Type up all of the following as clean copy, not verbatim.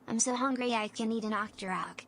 I'm so hungry I can eat an octorok.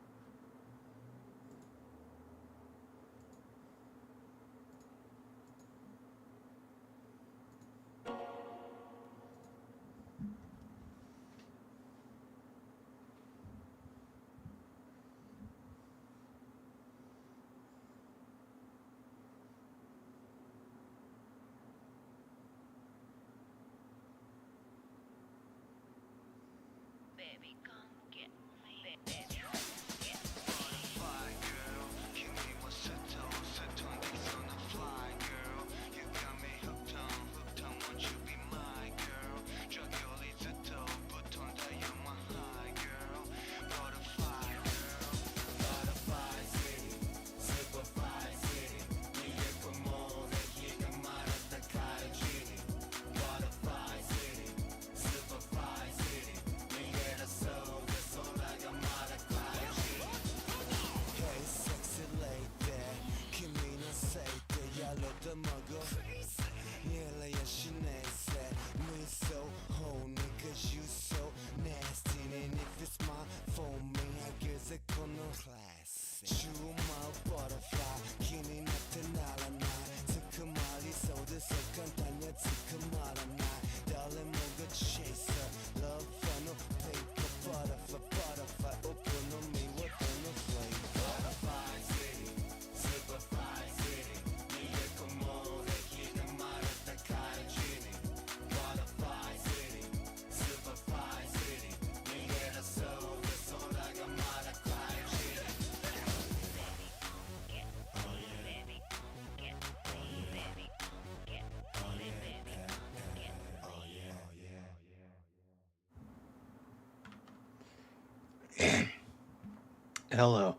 Hello,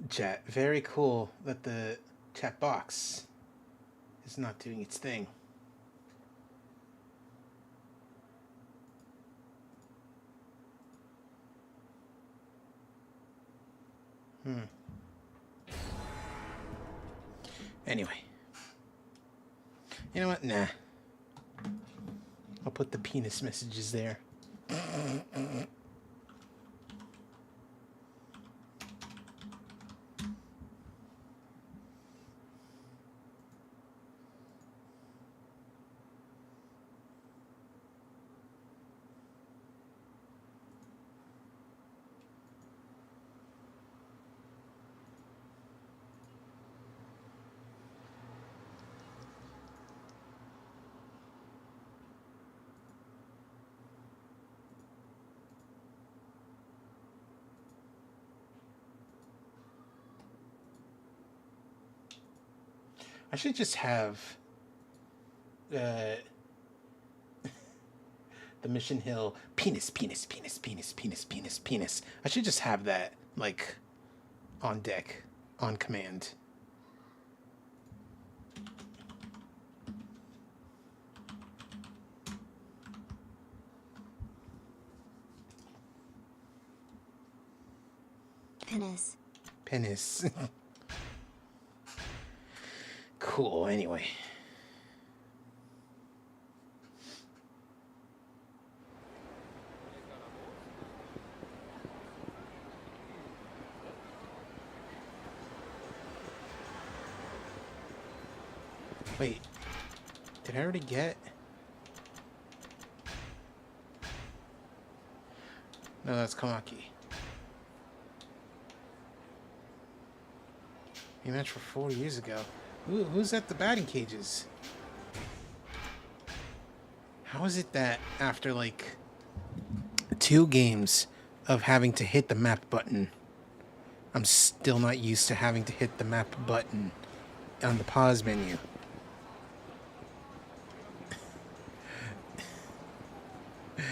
chat. Very cool that the chat box is not doing its thing. Anyway. You know what? Nah. I'll put the penis messages there. I should just have the Mission Hill penis. I should just have that, like, on deck, on command. Penis. Cool, anyway. Wait, did I already get? No, that's Kamaki. We matched for 4 years ago. Who's at the batting cages? How is it that after like 2 games of having to hit the map button, I'm still not used to having to hit the map button on the pause menu?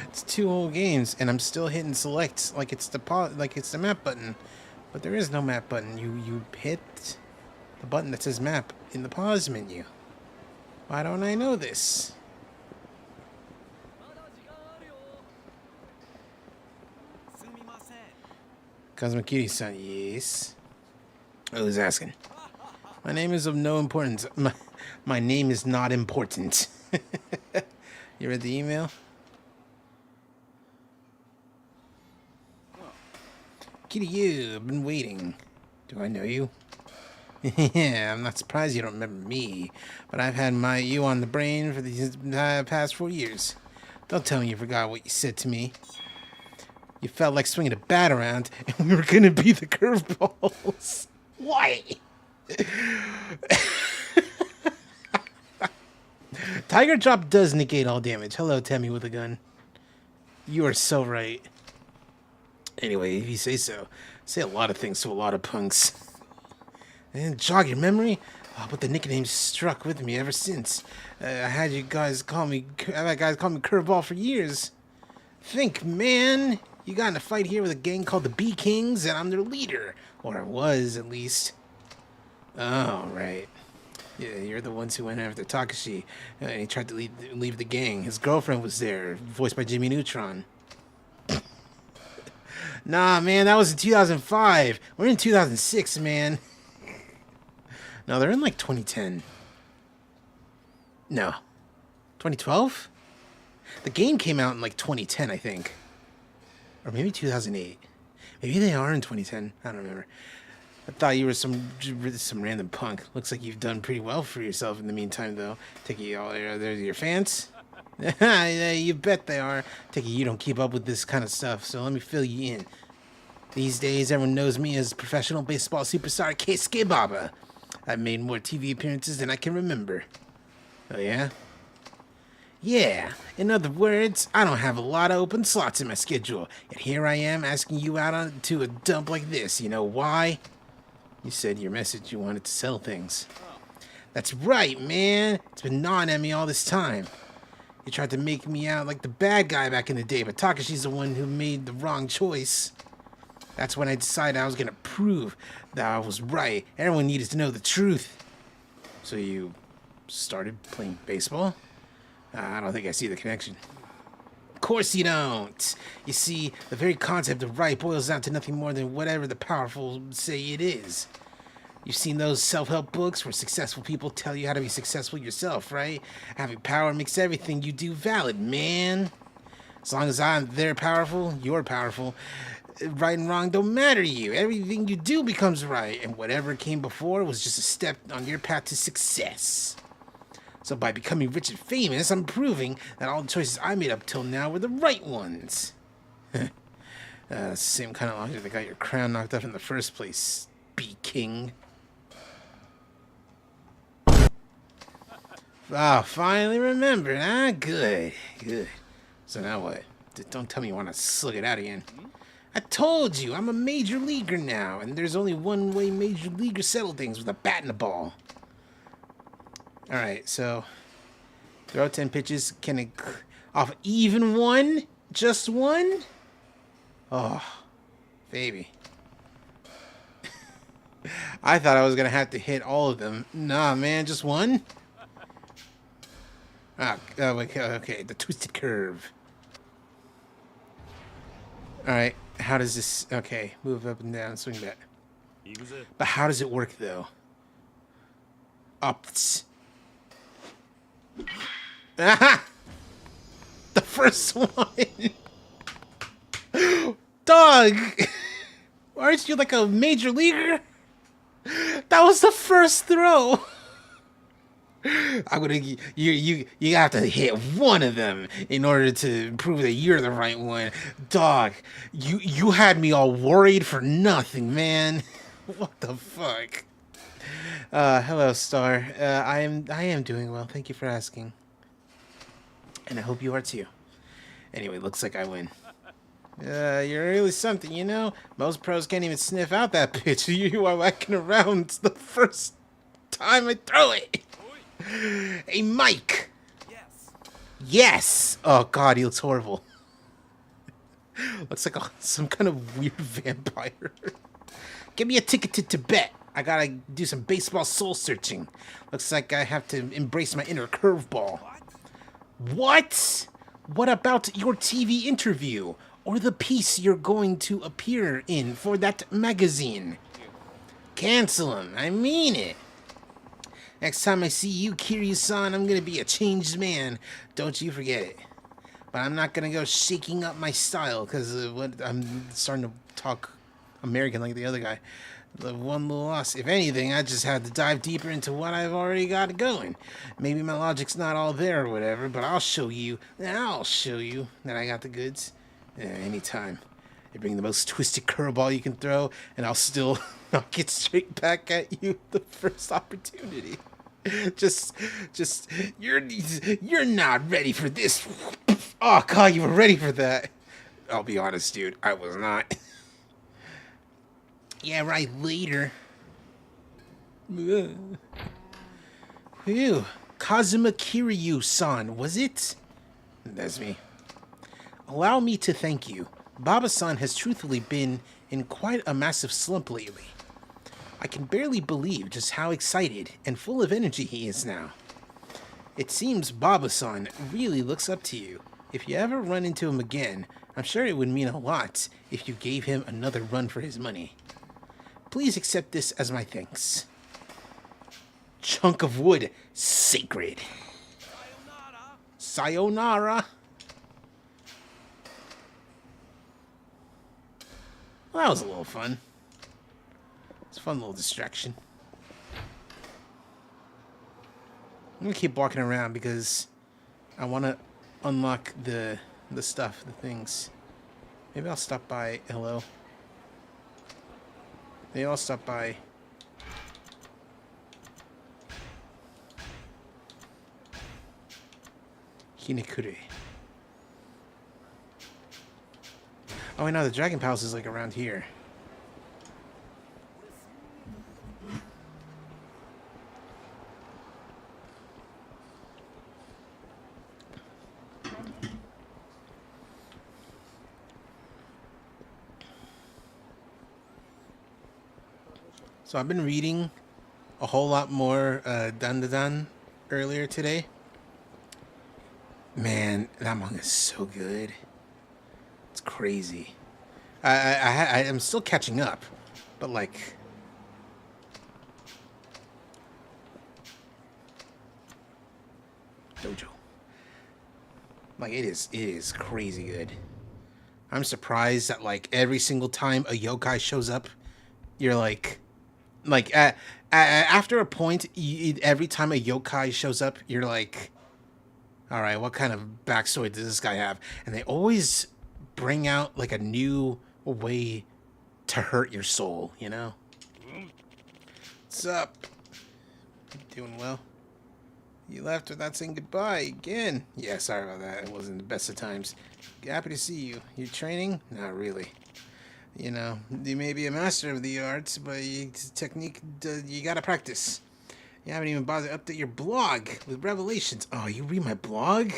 It's 2 whole games and I'm still hitting select like it's the pause, like it's the map button, but there is no map button. You hit the button that says map in the pause menu. Why don't I know this? Kazumakiri-san, yes. Who's asking? My name is of no importance. My name is not important. You read the email? Kiryu, I've been waiting. Do I know you? Yeah, I'm not surprised you don't remember me, but I've had you on the brain for these past 4 years. Don't tell me you forgot what you said to me. You felt like swinging a bat around, and we were gonna be the curveballs. Why? Tiger Drop does negate all damage. Hello, Temmie with a gun. You are so right. Anyway, if you say so. Say a lot of things to a lot of punks. And jog your memory? Oh, but the nickname stuck with me ever since. I had guys call me Curveball for years. Think, man. You got in a fight here with a gang called the B Kings, and I'm their leader. Or I was, at least. Oh, right. Yeah, you're the ones who went after Takashi, and he tried to leave the gang. His girlfriend was there, voiced by Jimmy Neutron. Nah, man, that was in 2005. We're in 2006, man. No, they're in like 2010. No. 2012? The game came out in like 2010, I think. Or maybe 2008. Maybe they are in 2010. I don't remember. I thought you were some random punk. Looks like you've done pretty well for yourself in the meantime, though. Take it, all they're your fans? Yeah, you bet they are. Take it, you don't keep up with this kind of stuff, so let me fill you in. These days, everyone knows me as professional baseball superstar Keisuke Baba. I've made more TV appearances than I can remember. Oh, yeah? Yeah. In other words, I don't have a lot of open slots in my schedule. Yet here I am asking you out to a dump like this. You know why? You said in your message you wanted to sell things. That's right, man. It's been gnawing at me all this time. You tried to make me out like the bad guy back in the day, but Takashi's the one who made the wrong choice. That's when I decided I was going to prove that I was right. Everyone needed to know the truth. So you started playing baseball? I don't think I see the connection. Of course you don't. You see, the very concept of right boils down to nothing more than whatever the powerful say it is. You've seen those self-help books where successful people tell you how to be successful yourself, right? Having power makes everything you do valid, man. As long as they're powerful, you're powerful. Right and wrong don't matter to you. Everything you do becomes right, and whatever came before was just a step on your path to success. So by becoming rich and famous, I'm proving that all the choices I made up till now were the right ones. It's the same kind of logic that got your crown knocked off in the first place, B-King. Ah, finally remembered, huh? Good, good. So now what? Don't tell me you want to slug it out again. I told you, I'm a major leaguer now, and there's only one way major leaguers settle things, with a bat and a ball. Alright, so throw 10 pitches. Can it off even one? Just one? Oh, baby. I thought I was going to have to hit all of them. Nah, man, just one? Ah, okay, the twisted curve. Alright, how does this... Okay, move up and down, swing that. But how does it work, though? Ups. Aha! The first one! Dog! Aren't you like a major leaguer? That was the first throw! I'm gonna you have to hit one of them in order to prove that you're the right one. Dog, you had me all worried for nothing, man. What the fuck? Hello, Star. I am doing well. Thank you for asking. And I hope you are too. Anyway, looks like I win. You're really something, you know? Most pros can't even sniff out that pitch. You are whacking around. It's the first time I throw it. Hey, Mike! Yes! Oh, God, he looks horrible. Looks like some kind of weird vampire. Give me a ticket to Tibet. I gotta do some baseball soul searching. Looks like I have to embrace my inner curveball. What? What about your TV interview? Or the piece you're going to appear in for that magazine? Cancel them. I mean it. Next time I see you, Kiryu-san, I'm gonna be a changed man. Don't you forget it. But I'm not gonna go shaking up my style, because I'm starting to talk American like the other guy. The one little loss. If anything, I just had to dive deeper into what I've already got going. Maybe my logic's not all there or whatever, but I'll show you that I got the goods. Yeah, anytime. You bring the most twisted curveball you can throw, and I'll still knock it straight back at you the first opportunity. Just, you're not ready for this. Oh, God, you were ready for that. I'll be honest, dude. I was not. Yeah, right, later. Phew. Kazuma Kiryu-san, was it? That's me. Allow me to thank you. Baba-san has truthfully been in quite a massive slump lately. I can barely believe just how excited and full of energy he is now. It seems Baba-san really looks up to you. If you ever run into him again, I'm sure it would mean a lot if you gave him another run for his money. Please accept this as my thanks. Chunk of wood, sacred. Sayonara. Well, that was a little fun. It's a fun little distraction. I'm gonna keep walking around because I want to unlock the stuff, the things. Maybe I'll stop by. Hello. They all stop by. Hinekure. Oh, I know the Dragon Palace is like around here. So I've been reading a whole lot more Dandadan earlier today. Man, that manga is so good. It's crazy. I'm still catching up, but like, Dojo. Like it is crazy good. I'm surprised that like every single time a yokai shows up, you're like after a point, every time a yokai shows up, you're like, all right, what kind of backstory does this guy have? And they always bring out like a new way to hurt your soul, you know? What's up? Doing well? You left without saying goodbye again. Yeah, sorry about that. It wasn't the best of times. Happy to see you. You training? Not really. You know, you may be a master of the arts, but technique, you gotta practice. You haven't even bothered to update your blog with revelations. Oh, you read my blog?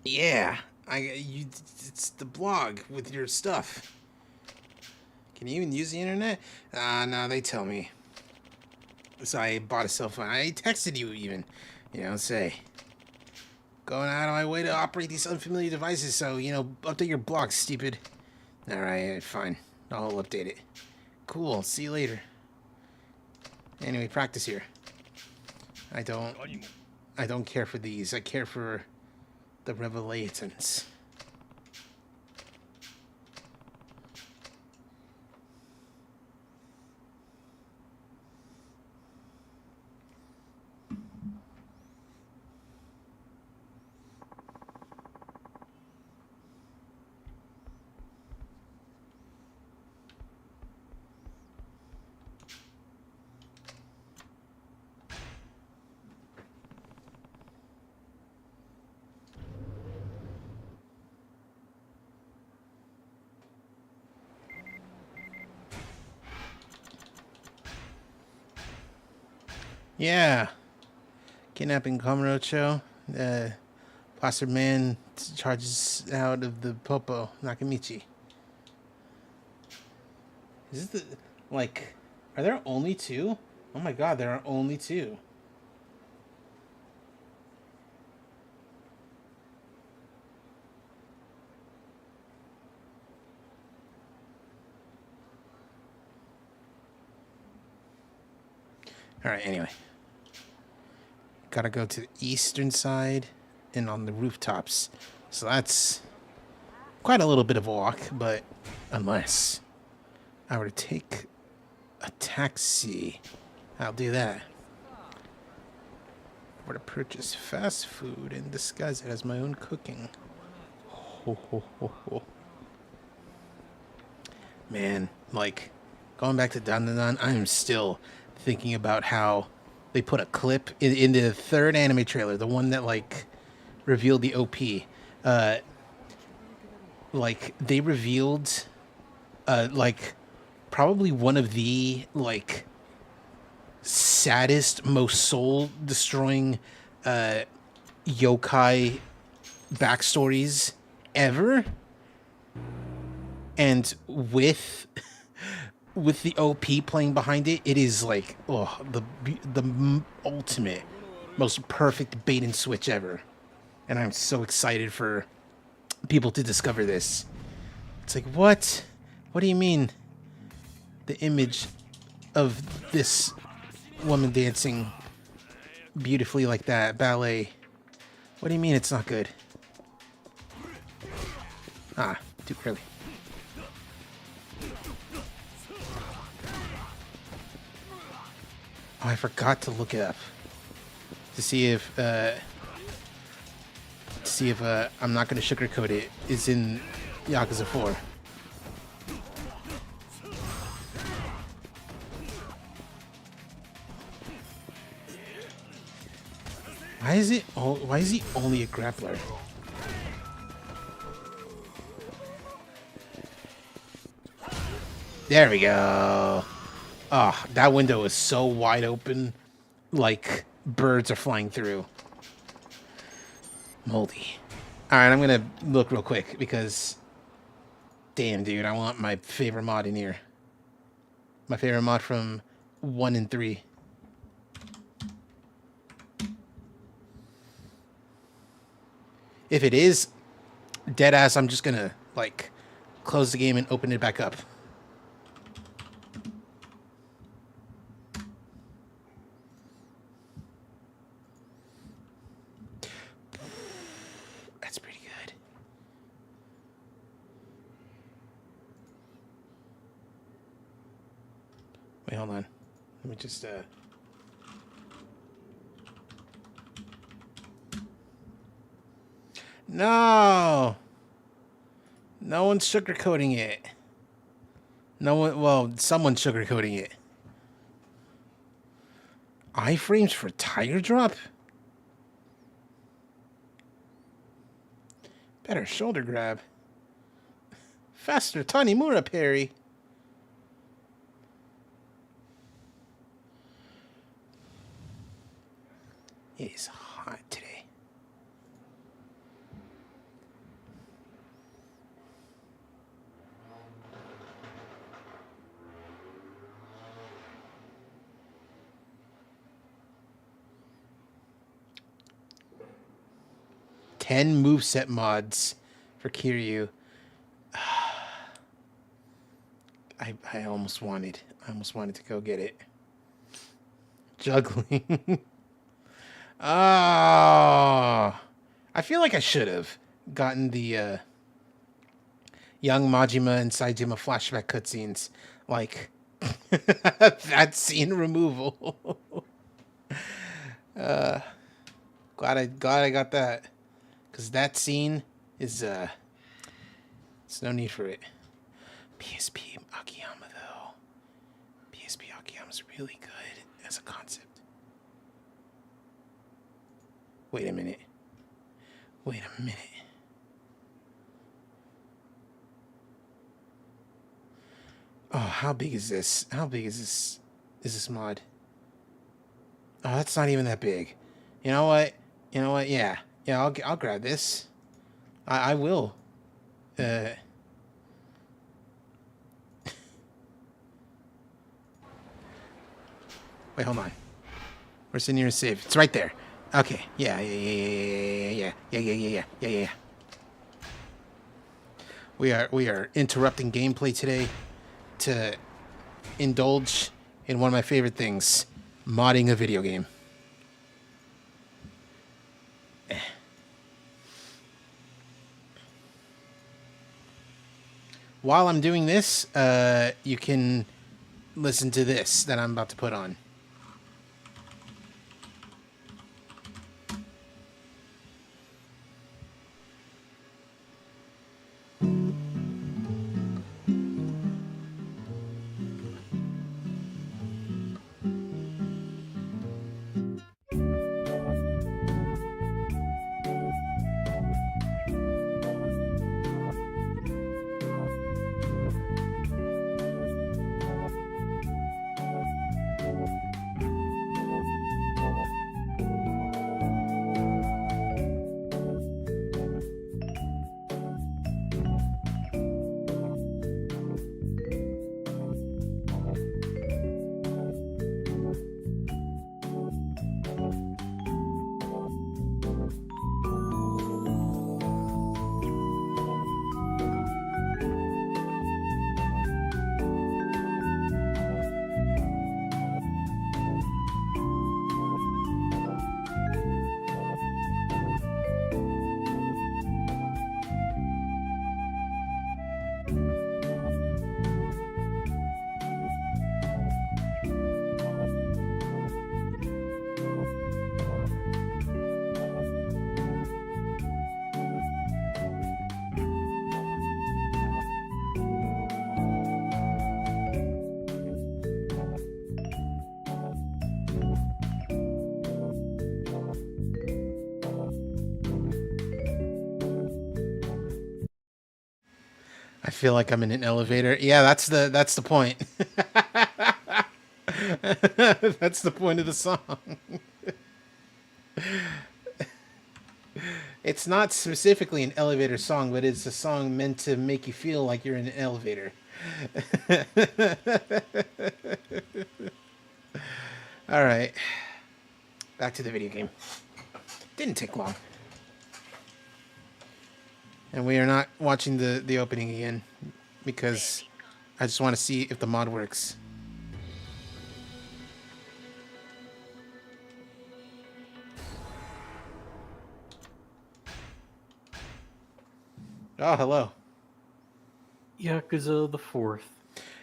Yeah, it's the blog with your stuff. Can you even use the internet? No, they tell me. So I bought a cell phone. I texted you even. You know, say. Going out of my way to operate these unfamiliar devices, so, you know, update your blog, stupid. Alright, fine. I'll update it. Cool, see you later. Anyway, practice here. I don't care for these. I care for the revelations. Yeah. Kidnapping Kamurocho. Plaster Man charges out of the Popo, Nakamichi. Is this the, like, are there only two? Oh my god, there are only two. Alright, anyway. Gotta go to the eastern side and on the rooftops. So that's quite a little bit of a walk, but Unless I were to take a taxi. I'll do that. Or to purchase fast food and disguise it as my own cooking. Ho, ho, ho, ho. Man, like, going back to Dan Dan Dan, I am still thinking about how they put a clip in the third anime trailer, the one that, like, revealed the OP. Like, they revealed, like, probably one of the, like, saddest, most soul-destroying yokai backstories ever. And with the OP playing behind it, it is like, oh, the ultimate, most perfect bait and switch ever. And I'm so excited for people to discover this. It's like, what? What do you mean? The image of this woman dancing beautifully like that, ballet. What do you mean it's not good? Ah, too early. Oh, I forgot to look it up to see if I'm not going to sugarcoat it is in Yakuza 4. Why is he only a grappler? There we go. Oh, that window is so wide open, like birds are flying through. Moldy. All right, I'm gonna look real quick because, damn, dude, I want my favorite mod in here. My favorite mod from 1 and 3. If it is dead ass, I'm just gonna like close the game and open it back up. That's pretty good. Wait, hold on. Let me just No! No one's sugarcoating it. No one, well, someone's sugarcoating it. Iframes for Tiger Drop? Better shoulder grab. Faster Tanimura parry. It is hot today. Ten moveset mods for Kiryu. I almost wanted to go get it. Juggling. Oh, I feel like I should have gotten the young Majima and Saejima flashback cutscenes, like that scene removal. Glad I got that, because that scene is it's no need for it. PSP Akiyama though. PSP Akiyama's really good as a concept. Wait a minute. Oh, how big is this? How big is this mod? Oh, that's not even that big. You know what? Yeah. I'll grab this. I will. Wait, hold on. Where's the nearest save? It's right there. Okay. Yeah. We are interrupting gameplay today to indulge in one of my favorite things, modding a video game. while I'm doing this, you can listen to this that I'm about to put on. I feel like I'm in an elevator. Yeah, that's the point. That's the point of the song. It's not specifically an elevator song, but it's a song meant to make you feel like you're in an elevator. All right. Back to the video game. Didn't take long. And we are not watching the opening again because I just want to see if the mod works. Oh, hello. Yakuza the 4th.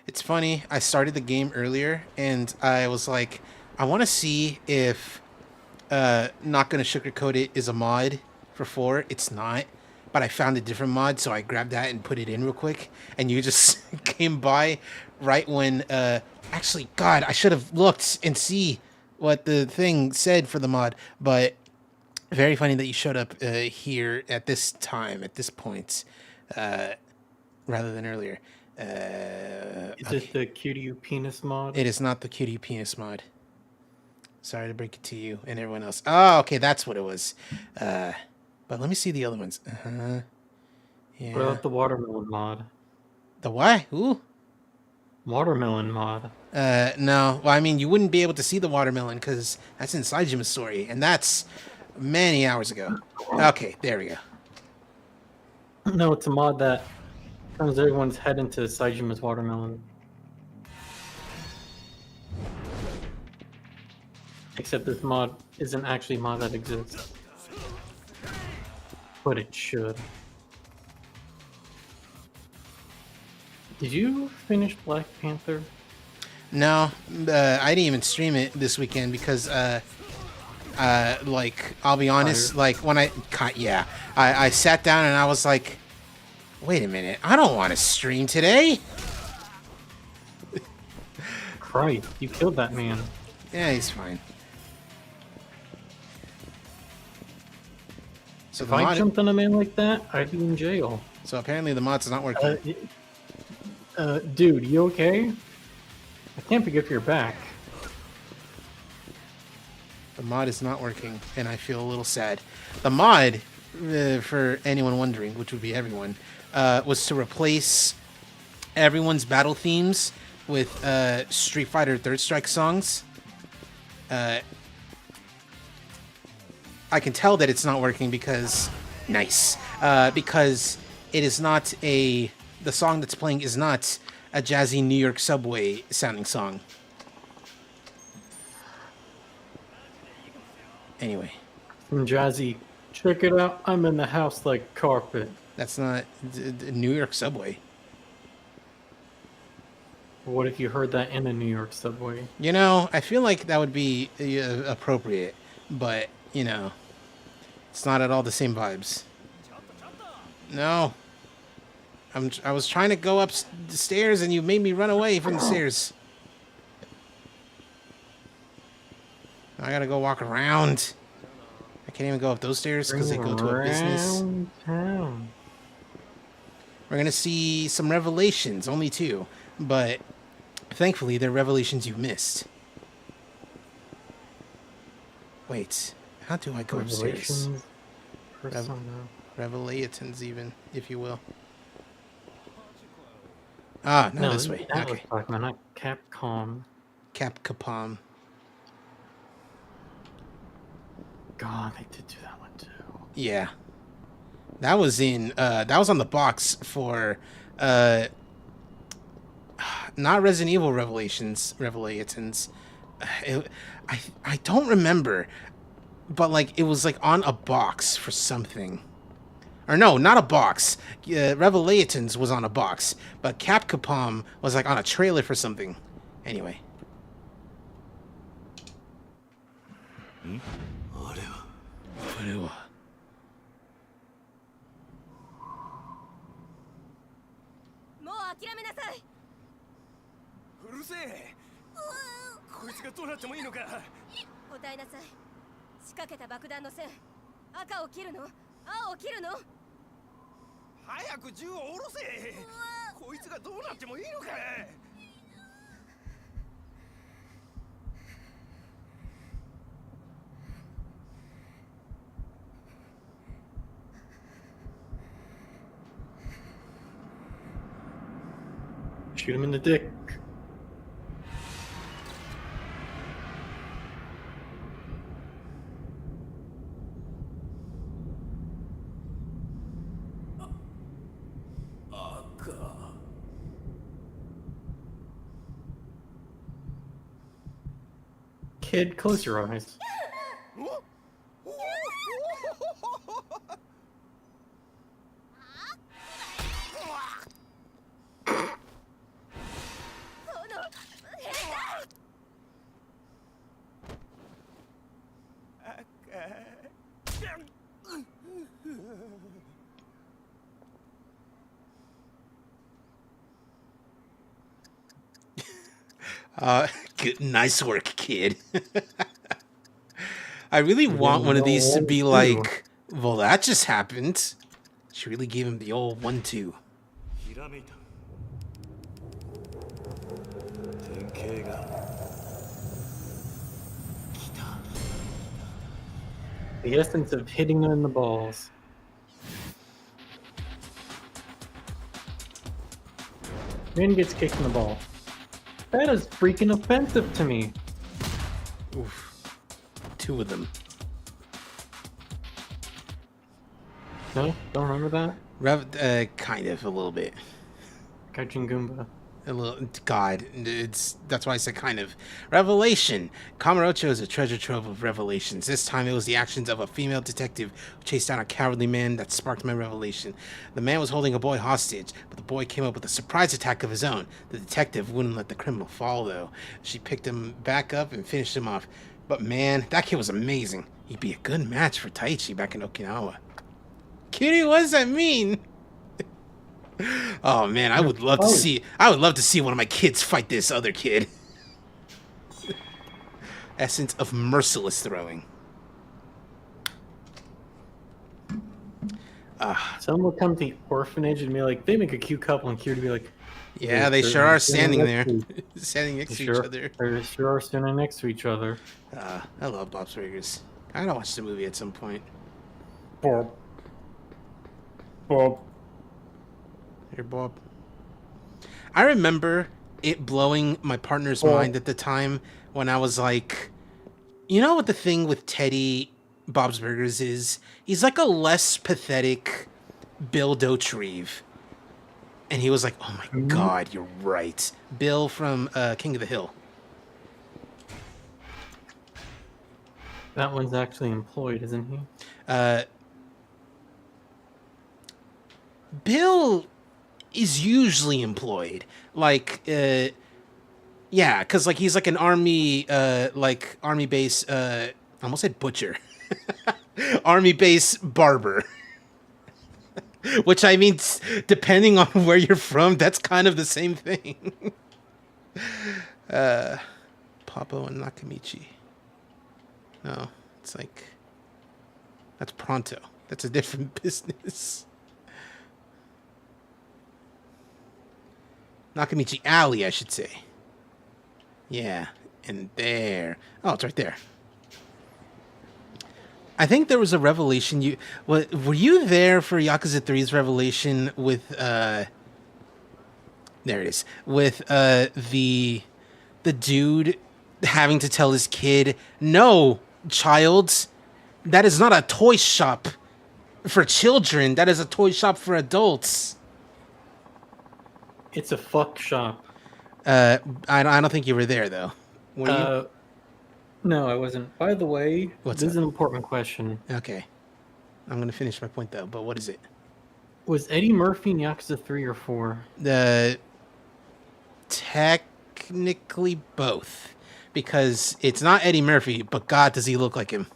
It's funny, I started the game earlier and I was like, I want to see if Not Gonna Sugarcoat It is a mod for 4. It's not. But I found a different mod, so I grabbed that and put it in real quick. And you just came by right when... actually, God, I should have looked and see what the thing said for the mod. But very funny that you showed up here at this time, at this point, rather than earlier. Is it the Kiryu penis mod? It is not the Kiryu penis mod. Sorry to break it to you and everyone else. Oh, okay, that's what it was. But let me see the other ones. Yeah. What about the watermelon mod? The what? Ooh. Watermelon mod. No. Well, I mean, you wouldn't be able to see the watermelon because that's in Saijima's story, and that's many hours ago. Okay, there we go. No, it's a mod that turns everyone's head into Saijima's watermelon. Except this mod isn't actually a mod that exists. But it should. Did you finish Black Panther? No, I didn't even stream it this weekend because, like, I'll be honest, like, when I sat down and I was like, wait a minute, I don't want to stream today. Christ, you killed that man. Yeah, he's fine. So if I jumped on a man like that, I'd be in jail. So apparently the mod's not working. Dude, you okay? I can't pick up your back. The mod is not working, and I feel a little sad. The mod, for anyone wondering, which would be everyone, was to replace everyone's battle themes with Street Fighter Third Strike songs. I can tell that it's not working because... Nice. Because it is not a... The song that's playing is not a jazzy New York subway sounding song. Anyway. Jazzy, check it out. I'm in the house like carpet. That's not New York subway. What if you heard that in a New York subway? You know, I feel like that would be appropriate, but you know, it's not at all the same vibes. No, I was trying to go up the stairs, and you made me run away from the stairs. I gotta go walk around. I can't even go up those stairs because they go to a business. Town. We're gonna see some revelations, only 2, but thankfully they're revelations you missed. Wait, how do I go upstairs? Revelations, even, if you will. Ah, no, this way. That Okay. was Pac-Man, not Capcom. Capcom. God, they did do that one too. Yeah. That was on the box for not Resident Evil Revelations. I don't remember, but like it was like on a box for something. Or no, not a box. Revelations was on a box, but Capcom was like on a trailer for something. Anyway. Shoot him in the dick. Kid, close your eyes. Good, nice work, kid. I really want one of these to be like, well, that just happened. She really gave him the old 1-2. The essence of hitting them in the balls. Then gets kicked in the ball. That is freaking offensive to me. Oof. 2 of them. No? Don't remember that? Kind of, a little bit. Gaijin Goomba. A little, God, that's why I said kind of. Revelation. Kamurocho is a treasure trove of revelations. This time it was the actions of a female detective who chased down a cowardly man that sparked my revelation. The man was holding a boy hostage, but the boy came up with a surprise attack of his own. The detective wouldn't let the criminal fall, though. She picked him back up and finished him off. But man, that kid was amazing. He'd be a good match for Taichi back in Okinawa. Kiryu, what does that mean? Oh man, I would love to see. I would love to see one of my kids fight this other kid. Essence of merciless throwing. Someone will come to the orphanage and be like, they make a cute couple, and Kiryu to be like, yeah, they sure are standing there, standing next to each other. They sure are standing next to each other. I love Bob's Burgers. I gotta watch the movie at some point. Bob. Here, Bob. I remember it blowing my partner's mind at the time when I was like, you know what the thing with Teddy Bob's Burgers is? He's like a less pathetic Bill Dauterive. And he was like, oh my God, you're right. Bill from King of the Hill. That one's actually employed, isn't he? Bill is usually employed. Like, Yeah, because like he's like an army, army base. I almost said butcher. Army base barber. Which I mean, depending on where you're from, that's kind of the same thing. Papo and Nakamichi. No, it's like that's Pronto. That's a different business. Nakamichi Alley, I should say. Yeah, and there. Oh, it's right there. I think there was a revelation. Were you there for Yakuza 3's revelation with there it is, with the dude having to tell his kid, "No, child, that is not a toy shop for children. That is a toy shop for adults." It's a fuck shop. I don't think you were there though. Were you? No, I wasn't. By the way, What's this is up? an important question. Okay, I'm gonna finish my point though. But what is it? Was Eddie Murphy in Yakuza 3 or 4? Technically both, because it's not Eddie Murphy, but God, does he look like him?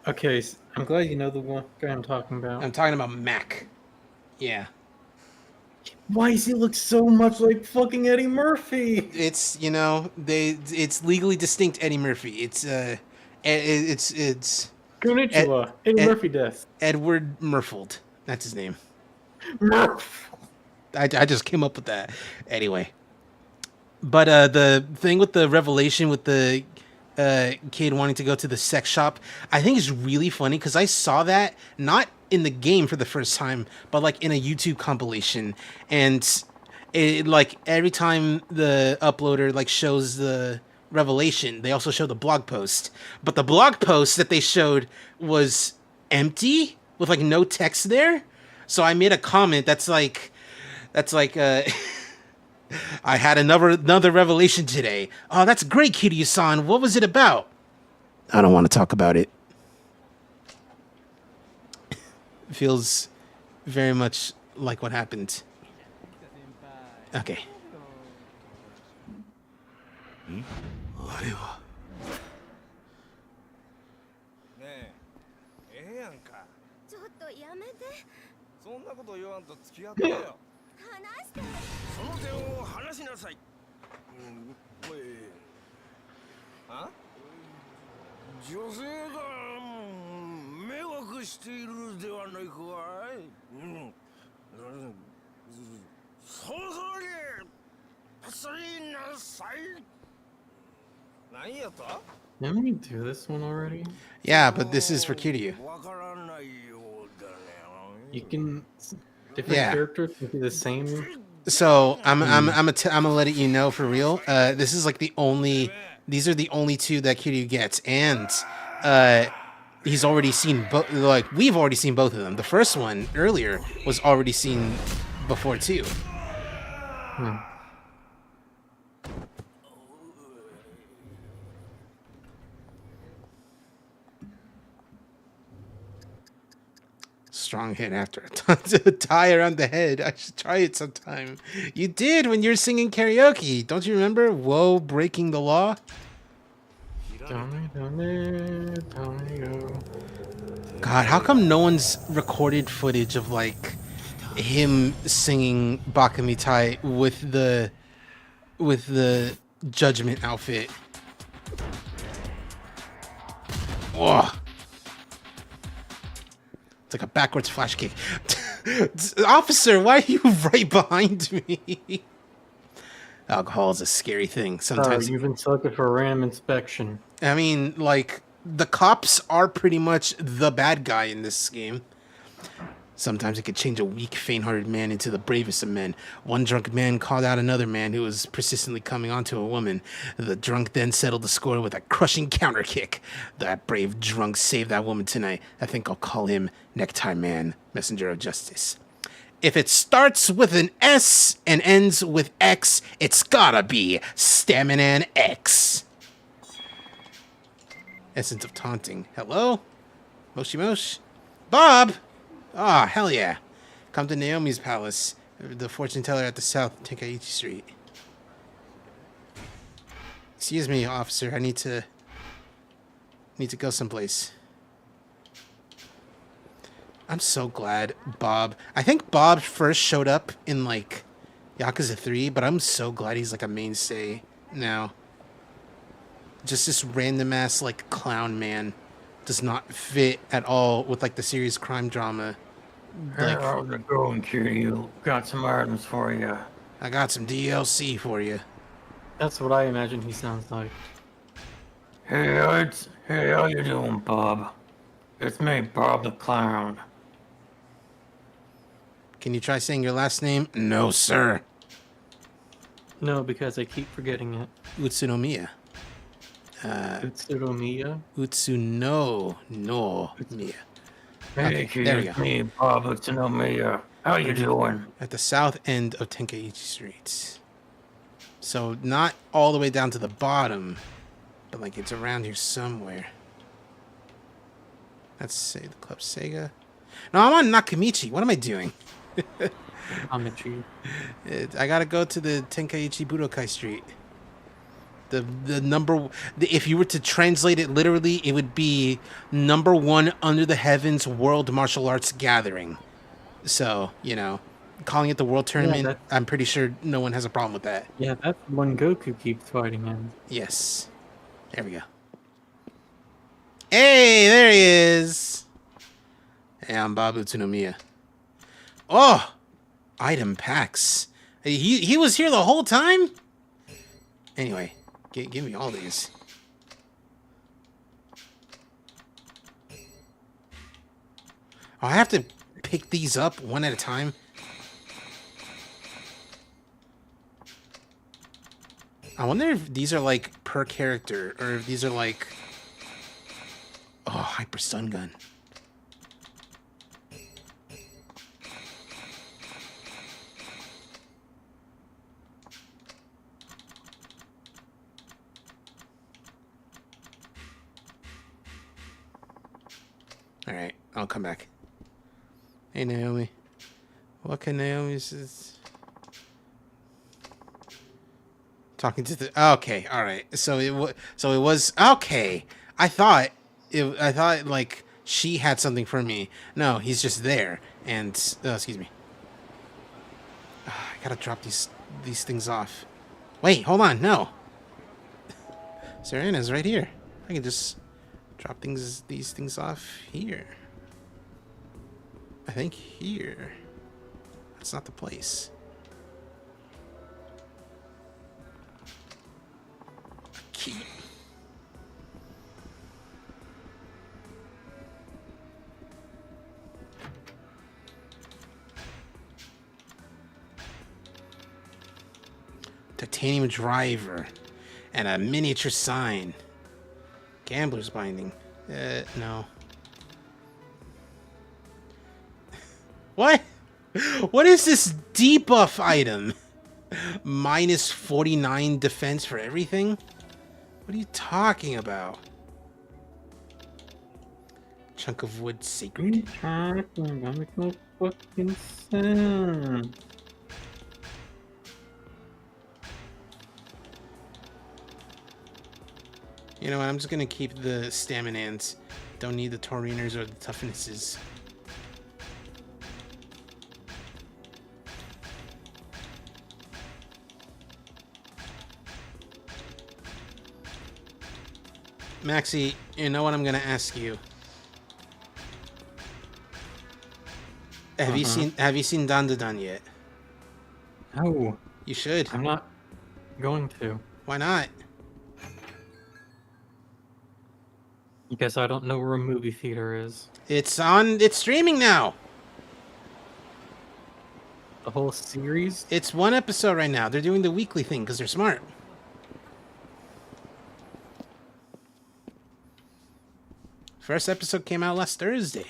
Okay, I'm glad you know the one guy I'm talking about. I'm talking about Mac. Yeah. Why does he look so much like fucking Eddie Murphy? It's it's legally distinct Eddie Murphy. It's Konnichiwa, Eddie Murphy death. Edward Murfold. That's his name. Murph. I just came up with that. Anyway. But the thing with the revelation with the kid wanting to go to the sex shop, I think is really funny because I saw that not in the game for the first time, but like in a YouTube compilation, and it like every time the uploader like shows the revelation, they also show the blog post, but the blog post that they showed was empty with like no text there. So I made a comment that's like I had another revelation today. Oh, that's great, Kiryu-san. What was it about? I don't want to talk about it. Feels very much like what happened. Okay. あれは。ねえ、ええやんか。ちょっとやめて。そんなこと言わんと付き合ってよ。話して。その点を話しなさい。あ？女性が迷惑しているではないかい。そろそろにパスリなさい。何やった？ Didn't we do this one already? Yeah, but this is for Kiryu. You can different characters can be the same. So I'm gonna let it you know for real. This is like these are the only two that Kiryu gets, and he's already seen both. Like we've already seen both of them. The first one earlier was already seen before too. Strong hit after a tie around the head. I should try it sometime. You did when you were singing karaoke. Don't you remember? Whoa, breaking the law. God, how come no one's recorded footage of like him singing Bakamitai with the judgment outfit? Whoa. It's like a backwards flash kick. Officer, why are you right behind me? Alcohol is a scary thing. Sometimes you've been selected for a random inspection. I mean, like, the cops are pretty much the bad guy in this game. Sometimes it could change a weak, faint-hearted man into the bravest of men. One drunk man called out another man who was persistently coming onto a woman. The drunk then settled the score with a crushing counter kick. That brave drunk saved that woman tonight. I think I'll call him Necktie Man, Messenger of Justice. If it starts with an S and ends with X, it's gotta be Staminan X. Essence of taunting. Hello? Moshi Mosh? Bob! Ah, hell yeah. Come to Naomi's palace. The fortune teller at the south, Tenkaichi Street. Excuse me, officer. I need to go someplace. I'm so glad Bob. I think Bob first showed up in like Yakuza 3, but I'm so glad he's like a mainstay now. Just this random ass like clown man does not fit at all with like the serious crime drama. Like, how's it going, Kiryu? Got some items for you. I got some DLC for you. That's what I imagine he sounds like. Hey, how you doing, Bob? It's me, Bob the Clown. Can you try saying your last name? No, sir. No, because I keep forgetting it. Utsunomiya. Utsunomiya? Utsuno no Miya. Hey, Okay, there we go. it's me, Bob Utsunomiya. How you doing? At the south end of Tenkaichi Street. So not all the way down to the bottom, but like it's around here somewhere. Let's say the Club Sega. No, I'm on Nakamichi. What am I doing? Amichi. I gotta go to the Tenkaichi Budokai Street. The number, if you were to translate it literally, it would be number 1 under the heavens world martial arts gathering. So, you know, calling it the world tournament, I'm pretty sure no one has a problem with that. Yeah, that's one Goku keeps fighting in. Yes. There we go. Hey, there he is. Hey, I'm Bob Utsunomiya. Oh, item packs. He was here the whole time? Anyway, give me all these. Oh, I have to pick these up one at a time. I wonder if these are like per character or if these are like... Oh, hyper stun gun. Alright, I'll come back. Hey, Naomi. What can Naomi says? Talking to the... Okay, alright. So it was... Okay. I thought like she had something for me. No, he's just there. And... excuse me. I gotta drop these things off. Wait, hold on. No. Serena's right here. I can just drop these things off here. I think here. That's not the place. A key. Titanium driver and a miniature sign. Gambler's binding. No. What? What is this debuff item? Minus 49 defense for everything? What are you talking about? Chunk of wood sacred. Make no fucking sense. You know what? I'm just gonna keep the staminans. Don't need the Tauriners or the toughnesses. Maxie, you know what I'm gonna ask you? Have you seen Dandadan yet? No, You should. I'm not going to. Why not? Because I don't know where a movie theater is. It's streaming now. The whole series? It's one episode right now. They're doing the weekly thing because they're smart. First episode came out last Thursday.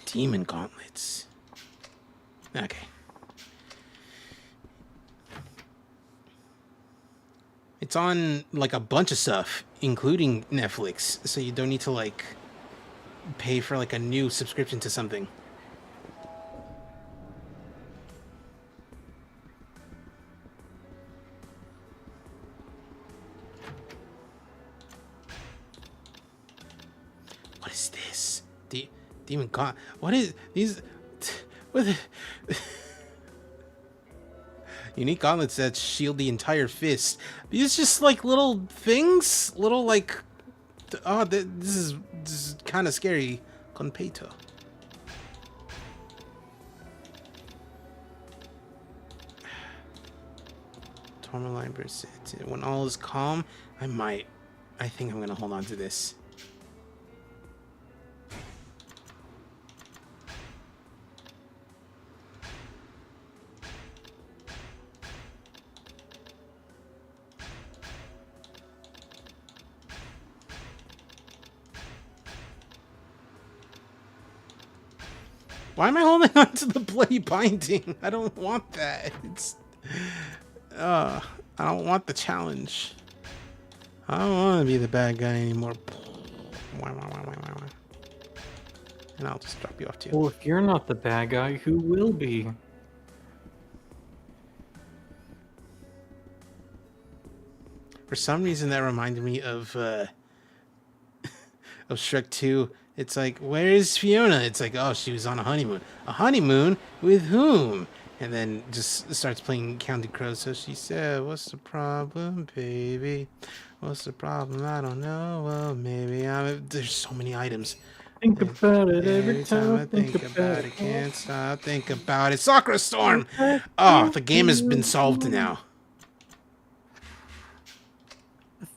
Demon Gauntlets. Okay. It's on like a bunch of stuff, including Netflix, so you don't need to like pay for like a new subscription to something. is this? Demon God. What is these? What? Unique gauntlets that shield the entire fist. These just like little things, little like. Oh, this is kind of scary. Conpeto. Tourmaline burst. When all is calm, I think I'm gonna hold on to this. Why am I holding on to the bloody binding? I don't want that. It's I don't want the challenge. I don't want to be the bad guy anymore. And I'll just drop you off too. Well, if you're not the bad guy, who will be? For some reason, that reminded me of Shrek 2. It's like, where is Fiona? It's like, oh, she was on a honeymoon. A honeymoon with whom? And then just starts playing Counting Crows. So she said, what's the problem, baby? What's the problem? I don't know. Well, maybe there's so many items. Think about it every time I think about it. Can't stop. Think about it. Sakura Storm! Oh, the game has been solved now.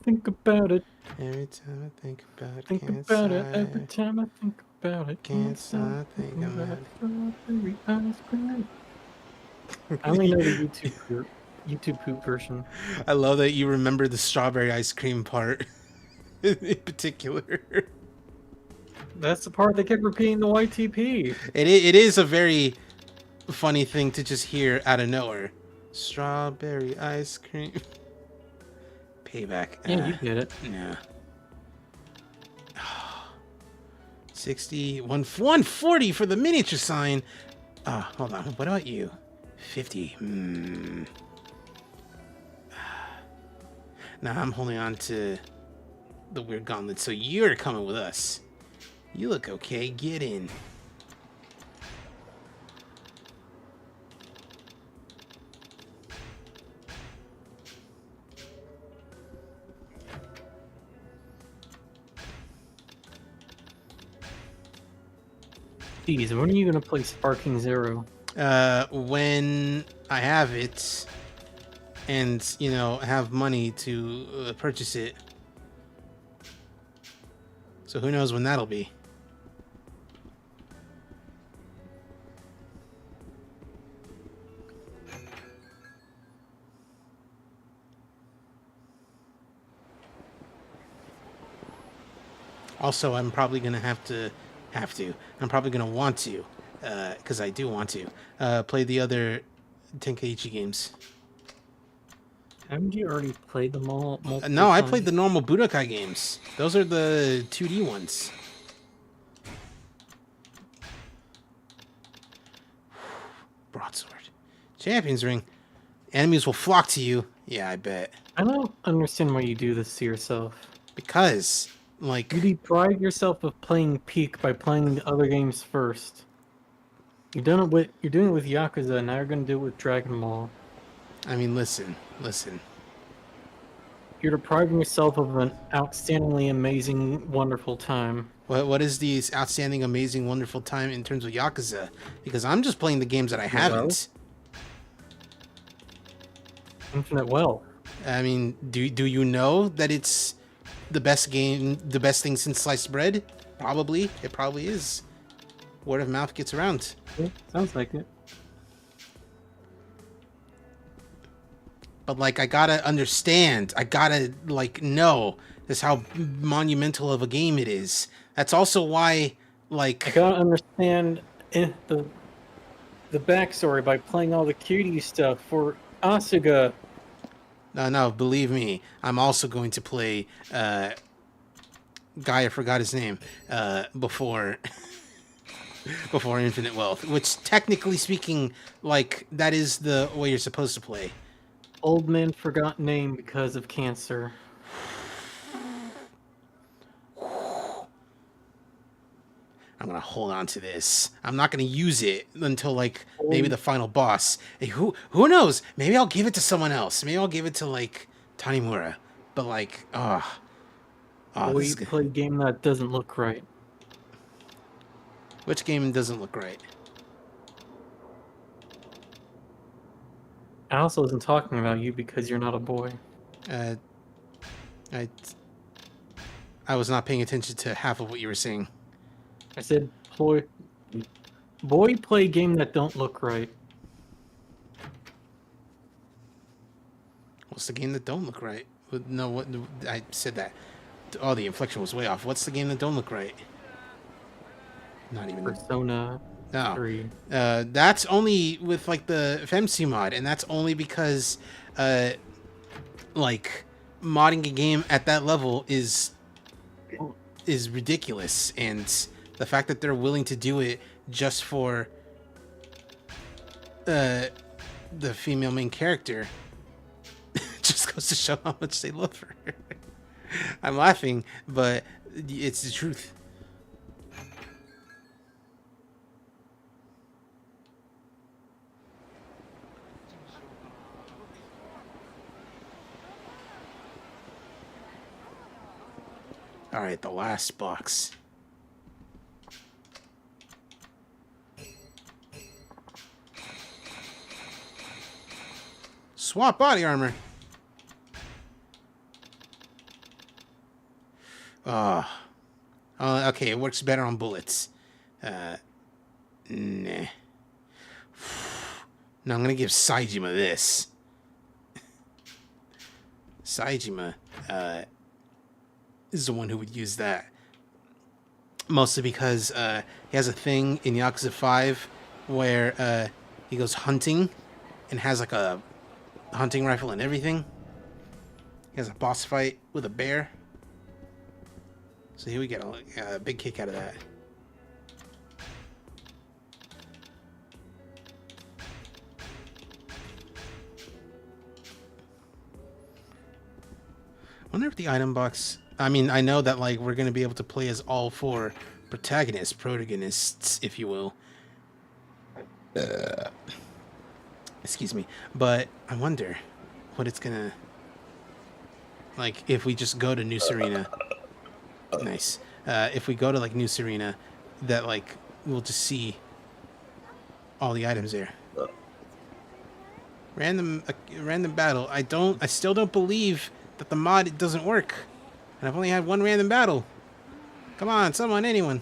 Think about it. Every time I think about it. Think can't about it stop. every time I think about it. Can't stop thinking about it. Strawberry ice cream. I only know the YouTube poop version. I love that you remember the strawberry ice cream part in particular. That's the part they kept repeating the YTP. It is a very funny thing to just hear out of nowhere. Strawberry ice cream. Payback. Yeah, you get it. Yeah. 60, 140 for the miniature sign. Hold on. What about you? 50. Nah, I'm holding on to the weird gauntlet. So you're coming with us. You look okay. Get in. Jeez, when are you gonna play Sparking Zero? When I have it and, you know, have money to purchase it. So who knows when that'll be. Also, I'm probably going to I'm probably going to want to, because I do want to, play the other Tenkaichi games. Haven't you already played them all? No, I played the normal Budokai games. Those are the 2D ones. Broadsword. Champions Ring. Enemies will flock to you. Yeah, I bet. I don't understand why you do this to yourself. Because, like... You deprive yourself of playing Peak by playing the other games first. You're doing it with Yakuza, and now you're gonna do it with Dragon Ball. I mean, listen. You're depriving yourself of an outstandingly amazing, wonderful time. What is the outstanding, amazing, wonderful time in terms of Yakuza? Because I'm just playing the games that I haven't. Infinite Wealth. I mean, do you know that it's the best game, the best thing since sliced bread? Probably. It probably is. Word of mouth gets around. Yeah, sounds like it. But, like, I gotta understand. I gotta, like, know just how monumental of a game it is. That's also why, like... I gotta understand the backstory by playing all the cutie stuff for Asuga. No, believe me. I'm also going to play, guy, I forgot his name, before... before Infinite Wealth. Which, technically speaking, like, that is the way you're supposed to play. Old man forgot name because of cancer. I'm gonna hold on to this. I'm not gonna use it until like maybe the final boss. Hey, who knows? Maybe I'll give it to someone else. Maybe I'll give it to like Tanimura. But like, this We is good. play a game that doesn't look right. Which game doesn't look right? I also wasn't talking about you because you're not a boy. Uh, I I was not paying attention to half of what you were saying. I said, boy play game that don't look right. What's the game that don't look right? No, what I said that. Oh, the inflection was way off. What's the game that don't look right? Not even. Persona No. 3. That's only with like the FMC mod, and that's only because, like, modding a game at that level is ridiculous, and the fact that they're willing to do it just for the female main character just goes to show how much they love her. I'm laughing, but it's the truth. All right, the last box. Swap body armor. Okay, it works better on bullets. Nah. No, I'm gonna give Saejima this. Saejima, is the one who would use that. Mostly because he has a thing in Yakuza 5 where he goes hunting and has like a hunting rifle and everything. He has a boss fight with a bear. So here we get a big kick out of that. I wonder if the item box... I mean, I know that like we're going to be able to play as all four protagonists, if you will. Excuse me. But I wonder what it's going to... Like, if we just go to New Serena... Nice. If we go to like New Serena, that like we'll just see all the items there. Random battle. I still don't believe that the mod doesn't work. And I've only had one random battle. Come on, someone, anyone.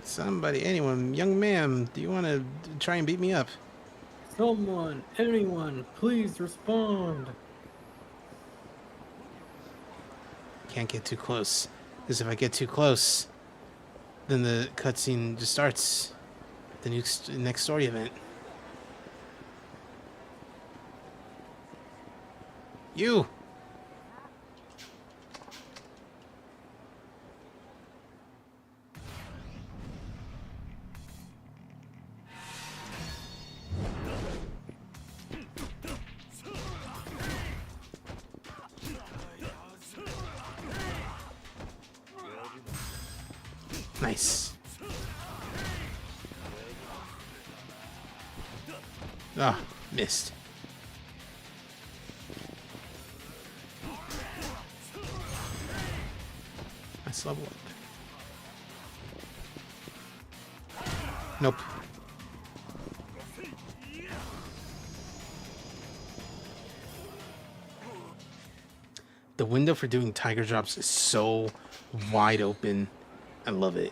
Somebody, anyone, young man, do you want to try and beat me up? Someone, anyone, please respond. Can't get too close. Because if I get too close, then the cutscene just starts. The next story event. You! Nice. Ah, missed. Nice level up. Nope. The window for doing tiger drops is so wide open. I love it.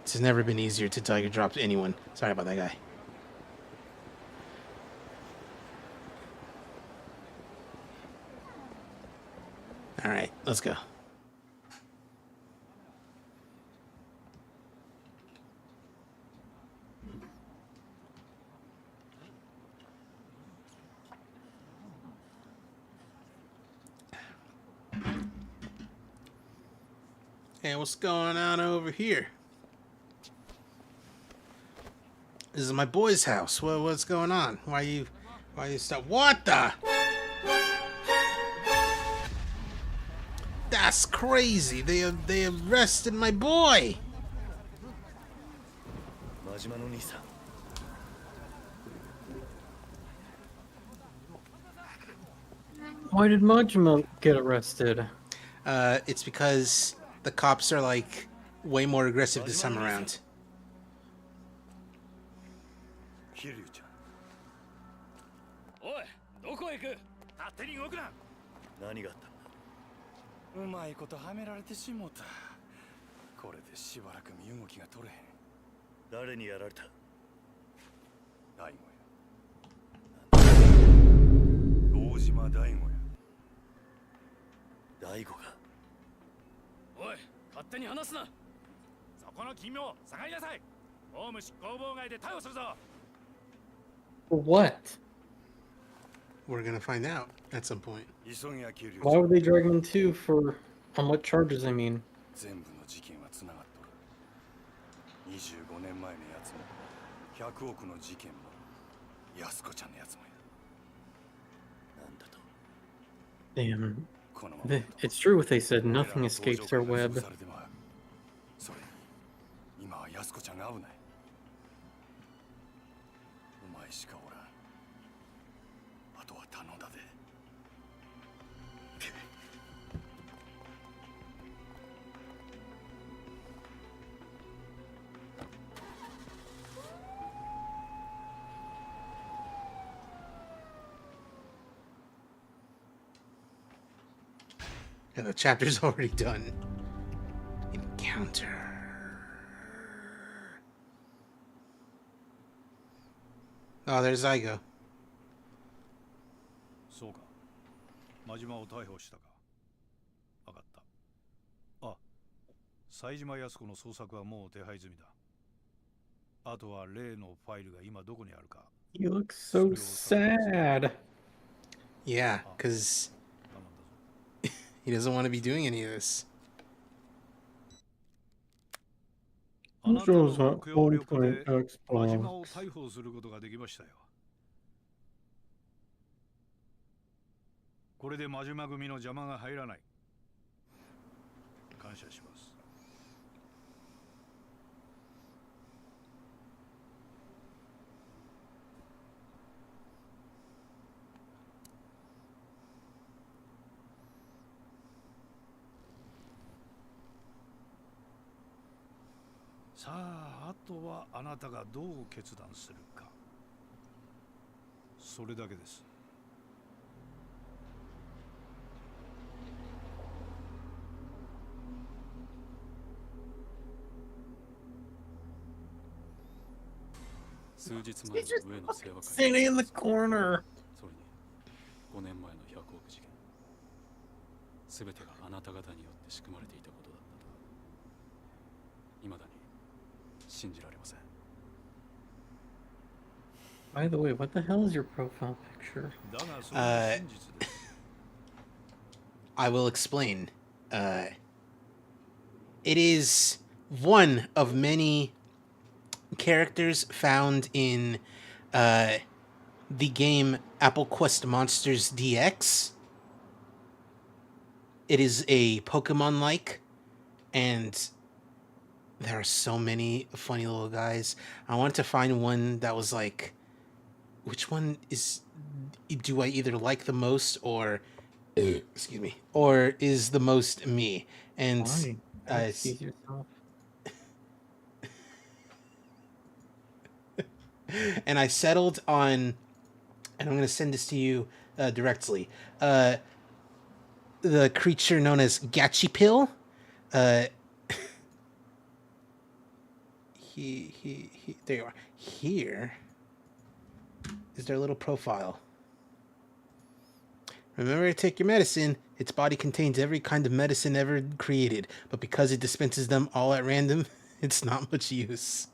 It's never been easier to tiger drop anyone. Sorry about that guy. Alright, let's go. Hey, what's going on over here? This is my boy's house. What's going on? Why Why you stop? What the? That's crazy. They arrested my boy. 真島の兄さん Why did Majima get arrested? It's because the cops are like way more aggressive this time around. 桐生ちゃんおいどこへ行く勝手に動くな何があったんだうまいことはめられてしもたこれでしばらく身動きが取れへん誰にやられた大悟や大島大悟や大悟がおい勝手に話すなそこの君を下がりなさい公務執行妨害で逮捕するぞ For what? We're gonna find out at some point. Why would they drag him too? For on what charges? I mean. 全部の事件はつながっとる25年前のやつも100億の事件も安子ちゃんのやつもやなんだと Damn. このまま It's true what they said. Nothing escapes our web. それに今は安子ちゃんが危ないお前しかおらんあとは頼んだで And the chapter's already done. Encounter. Oh, there's Zygo. そうか。真島を逮捕したか。分かった。あ、冴島靖子の捜索はもう手配済みだ。あとは例のファイルが今どこにあるか。He looks so sad. Yeah, because he doesn't want to be doing any of this. あなたのご協力で Xbox. 真島を逮捕することができましたよ。これで真島組の邪魔が入らない。感謝します。さあ、あとはあなたがどう決断するか。それだけです。数日前の上の清和会 Sitting in the corner. それに5年前の100億事件すべてがあなた方によって仕組まれていたことだったと未だに信じられません By the way, what the hell is your profile picture? だがそれは真実です。 I will explain. It is one of many characters found in the game Apple Quest Monsters DX. It is a Pokemon-like, and there are so many funny little guys. I wanted to find one that was like, which one do I either like the most or excuse me, or is the most me? And Why? Excuse yourself. and I settled on, and I'm going to send this to you directly. The creature known as Gachipil. There you are. Here is their little profile. Remember to take your medicine. Its body contains every kind of medicine ever created, but because it dispenses them all at random, it's not much use.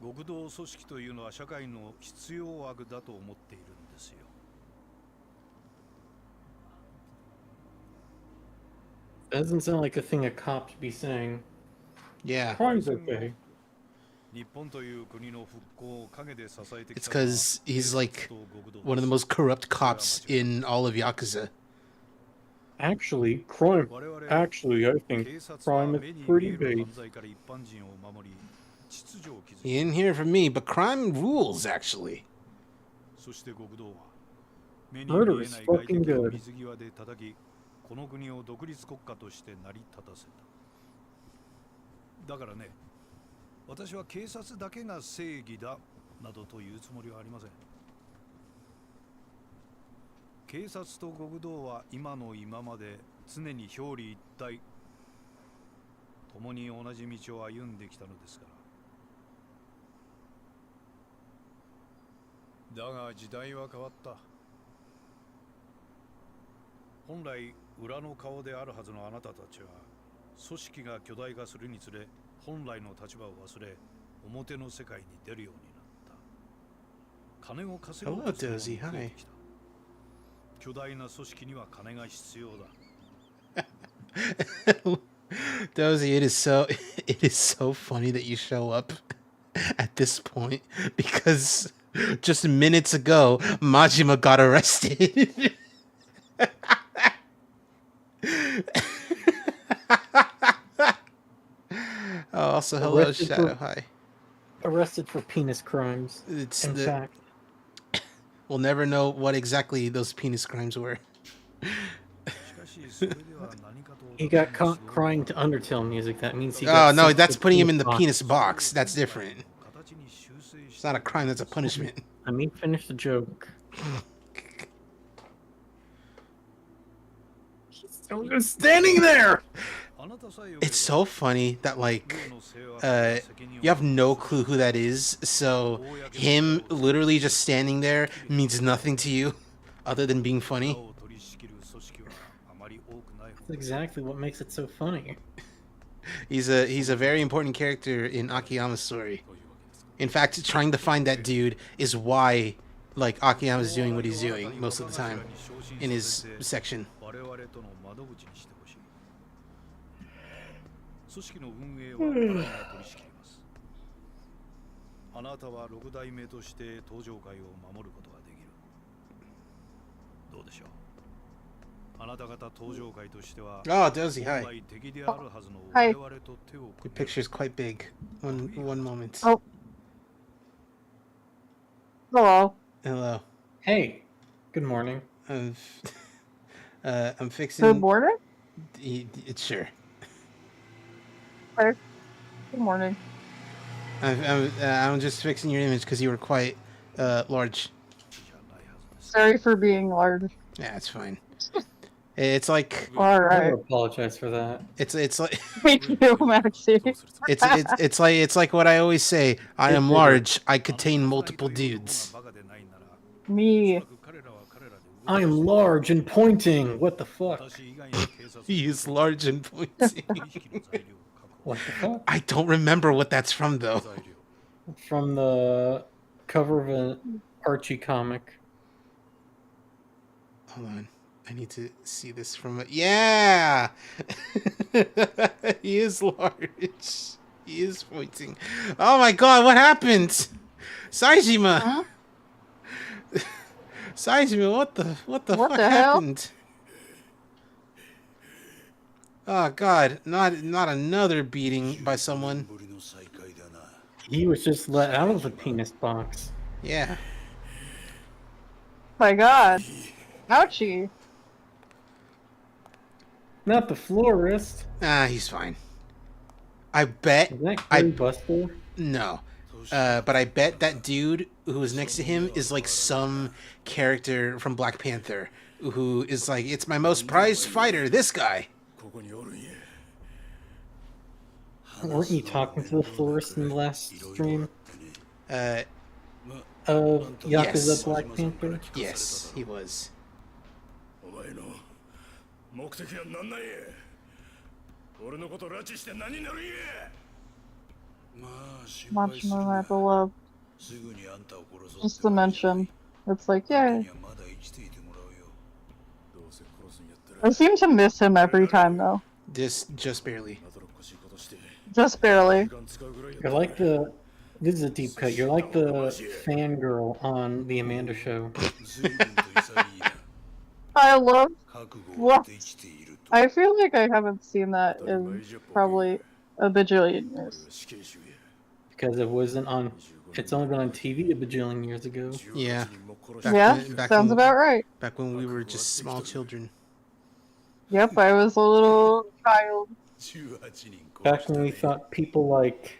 極道組織というのは社会の必要悪だと思っているんですよ。Doesn't sound like a thing a cop should be saying. Yeah. Crime's okay. 日本という国の復興を陰で支えてき It's たのは because he's like 警察と極道 one of the most corrupt cops in all of Yakuza. Actually, crime. Actually, I think 警察は crime 目 is に pretty 見える big. 犯罪から一般人を守り、秩序を築 You き、 didn't hear it from me, but crime rules, actually. そして極道は目に Murder 見え is ない外 fucking 敵を good. 水際で叩き、この国を独立国家として成り立たせた。だからね、私は警察だけが正義だなどというつもりはありません。警察と極道は今の今まで常に表裏一体、共に同じ道を歩んできたのですから。だが時代は変わった。本来裏の顔であるはずのあなたたちは、組織が巨大化するにつれ、本来の立場を忘れ、表の世界に出るようになった。金を稼ごうとする者も増えてきた。巨大な組織には金が必要だ。Dozy, it is so funny that you show up at this point because just minutes ago Majima got arrested. Oh, also hello Arrested Shadow. for- Hi. Arrested for penis crimes. It's In the, fact, we'll never know what exactly those penis crimes were. しかしそれでは何かと he got caught crying to Undertale music. That means he Oh got no, sent that's to putting him in the box. penis box. That's different. 形に修正し It's not a crime, that's a punishment. Let me finish the joke. He's still just standing there! あなたさえよければ It's so funny that like 例の世話から責任を you have no clue who that is, so him literally just standing there means nothing to you other than being 裏 funny. を取り仕切る組織はあまり多くない方 That's exactly what makes it so funny. He's a very important character in Akiyama's story. In fact, trying to find that dude is why like Akiyama's doing what he's doing most of the time in his section. 我々との窓口にしてほしい。組織の運営は彼が取り仕切ります。あなたは6代目として登場会を守ることができる。どうでしょう。あなた方登場会としては Oh, Dozy, 本 hi. 来敵であるはずの Hi. 我々と手を Your 組み picture's quite big. One moment. Oh. Hello. Hello. Hey, good morning. I'm Good fixing. morning. It's sure. Good morning. I'm just fixing your image because you were quite large. じゃないはずです。 Sorry for being large. Yeah, it's fine. It's like All I right. apologize for that. it's like Thank you, Maxie. it's like what I always say. I am large. I contain multiple dudes. バカでないなら Me. おそらく彼らは彼らで動き I am large and pointing. What the fuck? 私以外の警察 He is large and pointy. 取引の材料を確保 What the fuck? I don't remember what that's from though. 材料 From the cover of an Archie comic. Hold on. I need to see this from a... Yeah! He is large. He is pointing. Oh my god, what happened? Saejima! Huh? Saejima, what the What fuck the hell? happened? Oh god, not another beating by someone. ぶりの再会だな。 He was just let out of the penis box. Yeah. My God. Ouchie. Not the florist. Ah, he's fine. I bet... Is that I- Gary Buster? No. But I bet that dude who was next to him is like some character from Black Panther who is like, it's my most prized fighter, this guy. ここにおるんや。 Weren't you talking to the florist in the last stream Uh, of Yakuza Yes. Black Panther? yes, he was. お前の目的は何なんや。俺のこと拉致して何になるんや。Machimo, my beloved. Just to mention, it's like, yeah. I seem to miss him every time, though. Just barely. Just barely. You're like the. This is a deep cut. You're like the fangirl on the Amanda Show. I love what? I feel like I haven't seen that in probably a bajillion years. Because it wasn't on. It's only been on TV a bajillion years ago. Yeah. Sounds about right. Back when we were just small children. Yep, I was a little child. Back when we thought people like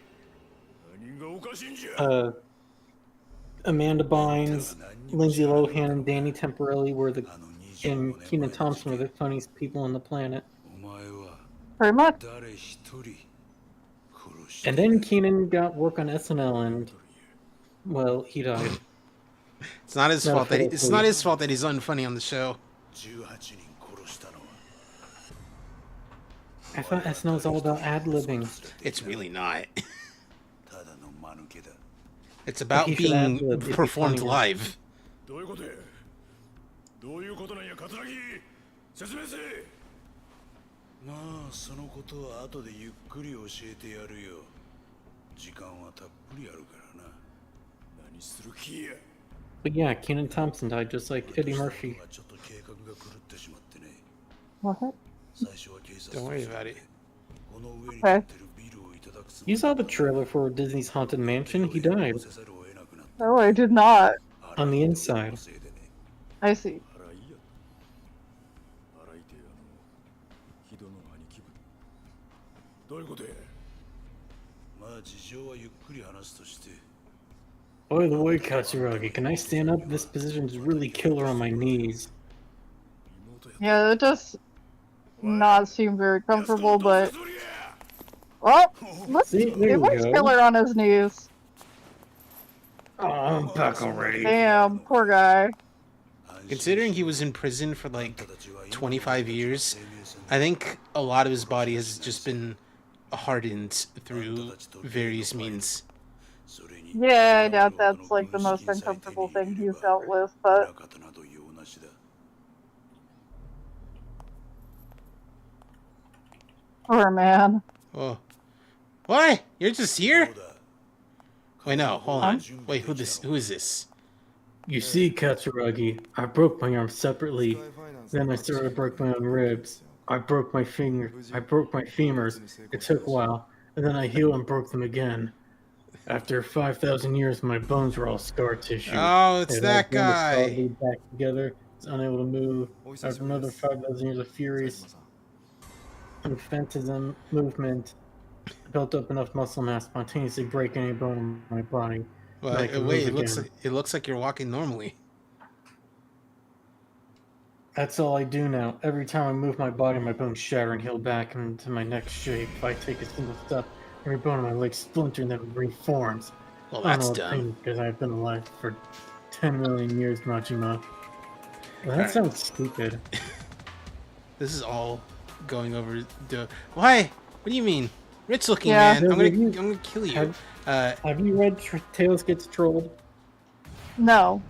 Amanda Bynes, Lindsay Lohan, and Danny Temporelli and Kenan Thompson were the funniest people on the planet. Pretty much. And then Kenan got work on SNL, and well, he died. It's not his fault that it's not his fault that he's unfunny on the show. I thought SNL was all about ad-libbing. It's really not. It's about being performed live. まあそのことは後でゆっくり教えてやるよ。時間はたっぷりあるからな。何する気や。But yeah, Kenan Thompson died just like Eddie Murphy. What? Don't worry about it. Okay. You saw the trailer for Disney's Haunted Mansion? He died. No, I did not. On the inside. I see. By the way, Katsuragi, can I stand up? This position is really killer on my knees. Yeah, it does not seem very comfortable, but... Well, look, it looks killer on his knees. Oh, I'm back already. Damn, poor guy. Considering he was in prison for like 25 years, I think a lot of his body has just been hardened through various means. Yeah, I doubt that's like the most uncomfortable thing he's dealt with, but... Poor man. Oh. What? You're just here? Wait, no, hold on. Wait, who is this? You see, Katsuragi, I broke my arm separately. Then I started to break my own ribs. I broke my femurs. It took a while. And then I healed and broke them again. After 5,000 years, my bones were all scar tissue. Oh, it's that guy. Back together, it's unable to move. After another 5,000 years of furious infantism movement, built up enough muscle mass to spontaneously break any bone in my body. Well, wait, it looks like you're walking normally. That's all I do now. Every time I move my body, my bones shatter and heal back into my next shape. If I take a single step, every bone in my leg splinters and then reforms. Well, that's dumb. Because I've been alive for 10 million years, Majima. Well, that sounds stupid. This is all going over the... Why? What do you mean? Rich looking man. I'm gonna kill you. Have you read Tails Gets Trolled? No.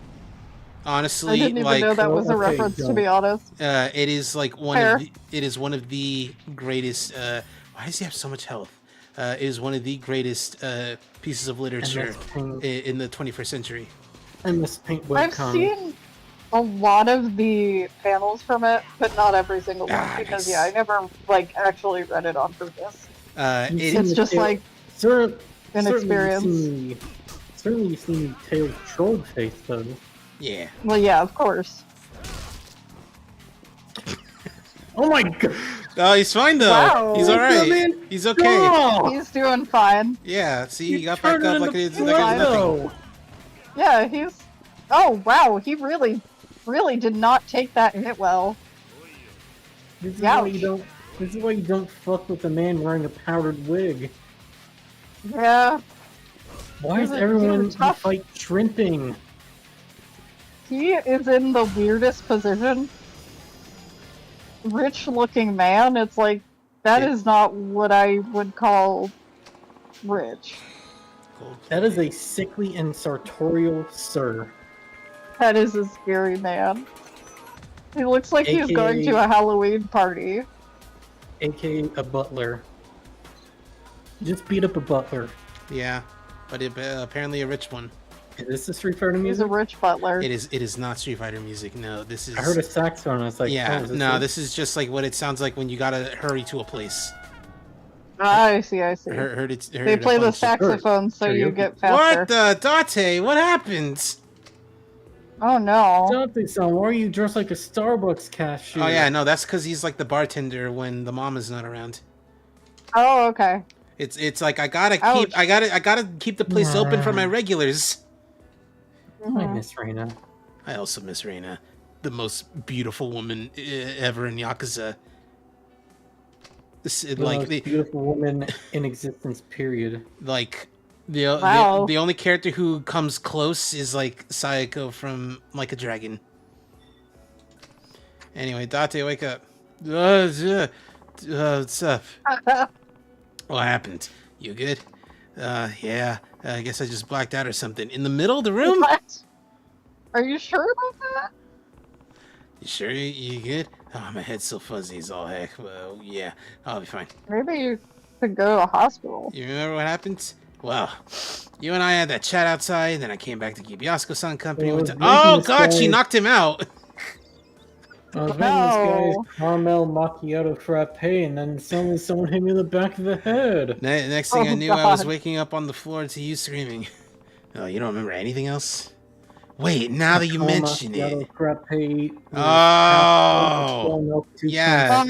Honestly, I didn't even know that was a reference, to be honest. It is like one of the greatest. Why does he have so much health? It is one of the greatest pieces of literature in the 21st century. And this paint I've seen a lot of the panels from it, but not every single one, because nice. I never like actually read it on purpose. It's just like an experience. Certainly you've seen Tails' trolled face, though. Yeah. Well, yeah, of course. Oh my god! Oh, he's fine though. Wow. He's all right. He's okay. Oh. He's doing fine. Yeah. See, he got back up like it's nothing. Yeah, he's. Oh wow, he really did not take that hit well. This is why you don't fuck with a man wearing a powdered wig. Yeah. Why is everyone fight shrimping? He is in the weirdest position. Rich looking man, it's like, that is not what I would call rich. That is a sickly and sartorial sir. That is a scary man. He looks like he's going to a Halloween party. AKA a butler. Just beat up a butler. Yeah, but apparently a rich one. Is this the Street Fighter He's music? a rich butler. It is not Street Fighter music. No, this is. I heard a saxophone. I was like, yeah, oh, no, this is just like what it sounds like when you gotta hurry to a place. I see. They play the saxophone so you get faster. What the Date? What happened? Oh no. Dante-san, why are you dressed like a Starbucks cashier? Oh yeah, no, that's because he's like the bartender when the mama's not around. Oh, okay. It's like I gotta keep the place open for my regulars. I miss Reina. I also miss Reina, the most beautiful woman ever in Yakuza. The most beautiful woman in existence. Period. Like the only character who comes close is like Sayako from Like a Dragon. Anyway, Date, wake up. What's up? What happened? You good? Yeah. I guess I just blacked out or something. In the middle of the room? What? Are you sure about that? You sure you good? Oh, my head's so fuzzy as all heck. Well, yeah, I'll be fine. Maybe you could go to a hospital. You remember what happened? Well, you and I had that chat outside, then I came back to keep Yasuko-san company. Oh, God, she knocked him out! I was making this guy's caramel macchiato frappe, and then suddenly someone hit me in the back of the head. Next thing I knew, I was waking up on the floor to you screaming. Oh, you don't remember anything else? Wait, now that you mention it. Oh, yeah.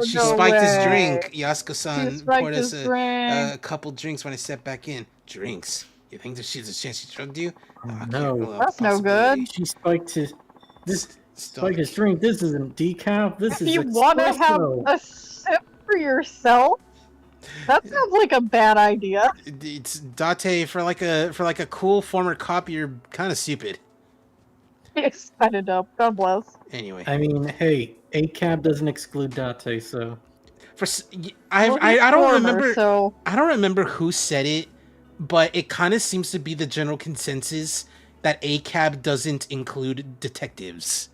She spiked his drink. Yasuko-san poured us a couple drinks when I stepped back in. Drinks? You think there's a chance she drugged you? No, that's no good. She spiked his drink. This isn't decaf. This is you want to have a sip for yourself? That sounds like a bad idea. It's Date for like a cool former cop. You're kind of stupid. It's kind of dumb. God bless. Anyway, I mean, hey, ACAB doesn't exclude Date, so. I don't remember. I don't remember who said it, but it kind of seems to be the general consensus that ACAB doesn't include detectives.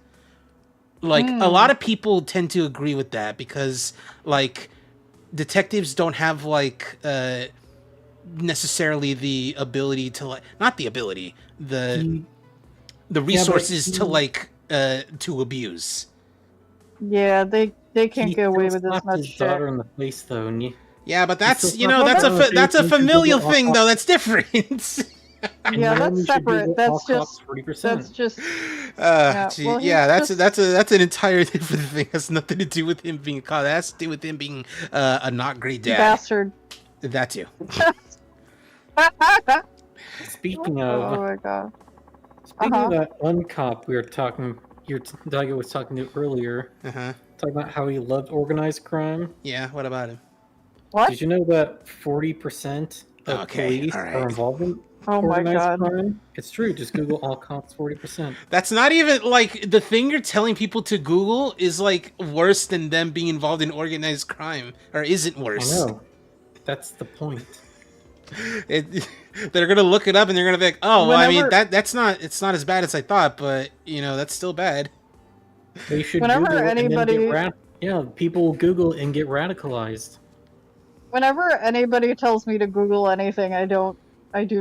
Like a lot of people tend to agree with that because like detectives don't have like necessarily the ability to like the resources to like to abuse. Yeah, they can't get away with this much his shit. daughter in the face though, and yeah, but that's that's a familial thing though. That's different. Yeah, that's separate. That's just 40%. That's an entire different thing. It has nothing to do with him being a cop. That has to do with him being a not great dad. Bastard. That too. Speaking of, oh my god. Speaking of that one cop we were talking, Daigo was talking to earlier. Talking about how he loved organized crime. Yeah, what about him? What? Did you know that 40% of police are involved in organized crime? It's true. Just Google all cops 40%. That's not even like the thing you're telling people to Google is like worse than them being involved in organized crime, or isn't worse. I know. That's the point. They're gonna look it up and they're gonna be like, oh, well, I mean it's not as bad as I thought, but you know that's still bad. They should Google anybody, and then people will Google and get radicalized. Whenever anybody tells me to Google anything, I do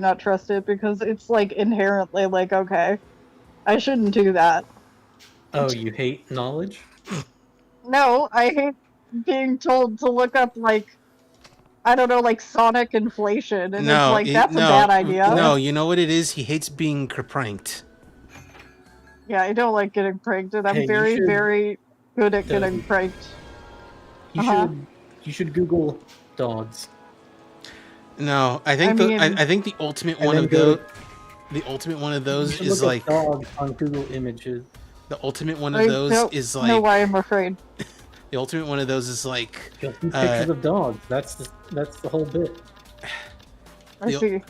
not trust it because it's like inherently like, okay, I shouldn't do that. Oh, you hate knowledge? No, I hate being told to look up like, I don't know, like Sonic inflation, and it's like, that's a bad idea. No, you know what it is? He hates being pranked. Yeah, I don't like getting pranked, and I'm very good at getting pranked. You should Google dogs. No, I think I think the ultimate one of those. The ultimate one of those is like dogs on Google Images. The ultimate one of those is like. No, why I'm afraid. The ultimate one of those is like pictures of dogs. That's the whole bit. I see.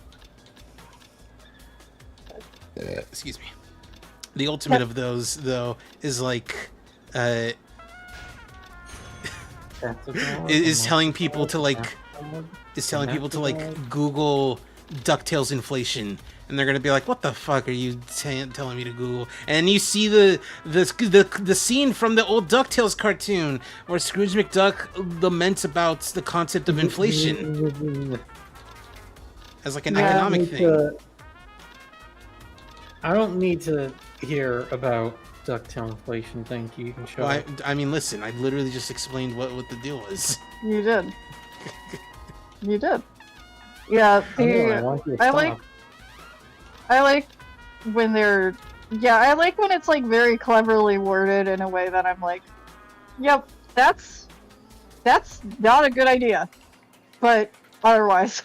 Excuse me. The ultimate of those though is like is telling people to like is telling people to like Google DuckTales inflation, and they're gonna be like, "What the fuck are you telling me to Google?" And you see the scene from the old DuckTales cartoon where Scrooge McDuck laments about the concept of inflation as like an economic thing. I don't need to hear about DuckTales inflation. Thank you. You can show. Well, I mean, listen. I literally just explained what the deal was. You did. You did. Yeah, I like when they're, I like when it's like very cleverly worded in a way that I'm like, yep, that's not a good idea, but otherwise.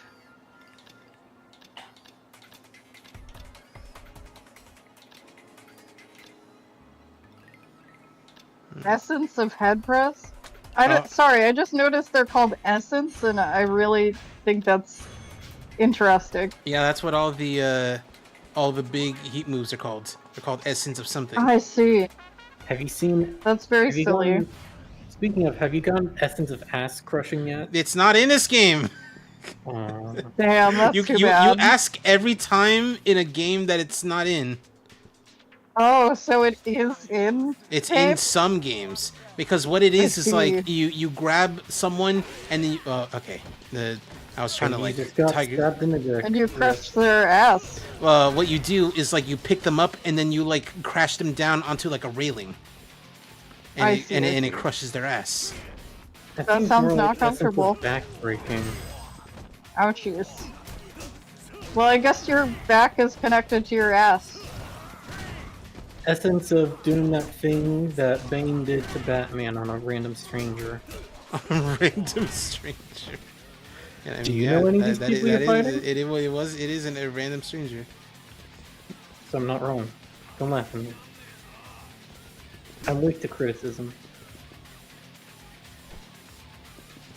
Essence of head press? Sorry, I just noticed they're called Essence, and I really think that's interesting. Yeah, that's what all the big heat moves are called. They're called Essence of something. I see. Have you seen? That's very silly. Speaking of, have you gotten Essence of Ass Crushing yet? It's not in this game. Damn, that's too bad. You ask every time in a game that it's not in. Oh, so it is in? It's in some games. Because what it is like you grab someone and then okay. I was trying to like tiger. And you crush their ass. What you do is like you pick them up and then you like crash them down onto like a railing. And it crushes their ass. That sounds not comfortable. Back breaking. Ouchies. Well, I guess your back is connected to your ass. Essence of doing that thing that Bane did to Batman on a random stranger. A random stranger. Yeah, I mean, Do you know any of these people you're fighting? It isn't a random stranger. So I'm not wrong. Don't laugh at me. I'm weak to criticism.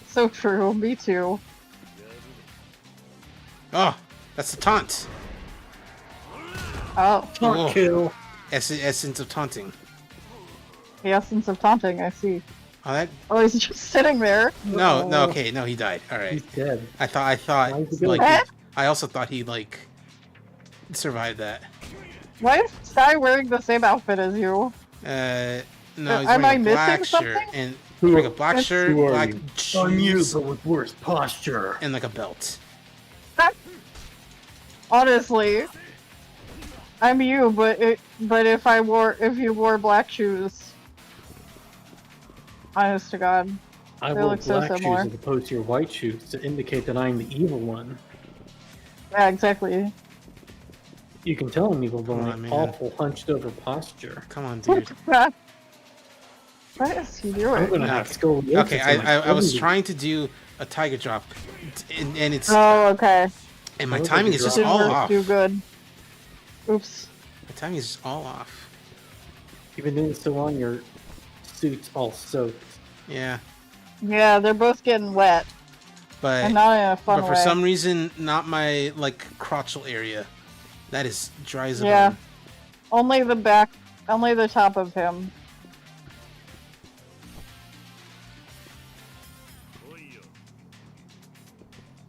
So true, me too. Oh, that's the taunt. Oh. Taunt kill. Essence of taunting. The essence of taunting, I see. Oh, he's just sitting there. No, okay, no, he died. All right. He's dead. I thought, like, I also thought he like survived that. Why is Sky wearing the same outfit as you? No, he's wearing a black shirt and wearing a black shirt, black shoes. I'm you, but with worse posture. And like a belt. Honestly, I'm you, but if you wore black shoes, honest to God, I wore black shoes as opposed to your white shoes to indicate that I'm the evil one. Yeah, exactly. You can tell I'm evil by my awful hunched over posture. Come on, dude. What is he doing? I'm gonna have scoliosis. Okay, I was trying to do a tiger drop, and it's. Oh, okay. And my timing is just all off. Too good. Oops. My timing is just all off. You've been doing so long, your suit's all soaked. Yeah. Yeah, they're both getting wet. But and not in a fun for way. some reason, not my like crotchal area. That is dry as a bone. Only the back, only the top of him.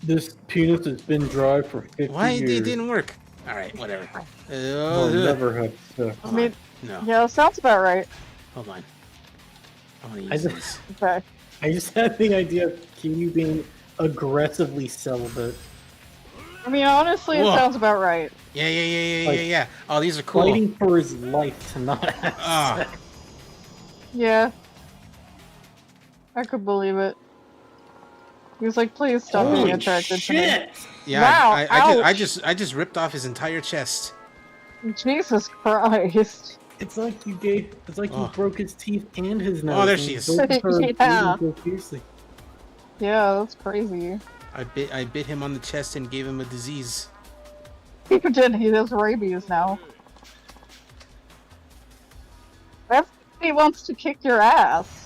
This penis has been dry for 50 years. Why it didn't work? All right, whatever. I'll never have sex. I mean, no. Yeah, sounds about right. Hold on. I want to use this. Okay. I just had the idea of Kiryu being aggressively celibate. I mean, honestly, it sounds about right. Yeah. Oh, these are cool. Fighting for his life to not have sex. Yeah. I could believe it. He was like, "Please stop being attracted to me." Yeah, wow, I just ripped off his entire chest. Jesus Christ! It's like you broke his teeth and his nose. Oh, there she is. Yeah, that's crazy. I bit him on the chest and gave him a disease. He did. He has rabies now. He wants to kick your ass.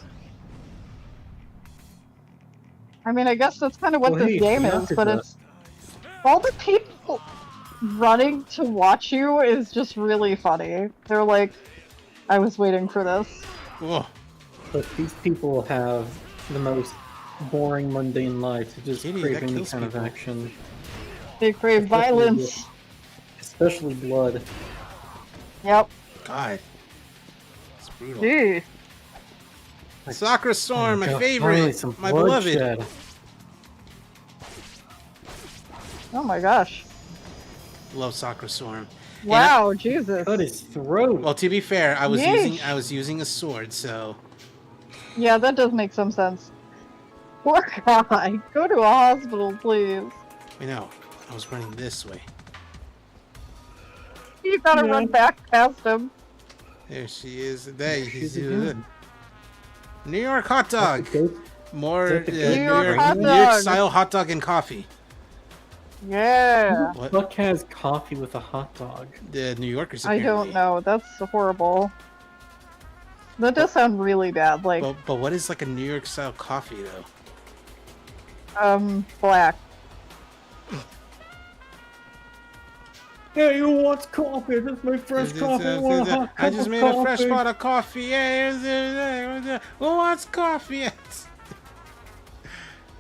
I mean, I guess that's kind of what this game is, but it's all the people running to watch you is just really funny. They're like, I was waiting for this. Whoa. But these people have the most boring, mundane life to just Kitty, crave that any kills kind of people. action. They crave violence. Especially blood. Yep. God. It's brutal. Jeez. Sakura Storm, my God, favorite. finally some My beloved. bloodshed. Oh my gosh. Love Sakura Storm. Wow, Jesus. Cut his throat. Well, to be fair, I was Yeesh. using a sword, so Yeah, that does make some sense. Poor guy. Go to a hospital, please. I know. I was running this way. You gotta run back past him. There she is. There She's he's again. New York hot dog. More Is that the New York hot New York dog? style hot dog and coffee. Yeah. Who the fuck has coffee with a hot dog? The New Yorkers. I Apparently. don't know. That's horrible. That does sound really bad. Like, But what is like a New York style coffee though? black. Hey, who wants coffee? This is my fresh coffee. I want a hot I cup just of made a fresh coffee. pot of coffee. Yeah, who wants coffee?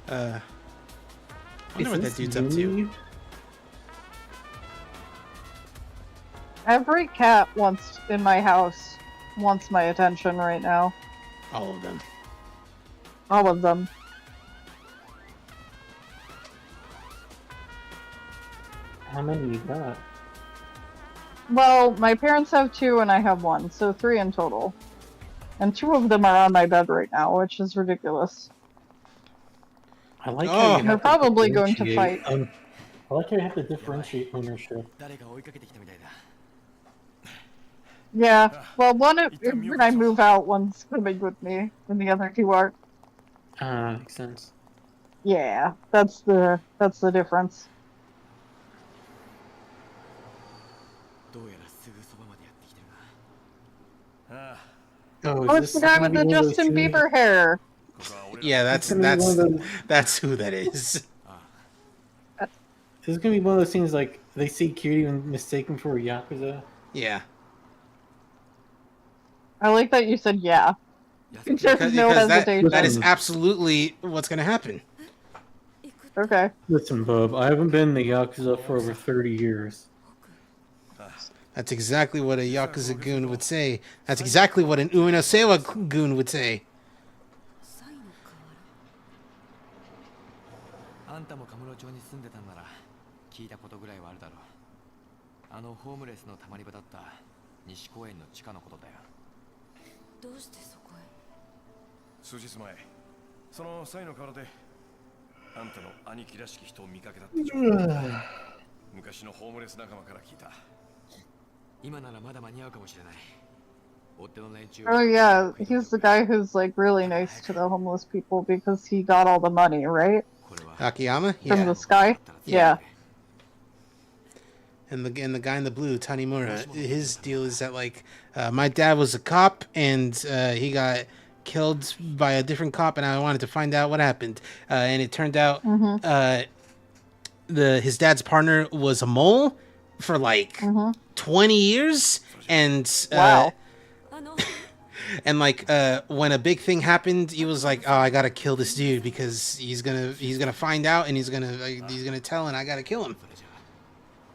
I wonder what that dude's up to. Every cat in my house wants my attention right now. All of them. All of them. How many you got? Well, my parents have 2 and I have 1, so 3 in total. And 2 of them are on my bed right now, which is ridiculous. I like how Oh. you They're have probably going to differentiate, fight. I like how you have to differentiate ownership. Yeah, well, when I move out, one's coming with me, and the other 2 aren't. Ah, makes sense. Yeah, that's the difference. Oh, Oh, it's the guy with the Justin Bieber hair. Yeah, that's who that is. This is gonna be one of those scenes like they see Kiryu and mistake him for a Yakuza. Yeah. I like that you said yeah. There's no hesitation. that is absolutely what's gonna happen. Okay. Listen, Bub, I haven't been in the Yakuza for over 30 years. That's exactly what a Yakuza goon would say. That's exactly what an Uenosewa goon would say. あんたもカムロ町に住んでたんなら聞いたことぐらいはあるだろう。あのホームレスのたまり場だった西公園の地下のことだよ。どうしてそこへ？数日前、そのサイの河原であんたの兄貴らしき人を見かけたって情報。昔のホームレス仲間から聞いた。今ならまだ間に合うかもしれない。追っ手の連中。 Oh yeah, he's the guy who's like really nice to the homeless people because he got all the money, right? Akiyama? From Yeah. the sky? Yeah. And the guy in the blue, Tanimura, his deal is that like my dad was a cop and he got killed by a different cop, and I wanted to find out what happened. And it turned out his dad's partner was a mole for like 20 years, and Wow. and like when a big thing happened, he was like, "Oh, I gotta kill this dude because he's gonna find out and he's gonna tell, and I gotta kill him."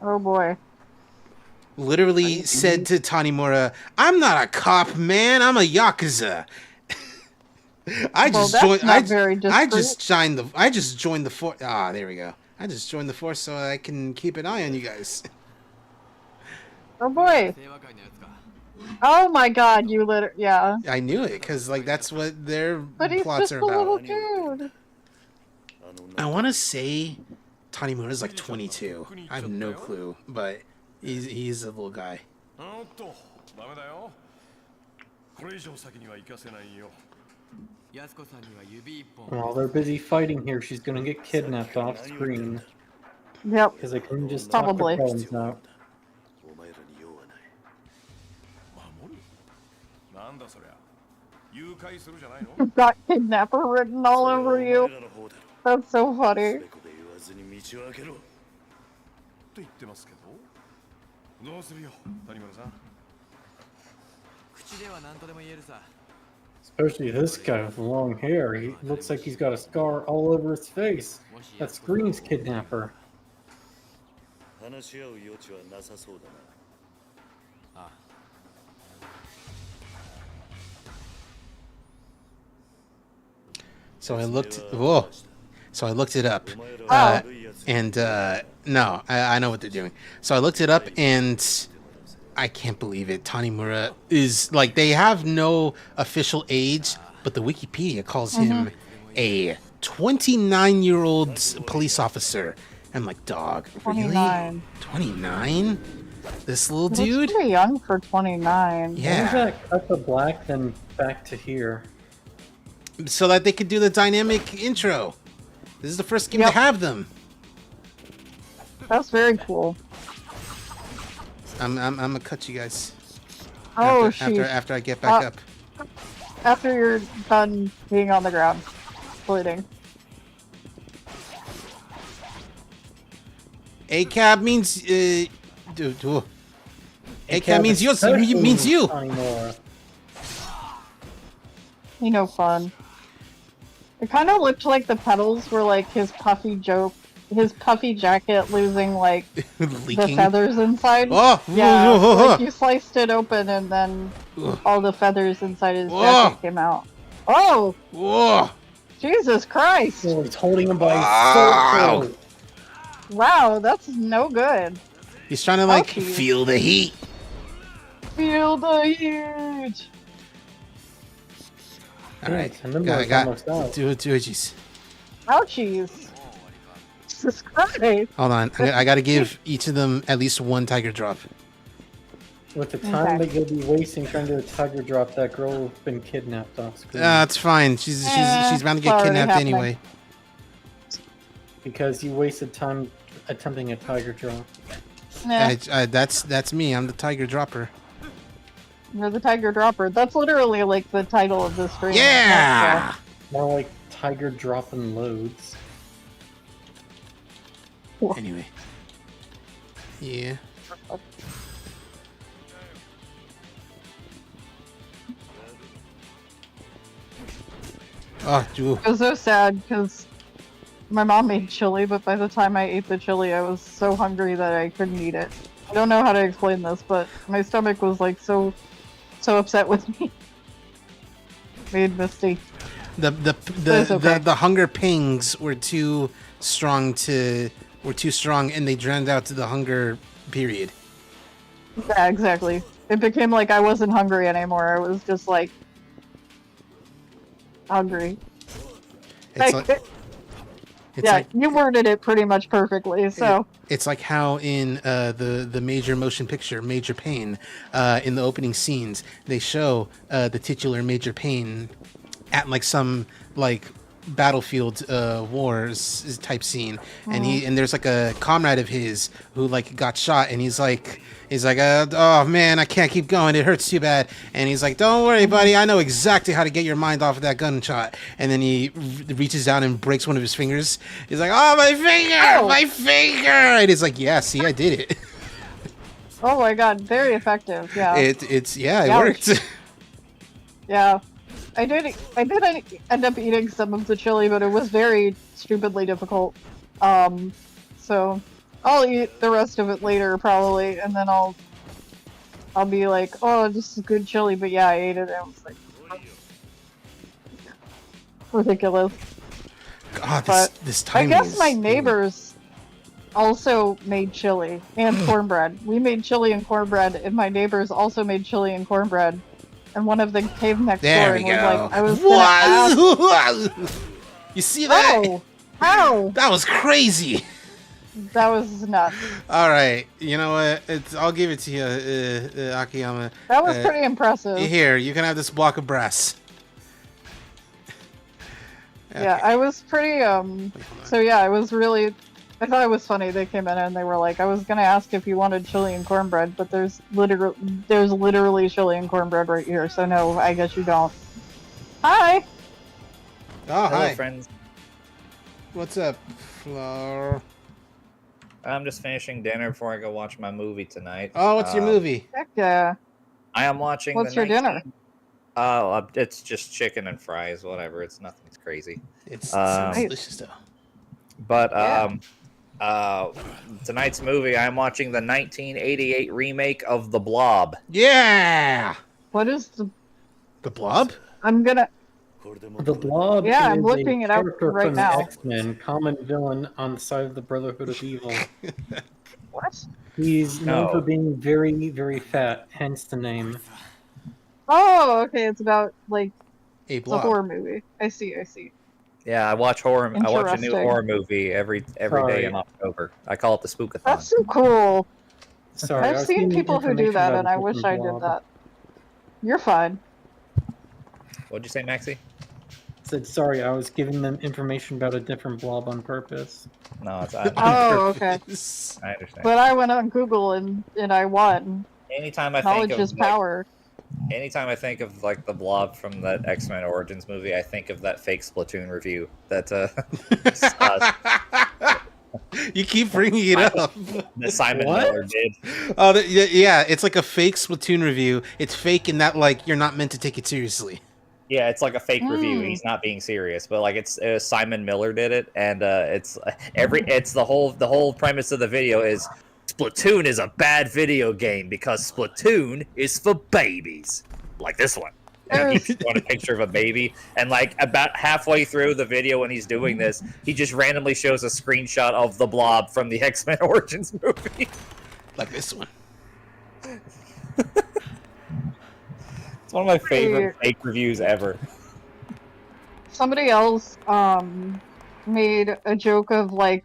Oh boy. Literally said to Tanimura, "I'm not a cop, man. I'm a yakuza." I just joined the force. Ah, there we go. I just joined the force so I can keep an eye on you guys. Oh boy. Oh my god, you yeah. I knew it because like that's what their But he's plots just are a little about. dude. I want to say Tanimura is like 22. I have no clue, but he's a little guy. While they're busy fighting here, she's gonna get kidnapped off screen. Yep. Because I couldn't just Probably. talk the problems out. You've got kidnapper written all over you. That's so funny. と言ってますけど、どうするよ、谷村さん。口では何とでも言えるさ。Especially this guy with long hair. He looks like he's got a scar all over his face. That screams kidnapper. 話し合う余地はなさそうだな。ああ So I looked. Whoa. So I looked it up. And no, I know what they're doing. So I looked it up, and I can't believe it. Tanimura is like, they have no official age, but the Wikipedia calls him a 29-year-old police officer. I'm like, dog, really? 29. 29? This little He dude? looks pretty young for 29. Yeah. Why that cut to black, then back to here? So that they could do the dynamic intro. This is the first game to have them. That's very cool. I'm gonna cut you guys. Oh, after I get back up. After you're done being on the ground, bleeding. ACAB means ACAB means you. You know, fun. It kind of looked like the petals were like his puffy jacket losing like the feathers inside. Oh, yeah, like you sliced it open and then all the feathers inside his jacket came out. Oh! Whoa! Jesus Christ! Oh, he's holding him by his throat. Wow, that's no good. He's trying to like feel the heat. Feel the heat. All right, got do it, jeez. Ouchies. Jesus Christ. Hold on, I gotta give each of them at least one tiger drop. With the time that you'll be wasting trying to do a tiger drop, that girl will have been kidnapped off screen. It's fine. She's bound to get kidnapped anyway. Because you wasted time attempting a tiger drop. That's me. I'm the tiger dropper. You're the tiger dropper. That's literally like the title of this stream. Yeah! More like tiger dropping loads. Anyway. Yeah. Oh, dude. It was so sad because my mom made chili, but by the time I ate the chili, I was so hungry that I couldn't eat it. I don't know how to explain this, but my stomach was like so upset with me. Made misty. The hunger pangs were too strong, and they drowned out the hunger period. Yeah, exactly. It became like I wasn't hungry anymore. I was just like hungry. You worded it pretty much perfectly. So it's like how in the major motion picture Major Payne, in the opening scenes they show the titular Major Payne at like some like battlefield wars type scene, and there's like a comrade of his who like got shot, and he's like oh man, I can't keep going, it hurts too bad, and he's like, don't worry buddy, I know exactly how to get your mind off of that gunshot, and then he reaches down and breaks one of his fingers. He's like, oh my finger, and he's like, yeah, see, I did it. Oh my god, very effective. Yeah, it worked. Yeah, I did end up eating some of the chili, but it was very stupidly difficult. So I'll eat the rest of it later probably, and then I'll be like, oh, this is good chili, but yeah, I ate it and I was like, ridiculous. God, this I time guess my neighbors also made chili and cornbread. We made chili and cornbread, and my neighbors also made chili and cornbread. And one of them came next door and was like, I was gonna ask... You see that? Oh, how? That was crazy. That was nuts. All right, you know what? I'll give it to you, Akiyama. That was pretty impressive. Here, you can have this block of brass. Okay. Yeah, I was pretty, so yeah, I was really, I thought it was funny. They came in and they were like, I was gonna ask if you wanted chili and cornbread, but there's literally chili and cornbread right here, so no, I guess you don't. Hi! Oh, Hello, hi. friends. What's up, Flower? I'm just finishing dinner before I go watch my movie tonight. Oh, what's your movie? Heck yeah. I am watching What's your dinner? It's just chicken and fries, whatever. It's nothing crazy. It sounds delicious though. But tonight's movie, I'm watching the 1988 remake of The Blob. Yeah. What is the Blob? I'm gonna. The Blob. Yeah, is I'm looking a it up character right from now. The X-Men, common villain on the side of the Brotherhood of Evil. What? He's known for being very, very fat, hence the name. Oh, okay. It's about like a horror movie. I see. Yeah, I watch horror. I watch a new Interesting. horror movie every day in October. I call it the Spookathon. That's so cool. Sorry, I I've was seen getting people who do information that, about and a I wish I different did Blob. that. You're fine. What'd you say, Maxie? Said sorry, I was giving them information about a different Blob on purpose. No, it's Oh, okay. I understand. But I went on Google and I won. Anytime I Knowledge think of is power. anytime I think of like the Blob from that X-Men Origins movie, I think of that fake Splatoon review that You keep bringing it up. that Simon Miller did. Oh, yeah, it's like a fake Splatoon review. It's fake in that like you're not meant to take it seriously. Yeah, it's like a fake review. He's not being serious, but like it's Simon Miller did it, and it's the whole premise of the video is Splatoon is a bad video game because Splatoon is for babies, like this one. And he's showing a picture of a baby, and like about halfway through the video when he's doing this, he just randomly shows a screenshot of the Blob from the X-Men Origins movie, like this one. It's one of my favorite fake reviews ever. Somebody else made a joke of like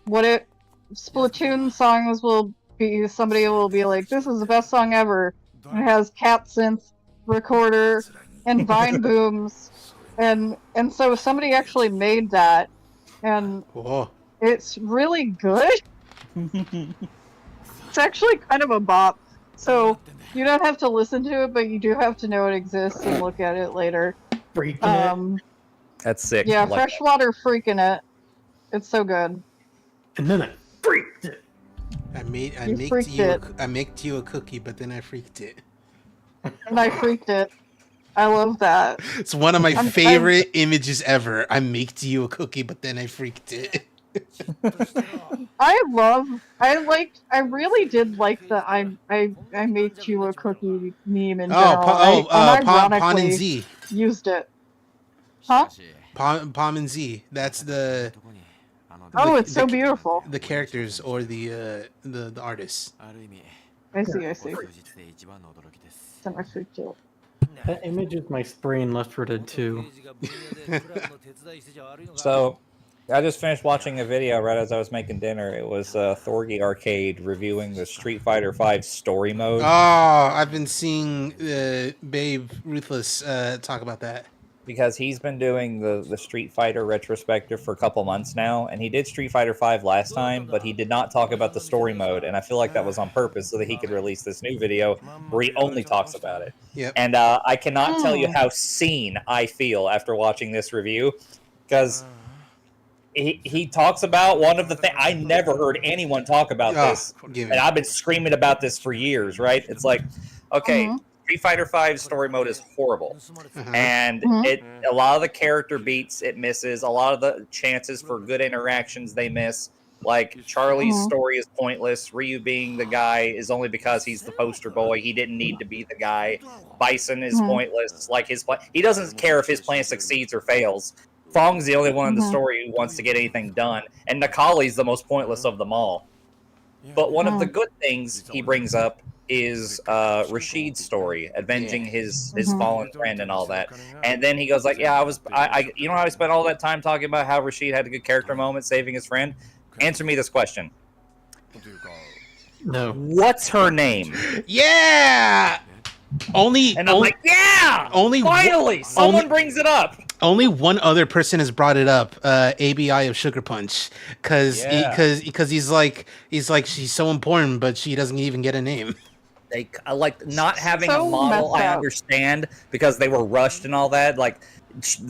what it Splatoon songs will be. Somebody will be like, "This is the best song ever." And it has cat synth recorder and vine booms, and so somebody actually made that, and it's really good. It's actually kind of a bop. So you don't have to listen to it, but you do have to know it exists and look at it later. Freaking it. That's sick. Yeah, I like freshwater freaking it. It's so good. And then I freaked it. I made you a cookie, but then I freaked it. And I freaked it. I love that. It's one of my favorite images ever. I made you a cookie, but then I freaked it. I really did like the I made you a cookie meme in general. Pom and Z used it. Huh? Pom and Z. That's the. Oh, it's so beautiful. The characters or the artists. I see. Then I freaked it. That image is my brain Left 4 Dead 2. So, I just finished watching a video right as I was making dinner. It was Thorgy Arcade reviewing the Street Fighter V story mode. Oh, I've been seeing Babe Ruthless talk about that. Because he's been doing the Street Fighter retrospective for a couple months now, and he did Street Fighter V last time, but he did not talk about the story mode, and I feel like that was on purpose so that he could release this new video where he only talks about it. Yep. And I cannot tell you how seen I feel after watching this review, because he talks about one of the things I never heard anyone talk about this, and I've been screaming about this for years, right? It's like, okay, Street Fighter V story mode is horrible, and a lot of the character beats it misses, a lot of the chances for good interactions they miss. Like Charlie's story is pointless. Ryu being the guy is only because he's the poster boy. He didn't need to be the guy. Bison is pointless. Like he doesn't care if his plan succeeds or fails. Fong's the only one in the story who wants to get anything done, and Nakali's the most pointless of them all. But one of the good things he brings up is Rashid's story, avenging his fallen friend and all that. And then he goes like, "Yeah, I you know how I spent all that time talking about how Rashid had a good character moment saving his friend? Answer me this question. No. What's her name?" Yeah. And I'm like, yeah. Finally, someone brings it up. Only one other person has brought it up, ABI of Sugar Punch, because he's like she's so important, but she doesn't even get a name. They like not having So a model. messed I up. understand because they were rushed and all that. Like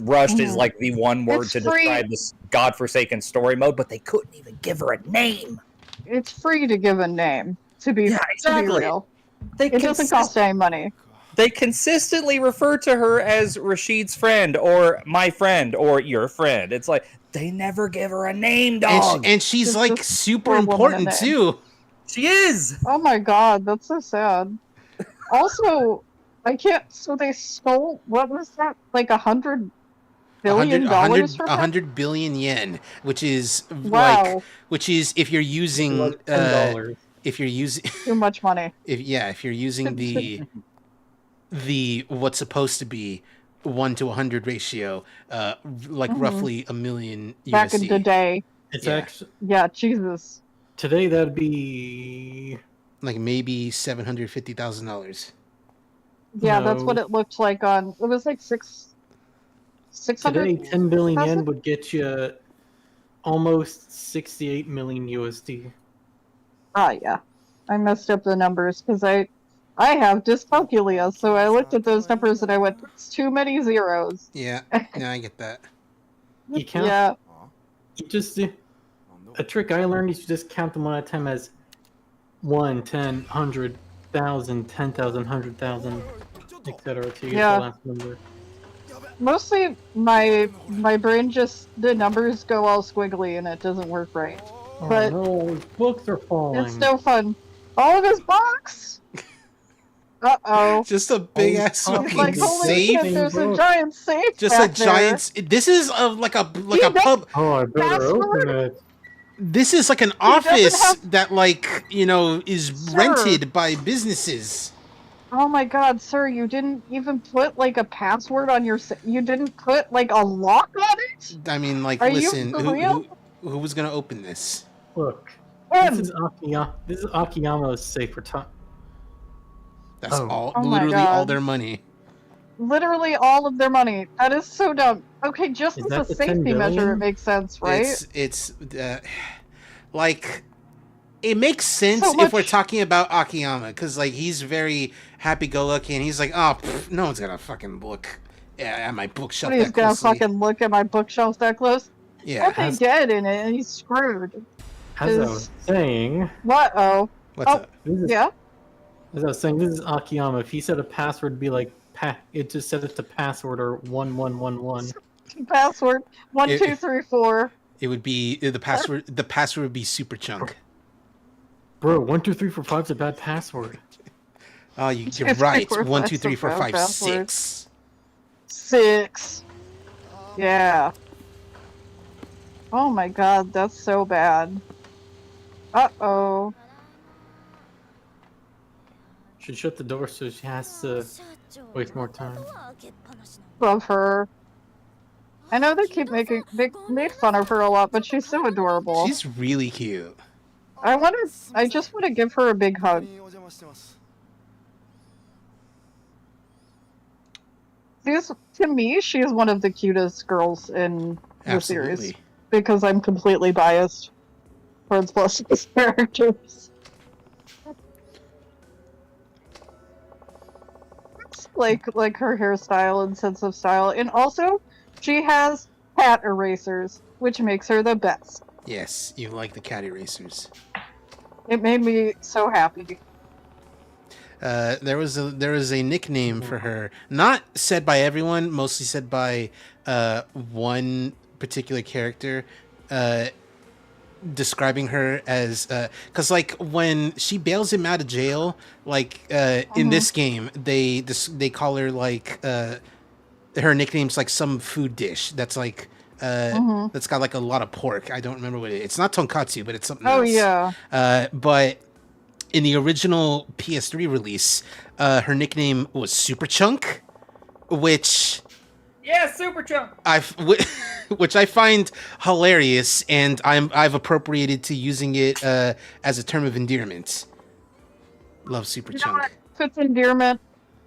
rushed is like the one word It's to free. describe this godforsaken story mode, but they couldn't even give her a name. It's free to give a name. To be exactly. real, They it doesn't cost any money. they consistently refer to her as Rashid's friend or my friend or your friend. It's like they never give her a name, dog. And she's It's like just super poor woman important in it. too. She is. Oh my god, that's so sad. Also, I can't. So they stole, what was that? Like $100 billion from her? 100 billion yen, which is Wow. which is if you're using Like $10. if you're using Too much money. if you're using the what's supposed to be 1 to 100 ratio, like roughly $1 million USD. Back in the day. It's Yeah. actually Yeah, Jesus. today that'd be like maybe $750,000. Yeah, that's No. what it looked like on. It was like 600. today 10 billion yen thousand? would get you almost 68 million USD. Ah, yeah. I messed up the numbers because I have dyscalculia, so I looked at those numbers and I went, it's too many zeros. Yeah, yeah, I get that. You count. Yeah. You just a trick I learned is you just count them one at a time as 1, 10, 100, 1,000, 10,000, 100,000, etc. to get Yeah. the last number. Mostly my brain just, the numbers go all squiggly and it doesn't work right. Oh But no, his books are falling. it's no fun. All of his box! Uh-oh. Just a big ass He's It's fucking like, holy safe. shit, there's a giant safe Just back a giant. This is like a He pub. Oh, I better Password? open it. This is like an doesn't office have- that, like, you know, is Sir. rented by businesses. Oh my god, sir, you didn't even put like a password on your. You didn't put like a lock on it? I mean, like, Are you listen, for real? who was gonna open this? Look, Him! this is Akiyama's safe for time. That's Oh. Oh my literally all God. their money. Literally all of their money. That is so dumb. Okay, just Is as that a the 10 safety measure, billion? it makes sense, right? It's like, it makes sense So if we're much- talking about Akiyama, because, like, he's very happy-go-lucky, and he's like, oh, no one's gonna fucking look at my bookshelf What, he's that gonna closely. fucking look at my bookshelf that close? Yeah. What they dead in it, and he's screwed. As I was saying, What? Oh. What's Oh, up? this is, yeah? as I was saying, this is Akiyama. If he said a password, it'd be like it just set it to password or 1111. Password. 1, It- 2, 3, 4. It would be the password. The password would be Super Chunk. Bro, 1, 2, 3, 4, 5 is a bad password. Oh, you're 2, 3, right. 4, 1, 2, 5's 3, 4, a 5, password. 6. 6. Yeah. Oh my god, that's so bad. Uh-oh. Should shut the door so she has to waste more time. Love her. I know they keep making they made fun of her a lot, but she's so adorable. She's really cute. I just want to give her a big hug. To me, she's one of the cutest girls in the series. Absolutely. Because I'm completely biased towards Blush's characters. It's like her hairstyle and sense of style. And also, she has cat erasers, which makes her the best. Yes, you like the cat erasers. It made me so happy. There was a nickname for her, not said by everyone, mostly said by one particular character, describing her as because like when she bails him out of jail, like in this game, they call her like her nickname's like some food dish that's like that's got like a lot of pork. I don't remember what it is. It's not tonkatsu, but it's something else. Oh yeah. But in the original PS3 release, her nickname was Super Chunk, which Yeah, Super Chunk. which I find hilarious, and I've appropriated to using it as a term of endearment. Love Super You know Chunk. what? If it's endearment,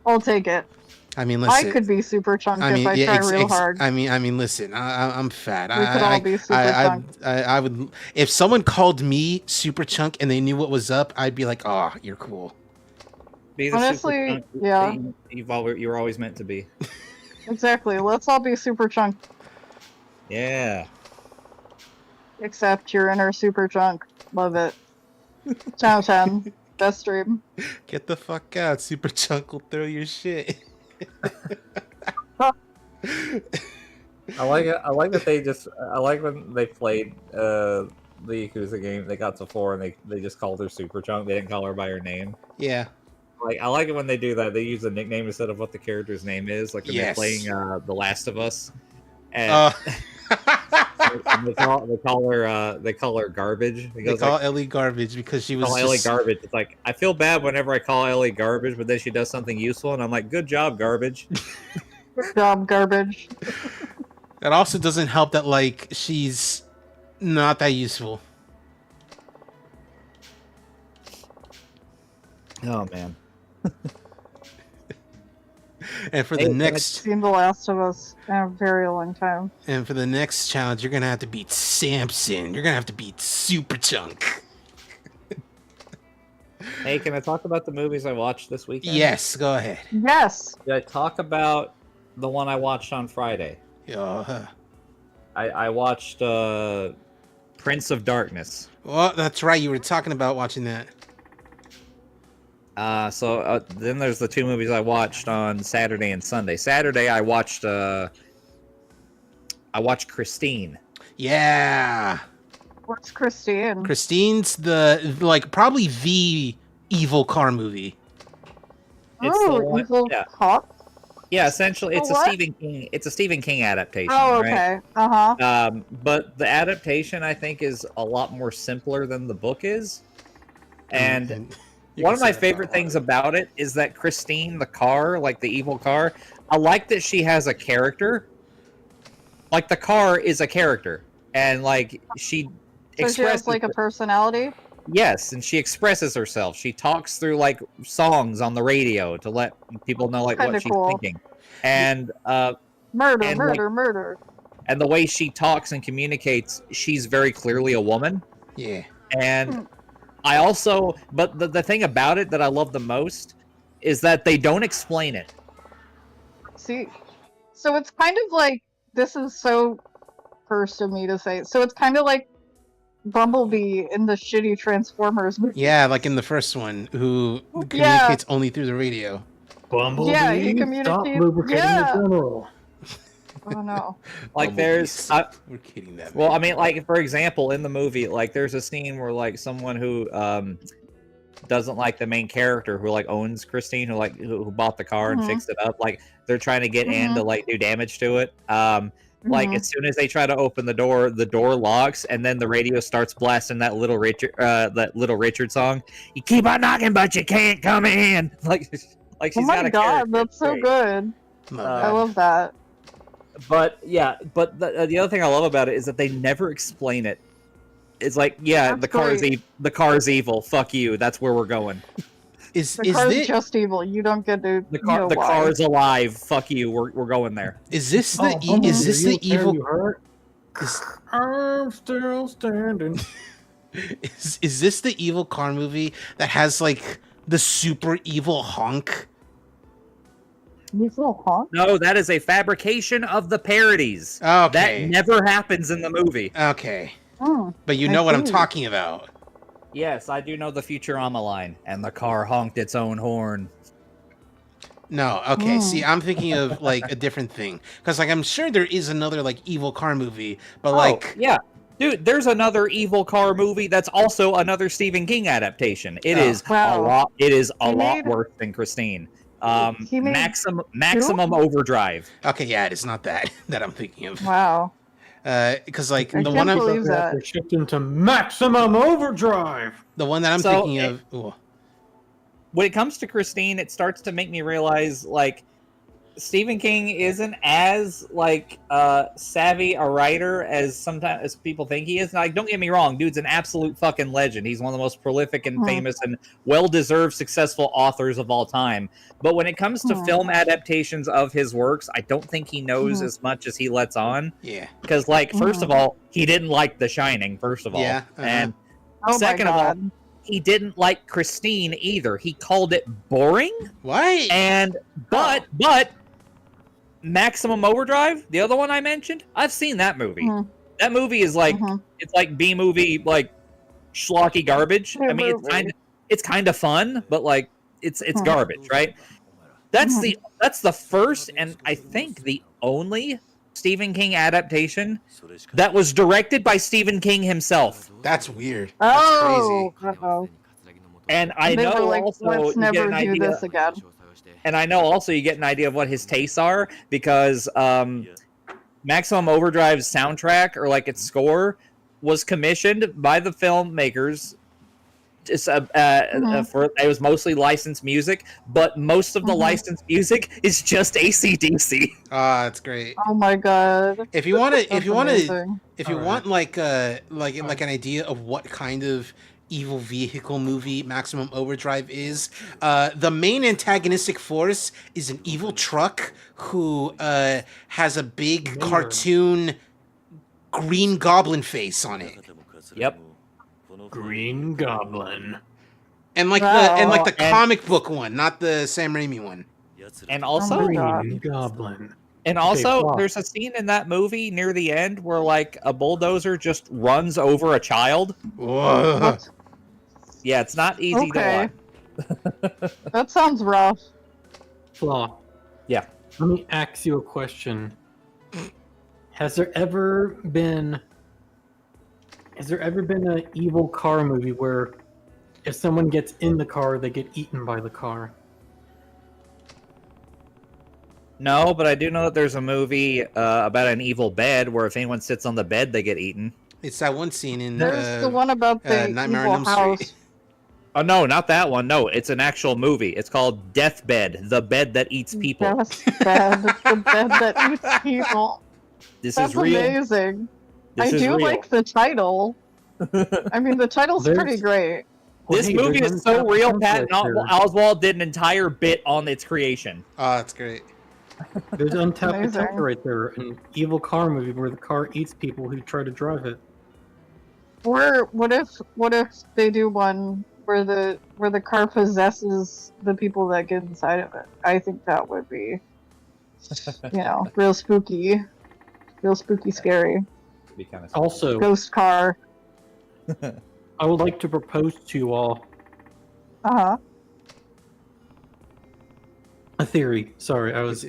I'll take it. I mean, listen. I could be super chunk if I try real hard. I mean, listen. I'm fat. We could all be super chunk. I would. If someone called me Super Chunk and they knew what was up, I'd be like, "Oh, you're cool." Be the Honestly, super chunk yeah. that you were always meant to be. Exactly. Let's all be super chunk, Yeah. except your inner super chunk. Love it. 10 out of 10. Best stream. Get the fuck out. Super Chunk will throw your shit. I like it. I like that they just. I like when they played the Yakuza game. They got to 4 and they just called her Super Chunk. They didn't call her by her name. Yeah. Like I like it when they do that. They use a nickname instead of what the character's name is. Like when they're playing The Last of Us, and, and they call her garbage. They call Ellie garbage because she was. Ellie garbage. It's like I feel bad whenever I call Ellie garbage, but then she does something useful, and I'm like, "Good job, garbage." Good job, garbage. It also doesn't help that like she's not that useful. Oh man. And for the next, I've seen The Last of Us in a very long time. And for the next challenge, you're gonna have to beat Samson. You're gonna have to beat Super Chunk. Hey, can I talk about the movies I watched this weekend? Yes, go ahead. Yes. Did I talk about the one I watched on Friday? Yeah. I watched Prince of Darkness. Well, that's right. You were talking about watching that. So then there's the 2 movies I watched on Saturday and Sunday. Saturday I watched Christine. Yeah. What's Christine? Christine's probably the evil car movie. Oh, evil cop. Yeah, essentially it's what? a Stephen King adaptation. Oh, okay. Right? But the adaptation I think is a lot more simpler than the book is. And one of my favorite things about it is that Christine, the car, like the evil car, I like that she has a character. Like the car is a character, and like she has like a personality. Yes, and she expresses herself. She talks through like songs on the radio to let people know like what she's thinking. And murder. And the way she talks and communicates, she's very clearly a woman. Yeah. And I also, but the thing about it that I love the most is that they don't explain it. See, so it's kind of like, this is so first of me to say, so it's kind of like Bumblebee in the shitty Transformers movie. Yeah, like in the first one, who communicates only through the radio. Bumblebee, yeah, he communicates. stop lubricating the general. Oh no. Like there's we're kidding that. Well, I mean, like for example, in the movie, like there's a scene where like someone who doesn't like the main character who like owns Christine, who bought the car and fixed it up, like they're trying to get Anne to like do damage to it. Like as soon as they try to open the door locks, and then the radio starts blasting that Little Richard song. You keep on knocking, but you can't come in. Like she's oh my got a god, character. that's so good. I love that. But yeah, but the other thing I love about it is that they never explain it. It's like, yeah, That's the car's evil. Fuck you. That's where we're going. The car's just evil. You don't get to. The car's alive. Fuck you. We're going there. Is this the evil? I'm still standing. Is this the evil car movie that has like the super evil honk? Evil honk? No, that is a fabrication of the parodies. Okay. That never happens in the movie. Okay. But you know what I'm talking about. Yes, I do know the Futurama line. And the car honked its own horn. No, okay. See, I'm thinking of like a different thing. Because like I'm sure there is another like evil car movie, but yeah. Dude, there's another evil car movie that's also another Stephen King adaptation. It is a lot. It is a lot worse than Christine. Maximum Overdrive. Okay, yeah, it's not that I'm thinking of. Wow. Because like I the can't one I'm believe that. They shipped into Maximum Overdrive. The one that I'm thinking of. Ooh. When it comes to Christine, it starts to make me realize like Stephen King isn't as like savvy a writer as sometimes people think he is. Like, don't get me wrong, dude's an absolute fucking legend. He's one of the most prolific and famous and well-deserved successful authors of all time. But when it comes to film adaptations of his works, I don't think he knows as much as he lets on. Yeah. Because like, first of all, he didn't like The Shining, first of all. Yeah. And second of all, he didn't like Christine either. He called it boring. Why? And but Maximum Overdrive, the other one I mentioned, I've seen that movie. That movie is like it's like B movie like schlocky garbage. I mean, it's kind of fun, but like it's garbage, right? That's the first and I think the only Stephen King adaptation that was directed by Stephen King himself. That's weird. Oh, That's crazy. And I know like, also let's you get never an do idea, this again. and I know also you get an idea of what his tastes are because Maximum Overdrive's soundtrack or like its score was commissioned by the filmmakers. Just for it was mostly licensed music, but most of the licensed music is just AC/DC. Ah, that's great. Oh my god. If you want amazing. like an idea of what kind of evil vehicle movie Maximum Overdrive is, the main antagonistic force is an evil truck who has a big cartoon Green Goblin face on it. Yep. Green Goblin. And like the comic book one, not the Sam Raimi one. And also Green Goblin. And also, there's a scene in that movie near the end where, like, a bulldozer just runs over a child. Whoa. Yeah, it's not easy to watch. That sounds rough. Flaw. Yeah. Let me ask you a question. Has there ever been an evil car movie where if someone gets in the car, they get eaten by the car? No, but I do know that there's a movie about an evil bed where if anyone sits on the bed, they get eaten. It's that one scene in There's the one about the Nightmare evil on Elm house. Street. Oh, no, not that one. No, it's an actual movie. It's called Deathbed, the bed that eats people. Deathbed, the bed that eats people. This That's is real. amazing. This I is do real. like the title. I mean, the title's pretty great. This movie is so real, Patton Oswalt did an entire bit on its creation. Oh, that's great. There's untapped Amazing. potential right there. An evil car movie where the car eats people who try to drive it. Or what if they do one where the car possesses the people that get inside of it? I think that would be, real spooky, scary. Be kind of Also, Ghost car. I would like to propose to you all a theory. Sorry, I was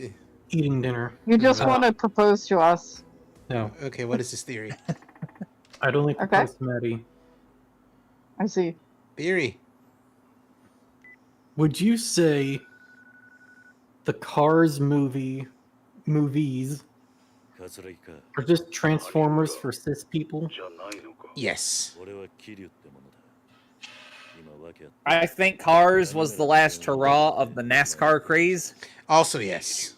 eating dinner. You just want to propose to us. No. Okay, what is this theory? I'd only propose to Maddie. I see. Theory. Would you say the Cars movies are just Transformers for cis people? Yes. I think Cars was the last hurrah of the NASCAR craze. Also, yes.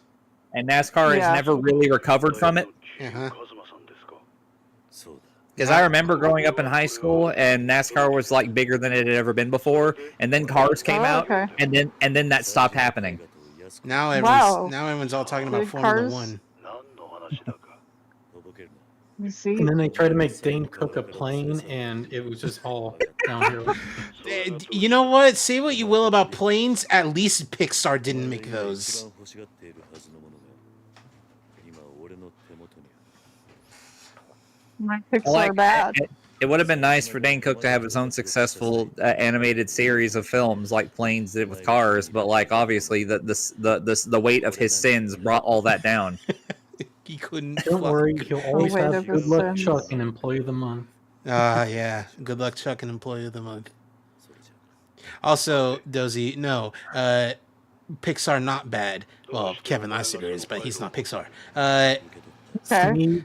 And NASCAR has never really recovered from it. Uh-huh. Because I remember growing up in high school, and NASCAR was like bigger than it had ever been before, and then Cars came out, and then that stopped happening. Now everyone's all talking about Formula One. You see? And then they tried to make Dane Cook a plane, and it was just all downhill. You know what? Say what you will about planes, at least Pixar didn't make those. My Pixar bad. It would have been nice for Dane Cook to have his own successful animated series of films like Planes did with Cars, but like obviously the weight of his sins brought all that down. He couldn't. Don't worry, he'll always have Good Luck Chuck and Employee of the Month. Yeah. Good Luck Chuck and Employee of the Month. Also, Dozy, no. Pixar not bad. Well, Kevin Lassiter is, but he's not Pixar. Okay.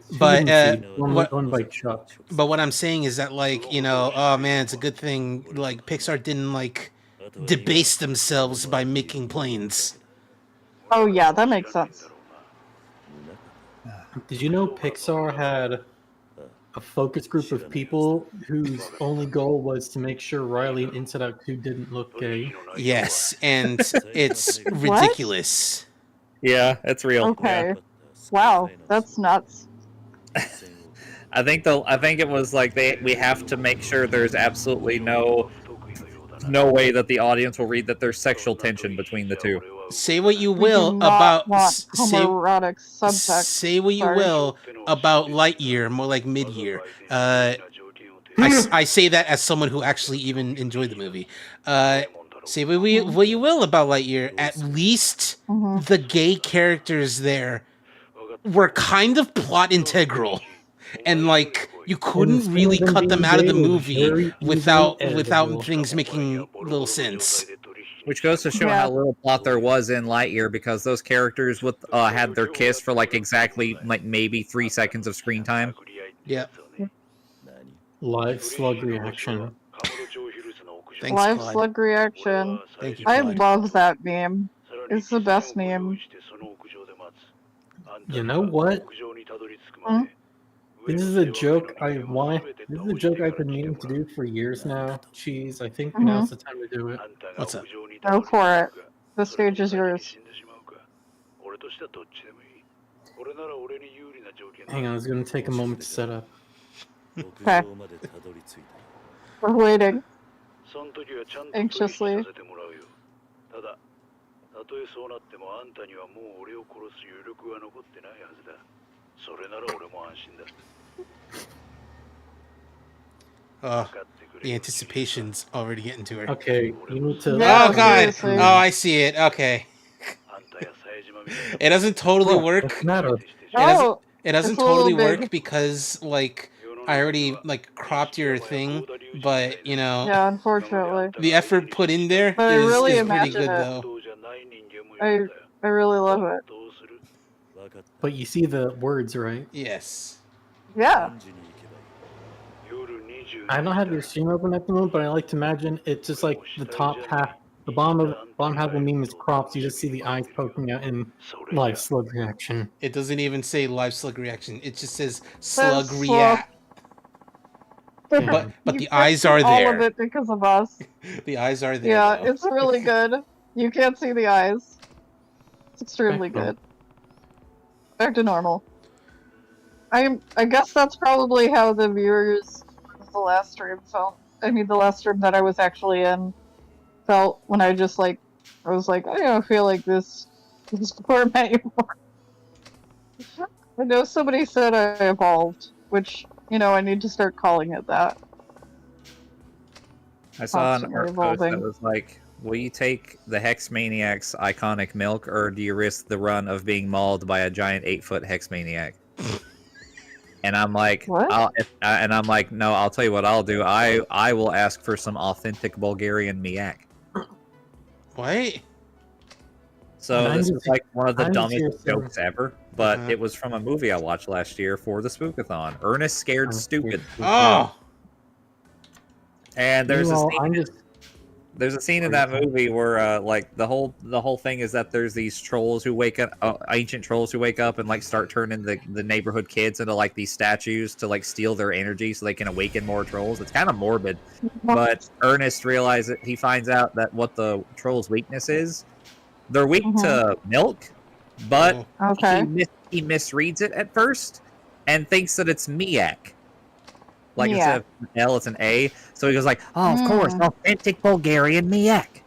But what I'm saying is that, like, oh man, it's a good thing, like, Pixar didn't, like, debase themselves by making planes. Oh yeah, that makes sense. Did you know Pixar had a focus group of people whose only goal was to make sure Riley in Inside Out 2 didn't look gay? Yes, and it's ridiculous. Yeah, it's real. Okay. Yeah. Wow, that's nuts. I think it was like we have to make sure there's absolutely no way that the audience will read that there's sexual tension between the two. Say what you will about homoerotic subtext. Say what you will about Lightyear, more like Midyear. I say that as someone who actually even enjoyed the movie. Say what you will about Lightyear. At least the gay characters there were kind of plot integral, and like you couldn't really cut them out of the movie without things making little sense. Which goes to show how little plot there was in Lightyear, because those characters with had their kiss for like exactly like maybe 3 seconds of screen time. Yeah. Live slug reaction. Thanks, Live Clyde. slug reaction. Thank you, I Clyde. love that meme. It's the best meme. You know what? Hmm? This is a joke I want. This is a joke I've been meaning to do for years now. Cheese, I think now's the time to do it. What's up? Go for it. The stage is yours. Hang on, it's gonna take a moment to set up. Okay. We're waiting. Anxiously. The anticipation's already getting to her. Okay, you need to. Yeah, Oh god! seriously. Oh, I see it. Okay. It doesn't totally work. What's the matter? It doesn't it's a little totally work big. because like I already like cropped your thing, but you know. Yeah, unfortunately. The effort put in there But I really is pretty imagine good it. though. I really love it. But you see the words, right? Yes. Yeah. I don't have your stream open at the moment, but I like to imagine it's just like the top half, the bottom half of the meme is cropped. You just see the eyes poking out in live slug reaction. It doesn't even say live slug reaction. It just says slug Slug. react. Yeah. But You the eyes are fixed all of there. it because of us. The eyes are there. Yeah, though. it's really good. You can't see the eyes. It's extremely good. Back to normal. I guess that's probably how the viewers of the last stream felt. I mean, the last stream that I was actually in felt when I just like, I was like, I don't feel like this format anymore. I know somebody said I evolved, which, you know, I need to start calling it that. I saw an Constantly art post that evolving. was like, will you take the Hex Maniac's iconic milk, or do you risk the run of being mauled by a giant 8-foot Hex Maniac? And I'm like, What? I'm like, no, I'll tell you what I'll do. I will ask for some authentic Bulgarian Miak. What? So this is like one of the I'm dumbest just- jokes ever, but it was from a movie I watched last year for the Spookathon. Ernest Scared Stupid. Oh. And there's a Meanwhile, scene. I'm just There's a scene in that movie where, like, the whole thing is that there's these trolls who wake up, ancient trolls who wake up and like start turning the neighborhood kids into like these statues to like steal their energy so they can awaken more trolls. It's kind of morbid, but Ernest realizes he finds out that what the trolls' weakness is. They're weak to milk, but he misreads it at first and thinks that it's Miak. Like instead of an L, it's an A. So he goes like, "Oh, of course, authentic Bulgarian Miak."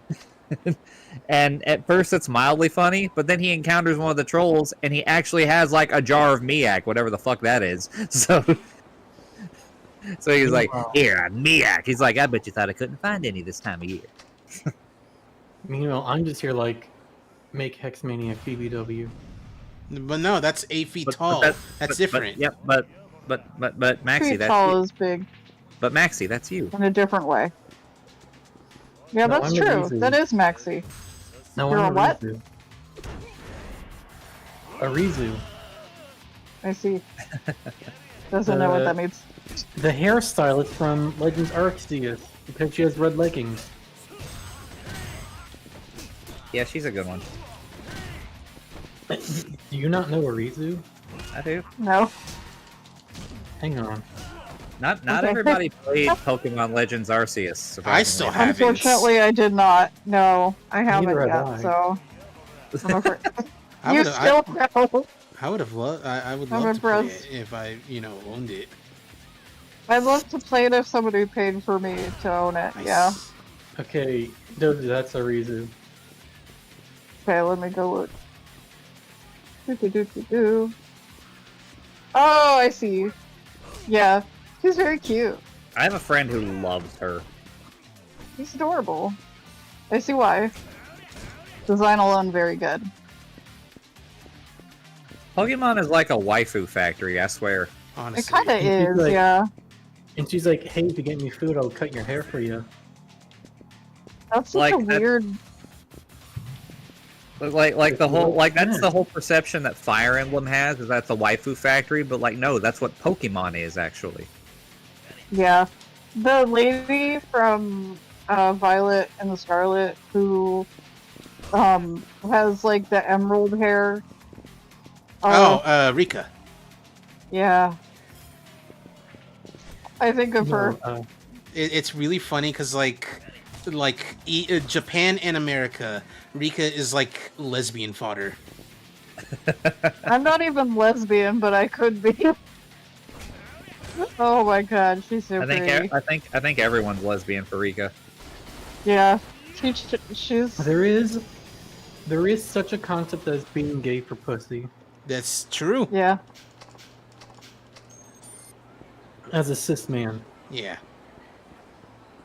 And at first it's mildly funny, but then he encounters one of the trolls, and he actually has like a jar of Miak, whatever the fuck that is. So he's like, "Here, Miak." He's like, "I bet you thought I couldn't find any this time of year." Meanwhile, I'm just here like, make Hexmaniac BBW. But no, that's 8 feet tall. That's different. But Maxie, Feet that's tall you. is big But Maxie, that's you. in a different way. Yeah, No, that's I'm a true. Rizu. That is Maxi. No, You're I'm a what? Rizu. A Rizu. I see. Doesn't know what that means. The hairstylist from Legends Arceus, because she has red leggings. Yeah, she's a good one. Do you not know Arizu? I do. No. Hang on. Not Okay. everybody played Pokemon Legends Arceus. I still surprisingly. haven't. Unfortunately, I did not. No, I haven't Neither yet. have I. So I'm afraid. I You would've- still know. I would have loved. I would I'm love to play impressed. it if I, owned it. I'd love to play it if somebody paid for me to own it. Yeah. Okay, Doji, that's Arizu. Okay, let me go look. Oh, I see. Yeah, he's very cute. I have a friend who loves her. He's adorable. I see why. Design alone, very good. Pokemon is like a waifu factory, I swear. Honestly. It kind of is, like, yeah. And she's like, "Hey, if you get me food, I'll cut your hair for you." That's such Like a that- weird. Like the whole that's the whole perception that Fire Emblem has is that's a waifu factory, but like no, that's what Pokemon is actually. Yeah. The lady from Violet and the Scarlet who has like the emerald hair. Rika. Yeah. I think of her. It's really funny because Japan and America, Rika is like lesbian fodder. I'm not even lesbian, but I could be. Oh my god, she's so pretty. I think everyone's lesbian for Rika. Yeah, she's. There is such a concept as being gay for pussy. That's true. Yeah. As a cis man. Yeah.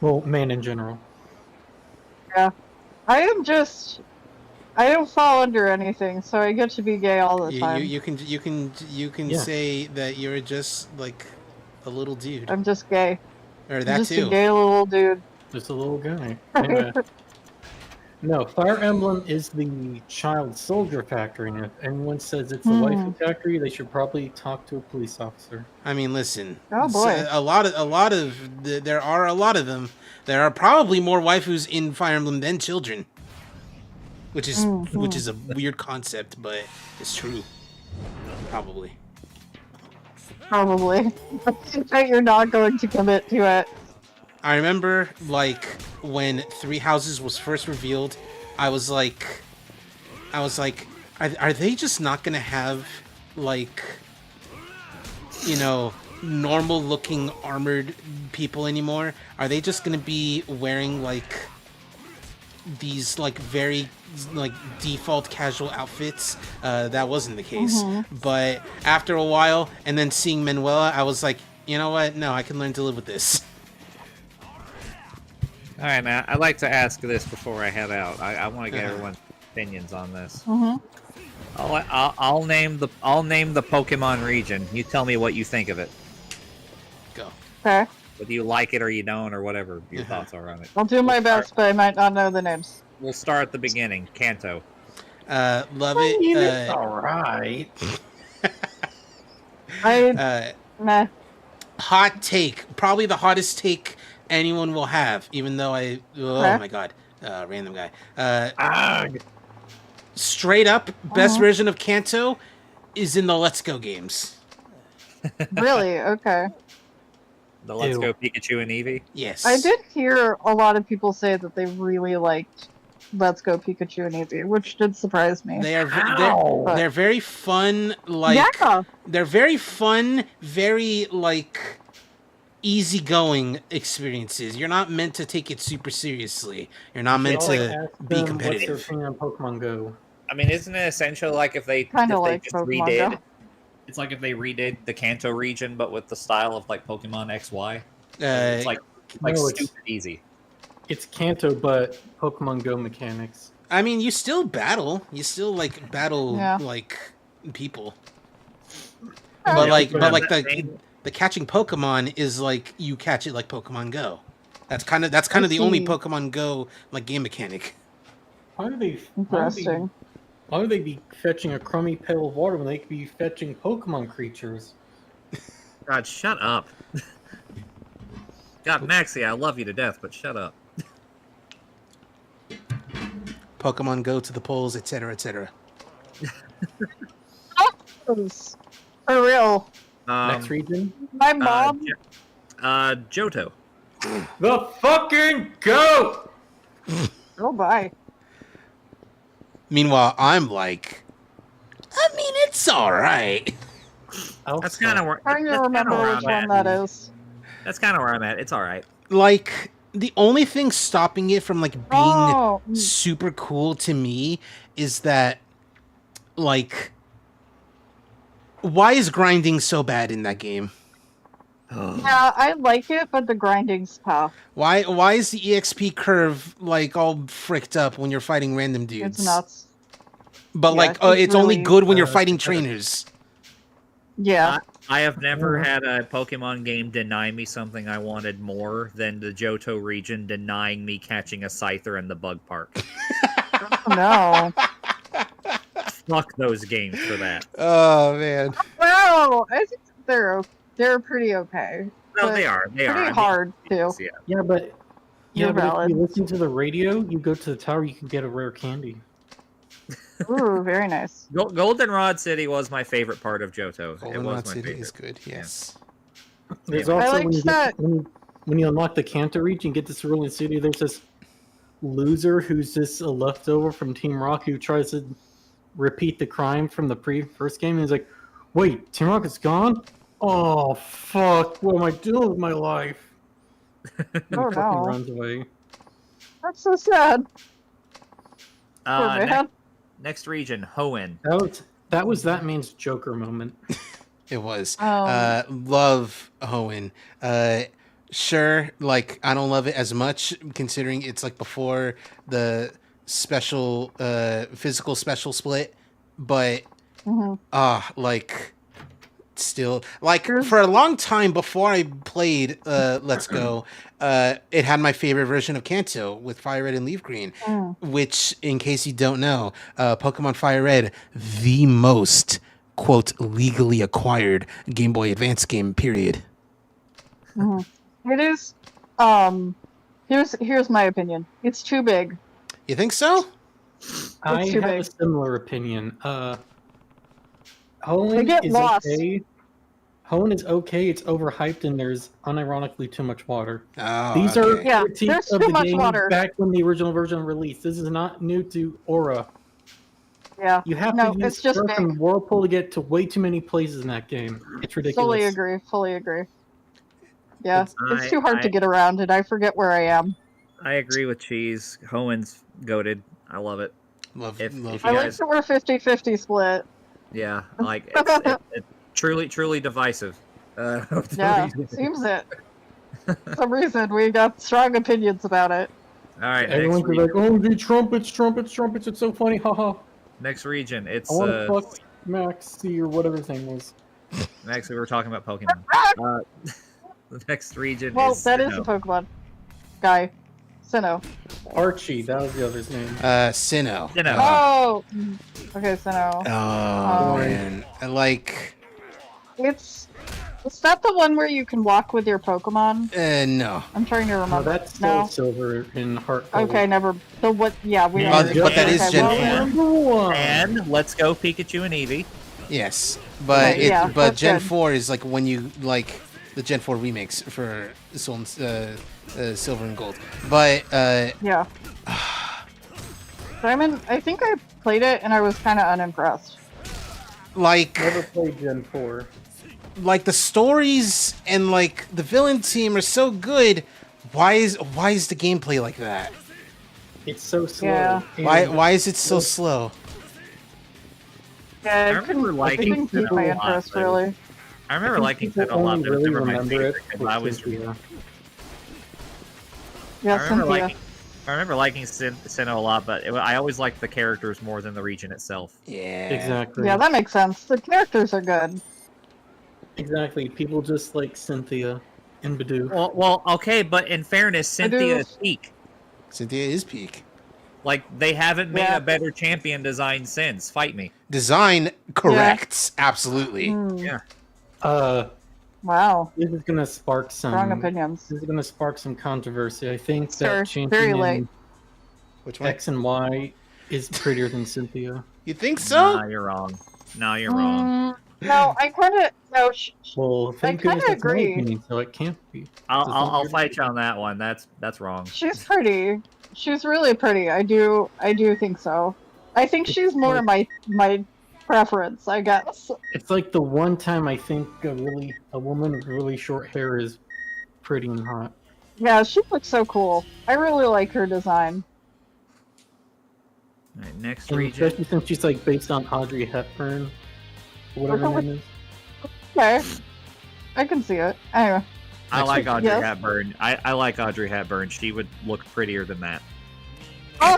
Well, man in general. Yeah. I don't fall under anything, so I get to be gay all the time. You can Yeah. say that you're just like a little dude. I'm just gay. Or that I'm just too. a gay little dude. Just a little guy. Anyway. No, Fire Emblem is the child soldier factory, and if anyone says it's a waifu factory, they should probably talk to a police officer. I mean, listen. Oh boy. There are a lot of them. There are probably more waifus in Fire Emblem than children. Which is a weird concept, but it's true. Probably. Probably. But you're not going to commit to it. I remember, like, when Three Houses was first revealed, I was like, are they just not gonna have, like, you know, normal-looking armored people anymore? Are they just gonna be wearing, like, these, like, very, like, default casual outfits? That wasn't the case. But after a while, and then seeing Manuela, I was like, you know what? No, I can learn to live with this. All right, man. I'd like to ask this before I head out. I want to get everyone's opinions on this. I'll name the Pokemon region. You tell me what you think of it. Go. Okay. Whether you like it or you don't, or whatever your thoughts are on it. I'll do my best, but I might not know the names. We'll start at the beginning. Kanto. Love it. It's alright. Meh. Hot take. Probably the hottest take anyone will have, even though oh my god. Random guy. Straight up, best version of Kanto is in the Let's Go games. Really? Okay. The Let's Go Pikachu and Eevee? Yes. I did hear a lot of people say that they really liked Let's Go Pikachu and Eevee, which did surprise me. They're very fun, like they're very fun, very like easygoing experiences. You're not meant to take it super seriously. You're not meant to be competitive. What's their opinion on Pokemon Go? I mean, isn't it essential like if they Kind of just like Pokemon redid? Go. It's like if they redid the Kanto region, but with the style of like Pokemon XY. It's like no, stupid easy. It's Kanto, but Pokemon Go mechanics. I mean, you still battle. You still like battle like people. But like the catching Pokemon is like you catch it like Pokemon Go. That's kind of the only Pokemon Go like game mechanic. Why are they Interesting. Why would they be fetching a crummy pail of water when they could be fetching Pokemon creatures? God, shut up. God, Maxie, I love you to death, but shut up. Pokemon Go to the polls, etc., etc. For real. Next region? My mom. Johto. The fucking goat! Oh my. Meanwhile, I'm like, I mean, it's all right. That's kind of where. Trying to remember which one that is. That's kind of where I'm at. It's all right. Like the only thing stopping it from like being super cool to me is that, like, why is grinding so bad in that game? Yeah, I like it, but the grinding's tough. Why is the EXP curve like all fricked up when you're fighting random dudes? It's nuts. But Yeah, like, it's only good when you're fighting trainers. Yeah. I have never had a Pokemon game deny me something I wanted more than the Johto region denying me catching a Scyther in the bug park. No. Fuck those games for that. Oh man. Well, I think they're pretty okay. No, but they are. They are. pretty hard too. Yeah, but You're but valid. if you listen to the radio, you go to the tower, you can get a rare candy. Ooh, very nice. Goldenrod City was my favorite part of Johto. It was Goldenrod my City favorite. is good. Yes. There's Yeah. also I liked that. when you unlock the Kanto region, you get to Cerulean City. There's this loser who's just a leftover from Team Rock who tries to repeat the crime from the first game. And he's like, "Wait, Team Rocket's gone? Oh fuck! What am I doing with my life?" And he Oh, fucking no. runs away. That's so sad. Poor man. Next region, Hoenn. That was that man's Joker moment. It was. Oh. Love Hoenn. Sure, like I don't love it as much considering it's like before the special physical special split, but like still like for a long time before I played Let's Go, it had my favorite version of Kanto with Fire Red and Leaf Green, which in case you don't know, Pokemon Fire Red, the most quote legally acquired Game Boy Advance game, period. It is. Here's my opinion. It's too big. You think so? I too have big. a similar opinion. They Hoenn get is lost. okay. Hoenn is okay. It's overhyped and there's unironically too much water. Oh, These okay. are Yeah, critiques there's of too the much game water. back when the original version released. This is not new to Aura. Yeah. You have No, to use it's just Surf and big. Whirlpool to get to way too many places in that game. It's ridiculous. Fully agree. Yeah, I- it's too hard to I- get around, and I forget where I am. I agree with Cheese. Hoenn's goated. I love it. Love, If love. you I like guys, that we're 50-50 split. yeah, like it's truly divisive. Yeah, seems it. For some reason, we got strong opinions about it. All right, Everyone's like, "Oh, the trumpets! It's so funny, haha." next region. It's I want to fuck Maxie or whatever his name was. next we were talking about Pokemon. The next region Well, is that is a Sinnoh. Pokemon guy. Sinnoh. Archie, that was the other's name. Sinnoh. Sinnoh. Oh! Okay, Sinnoh. Oh man, like Is that the one where you can walk with your Pokemon? no. I'm trying to No, remember. that's still Silver in Heart Gold. Okay, never. So what? Yeah, we. But already- that is okay, Gen well, 4. And let's go Pikachu and Eevee. Yes, but Okay, yeah, but that's Gen good. 4 is like when you like the Gen 4 remakes for Soul and, Silver and Gold. But Yeah. Simon, I think I played it and I was kind of unimpressed. like Never played Gen 4. like the stories and like the villain team are so good. Why is the gameplay like that? It's so slow. Yeah. And Why is it so slow? Yeah, I I remember couldn't. I liking couldn't keep Sinnoh my a lot, interest though. really. I remember liking people Sinnoh a lot, only but it was really never my remember it favorite because with I was. Cynthia. Yeah, I remember Cynthia. liking. I remember liking Sinnoh a lot, but I always liked the characters more than the region itself. Yeah. Exactly. Yeah, that makes sense. The characters are good. Exactly. People just like Cynthia and Badoo. Well, okay, but in fairness, Cynthia is peak. Cynthia is peak. Like they haven't made Yeah. a better champion design since. Fight me. Design correct. Absolutely. Hmm. Yeah. Wow. This is gonna spark some. Strong opinions. This is gonna spark some controversy. I think Sure, that champion very late. Which one? X and Y is prettier than Cynthia. You think so? Nah, you're wrong. No, you're wrong. No, I kind of no. Well, thank kinda goodness that's my agree. opinion, so it can't be. I'll fight you on that one. That's wrong. She's pretty. She's really pretty. I do think so. I think she's more my preference, I guess. It's like the one time I think a woman with really short hair is pretty and hot. Yeah, she looks so cool. I really like her design. All right, next And region. especially since she's like based on Audrey Hepburn, whatever her name is. Okay. I can see it. Anyway. I like Audrey Yes. Hepburn. I like Audrey Hepburn. She would look prettier than that. Oh,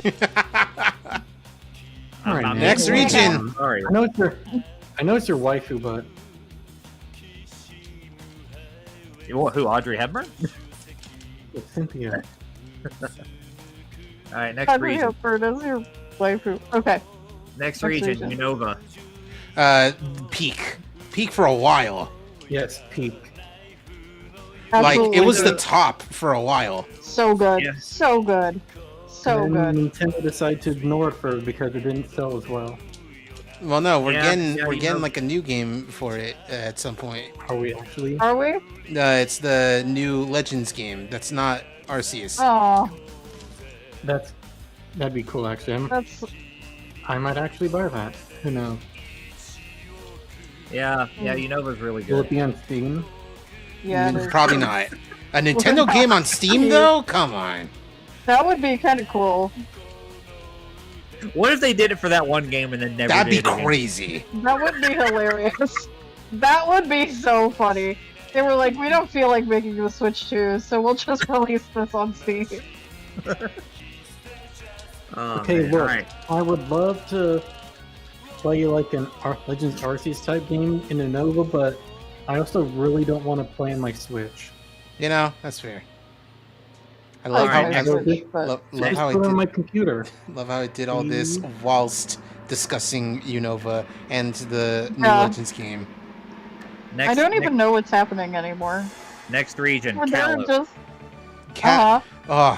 All right, I'm next man. region. Sorry. I know it's your waifu, but Who? Audrey Hepburn? it's Cynthia. All right, next Audrey region. Hepburn is your waifu. Okay. Next region, region. Unova. Peak for a while. Yes, peak. Like, Absolutely it was the good. top for a while. So good. Yeah. So good. So And good. then Nintendo decided to ignore it because it didn't sell as well. Well, no, we're Yeah, getting like a new game for it at some point. Are we actually? Are we? It's the new Legends game. That's not Arceus. Oh, That'd be cool, actually. that's I might actually buy that. Who knows? Yeah, Unova's really Will it good. be on Steam? yeah. it is. Probably not. A Nintendo game on Steam, though? Come on. That would be kind of cool. What if they did it for that one game and then never That'd be did it again? crazy. That would be hilarious. That would be so funny. They were like, we don't feel like making the Switch 2, so we'll just release this on Steam. Oh, Okay, man. look. Alright. I would love to play like an Legends Arceus type game in Unova, but I also really don't want to play on my Switch. You know, that's fair. I love how Alright, I next Switch, but love Just how I put it on did my computer. love how I did all this whilst discussing Unova and the new Yeah. Legends game. Next, I don't even know what's happening anymore. Next region, They're Kalos. just Oh,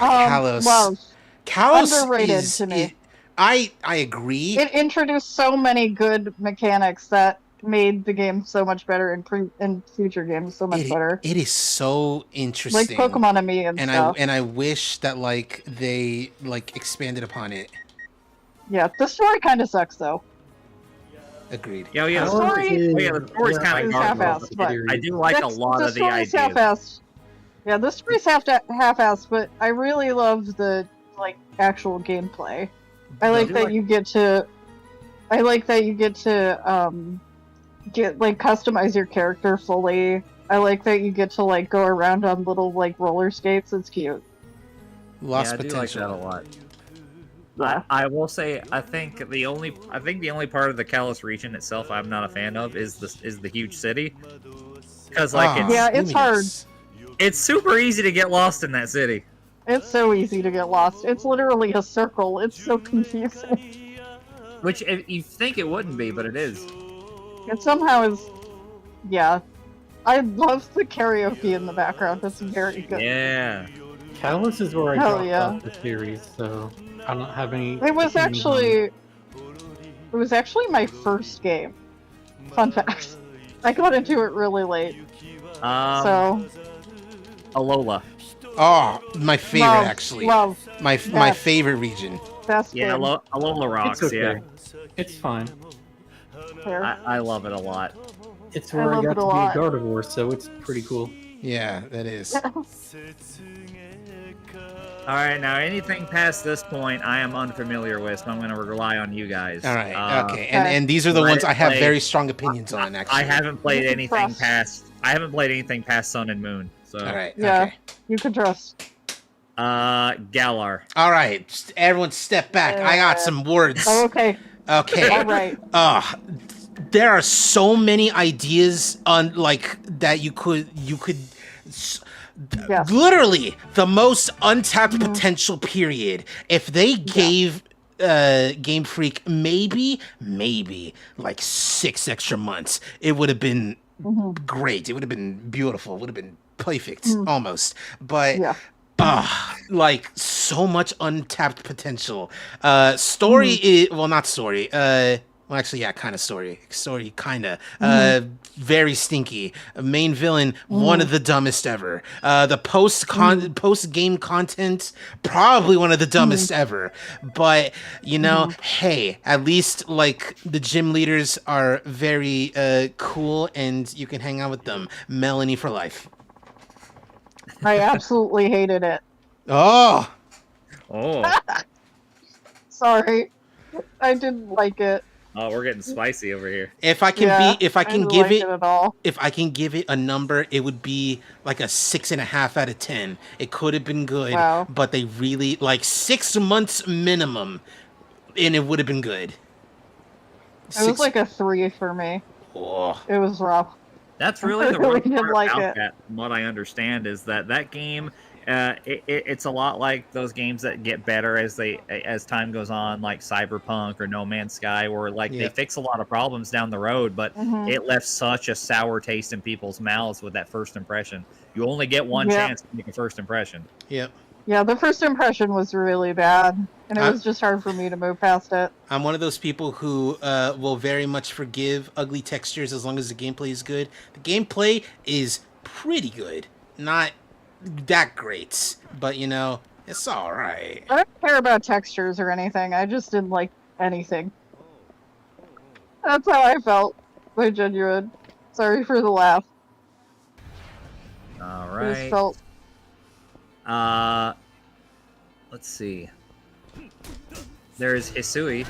Kalos. Well, Kalos underrated is. to me. I agree. it introduced so many good mechanics that made the game so much better in future games so much better. It is so Like interesting. Pokemon and Me and stuff. I wish that like they like expanded upon it. Yeah, the story kind of sucks though. Agreed. Yeah, yeah, The the story the story's kind is of half-assed, but I do like a lot of the story's ideas. half-assed. Yeah, the story's half-assed, but I really love the like actual gameplay. I like that you get to. I like that you get to get like customize your character fully. I like that you get to like go around on little like roller skates. It's cute. Lost I do potential. like that a lot. Yeah. I will say I think the only part of the Kalos region itself I'm not a fan of is the huge city, because like Yeah, it's hard. it's super easy to get lost in that city. It's so easy to get lost. It's literally a circle. It's so confusing. Which you think it wouldn't be, but it is. It somehow is. Yeah. I love the karaoke in the background. It's very good. Yeah. Kalos is where I Hell dropped yeah. off the series, so I don't have any. It was actually my first game. Fun fact. I got into it really late. So Alola. Oh, my favorite love, actually. Love. My Yes. favorite region. Best Yeah, game. Alola rocks. It's okay. Yeah, It's fine. Fair. I love it a lot. It's I where I love got it to a be a lot. Gardevoir, so it's pretty cool. Yeah, that is. All right, now anything past this point, I am unfamiliar with, so I'm going to rely on you guys. All right. Okay. And Okay. these are the Let ones it I have play. very strong opinions on. Actually. I haven't played You can anything trust. past. I haven't played anything past Sun and Moon. So. All right. Yeah. Okay. You can trust. Galar. All right. Just everyone, step back. I got some words. Oh, okay. Okay. All right. There are so many ideas on like that you could Yes. literally the most untapped potential period. If they gave Game Freak maybe like 6 extra months, it would have been great. It would have been beautiful. It would have been perfect almost. But Yeah. like so much untapped potential. Story is well, not story. Well, actually, yeah, kind of story. Story, kind of. Very stinky. Main villain, one of the dumbest ever. The post game content, probably one of the dumbest ever. But you know, hey, at least like the gym leaders are very cool, and you can hang out with them. Melanie for life. I absolutely hated it. Oh. Oh. Sorry. I didn't like it. Oh, we're getting spicy over here. If I can Yeah, if I can didn't give like it, at all. if I can give it a number, it would be like a 6.5 out of 10. It could have been good, Wow. but they really like 6 months minimum, and it would have been good. It was like a 3 for me. Oh. It was rough. That's really the really rough didn't part like about it. that, from what I understand, is that game, it's a lot like those games that get better as time goes on, like Cyberpunk or No Man's Sky, where like they fix a lot of problems down the road, but it left such a sour taste in people's mouths with that first impression. You only get one chance to make a first impression. Yep. Yeah, the first impression was really bad, and it was just hard for me to move past it. I'm one of those people who will very much forgive ugly textures as long as the gameplay is good. The gameplay is pretty good. Not that great, but you know, it's alright. I don't care about textures or anything, I just didn't like anything. That's how I felt. My genuine. Sorry for the laugh. Alright. Just felt... Let's see. There's Hisui.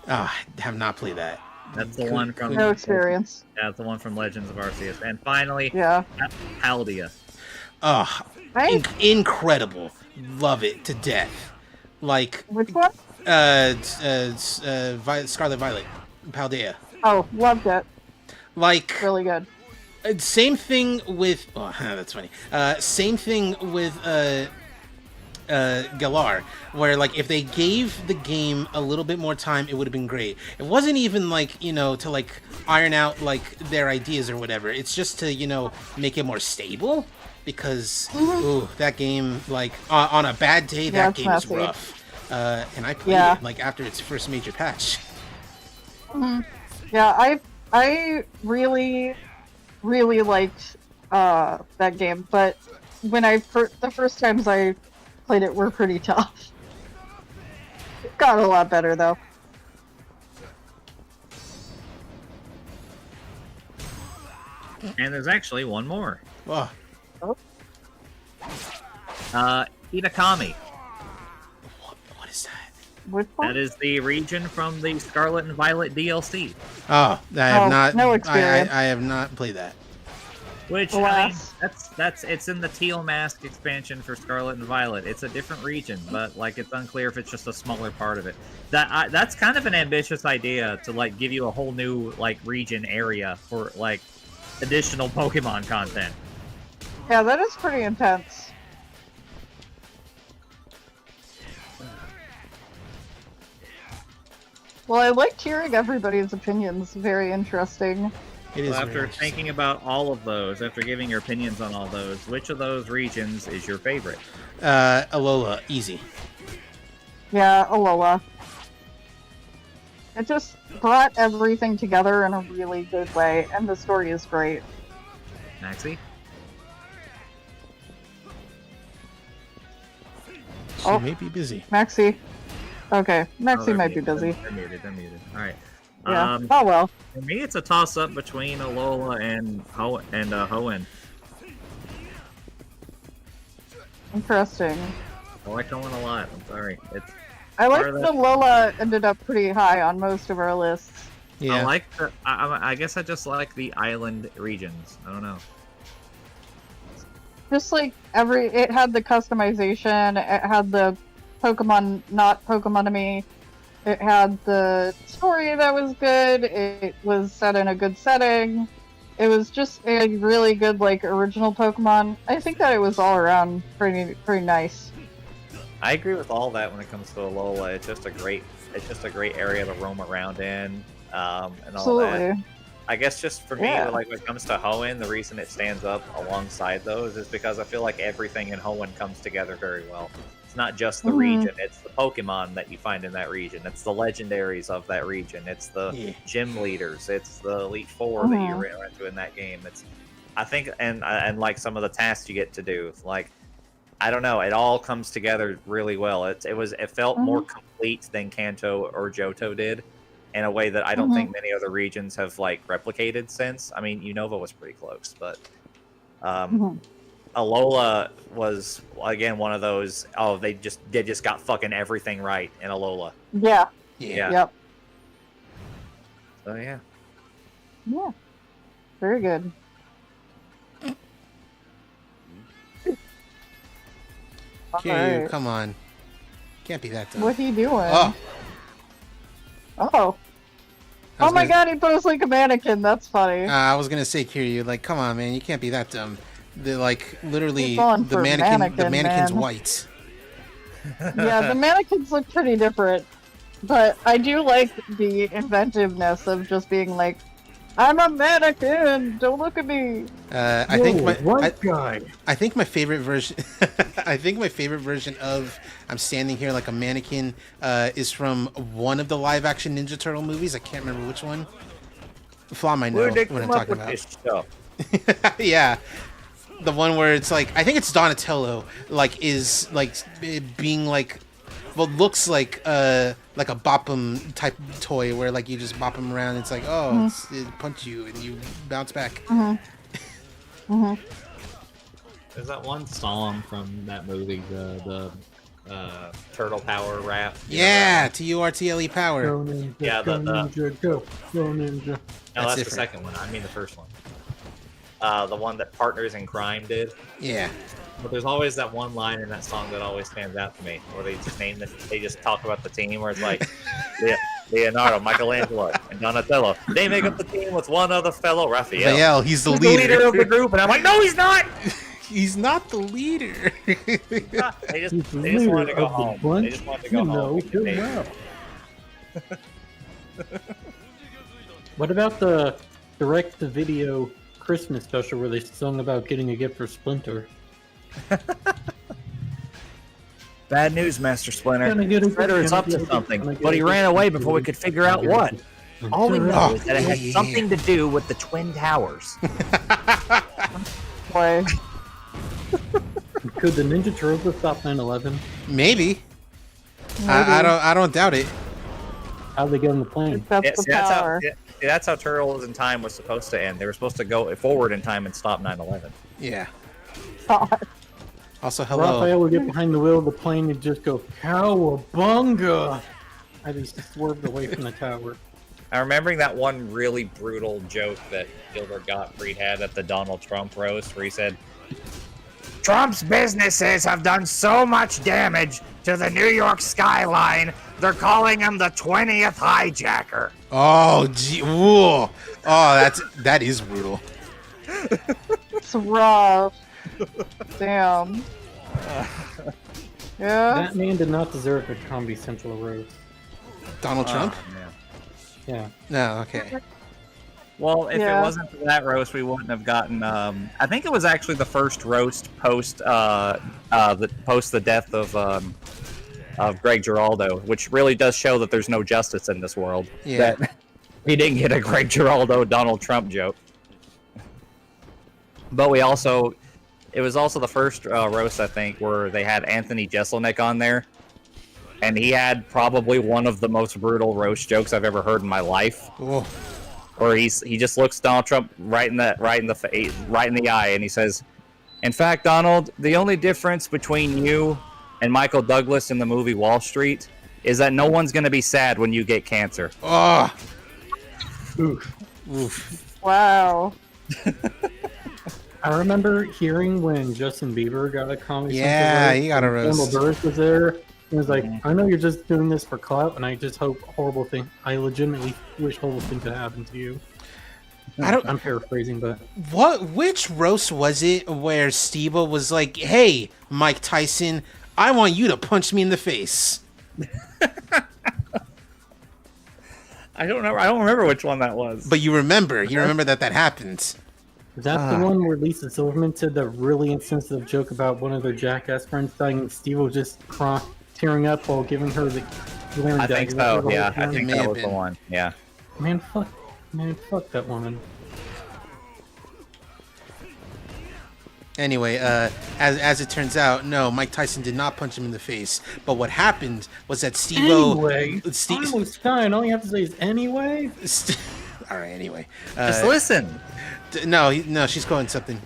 I have not played that. That's the one from... No experience. Yeah, that's the one from Legends of Arceus. And finally, Paldea. Oh, incredible. Love it to death. Like... Which one? Scarlet Violet. Paldea. Oh, loved it. Like... Really good. Same thing with... Oh, that's funny. Same thing with... Galar, where like if they gave the game a little bit more time, it would have been great. It wasn't even like, you know, to like iron out like their ideas or whatever. It's just to, you know, make it more stable, because ooh, that game, like on a bad day, that game is rough. And I played it like after its first major patch. Yeah, I really liked that game, but when the first times I played it were pretty tough. It got a lot better though. And there's actually one more. Oh. Itakami. What is that? Which one? That is the region from the Scarlet and Violet DLC. Oh, I have not. No experience. I have not played that. Which, I mean, it's in the Teal Mask expansion for Scarlet and Violet. It's a different region, but like it's unclear if it's just a smaller part of it. That's kind of an ambitious idea to like give you a whole new like region area for like additional Pokemon content. Yeah, that is pretty intense. Well, I liked hearing everybody's opinions. Very interesting. It is. So after thinking about all of those, after giving your opinions on all those, which of those regions is your favorite? Alola, easy. Yeah, Alola. It just brought everything together in a really good way, and the story is great. Maxie? She may be busy. Maxie. Okay, Maxie might be busy. They're muted. Alright. Yeah. Oh well. For me, it's a toss-up between Alola and Hoenn. Interesting. I like Hoenn a lot. I'm sorry. I like that Alola ended up pretty high on most of our lists. Yeah. I like the. I guess I just like the island regions. I don't know. Just like it had the customization. It had the Pokemon, not Pokemon-amy. It had the story that was good. It was set in a good setting. It was just a really good, like, original Pokemon. I think that it was all around pretty nice. I agree with all that when it comes to Alola. It's just a great area to roam around in, and all Absolutely. that. I guess just for me, like when it comes to Hoenn, the reason it stands up alongside those is because I feel like everything in Hoenn comes together very well. It's not just the region, it's the Pokemon that you find in that region. It's the legendaries of that region. It's the gym leaders. It's the Elite Four that you ran into in that game. I think, and like some of the tasks you get to do, like, I don't know, it all comes together really well. It felt more complete than Kanto or Johto did, in a way that I don't think many other regions have like replicated since. I mean, Unova was pretty close, but Alola was again one of those. Oh, they just got fucking everything right in Alola. Yeah. Yeah. Yep. So yeah. Yeah. Very good. Kiryu, Alright. come on. Can't be that dumb. What he doing? Oh. Oh. Oh my god, he posed like a mannequin. That's funny. I was gonna say, Kiryu, like, come on, man, you can't be that dumb. The like, literally, going the for mannequin's man. white. Yeah, the mannequins look pretty different. But I do like the inventiveness of just being like, I'm a mannequin. Don't look at me. I think my favorite version. I think my favorite version of I'm standing here like a mannequin is from one of the live-action Ninja Turtle movies. I can't remember which one. Flaw might know what I'm talking about. Yeah, the one where it's like I think it's Donatello. Like is like being like, well, looks like a bop 'em type toy where like you just bop him around. It's like it punch you and you bounce back. There's that one song from that movie, the Turtle Power rap. Yeah, TURTLE Power. Go ninja, Yeah, go ninja, go ninja. No, that's the second one. I mean the first one. The one that Partners in Crime did. Yeah. But there's always that one line in that song that always stands out to me, where they just they just talk about the team, where it's like Leonardo, Michelangelo, and Donatello. They make up the team with one other fellow, Raphael. He's the leader of the group, and I'm like, no, he's not. He's not the leader. They just wanted to go home. They just wanted to go home. What about the direct-to-video Christmas special where they sung about getting a gift for Splinter? Bad news, Master Splinter. Splinter is up to something, but he ran away before we could figure out what. All we know is that it has something to do with the Twin Towers. Why? Could the Ninja Turtles have stopped 9/11? Maybe. I don't doubt it. How'd they get on the plane? That's how Turtles in Time was supposed to end. They were supposed to go forward in time and stop 9/11. Yeah. God. Also, hello. Raphael would get behind the wheel of the plane and just go, "Cowabunga!" I just swerved away from the tower. I'm remembering that one really brutal joke that Gilbert Gottfried had at the Donald Trump roast, where he said, "Trump's businesses have done so much damage to the New York skyline, they're calling him the 20th hijacker." Oh, gee, whoa. Oh, that is brutal. It's rough. Damn. Yeah. That man did not deserve a Comedy Central roast. Donald Trump? Yeah. No, okay. Well, if it wasn't for that roast, we wouldn't have gotten. I think it was actually the first roast post the death of Greg Giraldo, which really does show that there's no justice in this world. Yeah. That he didn't get a Greg Giraldo Donald Trump joke. But it was also the first roast, I think, where they had Anthony Jeselnik on there, and he had probably one of the most brutal roast jokes I've ever heard in my life. Whoa. Or he just looks Donald Trump right in the eye, and he says, "In fact, Donald, the only difference between you and Michael Douglas in the movie Wall Street is that no one's going to be sad when you get cancer." Oh. Oof. Oof. Wow. I remember hearing when Justin Bieber got a Comedy Central Yeah, roast, he got a roast. Campbell Burris was there. He was like, "I know you're just doing this for clout, and I just hope I legitimately wish horrible things could happen to you." I'm paraphrasing, but which roast was it where Steve-O was like, "Hey, Mike Tyson, I want you to punch me in the face." I don't remember which one that was. But you remember that happened. is that the one where Lisa Silverman said that really insensitive joke about one of their jackass friends dying, and Steve was just tearing up while giving her the I think so. Yeah, I think that was the one. Yeah. Man, fuck that woman. Anyway, as it turns out, no, Mike Tyson did not punch him in the face. But what happened was that Steve-O... Anyway, I was fine. All you have to say is anyway. All right, anyway. Just listen. No, she's going something.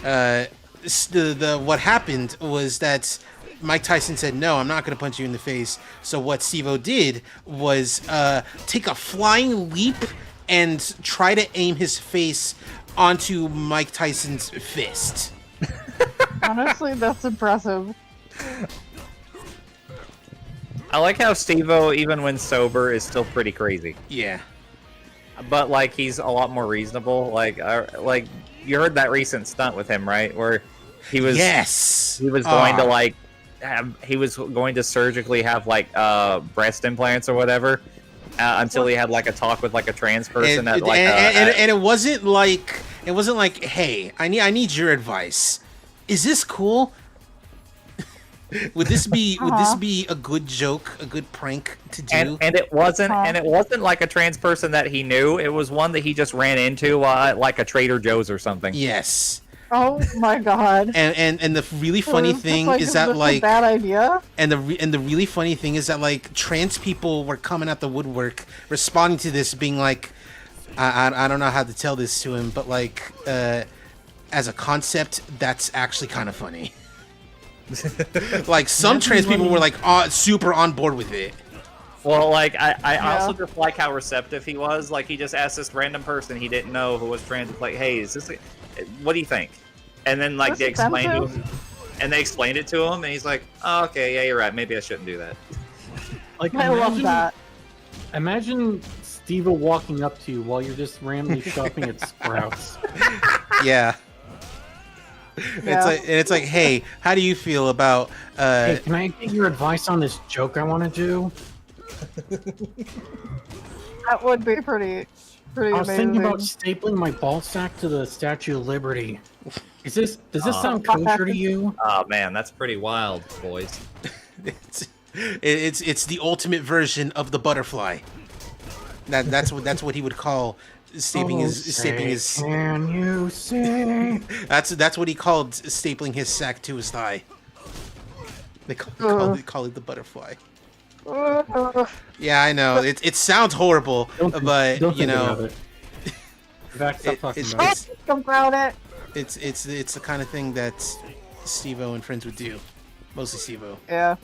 What happened was that Mike Tyson said, no, I'm not going to punch you in the face. So what Steve-O did was take a flying leap and try to aim his face onto Mike Tyson's fist. Honestly, that's impressive. I like how Steve-O, even when sober, is still pretty crazy. Yeah. But, like, he's a lot more reasonable. Like you heard that recent stunt with him, right? Where he was... Yes! He was going to, like... he was going to surgically have, like, breast implants or whatever. Until he had, like, a talk with, like, a trans person. And it wasn't like... It wasn't like, hey, I need your advice. Is this cool? Would this be a good joke, a good prank to do? And it wasn't like a trans person that he knew. It was one that he just ran into like a Trader Joe's or something. Yes. Oh my god. And the really funny thing is that like a bad idea. And the really funny thing is that like trans people were coming out the woodwork responding to this, being like, I don't know how to tell this to him, but like as a concept, that's actually kind of funny. Like some trans people were like super on board with it. Well, like I also just like how receptive he was. Like he just asked this random person he didn't know who was trans, like, "Hey, is this? What do you think?" And then like they explained it to him, and he's like, "Oh, okay, yeah, you're right. Maybe I shouldn't do that." Like I love that. Imagine Steve-O walking up to you while you're just randomly shopping at Sprouts. Yeah. It's like, hey, how do you feel about? Hey, can I get your advice on this joke I want to do? That would be pretty I was amazing. thinking about stapling my ball sack to the Statue of Liberty. Does this sound kosher to you? Oh man, that's pretty wild, boys. It's the ultimate version of the butterfly. That's what he would call stapling his. Can you say? That's what he called stapling his sack to his thigh. They call it the butterfly. Yeah, I know. It sounds horrible, but you know, it's the kind of thing that Steve-O and friends would do. Mostly Steve-O. Yeah.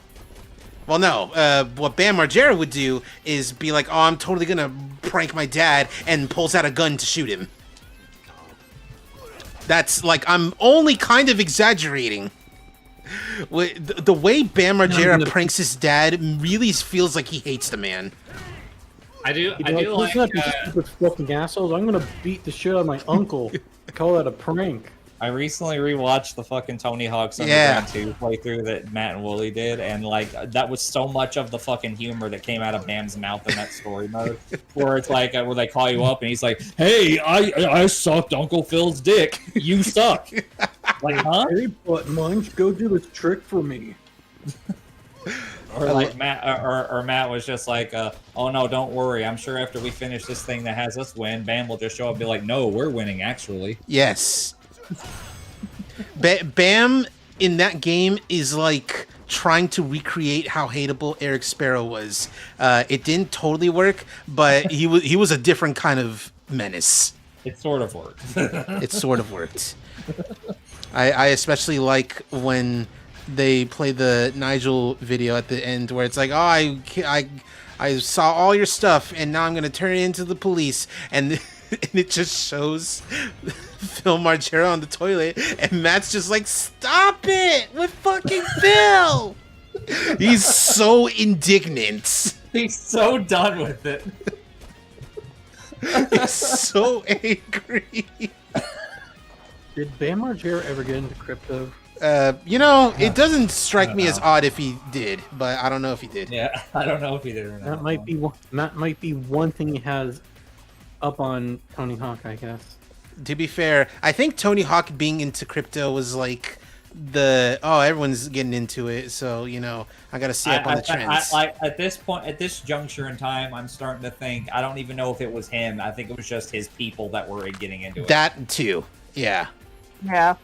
Well, no. What Bam Margera would do is be like, "Oh, I'm totally gonna prank my dad," and pulls out a gun to shoot him. That's like, I'm only kind of exaggerating. The way Bam Margera pranks his dad really feels like he hates the man. I do like you stupid fucking assholes. I'm gonna beat the shit out of my uncle. Call that a prank. I recently rewatched the fucking Tony Hawk's Underground 2 playthrough that Matt and Wooly did, and like that was so much of the fucking humor that came out of Bam's mouth in that story mode, where it's like where they call you up and he's like, "Hey, I sucked Uncle Phil's dick. You suck." Like, huh? Hey, but munch, go do this trick for me. Or like Matt was just like, "Oh no, don't worry. I'm sure after we finish this thing that has us win, Bam will just show up and be like, no, we're winning actually." Yes. Bam in that game is like trying to recreate how hateable Eric Sparrow was. It didn't totally work, but he was a different kind of menace. It sort of worked. It sort of worked. I especially like when they play the Nigel video at the end where it's like, "Oh, I saw all your stuff and now I'm gonna turn it into the police," and it just shows Phil Margera on the toilet, and Matt's just like, "Stop it with fucking Phil!" He's so indignant. He's so done with it. He's so angry. Did Bam Margera ever get into crypto? It doesn't strike me as odd if he did, but I don't know if he did. Yeah, I don't know if he did or not. That might be one thing he has up on Tony Hawk, I guess. To be fair, I think Tony Hawk being into crypto was like everyone's getting into it, so I gotta stay up on the trends. At this point, at this juncture in time, I'm starting to think I don't even know if it was him. I think it was just his people that were getting into it. That too, yeah. Yeah.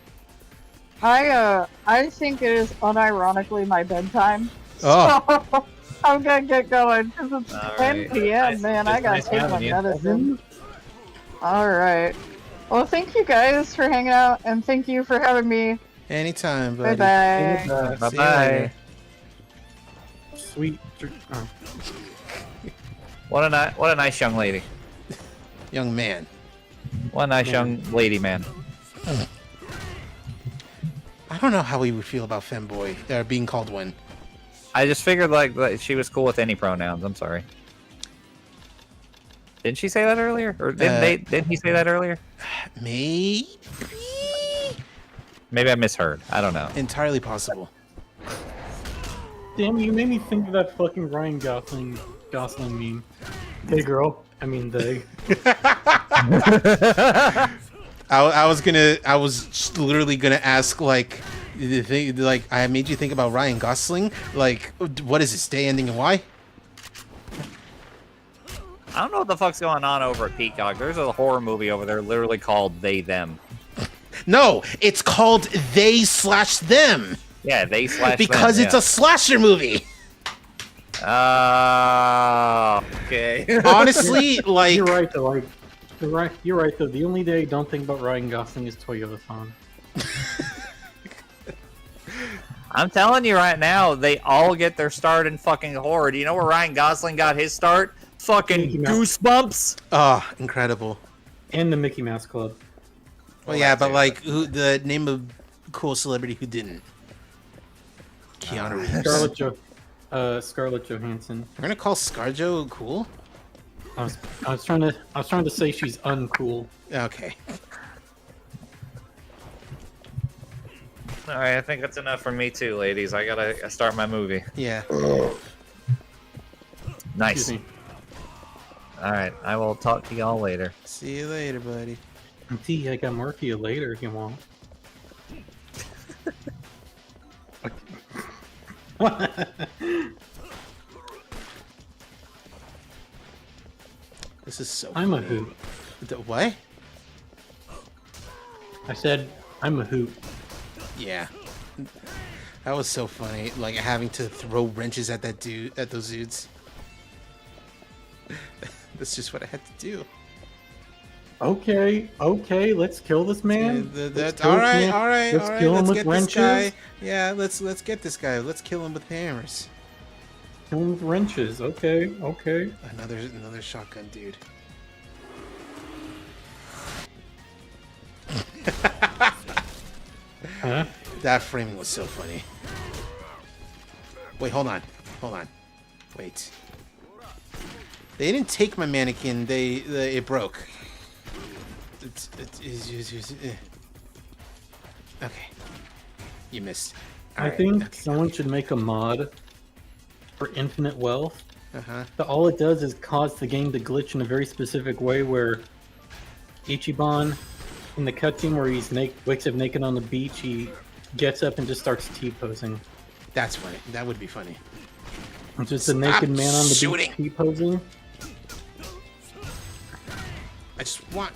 I think it is unironically my bedtime. Oh. So I'm gonna get going because it's 10 p.m. Man, I gotta take my medicine. All right. Well, thank you guys for hanging out, and thank you for having me. Anytime, buddy. Bye-bye. Bye-bye. Sweet. Oh. What a nice young lady. Young man. What a nice young lady, man. I don't know how we would feel about femboy being called one. I just figured like she was cool with any pronouns. I'm sorry. Didn't she say that earlier? Or didn't he say that earlier? Maybe. Maybe I misheard. I don't know. Entirely possible. Damn, you made me think of that fucking Ryan Gosling meme. Hey girl, I mean they. I was literally gonna ask like, I made you think about Ryan Gosling. Like, what is this day ending in Y? I don't know what the fuck's going on over at Peacock. There's a horror movie over there literally called They Them. No, it's called They/Them. Yeah, They/Them. Because it's a slasher movie. Okay. Honestly, like you're right though. You're right though. The only day I don't think about Ryan Gosling is Toyotathon. I'm telling you right now, they all get their start in fucking horror. Do you know where Ryan Gosling got his start? Fucking Goosebumps. Oh, incredible. And the Mickey Mouse Club. Well, yeah, but like, the name of cool celebrity who didn't? Keanu Reeves. Scarlett Johansson. We're gonna call ScarJo cool. I was trying to say she's uncool. Okay. All right, I think that's enough for me too, ladies. I gotta start my movie. Yeah. Nice. All right, I will talk to y'all later. See you later, buddy. I got more for you later if you want. This is so I'm funny. a hoot. What? I said I'm a hoot. Yeah. That was so funny. Like having to throw wrenches at those dudes. That's just what I had to do. Okay, let's kill this man. All right. Let's kill him with wrenches. This guy. Yeah, let's get this guy. Let's kill him with hammers. Kill him with wrenches. Okay. Another shotgun dude. Huh? That framing was so funny. Wait, hold on. Wait. They didn't take my mannequin. It broke. Okay. You missed. I think someone should make a mod for Infinite Wealth. But all it does is cause the game to glitch in a very specific way where Ichiban, in the cutscene where he's wakes up naked on the beach, he gets up and just starts T-posing. That's funny. That would be funny. It's just a naked man on the beach T-posing. I just want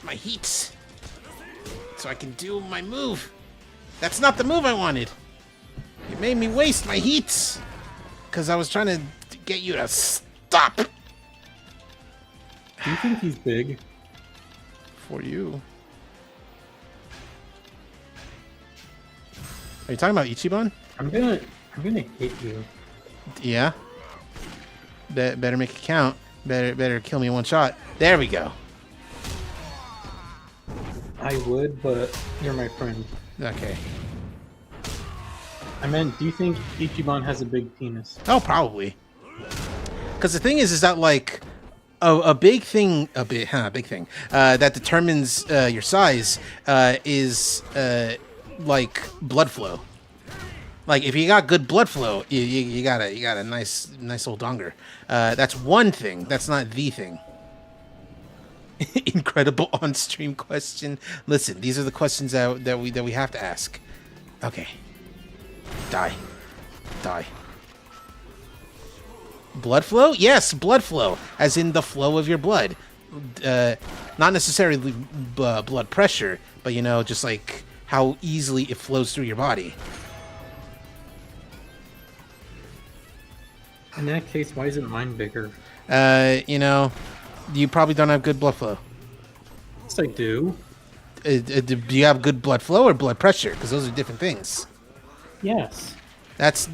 my heats so I can do my move. That's not the move I wanted. You made me waste my heats because I was trying to get you to stop. Do you think he's big? For you. Are you talking about Ichiban? I'm gonna hit you. Yeah. Better make it count. Better kill me in one shot. There we go. I would, but you're my friend. Okay. I meant, do you think Ichiban has a big penis? Oh, probably. Because the thing is that like a big thing that determines your size is like blood flow. Like if you got good blood flow, you got a nice old donger. That's one thing. That's not the thing. Incredible on-stream question. Listen, these are the questions that we have to ask. Okay. Die. Blood flow? Yes, blood flow, as in the flow of your blood. Not necessarily blood pressure, but just like how easily it flows through your body. In that case, why isn't mine bigger? You probably don't have good blood flow. Yes, I do. Do you have good blood flow or blood pressure? Because those are different things. Yes. That's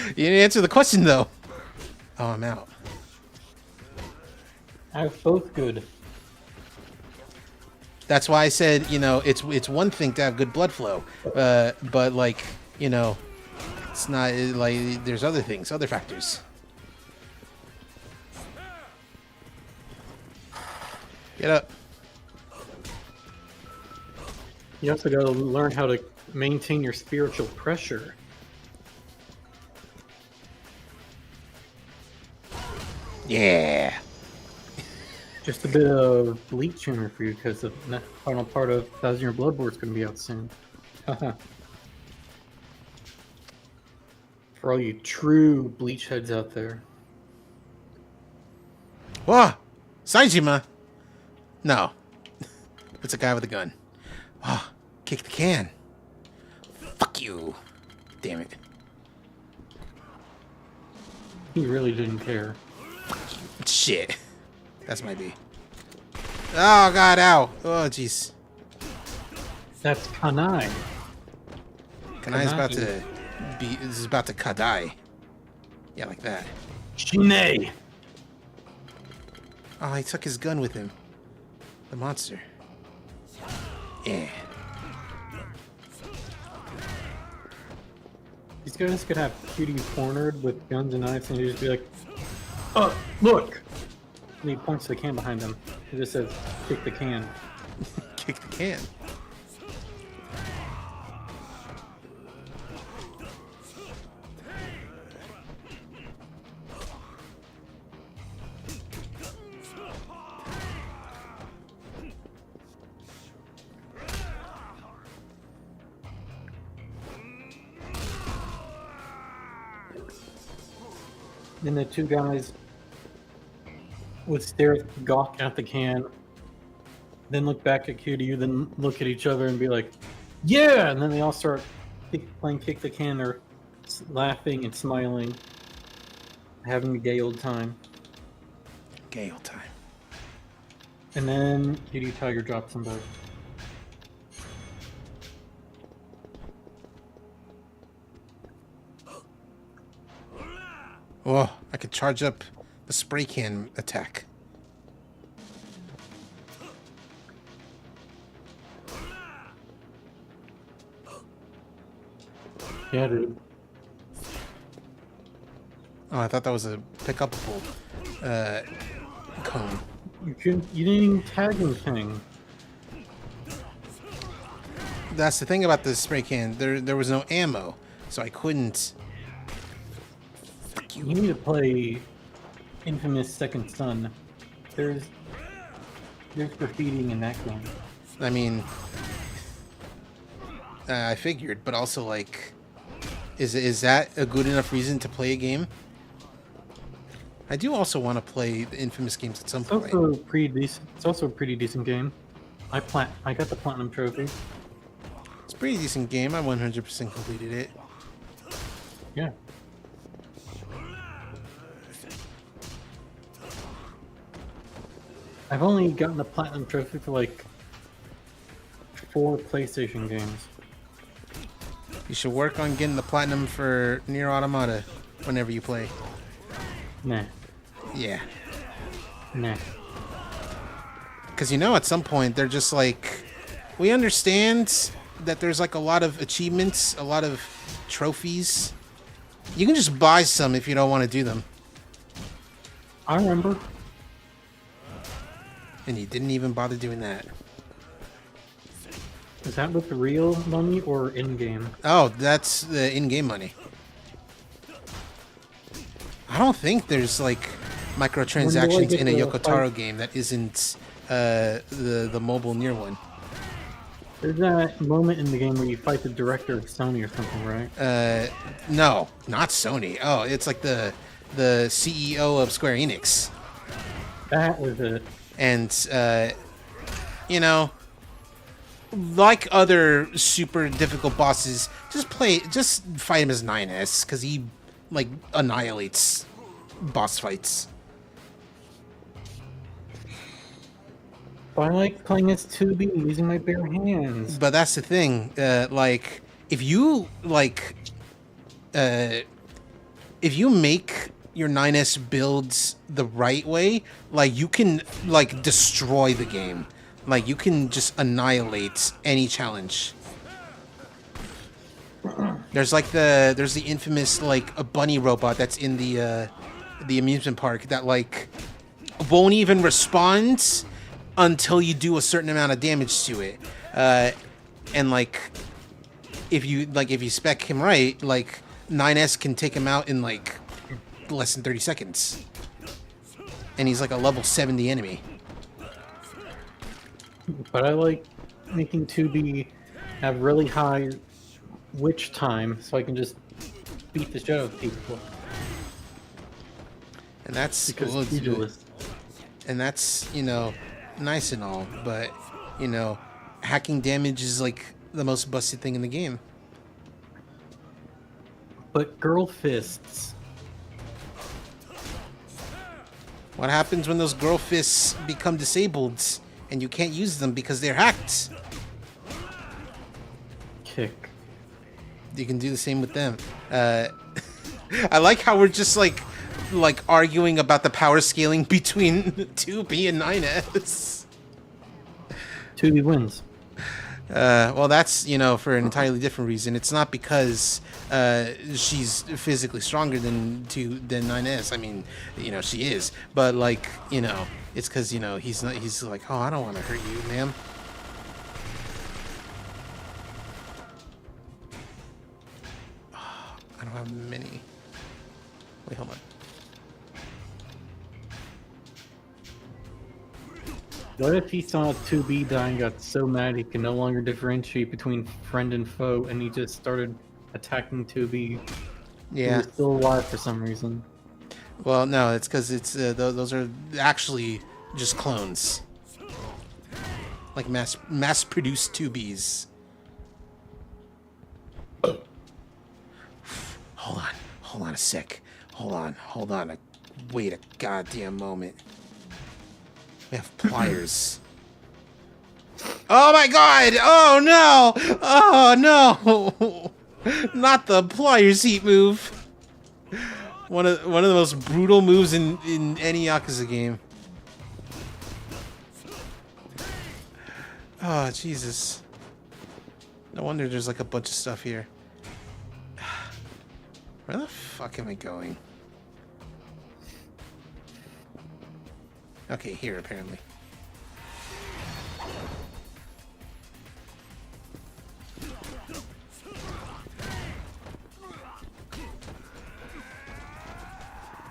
You didn't answer the question though. Oh, I'm out. I have both good. That's why I said, you know, it's one thing to have good blood flow, but like, you know, it's not like there's other things, other factors. Get up. You also got to learn how to maintain your spiritual pressure. Yeah. Just a bit of Bleach humor for you, because the final part of 1,000 Year Blood War is going to be out soon. For all you true Bleach heads out there. Whoa! Saijima! No. It's a guy with a gun. Oh, kick the can. Fuck you. Damn it. He really didn't care. Shit. That's my B. Oh, God, ow. Oh, jeez. That's Kanai. Kanai's about to be... This is about to kadai. Yeah, like that. Shine! Oh, he took his gun with him. The monster. Yeah. These guys could have Kiryu cornered with guns and knives and he'd just be like, oh, look! And he points to the can behind him. He just says, kick the can. Kick the can. Then the two guys would stare gawk at the can, then look back at Kiryu, then look at each other and be like, yeah! And then they all start playing kick the can or laughing and smiling, having a gay old time. Gay old time. And then Kiryu Tiger drops them both. Oh, I could charge up the spray can attack. Yeah, dude. Oh, I thought that was a pick-upable cone. You didn't even tag anything. That's the thing about the spray can. There was no ammo, so I couldn't. You need to play Infamous Second Son. There's graffiti in that game. I mean, I figured, but also like, is that a good enough reason to play a game? I do also want to play the Infamous games at some point. It's also pretty decent. It's also a pretty decent game. I got the platinum trophy. It's a pretty decent game. I 100% completed it. Yeah. I've only gotten the platinum trophy for like 4 PlayStation games. You should work on getting the platinum for Nier Automata whenever you play. Nah. Yeah. Nah. Because you know, at some point they're just like, we understand that there's like a lot of achievements, a lot of trophies. You can just buy some if you don't want to do them. I remember. And you didn't even bother doing that. Is that with the real money or in-game? Oh, that's the in-game money. I don't think there's like microtransactions in a Yokotaro game that isn't the mobile Nier one. There's that moment in the game where you fight the director of Sony or something, right? No, not Sony. Oh, it's like the CEO of Square Enix. That was it. And, you know, like other super difficult bosses, just fight him as 9S, because he, like, annihilates boss fights. I like playing as 2B using my bare hands. But that's the thing, like, if you, like, if you make your 9S builds the right way, like you can like destroy the game. Like you can just annihilate any challenge. There's the infamous like a bunny robot that's in the amusement park that like won't even respond until you do a certain amount of damage to it. And like if you spec him right, like 9S can take him out in like less than 30 seconds. And he's like a level 70 enemy. But I like making 2B have really high witch time so I can just beat the shit out of people. And that's because and that's, you know, nice and all, but you know, hacking damage is like the most busted thing in the game. But girl fists. What happens when those girl fists become disabled and you can't use them because they're hacked? Kick. You can do the same with them. I like how we're just like arguing about the power scaling between 2B and 9S. 2B wins. Well, that's, you know, for an entirely different reason. It's not because she's physically stronger than 9S. I mean, you know, she is. But, like, you know, it's because, you know, he's like, oh, I don't want to hurt you, ma'am. I don't have many. Wait, hold on. What if he saw 2B die and got so mad he can no longer differentiate between friend and foe, and he just started attacking 2B? Yeah. He was still alive for some reason. Well, no, it's because it's those are actually just clones, like mass-produced 2Bs. Hold on a sec. Hold on. Wait a goddamn moment. We have pliers. Oh my god! Oh no! Oh no! Not the pliers heat move. One of the most brutal moves in any Yakuza game. Oh Jesus! No wonder there's like a bunch of stuff here. Where the fuck am I going? Okay, here apparently.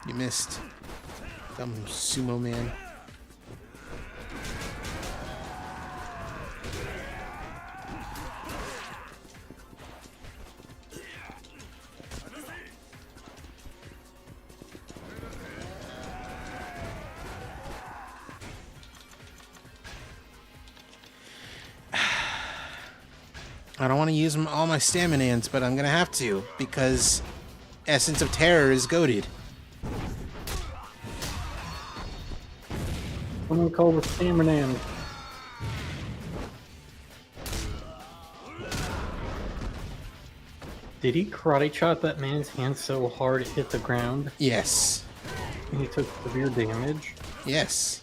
You missed. Dumb sumo man. I don't want to use all my staminans, but I'm gonna have to because Essence of Terror is goated. Someone call the Stammerman. Did he karate chop that man's hand so hard it hit the ground? Yes. And he took severe damage? Yes.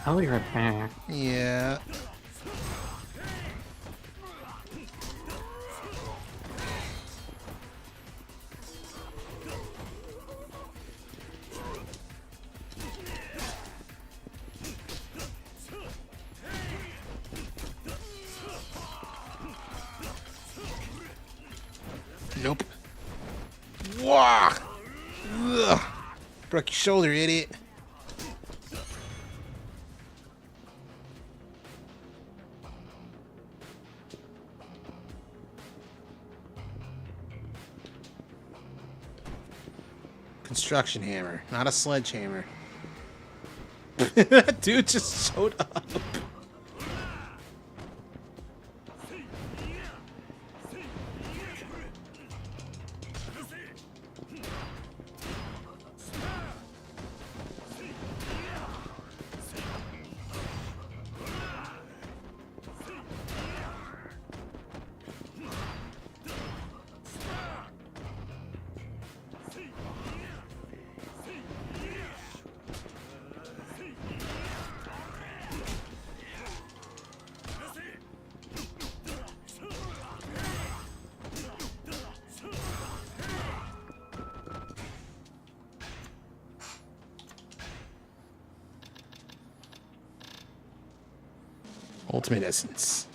I'll be right back. Yeah. Nope. Wah! Ugh. Broke your shoulder, idiot. Construction hammer, not a sledgehammer. That dude just showed up. Ultimate Essence.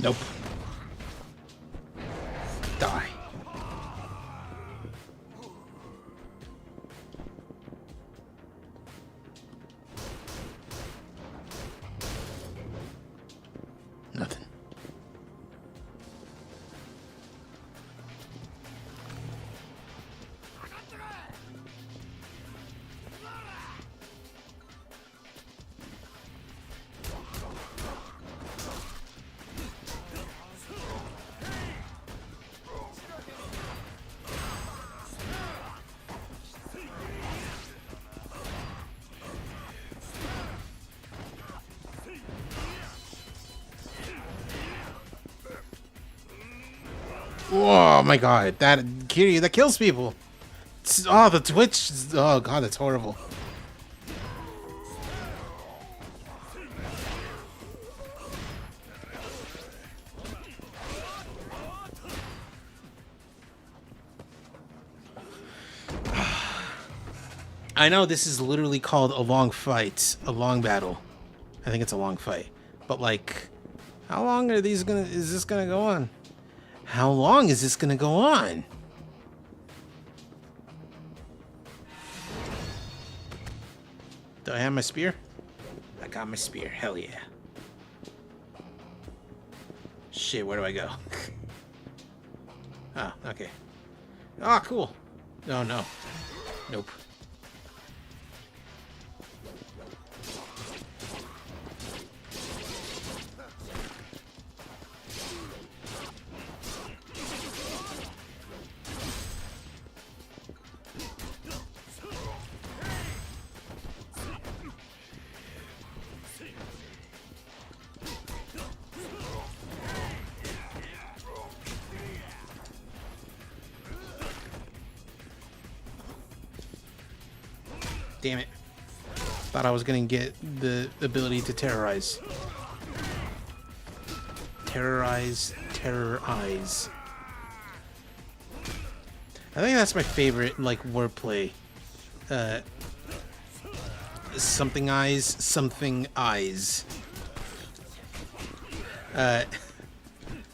Nope. Die. Nothing. Oh my god, that Kiryu, that kills people. Oh, the Twitch. Oh god, that's horrible. I know this is literally called a long fight, a long battle. I think it's a long fight. But like, how long are these gonna, is this gonna go on? How long is this gonna go on? Do I have my spear? I got my spear, hell yeah. Shit, where do I go? Oh, okay. Ah, cool. Oh no. Nope. Damn it. Thought I was gonna get the ability to terrorize. Terrorize. Terrorize. I think that's my favorite, like, wordplay. Something eyes, something eyes. The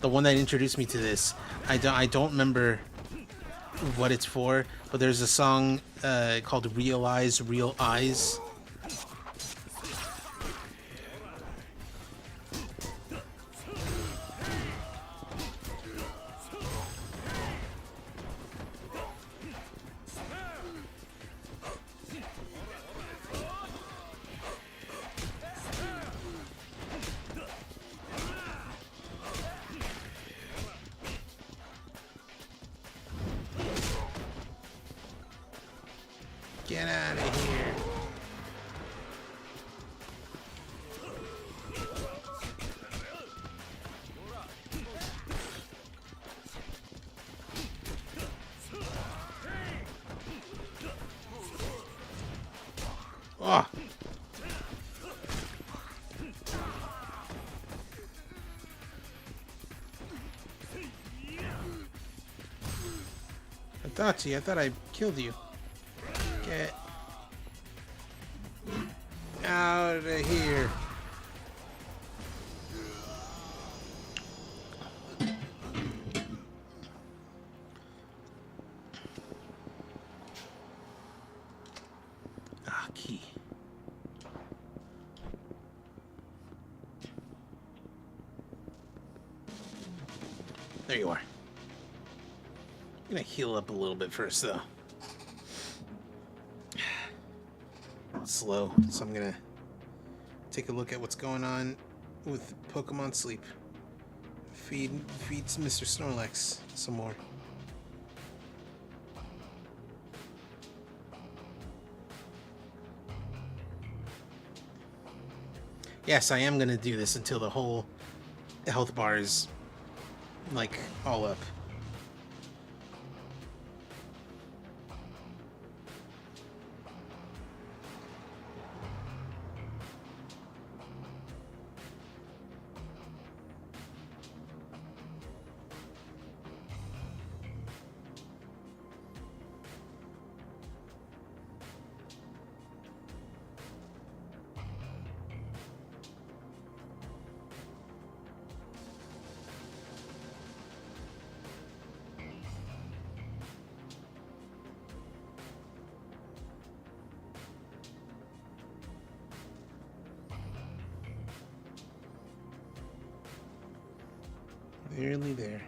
one that introduced me to this, I don't remember what it's for, but there's a song called Realize Real Eyes. Get out of here. Oh. I thought I killed you. Get out of here. Ah, key. There you are. I'm gonna heal up a little bit first, though. It's slow, so I'm gonna take a look at what's going on with Pokemon Sleep. Feed Mr. Snorlax some more. Yes, I am gonna do this until the whole health bar is like all up. Nearly there.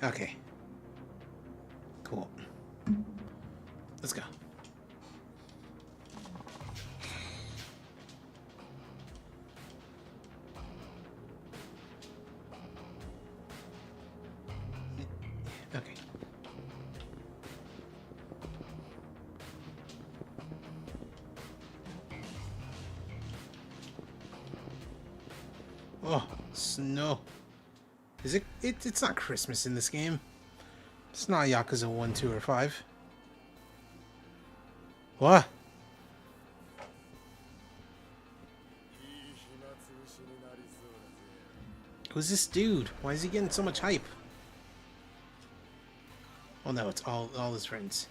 Okay. Cool. Let's go. Okay. Oh, snow. Is it? It's not Christmas in this game. It's not Yakuza 1, 2, or 5. What? Who's this dude? Why is he getting so much hype? Oh no, it's all his friends.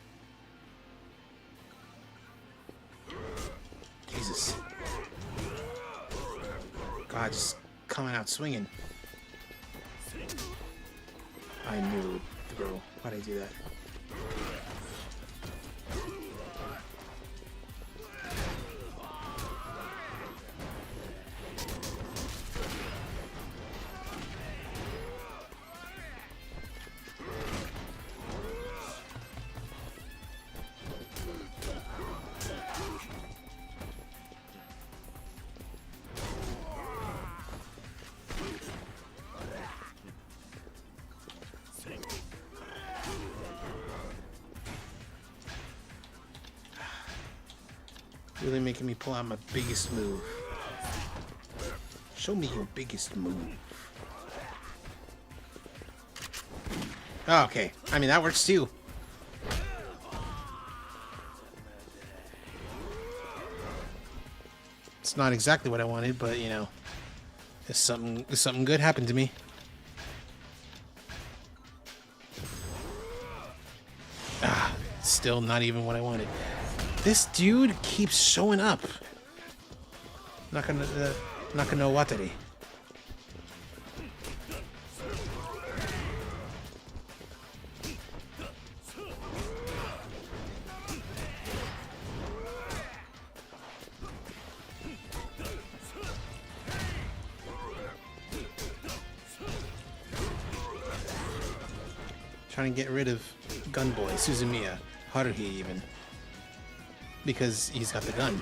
Jesus. God, just coming out swinging. I knew, bro. Why'd I do that? Really making me pull out my biggest move. Show me your biggest move. Oh, okay. I mean, that works too. It's not exactly what I wanted, but you know, if something good happened to me. Ah, still not even what I wanted. This dude keeps showing up. Not gonna watari. Trying to get rid of Gunboy, Suzumiya, Haruhi even. Because he's got the gun.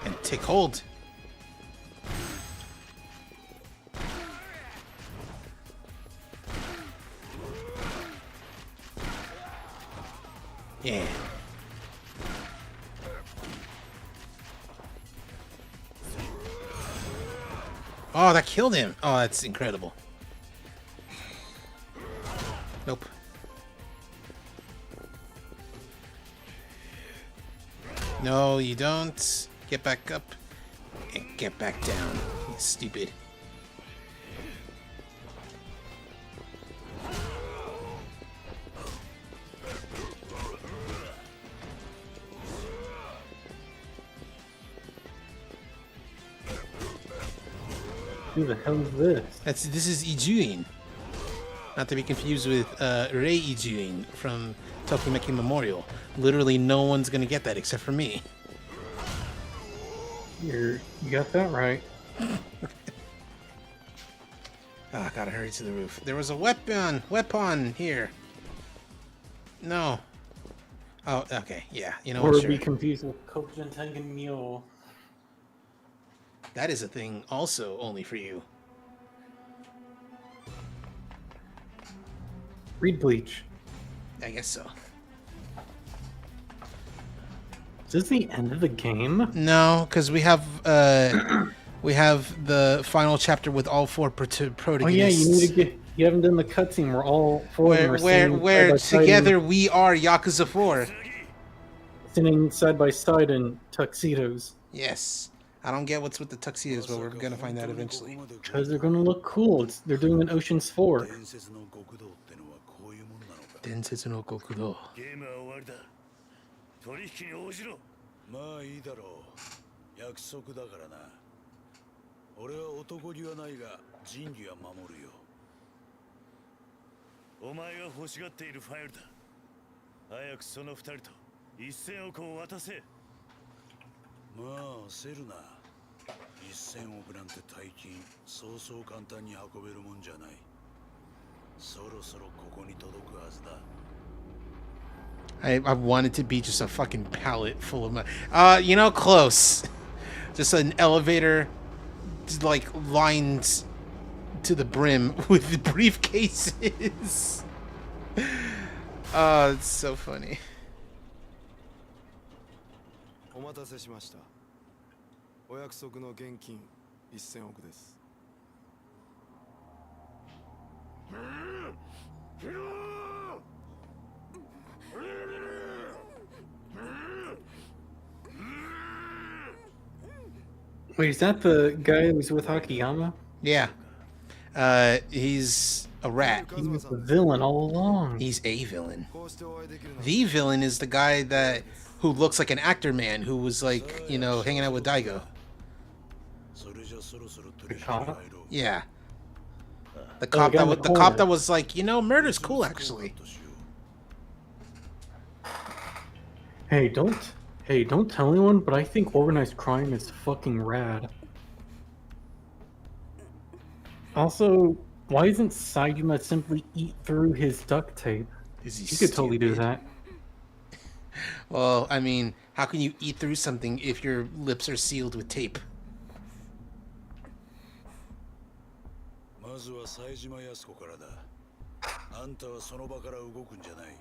And take hold. Yeah. Oh, that killed him. Oh, that's incredible. Nope. No, you don't. Get back up and get back down. You stupid. Who the hell is this? This is Ijuin. Not to be confused with Rei Ijuin from Tokimeki Memorial. Literally no one's gonna get that except for me. You got that right. Ah, gotta hurry to the roof. There was a weapon here. No. Oh, okay, yeah. You know Or what? Sure. be confused with Kokujin Tengen Myo. That is a thing also only for you. Read Bleach. I guess so. Is this the end of the game? No, because we have the final chapter with all four protagonists. Oh yeah, you need to get. You haven't done the cutscene where all four of them are where together we are Yakuza 4. Sitting side by side in tuxedos. Yes. I don't get what's with the tuxedos, but we're gonna find out eventually. Because they're gonna look cool. They're doing an Ocean's 4. Densetsu no Gokudo. 取引に応じろ。まあいいだろう。約束だからな。俺は男気はないが仁義は守るよ。お前が欲しがっているファイルだ。早くその二人と1000億を渡せ。まあ焦るな。1000億なんて大金そうそう簡単に運べるもんじゃない。そろそろここに届くはずだ。I want it to be just a fucking pallet full of money. You know, close. Just an elevator, like, lined to the brim with briefcases. Oh, it's so funny. お待たせしました。お約束の現金1000億です。Wait, is that the guy who was with Hakiyama? Yeah. He's a rat. He was the villain all along. He's a villain. The villain is the guy who looks like an actor man who was like, you know, hanging out with Daigo. The cop? Yeah. The cop that was like, you know, murder's cool actually. Hey, don't tell anyone, but I think organized crime is fucking rad. Also, why isn't Saitama simply eat through his duct tape? You could totally do that. Well, I mean, how can you eat through something if your lips are sealed with tape? まずは冴島靖子からだ。あんたはその場から動くんじゃない。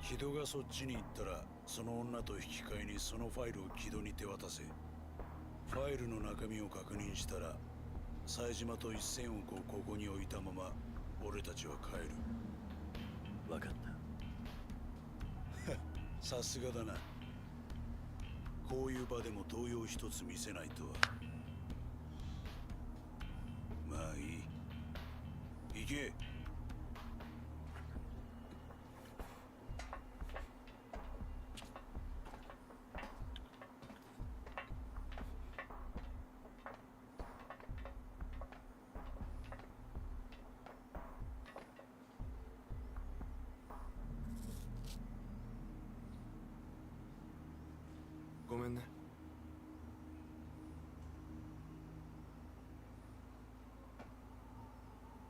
木戸がそっちに行ったら、その女と引き換えにそのファイルを木戸に手渡せ。ファイルの中身を確認したら、冴島と1000億をここに置いたまま、俺たちは帰る。わかった。さすがだな。こういう場でも動揺一つ見せないとは。まあいい。行け。ごめんね。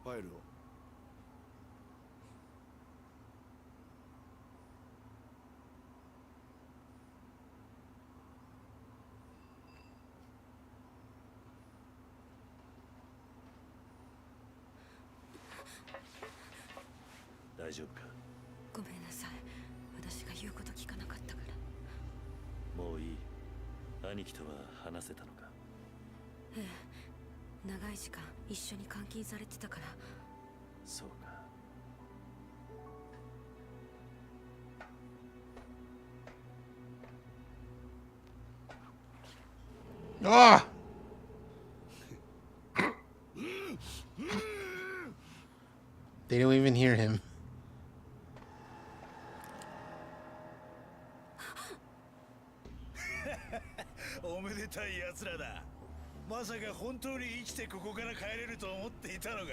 ファイルを。大丈夫か。ごめんなさい。私が言うこと聞かなかったから。もういい。兄貴とは話せたのか。ええ、長い時間一緒に監禁されてたから。そうか。Ah! They don't even hear him. おめでたい奴らだ。まさか本当に生きてここから帰れると思っていたのか？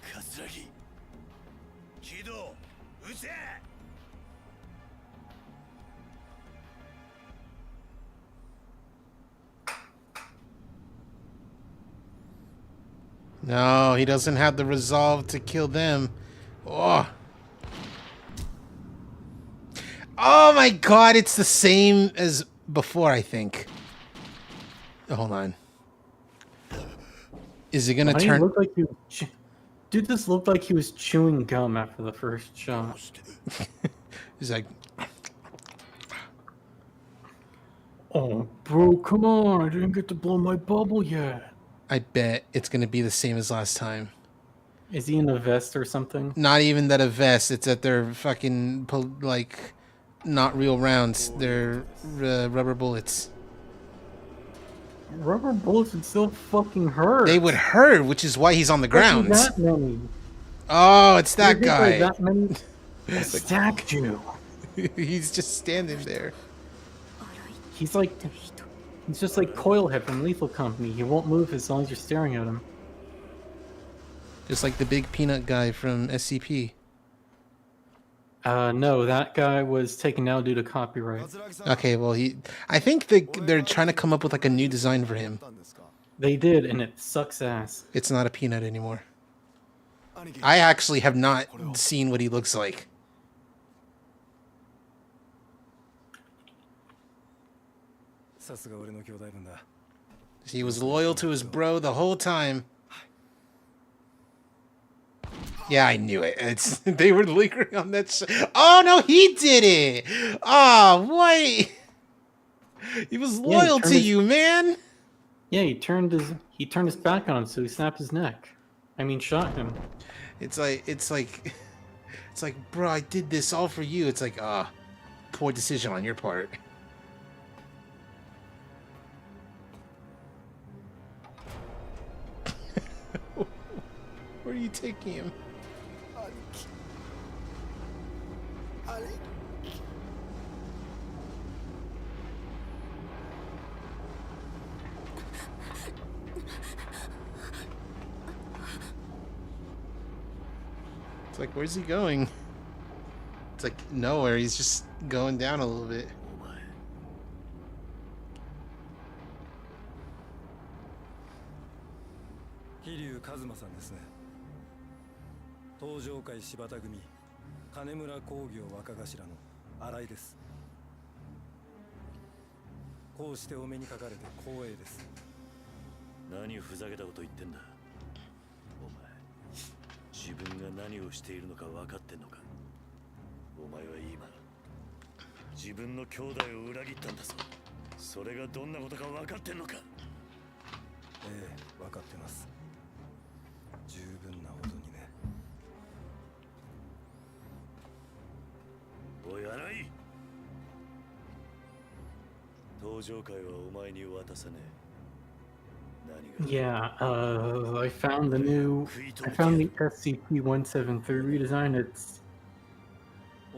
桂木、起動、撃て！ No, he doesn't have the resolve to kill them. Oh. Oh my god, it's the same as before, I think. Oh, hold on. Is he gonna turn? Look like Dude, this looked like he was chewing gum after the first shot. He's like, oh, bro, come on. I didn't get to blow my bubble yet. I bet it's gonna be the same as last time. Is he in a vest or something? Not even that a vest. It's that they're fucking, like, not real rounds. They're rubber bullets. Rubber bullets would still fucking hurt. They would hurt, which is why he's on the ground. That many. Oh, it's that guy. Like that many. Stacked you. He's just standing there. He's just like Coilhead from Lethal Company. He won't move as long as you're staring at him. Just like the big peanut guy from SCP. No, that guy was taken down due to copyright. Okay, well, I think they're trying to come up with like a new design for him. They did, and it sucks ass. It's not a peanut anymore. I actually have not seen what he looks like. He was loyal to his bro the whole time. Yeah, I knew it. They were lingering on that. Oh no, he did it. Oh, what? He was loyal to you, man. Yeah, he turned his back on him, so he snapped his neck. I mean, shot him. It's like, bro, I did this all for you. It's like, poor decision on your part. Where are you taking him? It's like, where's he going? It's like nowhere. He's just going down a little bit. Kiryu さんですね。東上会柴田組金村工業若頭の新井です。こうしてお目にかかれて光栄です。何ふざけたこと言ってんだ。お前、自分が何をしているのか分かってんのか。お前は今、自分の兄弟を裏切ったんだぞ。それがどんなことか分かってんのか。ええ、分かってます。十分なほどにね。おい、新井。登場会はお前に渡さねえ。Yeah, I found the SCP-173 redesign. It's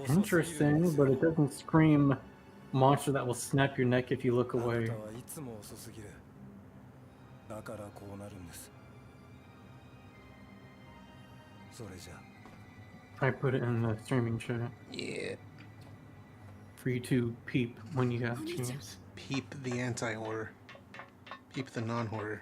interesting, but it doesn't scream monster that will snap your neck if you look away. I put it in the streaming chat. Yeah. For you to peep when you have a chance. Peep the anti-horror. Peep the non-horror.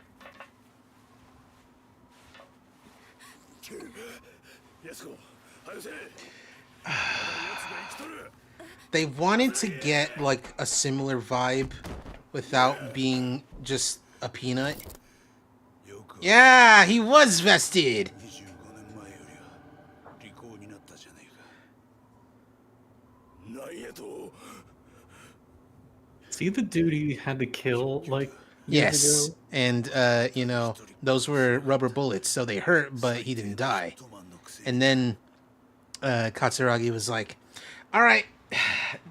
They wanted to get like a similar vibe without being just a peanut. Yeah, he was vested. See the dude he had to kill like yes ago? And you know, those were rubber bullets, so they hurt, but he didn't die. And then Katsuragi was like, all right,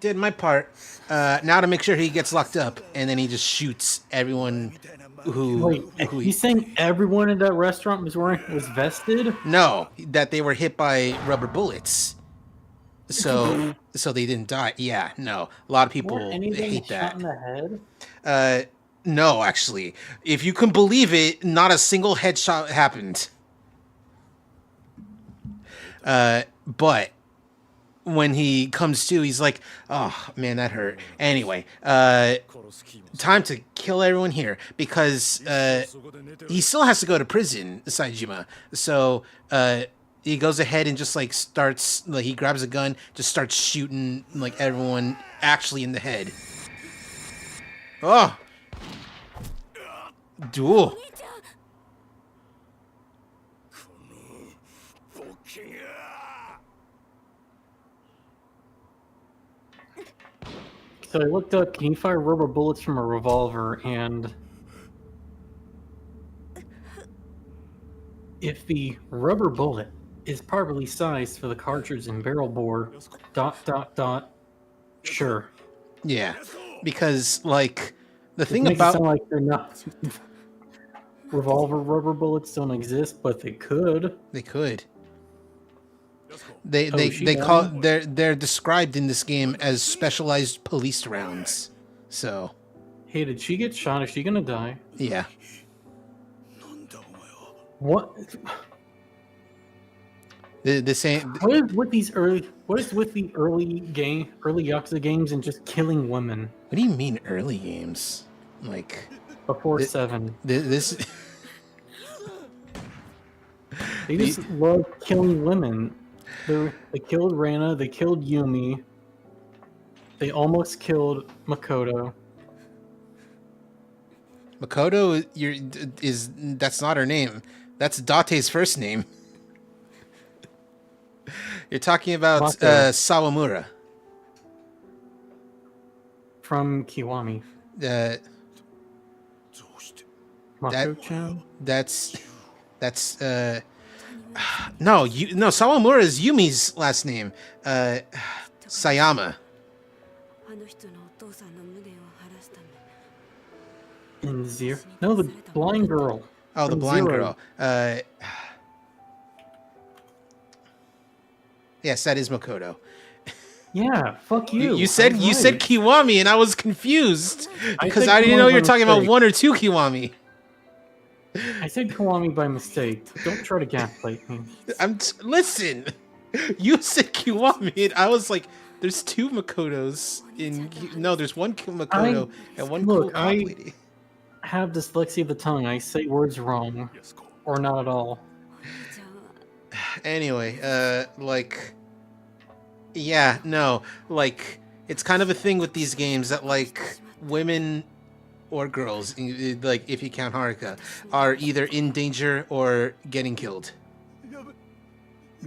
did my part, now to make sure he gets locked up. And then he just shoots everyone who he's saying everyone in that restaurant was vested? No, that they were hit by rubber bullets. So they didn't die. Yeah, no. A lot of people hate that. Shot in the head? No, actually. If you can believe it, not a single headshot happened. But when he comes to, he's like, oh, man, that hurt. Anyway, time to kill everyone here, because he still has to go to prison, Saejima. So he goes ahead and just, like, starts, like, he grabs a gun, just starts shooting, like, everyone actually in the head. Oh! Duel. So I looked up, can you fire rubber bullets from a revolver, and if the rubber bullet is properly sized for the cartridge and barrel bore, ... sure. Yeah, because, like, the thing makes about... it sound like they're not... Revolver rubber bullets don't exist, but they could. They could. They're described in this game as specialized police rounds. So, hey, did she get shot? Is she gonna die? Yeah. What? The same. What is with these early? What is with the early Yakuza games and just killing women? What do you mean early games? Like before 7. This. They just love killing women. They killed Rana. They killed Yumi. They almost killed Makoto. Makoto, that's not her name. That's Date's first name. You're talking about Sawamura from Kiwami. Mako-chan? That's no, Sawamura is Yumi's last name. Sayama. In Zero? No, the blind girl. Oh, the blind girl. Yes, that is Makoto. Yeah, fuck you. You said Kiwami, and I was confused because I didn't know you were talking about 1 or 2 Kiwami. I said Kiwami by mistake. Don't try to gaslight me. Listen. You said Kiwami, and I was like, "There's 2 Makotos in." No, there's 1 Makoto and 1 cool cop lady. I have dyslexia of the tongue. I say words wrong, or not at all. Anyway, yeah, no, like, it's kind of a thing with these games that, like, women or girls, like, if you count Haruka, are either in danger or getting killed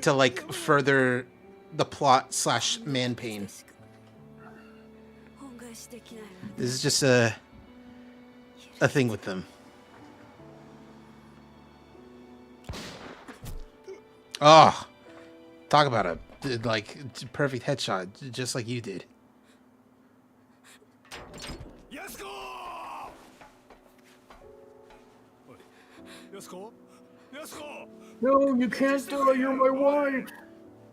to, like, further the plot / man pain. This is just a thing with them. Oh, talk about a perfect headshot, just like you did. No, you can't die. You're my wife.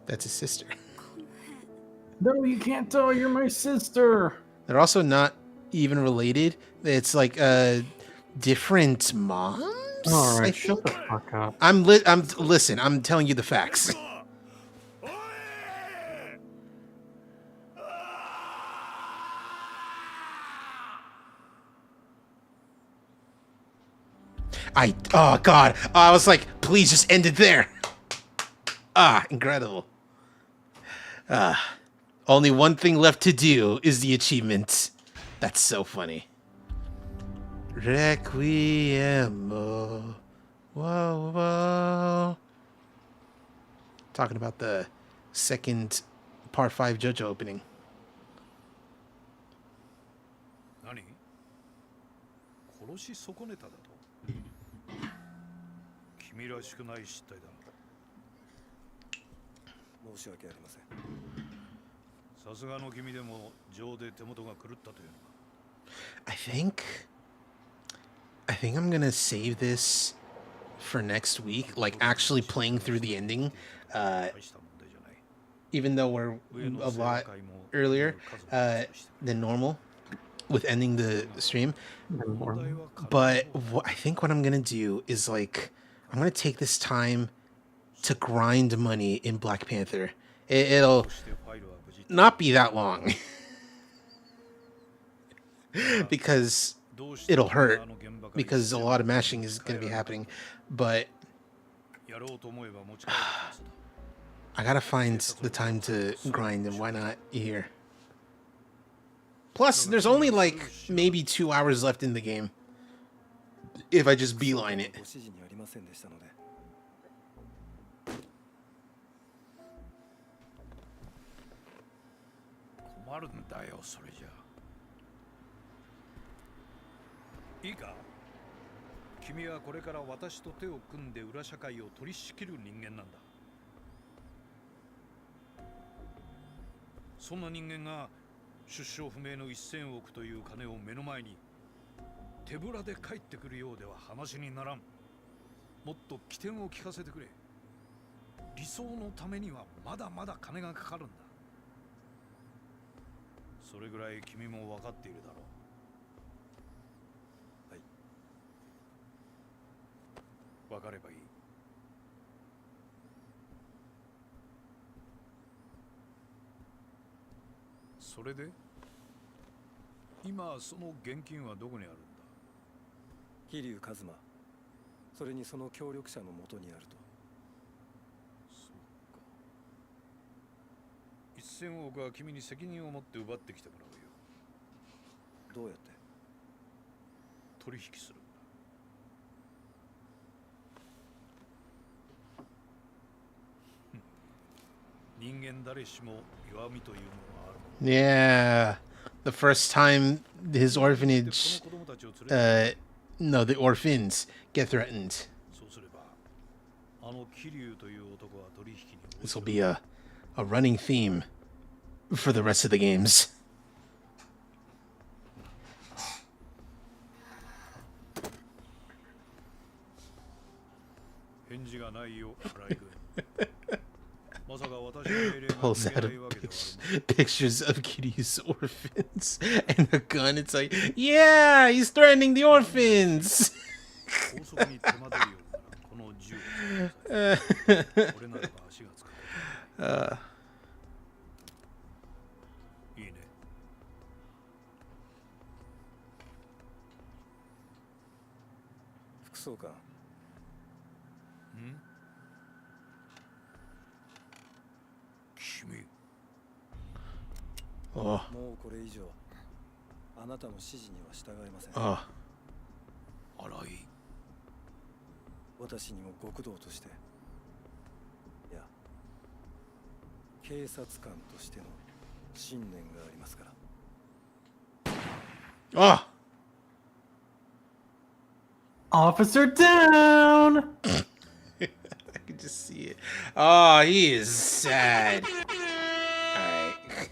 That's his sister. No, you can't die. You're my sister. They're also not even related. It's like different moms. All right, shut the fuck up. Listen. I'm telling you the facts. Oh god. I was like, please just end it there. Incredible. Only one thing left to do is the achievement. That's so funny. Requiem. Whoa, whoa. Talking about the second Part 5 JoJo opening. Nani? 殺し損ねただと? 君らしくない失態だ。申し訳ありません。さすがの君でも情で手元が狂ったというのか。I think I'm gonna save this for next week, like actually playing through the ending, even though we're a lot earlier than normal. with ending the stream. But I think what I'm gonna do is like I'm gonna take this time to grind money in Black Panther. It'll not be that long because it'll hurt because a lot of mashing is gonna be happening. But I gotta find the time to grind, and why not here? Plus, there's only like maybe 2 hours left in the game if I just beeline it. Kiryu Kazuma それにその協力者の元にあると。1000億は君に責任を持って奪ってきてもらうよ。どうやって？取引するんだ。人間誰しも弱みというものがある。Yeah, the first time his orphanage, no, the orphans get threatened. This will be a running theme for the rest of the games. Pulls out of pictures of Kiryu's orphans and a gun. It's like, yeah, he's threatening the orphans. Oh. Oh. 私にも極道として、いや、警察官としての信念がありますから。Oh. Officer down. I can just see it. Oh, he is sad. Alright.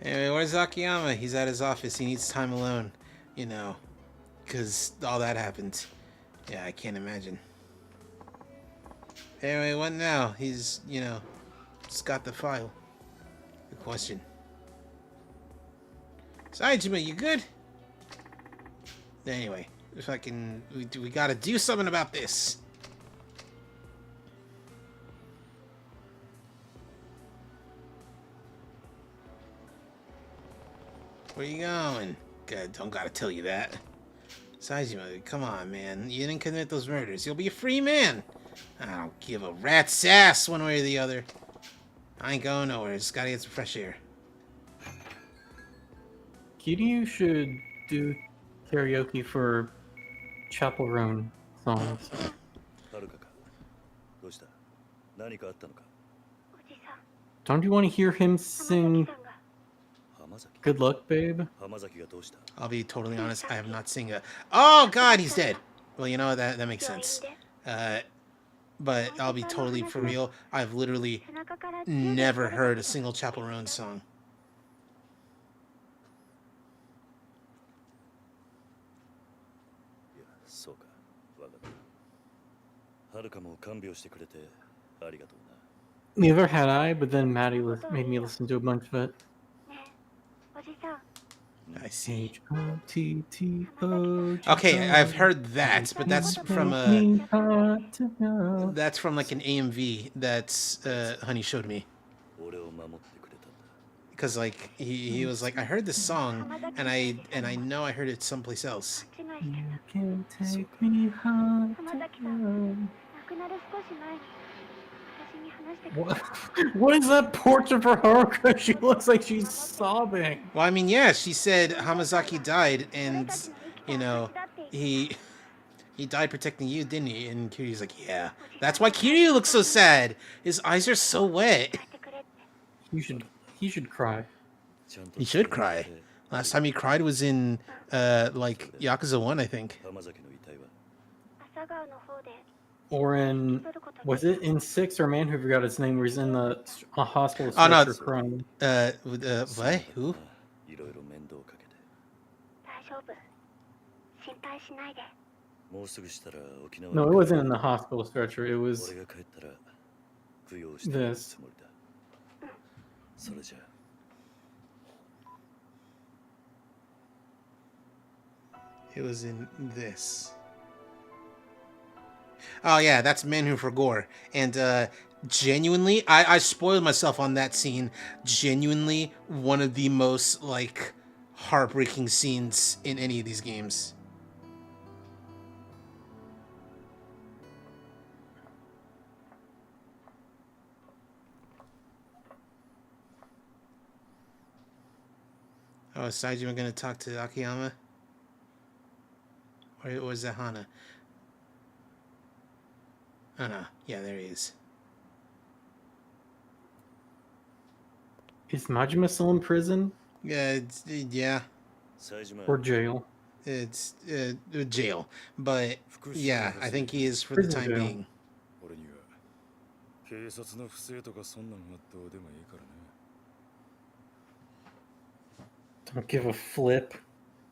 Anyway, where's Akiyama? He's at his office. He needs time alone. You know, because all that happened. Yeah, I can't imagine. Anyway, what now? He's, you know, just got the file. Good question. Saijima, you good? Anyway, if I can, we gotta do something about this. Where you going? God, don't gotta tell you that. Saijima, come on, man. You didn't commit those murders. You'll be a free man. I don't give a rat's ass one way or the other. I ain't going nowhere. Just gotta get some fresh air. Kiryu should do karaoke for Chapel Roan songs. Don't you want to hear him sing Good Luck, Babe? I'll be totally honest, I have not seen a... Oh, God, he's dead! Well, you know, that makes sense. But I'll be totally for real, I've literally never heard a single Chapel Roan song. Neither had I, but then Maddie made me listen to a bunch of it. I see. H-O-T-T-O. Okay, I've heard that, but that's from that's from like an AMV that's Honey showed me. Because like he was like, I heard this song and I know I heard it someplace else. You can take me home. What is that portrait for Haruka? She looks like she's sobbing. Well, I mean, yeah, she said Hamazaki died, and you know he died protecting you, didn't he? And Kiryu's like, yeah, that's why Kiryu looks so sad. His eyes are so wet. He should cry. He should cry. Last time he cried was in like Yakuza 1, I think. Or in, was it in 6 or Man Who Forgot His Name, where he's in the hospital stretcher crying? What? Who? No, it wasn't in the hospital stretcher. It was this. It was in this. Oh yeah, that's Men Who Forgore. And genuinely, I spoiled myself on that scene. Genuinely, one of the most like heartbreaking scenes in any of these games. Oh, is Saijima gonna talk to Akiyama? Or was that Hana? Oh no, yeah, there he is. Is Majima still in prison? Yeah, yeah. Or jail? It's jail, but yeah, I think he is for the time being. Don't give a flip.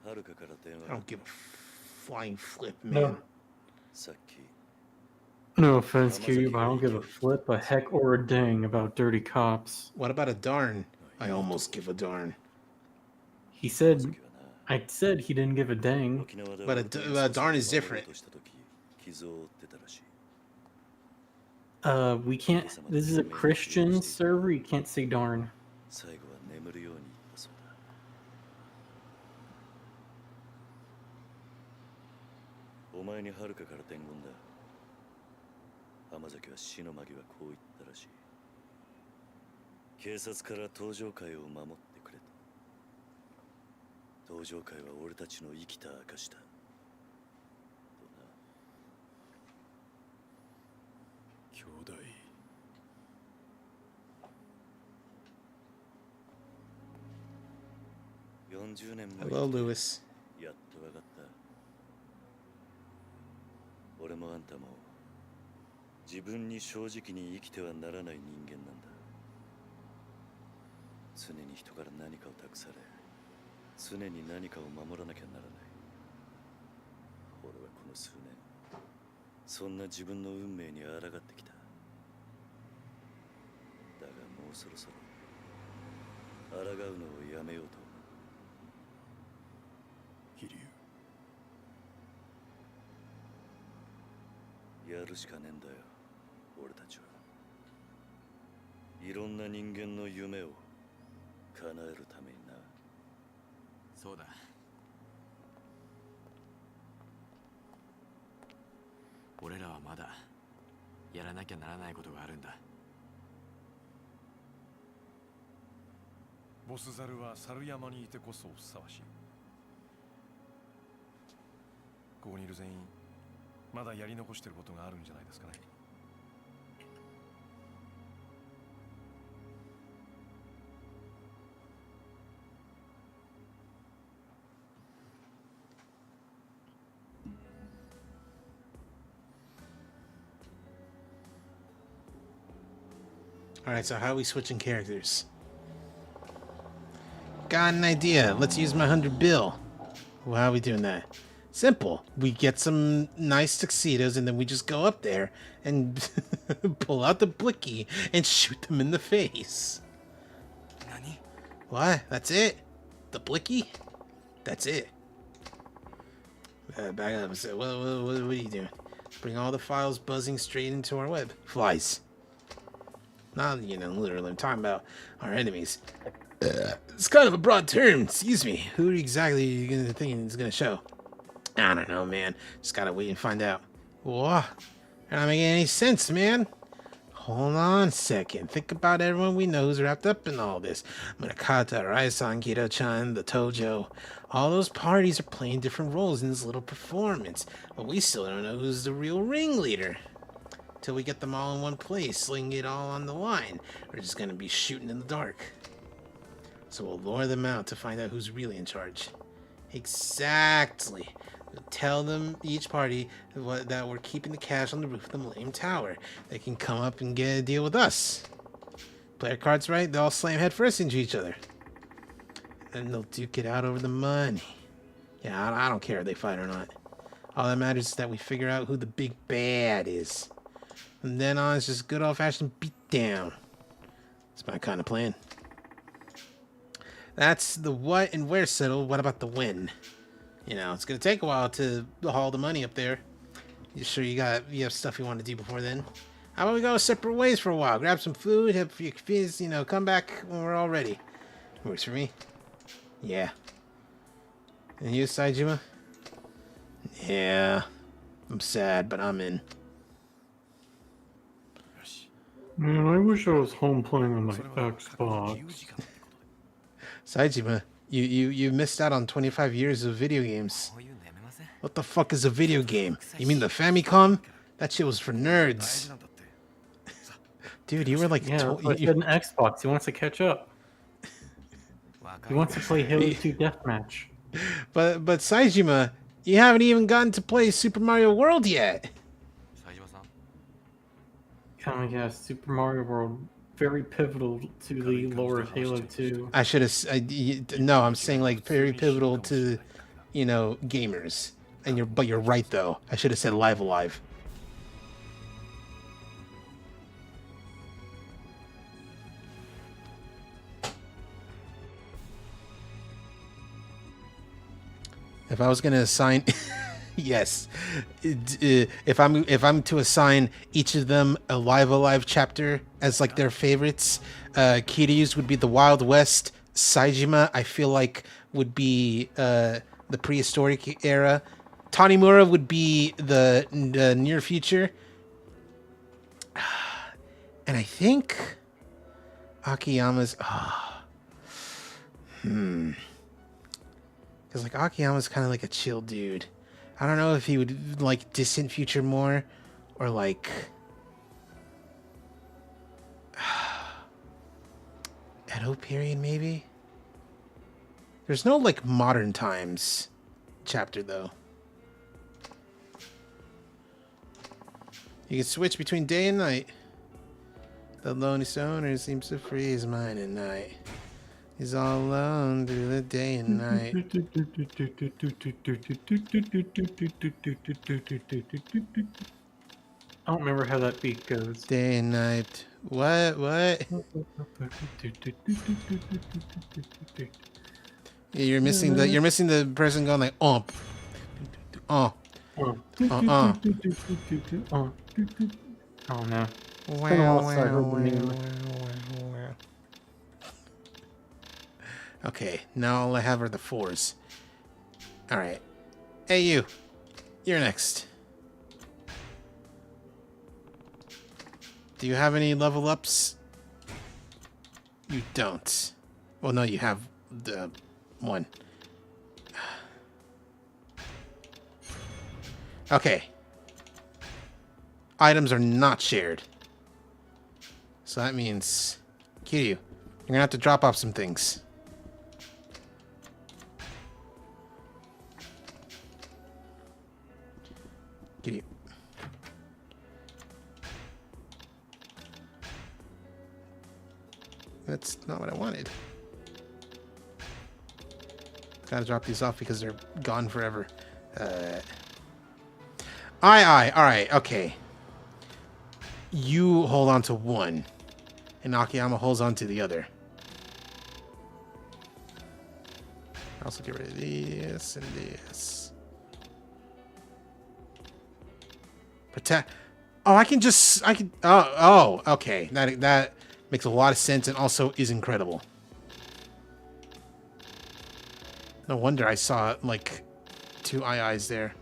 I don't give a flying flip, man. No offense, Kiryu, but I don't give a flip, a heck, or a dang about dirty cops. What about a darn? I almost give a darn. He said, I said he didn't give a dang. But a darn is different. We can't, this is a Christian server, you can't say darn. お前に遥かから伝言だ。浜崎は死の間際こう言ったらしい。警察から登場会を守ってくれと。登場会は俺たちの生きた証だ。とな。兄弟。40年も。Hello, Lewis. やっとわかった。俺もあんたも自分に正直に生きてはならない人間なんだ。常に人から何かを託され、常に何かを守らなきゃならない。俺はこの数年、そんな自分の運命に抗ってきた。だがもうそろそろ抗うのをやめようと思う。飛龍。やるしかねえんだよ、俺たちは。いろんな人間の夢を叶えるためにな。そうだ。俺らはまだやらなきゃならないことがあるんだ。ボスザルは猿山にいてこそふさわしい。ここにいる全員まだやり残してることがあるんじゃないですかね。Alright, so how are we switching characters? Got an idea. Let's use my 100 bill. Well, how are we doing that? Simple. We get some nice tuxedos and then we just go up there and pull out the blicky and shoot them in the face. Nani? What? That's it? The blicky? That's it. Back up and say, what are you doing? Bring all the files buzzing straight into our web. Flies. Not, literally. I'm talking about our enemies. It's kind of a broad term. Excuse me. Who exactly are you going to think it's going to show? I don't know, man. Just gotta wait and find out. Whoa. They're not making any sense, man. Hold on a second. Think about everyone we know who's wrapped up in all this. Munakata, Rai-san, Kiro-chan, the Tojo. All those parties are playing different roles in this little performance. But we still don't know who's the real ringleader. Till we get them all in one place, sling it all on the line. We're just gonna be shooting in the dark. So we'll lure them out to find out who's really in charge. Exactly. Tell them, each party, that we're keeping the cash on the roof of the Millennium Tower. They can come up and get a deal with us. Player cards right, they'll slam headfirst into each other. And they'll duke it out over the money. Yeah, I don't care if they fight or not. All that matters is that we figure out who the big bad is. From then on, it's just good old-fashioned beatdown. It's my kind of plan. That's the what and where settled. What about the when? It's gonna take a while to haul the money up there. You sure you have stuff you want to do before then? How about we go separate ways for a while? Grab some food, have your kids, come back when we're all ready. Works for me. Yeah. And you, Saijima? Yeah. I'm sad, but I'm in. Man, I wish I was home playing on my Xbox. Saijima, you missed out on 25 years of video games. What the fuck is a video game? You mean the Famicom? That shit was for nerds. Dude, you were like... Yeah, but he had an Xbox. He wants to catch up. He wants to play Halo 2 Deathmatch. But Saijima, you haven't even gotten to play Super Mario World yet. Oh yeah, Super Mario World. Very pivotal to the lore of Halo 2. I should have... No, I'm saying like very pivotal to, gamers. But you're right though. I should have said Live Alive. If I was gonna assign... Yes. If I'm to assign each of them a Live Alive chapter as like their favorites, Kiryu's would be the Wild West. Saijima, I feel like, would be the prehistoric era. Tanimura would be the near future. And I think Akiyama's... Because like Akiyama's kind of like a chill dude. I don't know if he would like distant future more or like Edo period maybe. There's no like modern times chapter though. You can switch between day and night. The lonely stoner seems to free his mind at night. He's all alone through the day and night. I don't remember how that beat goes. Day and night. What? Yeah, you're missing the person going like Oh no. Okay, now all I have are the 4s. Alright. Hey you. You're next. Do you have any level ups? You don't. Well, no, you have the one. Okay. Items are not shared. So that means, Kiryu, you're gonna have to drop off some things. Kiryu. That's not what I wanted. Gotta drop these off because they're gone forever. Alright, okay. You hold on to one, and Akiyama holds on to the other. Also get rid of this and this. Protect. Oh, I can. Oh, okay. That makes a lot of sense and also is incredible. No wonder I saw like 2 eyes there.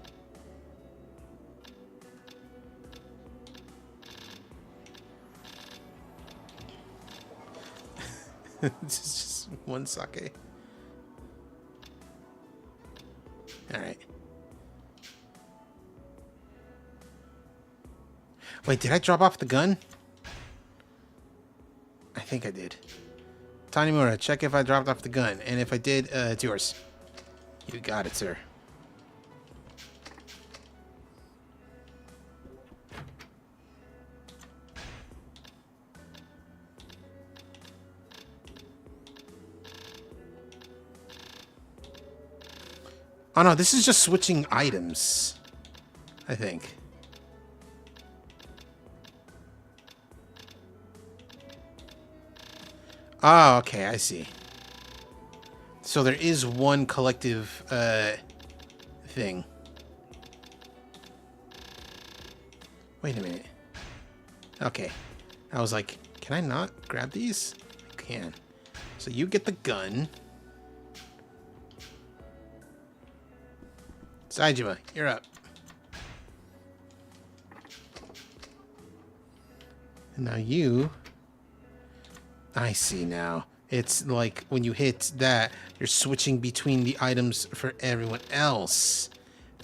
This is just one sake. Alright. Wait, did I drop off the gun? I think I did. Tanimura, check if I dropped off the gun. And if I did, it's yours. You got it, sir. Oh no, this is just switching items, I think. Oh, okay, I see. So there is one collective thing. Wait a minute. Okay. I was like, can I not grab these? I can. So you get the gun. Saejima, you're up. And now you... I see now. It's like when you hit that, you're switching between the items for everyone else.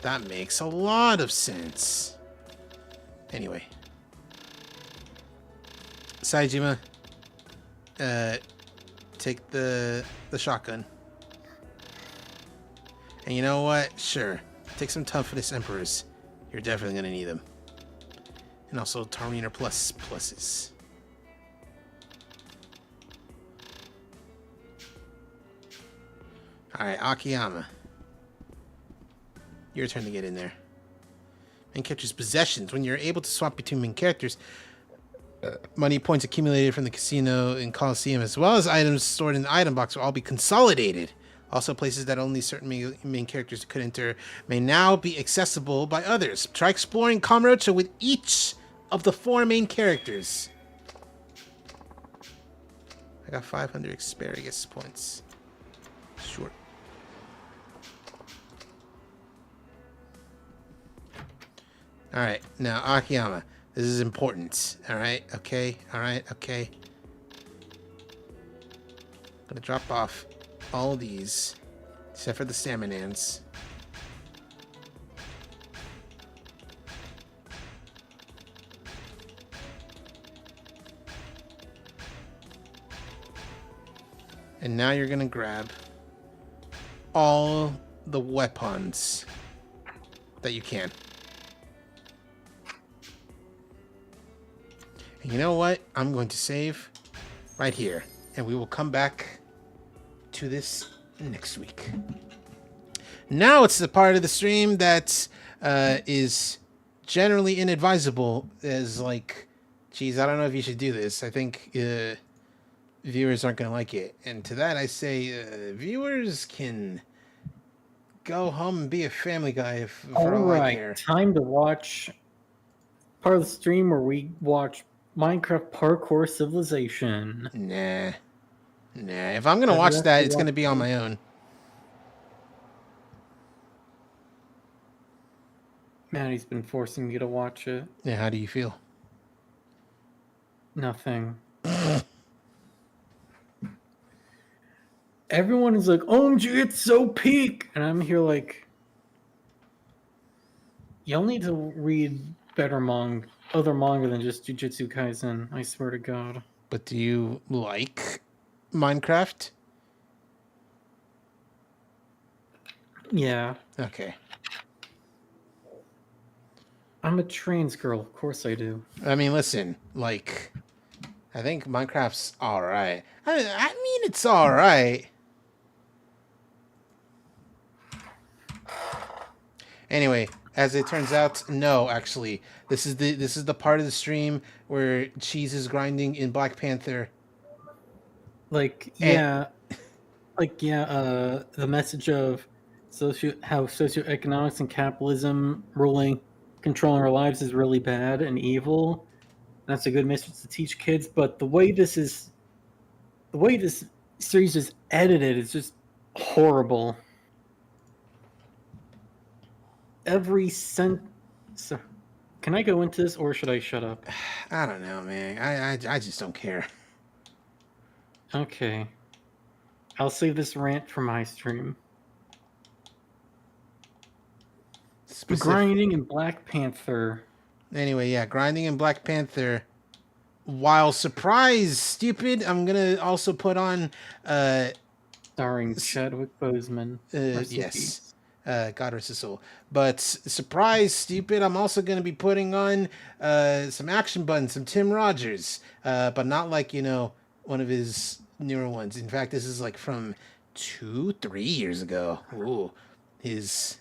That makes a lot of sense. Anyway. Saejima, take the shotgun. And you know what? Sure. Take some toughness Emperors. You're definitely going to need them. And also Tarminer pluses. Alright, Akiyama. Your turn to get in there. Main character's possessions. When you're able to swap between main characters, money points accumulated from the casino and Coliseum, as well as items stored in the item box, will all be consolidated. Also, places that only certain main characters could enter may now be accessible by others. Try exploring Kamurocho with each of the 4 main characters. I got 500 asparagus points. Sure. Alright, now Akiyama. This is important. Alright, okay, alright, okay. I'm gonna drop off all of these, except for the Staminans. And now you're gonna grab all the weapons that you can. And you know what? I'm going to save right here, and we will come back to this next week. Now it's the part of the stream that is generally inadvisable, as like, geez, I don't know if you should do this. I think viewers aren't going to like it. And to that I say, viewers can go home and be a Family Guy for all I care. Time to watch part of the stream where we watch Minecraft Parkour Civilization. Nah. If I'm going to watch that, it's going to be on my own. Maddie's been forcing me to watch it. Yeah, how do you feel? Nothing. Everyone is like, OMG, it's so peak! And I'm here like, y'all need to read better other manga than just Jujutsu Kaisen, I swear to God. But do you like Minecraft? Yeah. Okay. I'm a trans girl, of course I do. I mean, listen, like, I think Minecraft's alright. I mean, it's alright. Anyway, as it turns out, no, actually. This is the part of the stream where Cheese is grinding in Black Panther. Like, yeah. like the message of how socioeconomics and capitalism controlling our lives is really bad and evil. That's a good message to teach kids, but the way this series is edited is just horrible. Every so, can I go into this or should I shut up? I don't know, man. I just don't care. Okay. I'll save this rant for my stream. Grinding in Black Panther. Anyway, yeah, grinding in Black Panther. While surprise stupid, I'm gonna also put on starring Chadwick Boseman. Yes. God rest his soul. But surprise stupid, I'm also gonna be putting on some action buttons, some Tim Rogers. But not like, one of his newer ones. In fact, this is like from 2-3 years ago. Ooh. His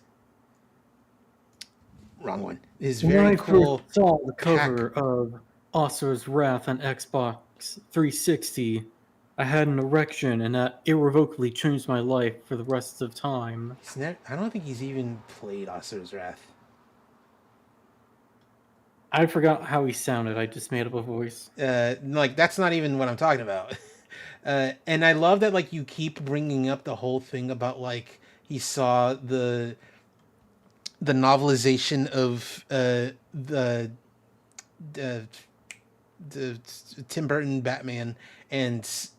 wrong one. His very cool. When I first saw the cover of Asura's Wrath on Xbox 360, I had an erection, and that irrevocably changed my life for the rest of time. I don't think he's even played Asura's Wrath. I forgot how he sounded. I just made up a voice. That's not even what I'm talking about. And I love that, like, you keep bringing up the whole thing about, like, he saw the novelization of the Tim Burton Batman, and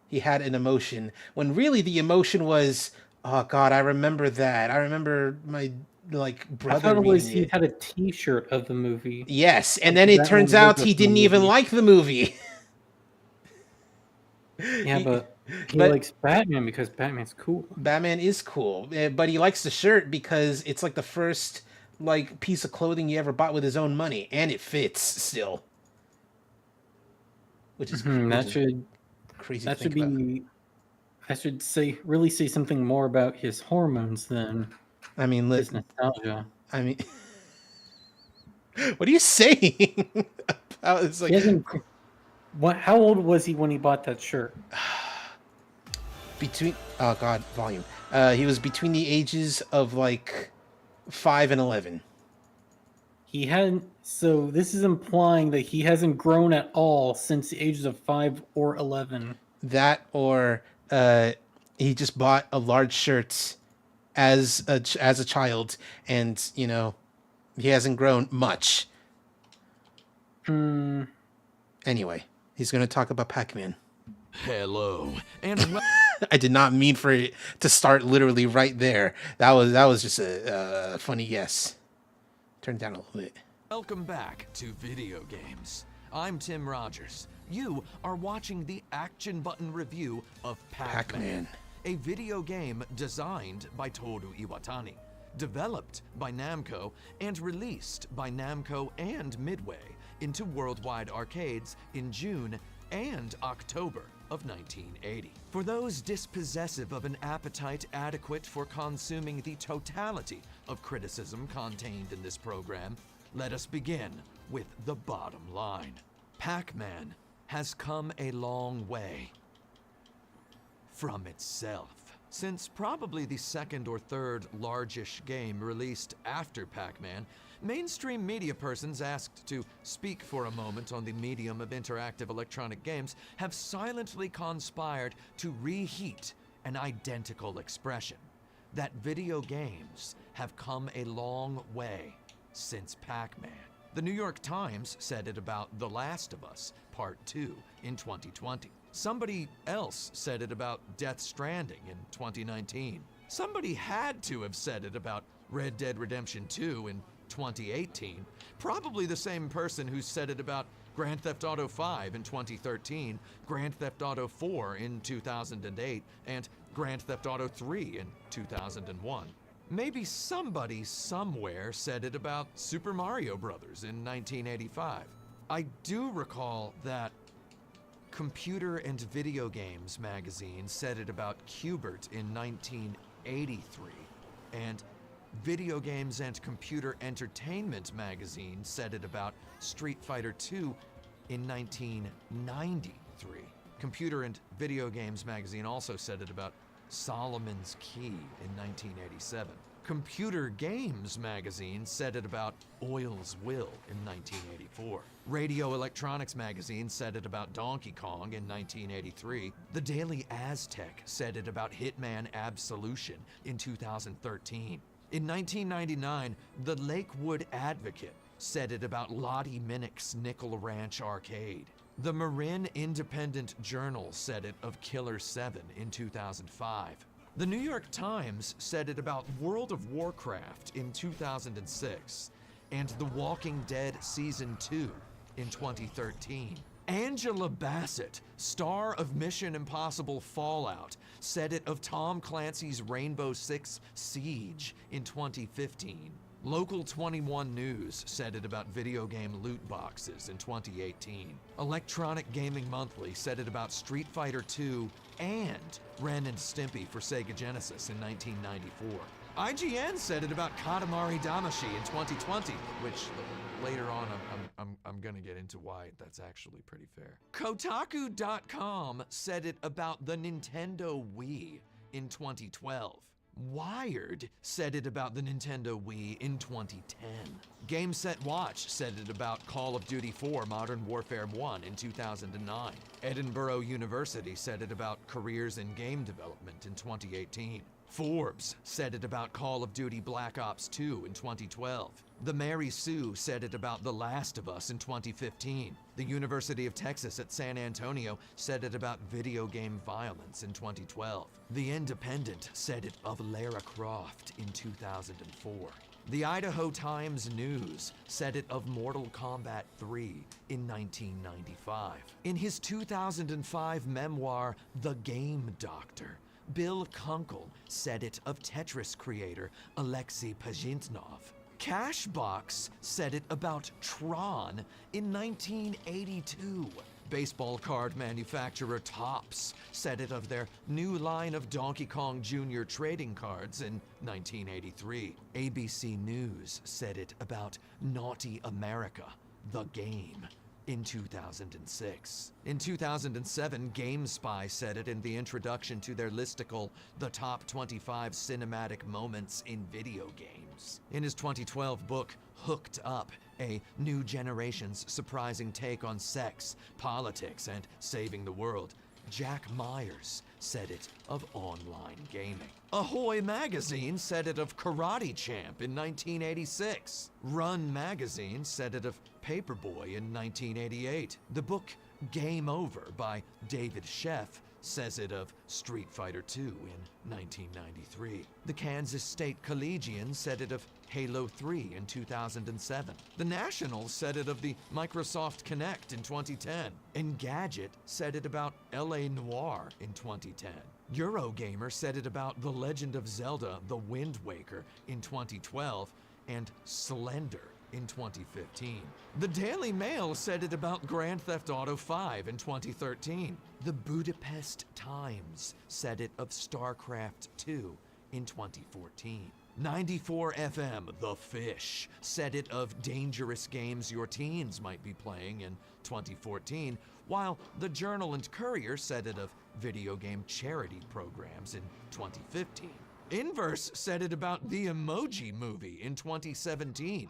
he had an emotion when really the emotion was, oh God, I remember that. I remember my brother. I thought it was he had a T-shirt of the movie. Yes, and then it turns out he didn't even like the movie. Yeah, but he likes Batman because Batman's cool. Batman is cool, but he likes the shirt because it's like the first piece of clothing he ever bought with his own money, and it fits still. Which is crazy. That should really say something more about his hormones than his nostalgia. I mean, what are you saying? It's like, how old was he when he bought that shirt? Volume. He was between the ages of 5 and 11. He hadn't. So this is implying that he hasn't grown at all since the ages of 5 or 11. That, or he just bought a large shirt as a child, and he hasn't grown much. Anyway, he's going to talk about Pac-Man. Hello, and I did not mean for it to start literally right there. That was just a funny guess. Turn down a little bit. Welcome back to Video Games. I'm Tim Rogers. You are watching the action button review of Pac-Man, a video game designed by Toru Iwatani, developed by Namco, and released by Namco and Midway into worldwide arcades in June and October of 1980. For those dispossessive of an appetite adequate for consuming the totality of criticism contained in this program, let us begin with the bottom line. Pac-Man has come a long way from itself. Since probably the second or third largest game released after Pac-Man, mainstream media persons asked to speak for a moment on the medium of interactive electronic games have silently conspired to reheat an identical expression, that video games have come a long way since Pac-Man. The New York Times said it about The Last of Us Part 2 in 2020. Somebody else said it about Death Stranding in 2019. Somebody had to have said it about Red Dead Redemption 2 in 2018, probably the same person who said it about Grand Theft Auto 5 in 2013, Grand Theft Auto 4 in 2008, and Grand Theft Auto 3 in 2001. Maybe somebody somewhere said it about Super Mario Brothers in 1985. I do recall that Computer and Video Games magazine said it about Q*bert in 1983, and Video Games and Computer Entertainment magazine said it about Street Fighter II in 1993. Computer and Video Games magazine also said it about Solomon's Key in 1987. Computer Games magazine said it about Oil's Will in 1984. Radio Electronics magazine said it about Donkey Kong in 1983. The Daily Aztec said it about Hitman Absolution in 2013. In 1999, the Lakewood Advocate said it about Lottie Minnick's Nickel Ranch Arcade. The Marin Independent Journal said it of Killer 7 in 2005. The New York Times said it about World of Warcraft in 2006 and The Walking Dead Season 2 in 2013. Angela Bassett, star of Mission Impossible Fallout, said it of Tom Clancy's Rainbow Six Siege in 2015. Local 21 News said it about video game loot boxes in 2018. Electronic Gaming Monthly said it about Street Fighter II and Ren and Stimpy for Sega Genesis in 1994. IGN said it about Katamari Damacy in 2020, which later on I'm gonna get into why that's actually pretty fair. Kotaku.com said it about the Nintendo Wii in 2012. Wired said it about the Nintendo Wii in 2010. Game Set Watch said it about Call of Duty 4 Modern Warfare 1 in 2009. Edinburgh University said it about careers in game development in 2018. Forbes said it about Call of Duty Black Ops 2 in 2012. The Mary Sue said it about The Last of Us in 2015. The University of Texas at San Antonio said it about video game violence in 2012. The Independent said it of Lara Croft in 2004. The Idaho Times News said it of Mortal Kombat 3 in 1995. In his 2005 memoir, The Game Doctor, Bill Kunkel said it of Tetris creator Alexei Pajitnov. Cashbox said it about Tron in 1982. Baseball card manufacturer Topps said it of their new line of Donkey Kong Jr. trading cards in 1983. ABC News said it about Naughty America, the game, in 2006. In 2007, GameSpy said it in the introduction to their listicle, The Top 25 Cinematic Moments in Video Games. In his 2012 book, Hooked Up, a new generation's surprising take on sex, politics, and saving the world, Jack Myers said it of online gaming. Ahoy Magazine said it of Karate Champ in 1986. Run Magazine said it of Paperboy in 1988. The book Game Over by David Sheff says it of Street Fighter II in 1993. The Kansas State Collegian said it of Halo 3 in 2007. The National said it of the Microsoft Kinect in 2010. Engadget said it about LA Noire in 2010. Eurogamer said it about The Legend of Zelda: The Wind Waker in 2012 and Slender in 2015. The Daily Mail said it about Grand Theft Auto 5 in 2013. The Budapest Times said it of StarCraft 2 in 2014. 94 FM, The Fish, said it of dangerous games your teens might be playing in 2014, while the Journal and Courier said it of video game charity programs in 2015. Inverse said it about the Emoji Movie in 2017.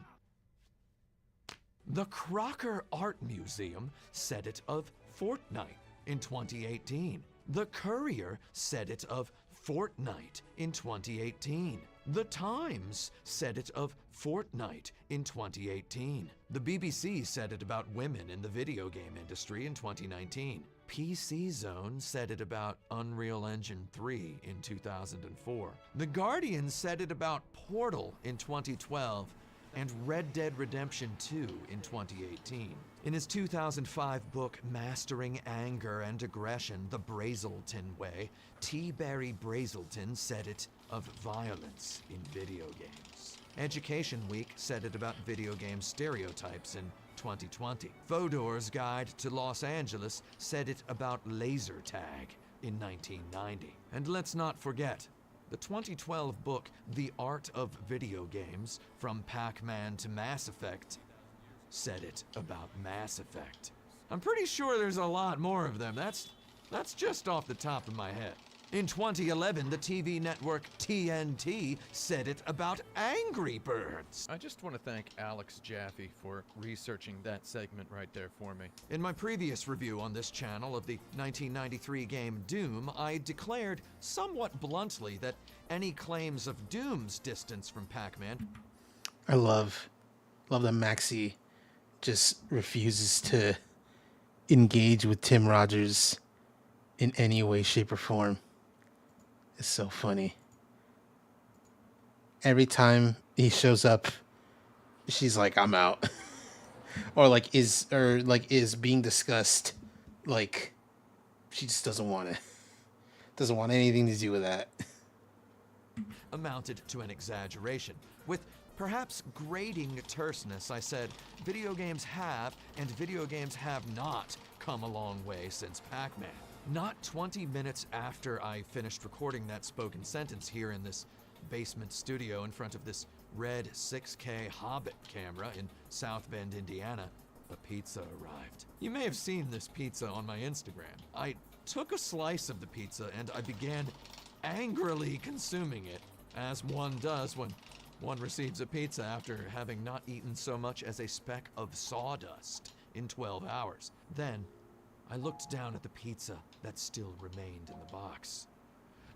The Crocker Art Museum said it of Fortnite in 2018. The Courier said it of Fortnite in 2018. The Times said it of Fortnite in 2018. The BBC said it about women in the video game industry in 2019. PC Zone said it about Unreal Engine 3 in 2004. The Guardian said it about Portal in 2012 and Red Dead Redemption 2 in 2018. In his 2005 book, Mastering Anger and Aggression the Brazelton Way, T. Barry Brazelton said it of violence in video games. Education Week said it about video game stereotypes in 2020. Fodor's Guide to Los Angeles said it about laser tag in 1990. And let's not forget, the 2012 book, The Art of Video Games, From Pac-Man to Mass Effect, said it about Mass Effect. I'm pretty sure there's a lot more of them. That's That's just off the top of my head. In 2011, the TV network TNT said it about Angry Birds. I just want to thank Alex Jaffe for researching that segment right there for me. In my previous review on this channel of the 1993 game Doom, I declared somewhat bluntly that any claims of Doom's distance from Pac-Man... I love that Maxi just refuses to engage with Tim Rogers in any way, shape, or form. It's so funny. Every time he shows up, she's like, "I'm out," or is being discussed. Like, she just doesn't want anything to do with that. Amounted to an exaggeration. With perhaps grating terseness, I said, video games have and video games have not come a long way since Pac-Man. Not 20 minutes after I finished recording that spoken sentence here in this basement studio in front of this red 6K Hobbit camera in South Bend, Indiana, a pizza arrived. You may have seen this pizza on my Instagram. I took a slice of the pizza and I began angrily consuming it, as one does when one receives a pizza after having not eaten so much as a speck of sawdust in 12 hours. Then, I looked down at the pizza that still remained in the box.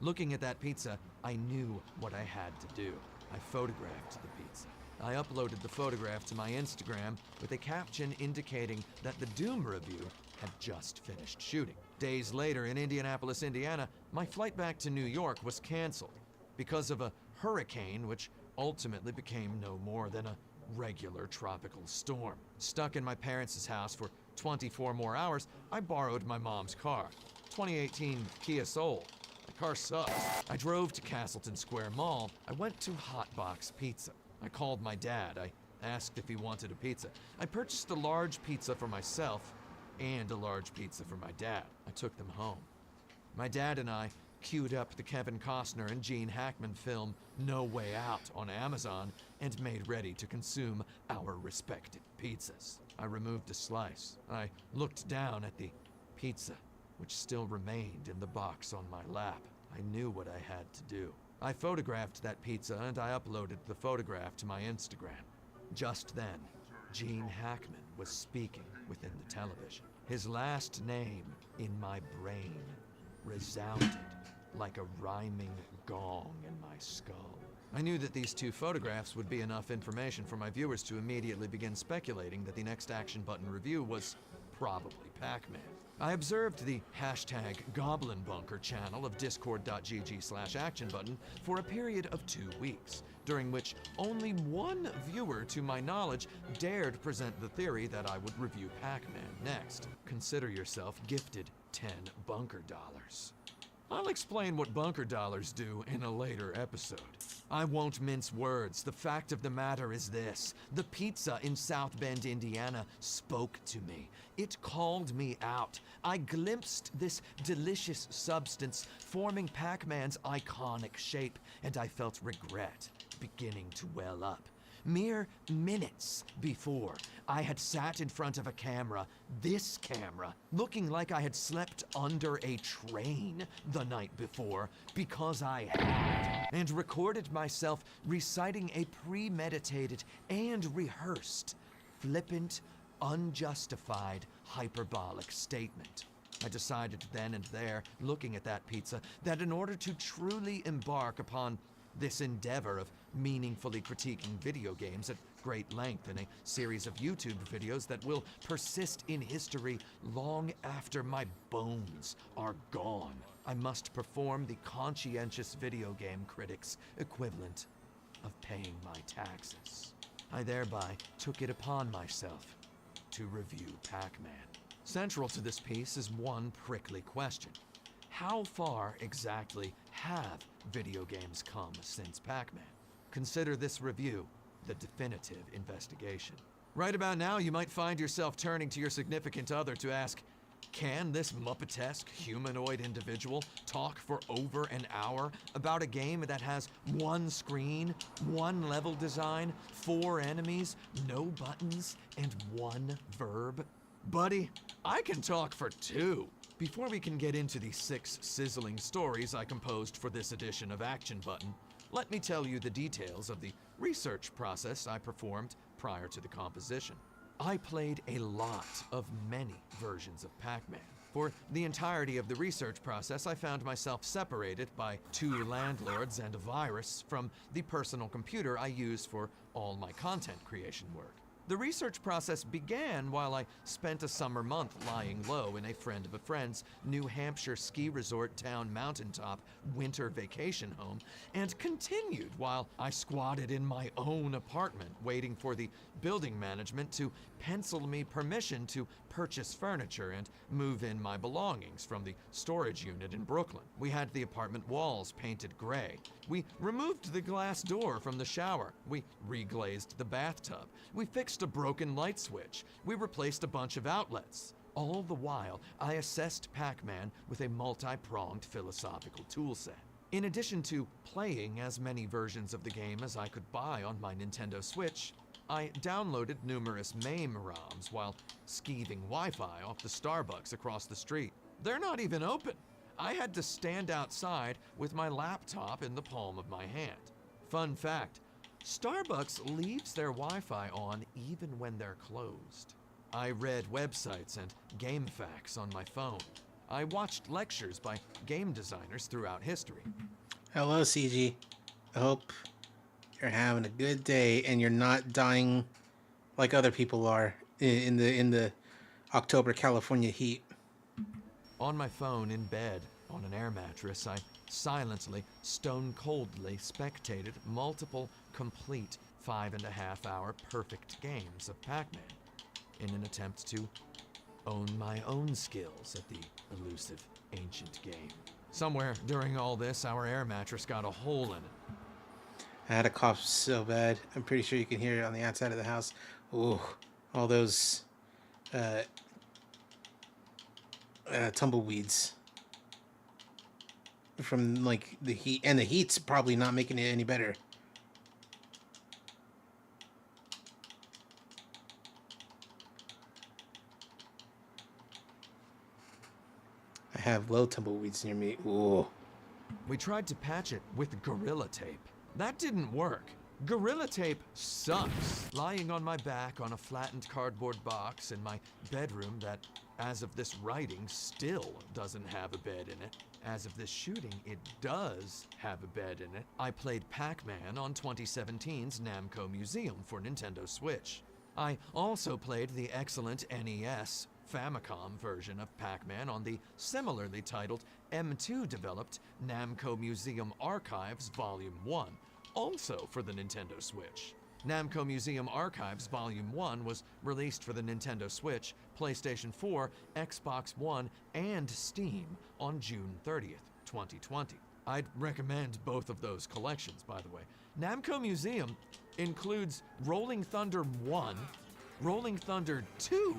Looking at that pizza, I knew what I had to do. I photographed the pizza. I uploaded the photograph to my Instagram with a caption indicating that the Doom review had just finished shooting. Days later in Indianapolis, Indiana, my flight back to New York was canceled because of a hurricane which ultimately became no more than a regular tropical storm. Stuck in my parents' house for 24 more hours, I borrowed my mom's car. 2018 Kia Soul. The car sucks. I drove to Castleton Square Mall. I went to Hotbox Pizza. I called my dad. I asked if he wanted a pizza. I purchased a large pizza for myself and a large pizza for my dad. I took them home. My dad and I queued up the Kevin Costner and Gene Hackman film No Way Out on Amazon and made ready to consume our respective pizzas. I removed a slice. I looked down at the pizza, which still remained in the box on my lap. I knew what I had to do. I photographed that pizza and I uploaded the photograph to my Instagram. Just then, Gene Hackman was speaking within the television. His last name in my brain resounded like a rhyming gong in my skull. I knew that these two photographs would be enough information for my viewers to immediately begin speculating that the next Action Button review was probably Pac-Man. I observed the hashtag Goblin Bunker channel of discord.gg/actionbutton for a period of 2 weeks, during which only one viewer, to my knowledge, dared present the theory that I would review Pac-Man next. Consider yourself gifted 10 bunker dollars. I'll explain what bunker dollars do in a later episode. I won't mince words. The fact of the matter is this. The pizza in South Bend, Indiana spoke to me. It called me out. I glimpsed this delicious substance forming Pac-Man's iconic shape, and I felt regret beginning to well up. Mere minutes before, I had sat in front of a camera, this camera, looking like I had slept under a train the night before, because I had, and recorded myself reciting a premeditated and rehearsed, flippant, unjustified, hyperbolic statement. I decided then and there, looking at that pizza, that in order to truly embark upon this endeavor of meaningfully critiquing video games at great length in a series of YouTube videos that will persist in history long after my bones are gone, I must perform the conscientious video game critic's equivalent of paying my taxes. I thereby took it upon myself to review Pac-Man. Central to this piece is one prickly question. How far exactly have video games come since Pac-Man? Consider this review the definitive investigation. Right about now, you might find yourself turning to your significant other to ask, can this Muppetesque humanoid individual talk for over an hour about a game that has one screen, one level design, 4 enemies, no buttons, and 1 verb? Buddy, I can talk for 2. Before we can get into the 6 sizzling stories I composed for this edition of Action Button, let me tell you the details of the research process I performed prior to the composition. I played a lot of many versions of Pac-Man. For the entirety of the research process, I found myself separated by 2 landlords and a virus from the personal computer I use for all my content creation work. The research process began while I spent a summer month lying low in a friend of a friend's New Hampshire ski resort town mountaintop winter vacation home, and continued while I squatted in my own apartment waiting for the building management to pencil me permission to purchase furniture and move in my belongings from the storage unit in Brooklyn. We had the apartment walls painted gray. We removed the glass door from the shower. We reglazed the bathtub. We fixed a broken light switch. We replaced a bunch of outlets. All the while, I assessed Pac-Man with a multi-pronged philosophical toolset. In addition to playing as many versions of the game as I could buy on my Nintendo Switch, I downloaded numerous MAME ROMs while skeeving Wi-Fi off the Starbucks across the street. They're not even open. I had to stand outside with my laptop in the palm of my hand. Fun fact, Starbucks leaves their Wi-Fi on even when they're closed. I read websites and game facts on my phone. I watched lectures by game designers throughout history. Hello, CG. I hope you're having a good day and you're not dying like other people are in the October California heat. On my phone in bed, on an air mattress, I silently, stone-coldly spectated multiple complete 5.5-hour perfect games of Pac-Man in an attempt to own my own skills at the elusive ancient game. Somewhere during all this, our air mattress got a hole in it. I had a cough so bad. I'm pretty sure you can hear it on the outside of the house. Ooh, all those tumbleweeds from like the heat, and the heat's probably not making it any better. I have low tumbleweeds near me. Ooh. We tried to patch it with Gorilla Tape. That didn't work. Gorilla Tape sucks. Lying on my back on a flattened cardboard box in my bedroom that, as of this writing, still doesn't have a bed in it. As of this shooting, it does have a bed in it. I played Pac-Man on 2017's Namco Museum for Nintendo Switch. I also played the excellent NES Famicom version of Pac-Man on the similarly titled M2-developed Namco Museum Archives Volume 1, also for the Nintendo Switch. Namco Museum Archives Volume 1 was released for the Nintendo Switch, PlayStation 4, Xbox One, and Steam on June 30th, 2020. I'd recommend both of those collections, by the way. Namco Museum includes Rolling Thunder 1, Rolling Thunder 2,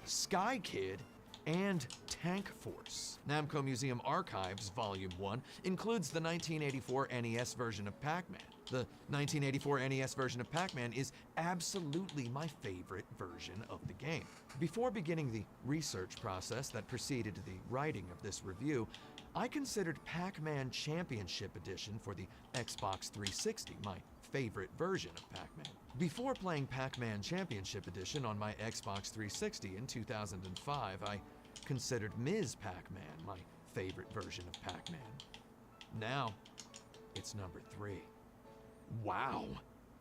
Sky Kid, and Tank Force. Namco Museum Archives Volume 1 includes the 1984 NES version of Pac-Man. The 1984 NES version of Pac-Man is absolutely my favorite version of the game. Before beginning the research process that preceded the writing of this review, I considered Pac-Man Championship Edition for the Xbox 360 my favorite version of Pac-Man. Before playing Pac-Man Championship Edition on my Xbox 360 in 2005, I considered Ms. Pac-Man my favorite version of Pac-Man. Now, it's number 3. Wow!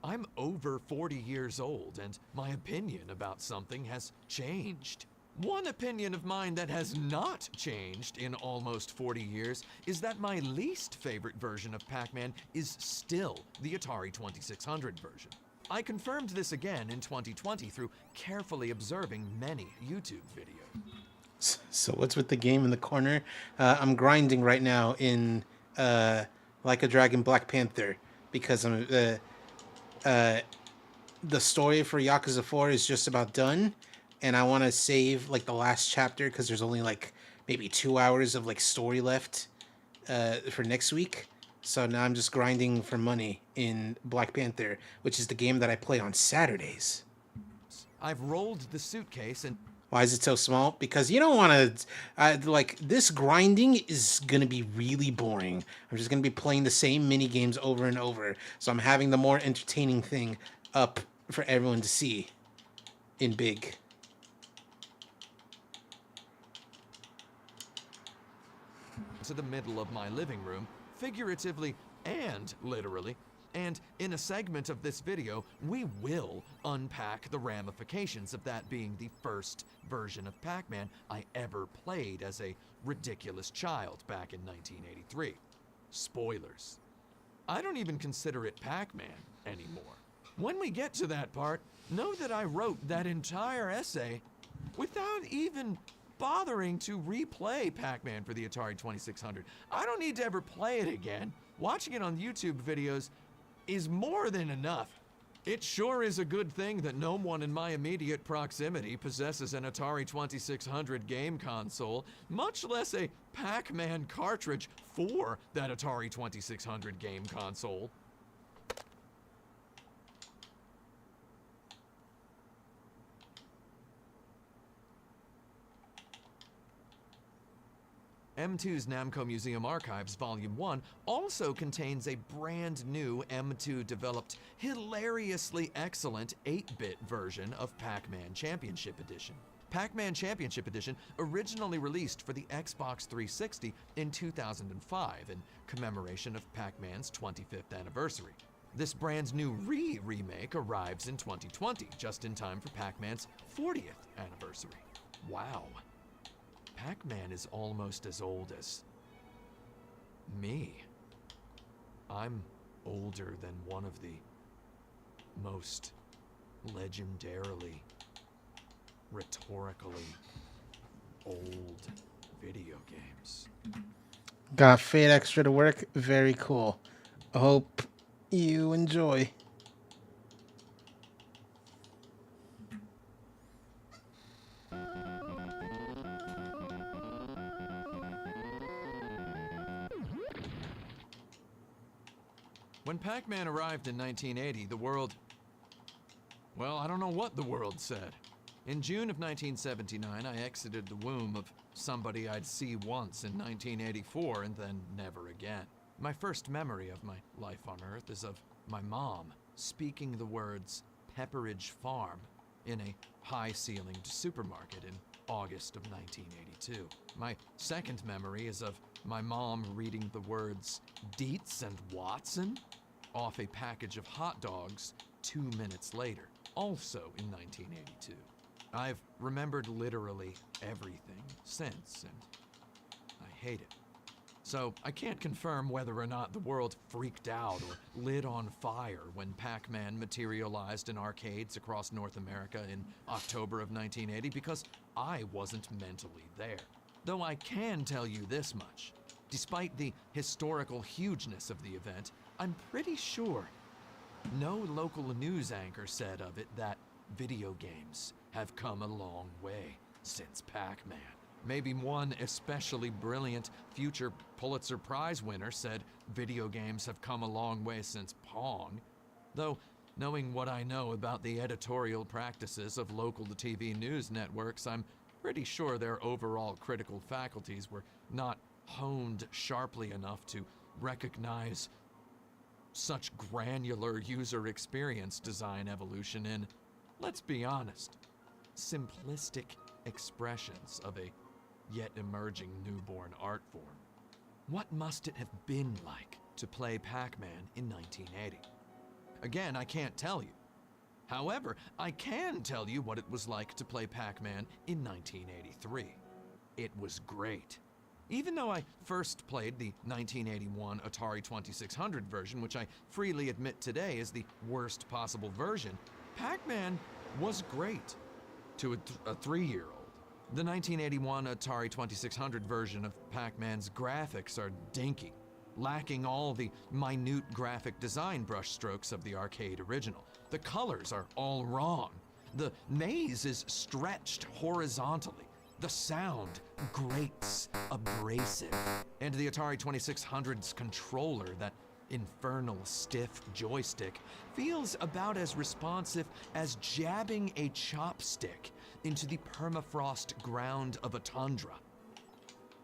I'm over 40 years old, and my opinion about something has changed. One opinion of mine that has not changed in almost 40 years is that my least favorite version of Pac-Man is still the Atari 2600 version. I confirmed this again in 2020 through carefully observing many YouTube videos. So what's with the game in the corner? I'm grinding right now in Like a Dragon Black Panther because I'm the story for Yakuza 4 is just about done, and I want to save like the last chapter because there's only like maybe 2 hours of like story left for next week. So now I'm just grinding for money in Black Panther, which is the game that I play on Saturdays. I've rolled the suitcase and Why is it so small? Because you don't want to, like, this grinding is going to be really boring. I'm just going to be playing the same mini games over and over. So I'm having the more entertaining thing up for everyone to see in big. To the middle of my living room, figuratively and literally. And in a segment of this video, we will unpack the ramifications of that being the first version of Pac-Man I ever played as a ridiculous child back in 1983. Spoilers. I don't even consider it Pac-Man anymore. When we get to that part, know that I wrote that entire essay without even bothering to replay Pac-Man for the Atari 2600. I don't need to ever play it again. Watching it on YouTube videos is more than enough. It sure is a good thing that no one in my immediate proximity possesses an Atari 2600 game console, much less a Pac-Man cartridge for that Atari 2600 game console. M2's Namco Museum Archives Volume 1 also contains a brand new M2 developed, hilariously excellent 8-bit version of Pac-Man Championship Edition. Pac-Man Championship Edition originally released for the Xbox 360 in 2005 in commemoration of Pac-Man's 25th anniversary. This brand new remake arrives in 2020, just in time for Pac-Man's 40th anniversary. Wow. Pac-Man is almost as old as me. I'm older than one of the most legendarily, rhetorically old video games. Got Fate Extra to work. Very cool. I hope you enjoy. When Pac-Man arrived in 1980, the world... well, I don't know what the world said. In June of 1979, I exited the womb of somebody I'd see once in 1984 and then never again. My first memory of my life on Earth is of my mom speaking the words Pepperidge Farm in a high-ceilinged supermarket in August of 1982. My second memory is of my mom reading the words Dietz and Watson off a package of hot dogs 2 minutes later, also in 1982. I've remembered literally everything since, and I hate it. So I can't confirm whether or not the world freaked out or lit on fire when Pac-Man materialized in arcades across North America in October of 1980, because I wasn't mentally there. Though I can tell you this much. Despite the historical hugeness of the event, I'm pretty sure no local news anchor said of it that video games have come a long way since Pac-Man. Maybe one especially brilliant future Pulitzer Prize winner said video games have come a long way since Pong. Though, knowing what I know about the editorial practices of local TV news networks, I'm pretty sure their overall critical faculties were not honed sharply enough to recognize such granular user experience design evolution in, let's be honest, simplistic expressions of a yet emerging newborn art form. What must it have been like to play Pac-Man in 1980? Again, I can't tell you. However, I can tell you what it was like to play Pac-Man in 1983. It was great. Even though I first played the 1981 Atari 2600 version, which I freely admit today is the worst possible version, Pac-Man was great to a 3-year-old. The 1981 Atari 2600 version of Pac-Man's graphics are dinky, lacking all the minute graphic design brushstrokes of the arcade original. The colors are all wrong. The maze is stretched horizontally. The sound grates abrasive. And the Atari 2600's controller, that infernal stiff joystick, feels about as responsive as jabbing a chopstick into the permafrost ground of a tundra,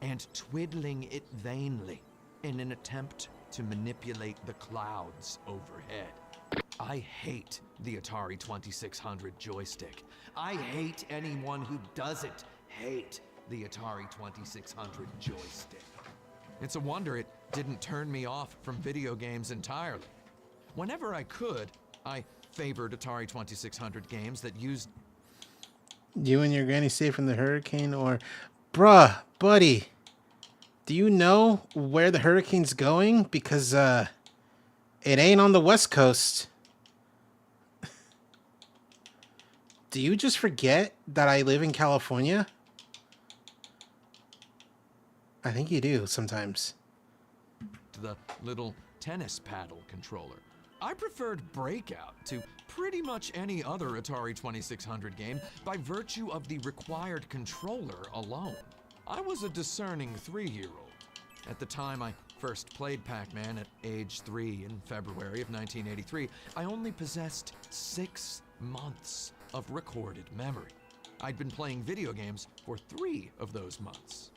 and twiddling it vainly in an attempt to manipulate the clouds overhead. I hate the Atari 2600 joystick. I hate anyone who doesn't hate the Atari 2600 joystick. It's a wonder it didn't turn me off from video games entirely. Whenever I could, I favored Atari 2600 games that used... You and your granny safe from the hurricane, or... Bruh, buddy, do you know where the hurricane's going? Because, it ain't on the West Coast. Do you just forget that I live in California? I think you do sometimes. The little tennis paddle controller. I preferred Breakout to pretty much any other Atari 2600 game by virtue of the required controller alone. I was a discerning 3-year-old. At the time I first played Pac-Man at age 3 in February of 1983, I only possessed 6 months of recorded memory. I'd been playing video games for 3 of those months.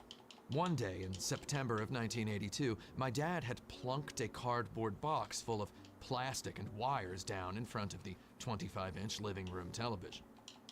One day in September of 1982, my dad had plunked a cardboard box full of plastic and wires down in front of the 25-inch living room television.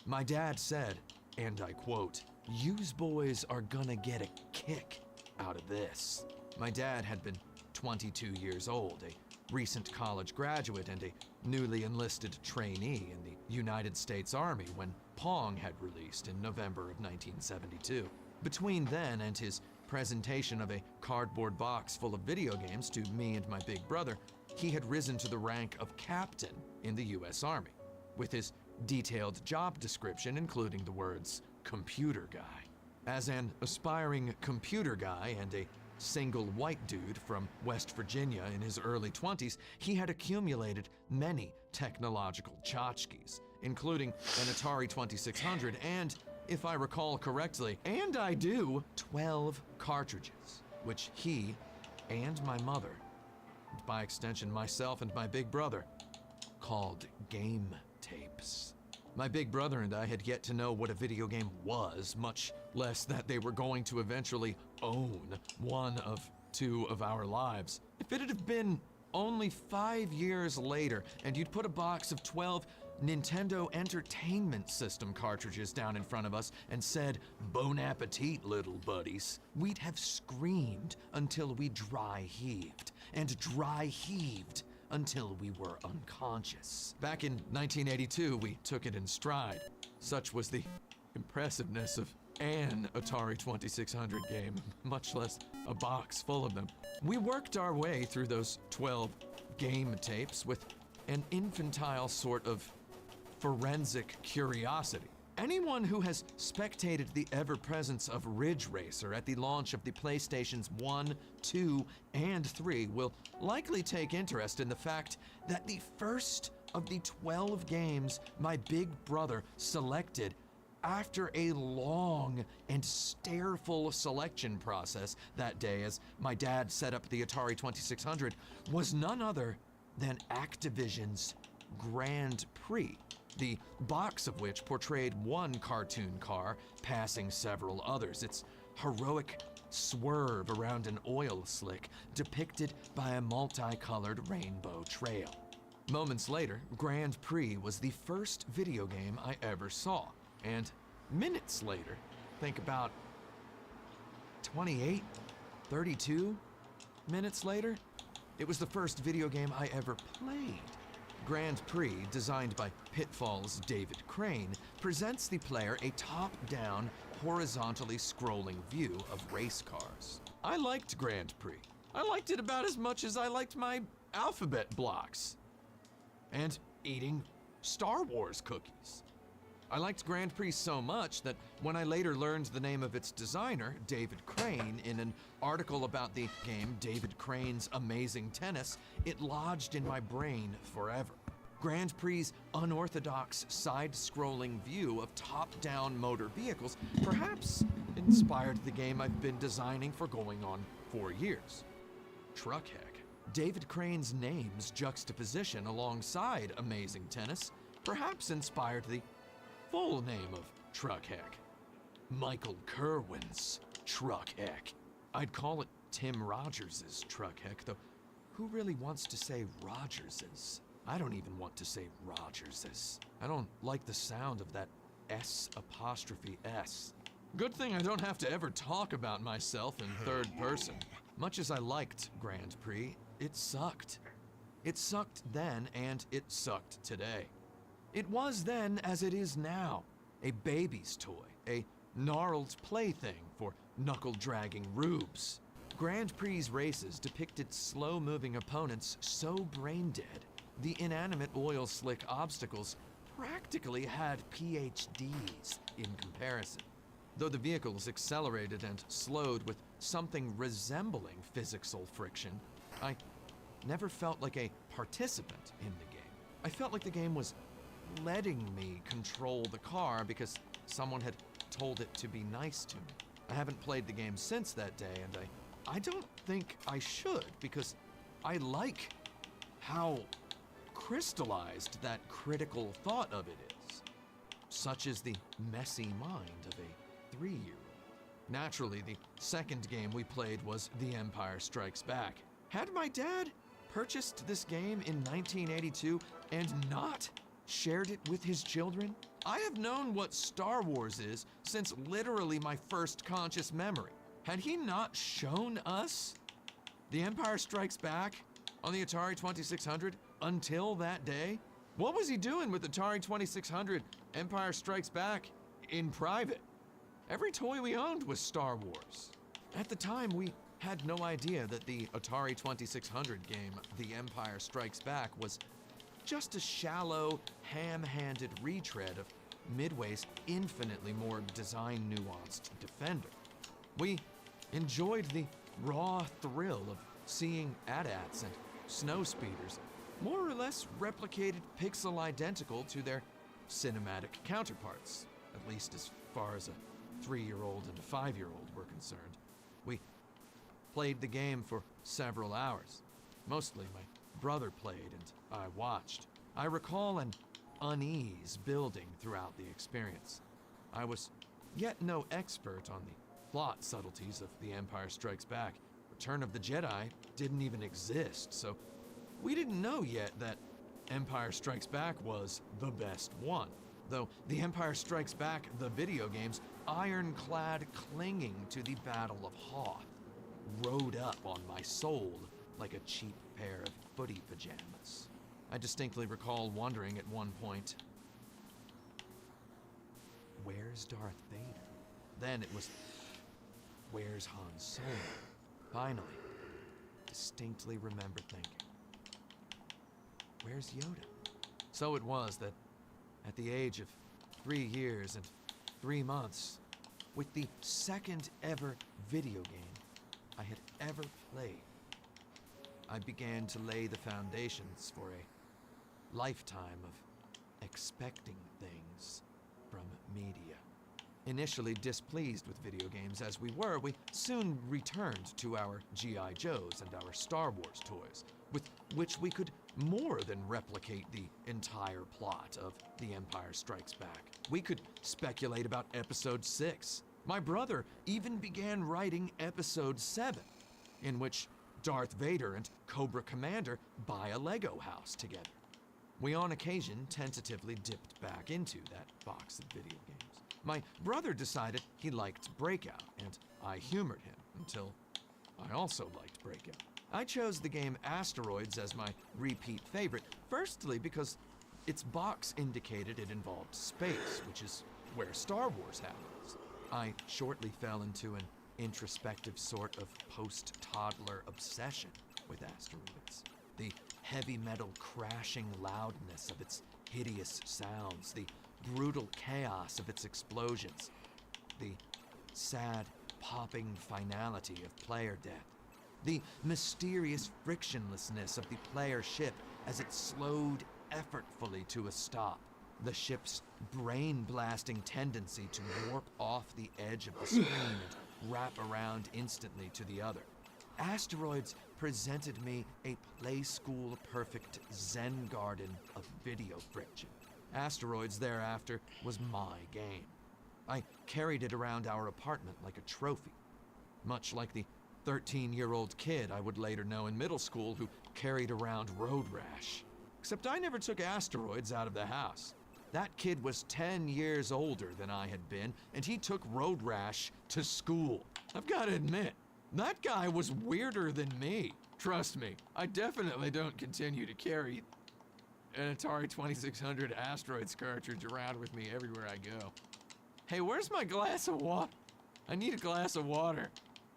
My dad said, and I quote, "Yous boys are gonna get a kick out of this." My dad had been 22 years old, a recent college graduate and a newly enlisted trainee in the United States Army when Pong had released in November of 1972. Between then and his presentation of a cardboard box full of video games to me and my big brother, he had risen to the rank of captain in the U.S. Army, with his detailed job description including the words, "computer guy." As an aspiring computer guy and a single white dude from West Virginia in his early 20s, he had accumulated many technological tchotchkes, including an Atari 2600 and, if I recall correctly, and I do, 12 cartridges, which he and my mother, and by extension myself and my big brother, called game tapes. My big brother and I had yet to know what a video game was, much less that they were going to eventually own one of 2 of our lives. If it had been only 5 years later and you'd put a box of 12 Nintendo Entertainment System cartridges down in front of us and said, "Bon appetit, little buddies," we'd have screamed until we dry heaved, and dry heaved until we were unconscious. Back in 1982, we took it in stride. Such was the impressiveness of an Atari 2600 game, much less a box full of them. We worked our way through those 12 game tapes with an infantile sort of forensic curiosity. Anyone who has spectated the ever-presence of Ridge Racer at the launch of the PlayStations 1, 2, and 3 will likely take interest in the fact that the first of the 12 games my big brother selected after a long and stareful selection process that day as my dad set up the Atari 2600 was none other than Activision's Grand Prix, the box of which portrayed one cartoon car passing several others, its heroic swerve around an oil slick depicted by a multicolored rainbow trail. Moments later, Grand Prix was the first video game I ever saw, and minutes later, think about 28, 32 minutes later, it was the first video game I ever played. Grand Prix, designed by Pitfall's David Crane, presents the player a top-down, horizontally scrolling view of race cars. I liked Grand Prix. I liked it about as much as I liked my alphabet blocks and eating Star Wars cookies. I liked Grand Prix so much that when I later learned the name of its designer, David Crane, in an article about the game David Crane's Amazing Tennis, it lodged in my brain forever. Grand Prix's unorthodox side-scrolling view of top-down motor vehicles perhaps inspired the game I've been designing for going on 4 years. Truckheck. David Crane's name's juxtaposition alongside Amazing Tennis perhaps inspired the full name of Truckheck. Michael Kerwin's Truckheck. I'd call it Tim Rogers's Truckheck, though who really wants to say Rogers's? I don't even want to say Rogers's. I don't like the sound of that S''S. Good thing I don't have to ever talk about myself in third person. Much as I liked Grand Prix, it sucked. It sucked then, and it sucked today. It was then as it is now. A baby's toy, a gnarled plaything for knuckle-dragging rubes. Grand Prix races depicted slow-moving opponents so brain-dead, the inanimate oil-slick obstacles practically had PhDs in comparison. Though the vehicles accelerated and slowed with something resembling physical friction, I never felt like a participant in the game. I felt like the game was letting me control the car because someone had told it to be nice to me. I haven't played the game since that day, and I don't think I should, because I like how crystallized that critical thought of it is. Such is the messy mind of a 3-year-old. Naturally, the second game we played was The Empire Strikes Back. Had my dad purchased this game in 1982 and not shared it with his children? I have known what Star Wars is since literally my first conscious memory. Had he not shown us The Empire Strikes Back on the Atari 2600 until that day? What was he doing with Atari 2600 Empire Strikes Back in private? Every toy we owned was Star Wars. At the time, we had no idea that the Atari 2600 game, The Empire Strikes Back, was just a shallow, ham-handed retread of Midway's infinitely more design-nuanced Defender. We enjoyed the raw thrill of seeing AT-ATs and snow speeders more or less replicated pixel identical to their cinematic counterparts, at least as far as a 3-year-old and a 5-year-old were concerned. We played the game for several hours. Mostly my brother played and I watched. I recall an unease building throughout the experience. I was yet no expert on the plot subtleties of The Empire Strikes Back. Return of the Jedi didn't even exist, so we didn't know yet that Empire Strikes Back was the best one. Though The Empire Strikes Back, the video game's ironclad clinging to the Battle of Hoth, rode up on my soul like a cheap pair of footy pajamas. I distinctly recall wondering at one point, where's Darth Vader? Then it was, where's Han Solo? Finally, distinctly remember thinking, where's Yoda? So it was that at the age of 3 years and 3 months, with the second ever video game I had ever played, I began to lay the foundations for a lifetime of expecting things from media. Initially displeased with video games as we were, we soon returned to our G.I. Joes and our Star Wars toys, with which we could more than replicate the entire plot of The Empire Strikes Back. We could speculate about Episode 6. My brother even began writing Episode 7, in which Darth Vader and Cobra Commander buy a Lego house together. We on occasion tentatively dipped back into that box of video games. My brother decided he liked Breakout, and I humored him until I also liked Breakout. I chose the game Asteroids as my repeat favorite, firstly because its box indicated it involved space, which is where Star Wars happens. I shortly fell into an introspective sort of post-toddler obsession with Asteroids. The heavy metal crashing loudness of its hideous sounds, the brutal chaos of its explosions, the sad popping finality of player death, the mysterious frictionlessness of the player ship as it slowed effortfully to a stop, the ship's brain-blasting tendency to warp off the edge of the screen and wrap around instantly to the other. Asteroids presented me a play school perfect Zen garden of video friction. Asteroids thereafter was my game. I carried it around our apartment like a trophy, much like the 13-year-old kid I would later know in middle school who carried around road rash. Except I never took asteroids out of the house. That kid was 10 years older than I had been, and he took road rash to school. I've got to admit, that guy was weirder than me. Trust me, I definitely don't continue to carry an Atari 2600 Asteroids cartridge around with me everywhere I go. Hey, where's my glass of water? I need a glass of water,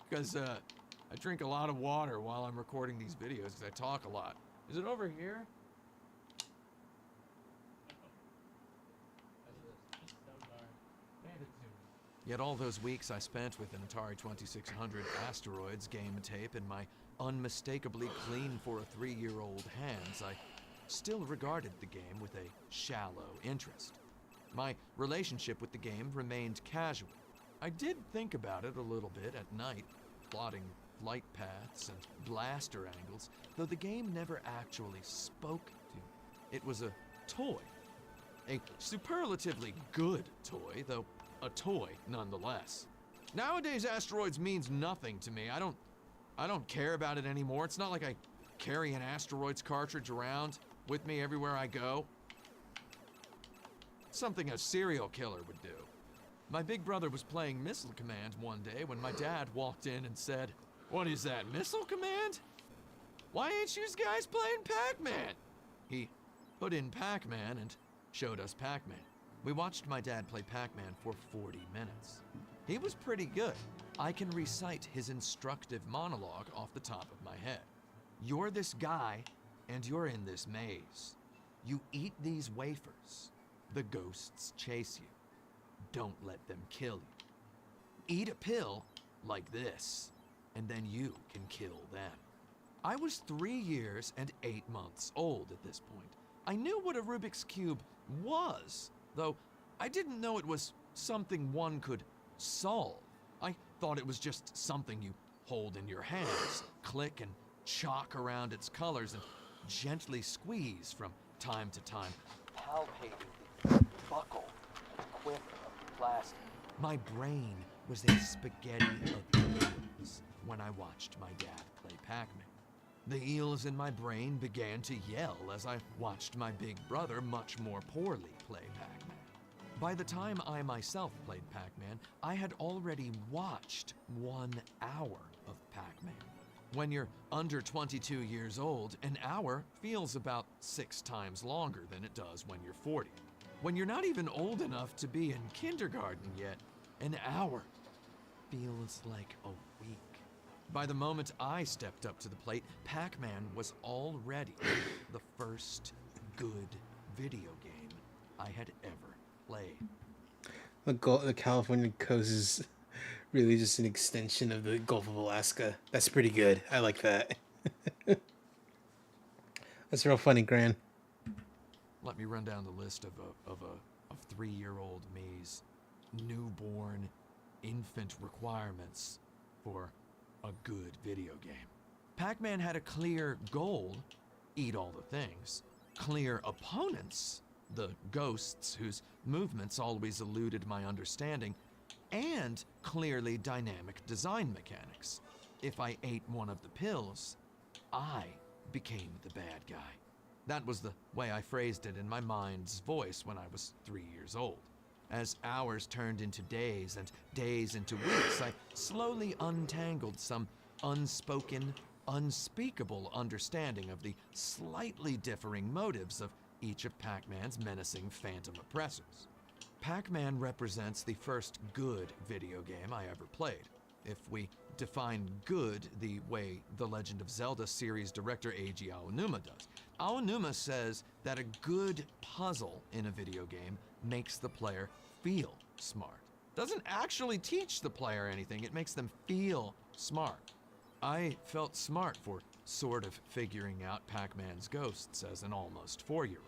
because I drink a lot of water while I'm recording these videos, because I talk a lot. Is it over here? Yet all those weeks I spent with an Atari 2600 Asteroids game tape in my unmistakably clean for a 3-year-old hands, I still regarded the game with a shallow interest. My relationship with the game remained casual. I did think about it a little bit at night, plotting flight paths and blaster angles, though the game never actually spoke to me. It was a toy. A superlatively good toy, though a toy nonetheless. Nowadays, Asteroids means nothing to me. I don't care about it anymore. It's not like I carry an Asteroids cartridge around with me everywhere I go. Something a serial killer would do. My big brother was playing Missile Command one day when my dad walked in and said, "What is that, Missile Command? Why ain't you guys playing Pac-Man?" He put in Pac-Man and showed us Pac-Man. We watched my dad play Pac-Man for 40 minutes. He was pretty good. I can recite his instructive monologue off the top of my head. "You're this guy, and you're in this maze. You eat these wafers. The ghosts chase you. Don't let them kill you. Eat a pill like this, and then you can kill them." I was 3 years and 8 months old at this point. I knew what a Rubik's Cube was, though I didn't know it was something one could solve. I thought it was just something you hold in your hands, click and chalk around its colors, and gently squeeze from time to time, palpating the buckle and quiff of plastic. My brain was a spaghetti of eels when I watched my dad play Pac-Man. The eels in my brain began to yell as I watched my big brother much more poorly play Pac-Man. By the time I myself played Pac-Man, I had already watched 1 hour of Pac-Man. When you're under 22 years old, an hour feels about 6 times longer than it does when you're 40. When you're not even old enough to be in kindergarten yet, an hour feels like a week. By the moment I stepped up to the plate, Pac-Man was already the first good video game I had ever played. The California coast is really just an extension of the Gulf of Alaska. That's pretty good. I like that. That's real funny, Gran. Let me run down the list of 3-year-old me's newborn infant requirements for a good video game. Pac-Man had a clear goal, eat all the things, clear opponents, the ghosts whose movements always eluded my understanding, and clearly dynamic design mechanics. If I ate one of the pills, I became the bad guy. That was the way I phrased it in my mind's voice when I was 3 years old. As hours turned into days and days into weeks, I slowly untangled some unspoken, unspeakable understanding of the slightly differing motives of each of Pac-Man's menacing phantom oppressors. Pac-Man represents the first good video game I ever played, if we define good the way the Legend of Zelda series director Eiji Aonuma does. Aonuma says that a good puzzle in a video game makes the player feel smart. Doesn't actually teach the player anything, it makes them feel smart. I felt smart for sort of figuring out Pac-Man's ghosts as an almost 4-year-old.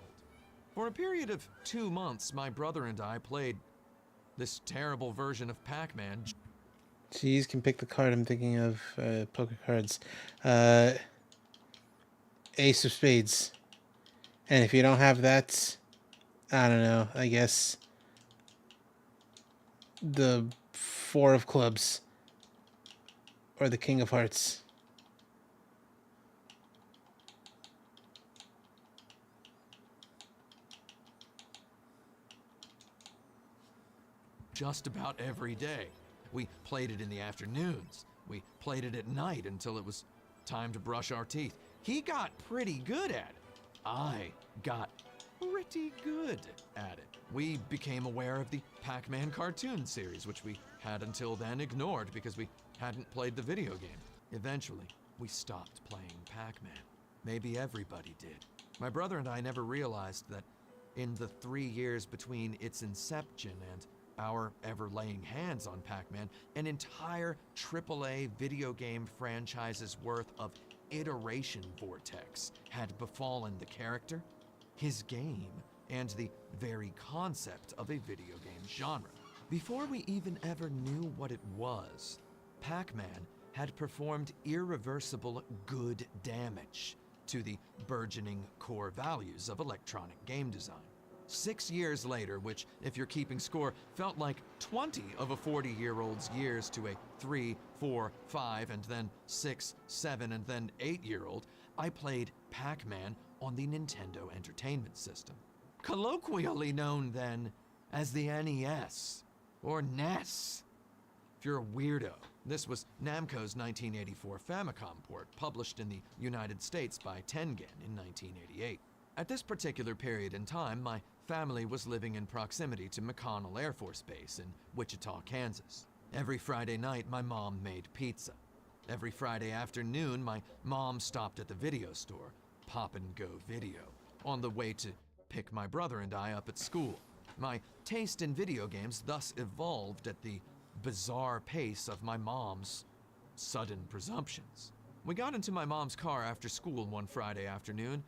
For a period of 2 months, my brother and I played this terrible version of Pac-Man. Cheese can pick the card. I'm thinking of poker cards. Ace of Spades. And if you don't have that, I don't know, I guess the 4 of clubs or the King of Hearts. Just about every day. We played it in the afternoons. We played it at night until it was time to brush our teeth. He got pretty good at it. I got pretty good at it. We became aware of the Pac-Man cartoon series, which we had until then ignored because we hadn't played the video game. Eventually, we stopped playing Pac-Man. Maybe everybody did. My brother and I never realized that in the 3 years between its inception and our ever laying hands on Pac-Man, an entire AAA video game franchise's worth of iteration vortex had befallen the character, his game, and the very concept of a video game genre. Before we even ever knew what it was, Pac-Man had performed irreversible good damage to the burgeoning core values of electronic game design. 6 years later, which, if you're keeping score, felt like 20 of a 40-year-old's years to a 3, 4, 5, and then 6, 7, and then 8-year-old, I played Pac-Man on the Nintendo Entertainment System. Colloquially known then as the NES, or NES. If you're a weirdo, this was Namco's 1984 Famicom port, published in the United States by Tengen in 1988. At this particular period in time, my family was living in proximity to McConnell Air Force Base in Wichita, Kansas. Every Friday night, my mom made pizza. Every Friday afternoon, my mom stopped at the video store, Pop and Go Video, on the way to pick my brother and I up at school. My taste in video games thus evolved at the bizarre pace of my mom's sudden presumptions. We got into my mom's car after school one Friday afternoon,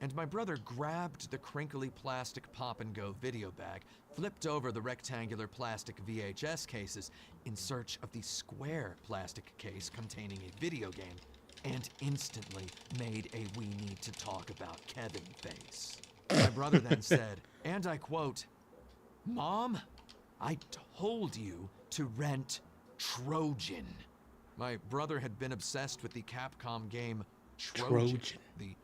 and my brother grabbed the crinkly plastic Pop and Go video bag, flipped over the rectangular plastic VHS cases in search of the square plastic case containing a video game, and instantly made a "we need to talk about Kevin" face. My brother then said, and I quote, "Mom, I told you to rent Trojan." My brother had been obsessed with the Capcom game Trojan. The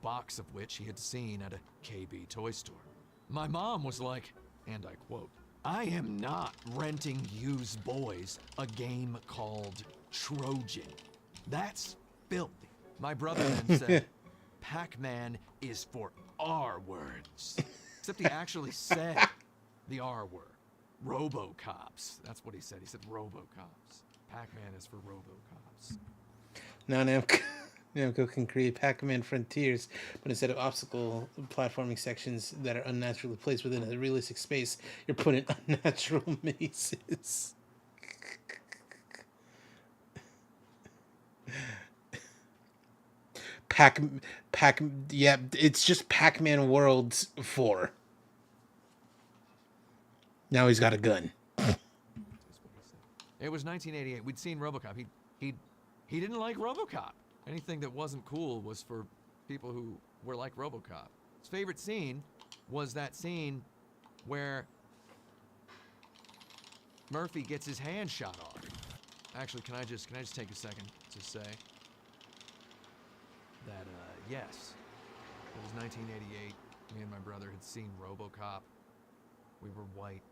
box of which he had seen at a KB toy store. My mom was like, and I quote, "I am not renting yous boys a game called Trojan. That's filthy." My brother then said, "Pac-Man is for R words." Except he actually said the R word. Robocops. That's what he said. He said Robocops. Pac-Man is for Robocops. Now Namco can create Pac-Man Frontiers, but instead of obstacle platforming sections that are unnaturally placed within a realistic space, you're put in unnatural mazes. Yeah, it's just Pac-Man Worlds 4. Now he's got a gun. It was 1988. We'd seen RoboCop. He didn't like RoboCop. Anything that wasn't cool was for people who were like RoboCop. His favorite scene was that scene where Murphy gets his hand shot off. Actually, can I just take a second to say that yes, it was 1988. Me and my brother had seen RoboCop. We were white.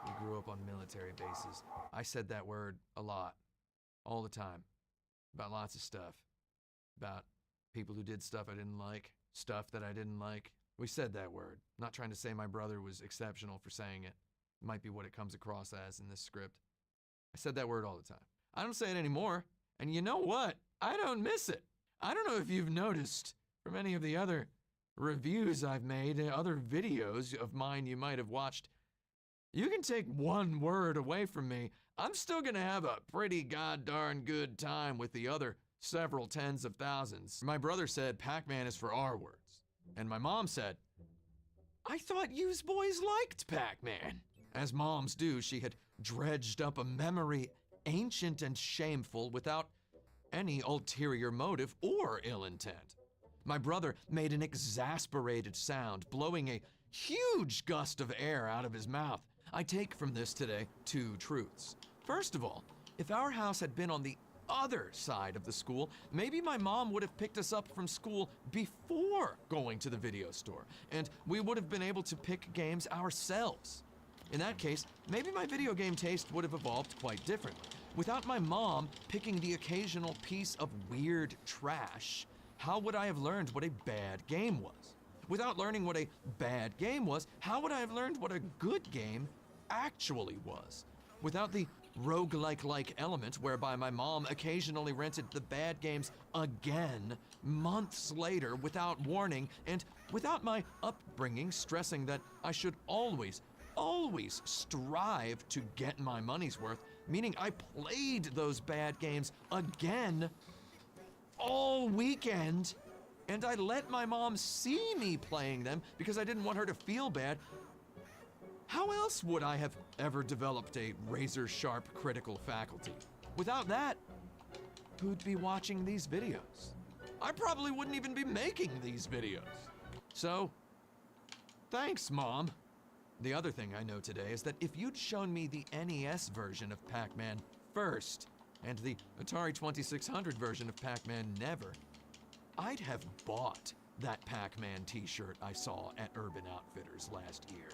We grew up on military bases. I said that word a lot, all the time, about lots of stuff. About people who did stuff I didn't like, stuff that I didn't like. We said that word. I'm not trying to say my brother was exceptional for saying it. It might be what it comes across as in this script. I said that word all the time. I don't say it anymore. And you know what? I don't miss it. I don't know if you've noticed from any of the other reviews I've made, other videos of mine you might have watched. You can take one word away from me. I'm still gonna have a pretty goddarn good time with the other several tens of thousands. My brother said Pac-Man is for R words. And my mom said, "I thought yous boys liked Pac-Man." As moms do, she had dredged up a memory ancient and shameful without any ulterior motive or ill intent. My brother made an exasperated sound, blowing a huge gust of air out of his mouth. I take from this today 2 truths. First of all, if our house had been on the other side of the school, maybe my mom would have picked us up from school before going to the video store, and we would have been able to pick games ourselves. In that case, maybe my video game taste would have evolved quite differently. Without my mom picking the occasional piece of weird trash, how would I have learned what a bad game was? Without learning what a bad game was, how would I have learned what a good game actually was? Without the roguelike-like element whereby my mom occasionally rented the bad games again months later without warning, and without my upbringing stressing that I should always strive to get my money's worth, meaning I played those bad games again all weekend, and I let my mom see me playing them because I didn't want her to feel bad. How else would I have ever developed a razor-sharp critical faculty? Without that, who'd be watching these videos? I probably wouldn't even be making these videos. So, thanks, Mom. The other thing I know today is that if you'd shown me the NES version of Pac-Man first, and the Atari 2600 version of Pac-Man never, I'd have bought that Pac-Man t-shirt I saw at Urban Outfitters last year.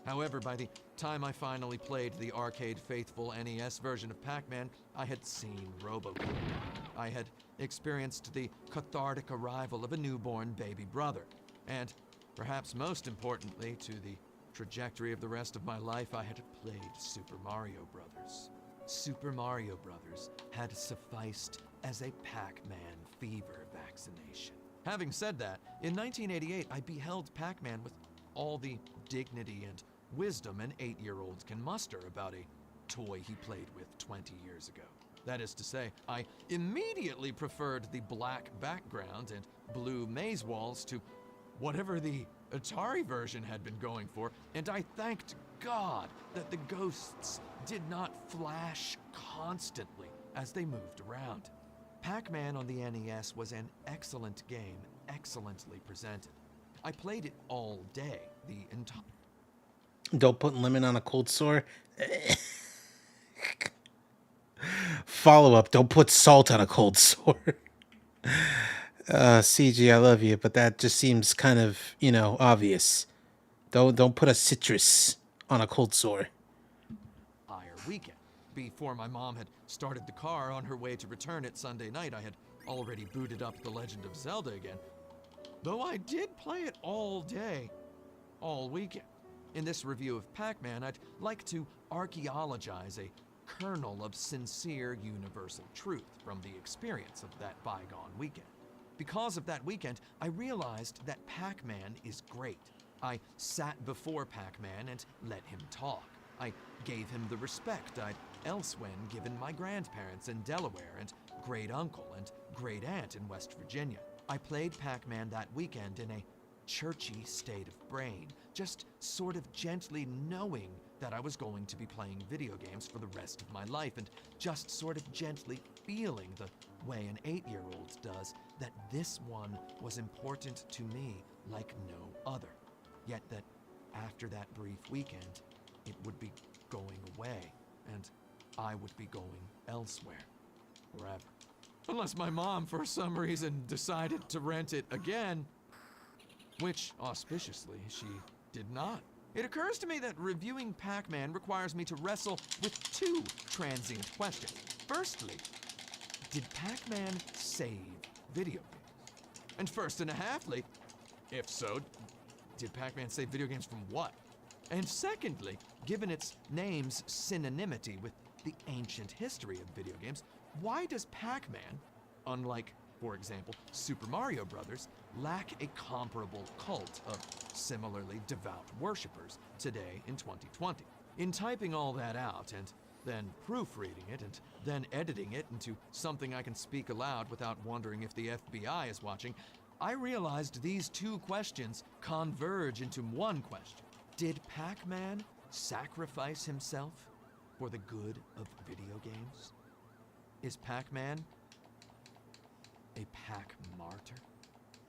However, by the time I finally played the arcade faithful NES version of Pac-Man, I had seen RoboCop. I had experienced the cathartic arrival of a newborn baby brother. And, perhaps most importantly to the trajectory of the rest of my life, I had played Super Mario Brothers. Super Mario Brothers had sufficed as a Pac-Man fever vaccination. Having said that, in 1988, I beheld Pac-Man with all the dignity and wisdom an 8-year-old can muster about a toy he played with 20 years ago. That is to say, I immediately preferred the black background and blue maze walls to whatever the Atari version had been going for, and I thanked God that the ghosts did not flash constantly as they moved around. Pac-Man on the NES was an excellent game, excellently presented. I played it all day, the entire... Don't put lemon on a cold sore. Follow up, don't put salt on a cold sore. CG, I love you, but that just seems kind of, you know, obvious. Don't put a citrus on a cold sore. Weekend. Before my mom had started the car on her way to return it Sunday night, I had already booted up The Legend of Zelda again. Though I did play it all day, all weekend. In this review of Pac-Man, I'd like to archaeologize a kernel of sincere universal truth from the experience of that bygone weekend. Because of that weekend, I realized that Pac-Man is great. I sat before Pac-Man and let him talk. I gave him the respect I'd elsewhere given my grandparents in Delaware and great uncle and great aunt in West Virginia. I played Pac-Man that weekend in a churchy state of brain, just sort of gently knowing that I was going to be playing video games for the rest of my life, and just sort of gently feeling the way an 8-year-old does that this one was important to me like no other. Yet that after that brief weekend, it would be going away, and I would be going elsewhere, forever. Unless my mom, for some reason, decided to rent it again, which, auspiciously, she did not. It occurs to me that reviewing Pac-Man requires me to wrestle with 2 transient questions. Firstly, did Pac-Man save video games? And first and a halfly, if so, did Pac-Man save video games from what? And secondly, given its name's synonymity with the ancient history of video games, why does Pac-Man, unlike, for example, Super Mario Brothers, lack a comparable cult of similarly devout worshippers today in 2020? In typing all that out and then proofreading it and then editing it into something I can speak aloud without wondering if the FBI is watching, I realized these 2 questions converge into one question. Did Pac-Man sacrifice himself for the good of video games? Is Pac-Man a Pac-martyr?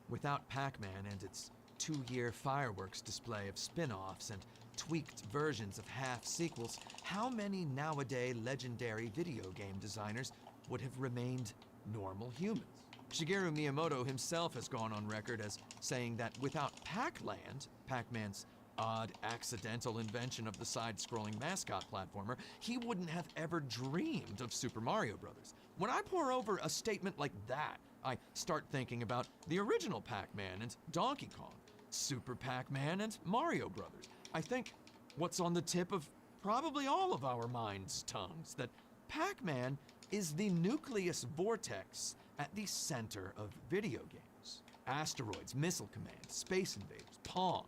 Without Pac-Man and its 2-year fireworks display of spin-offs and tweaked versions of half-sequels, how many nowadays legendary video game designers would have remained normal humans? Shigeru Miyamoto himself has gone on record as saying that without Pac-Land, Pac-Man's odd, accidental invention of the side-scrolling mascot platformer, he wouldn't have ever dreamed of Super Mario Bros. When I pour over a statement like that, I start thinking about the original Pac-Man and Donkey Kong, Super Pac-Man and Mario Brothers. I think what's on the tip of probably all of our minds' tongues, that Pac-Man is the nucleus vortex at the center of video games. Asteroids, Missile Command, Space Invaders, Pong.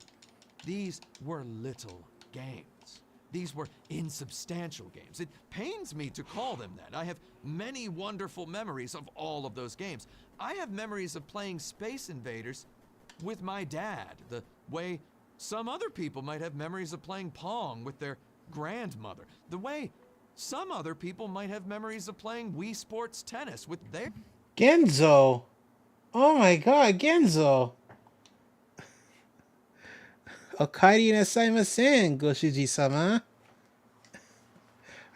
These were little games. These were insubstantial games. It pains me to call them that. I have many wonderful memories of all of those games. I have memories of playing Space Invaders with my dad, the way some other people might have memories of playing Pong with their grandmother, the way some other people might have memories of playing Wii Sports Tennis with their... Genzo! Oh my god, Genzo! Okaeri nasaimasen, Goshiji-sama.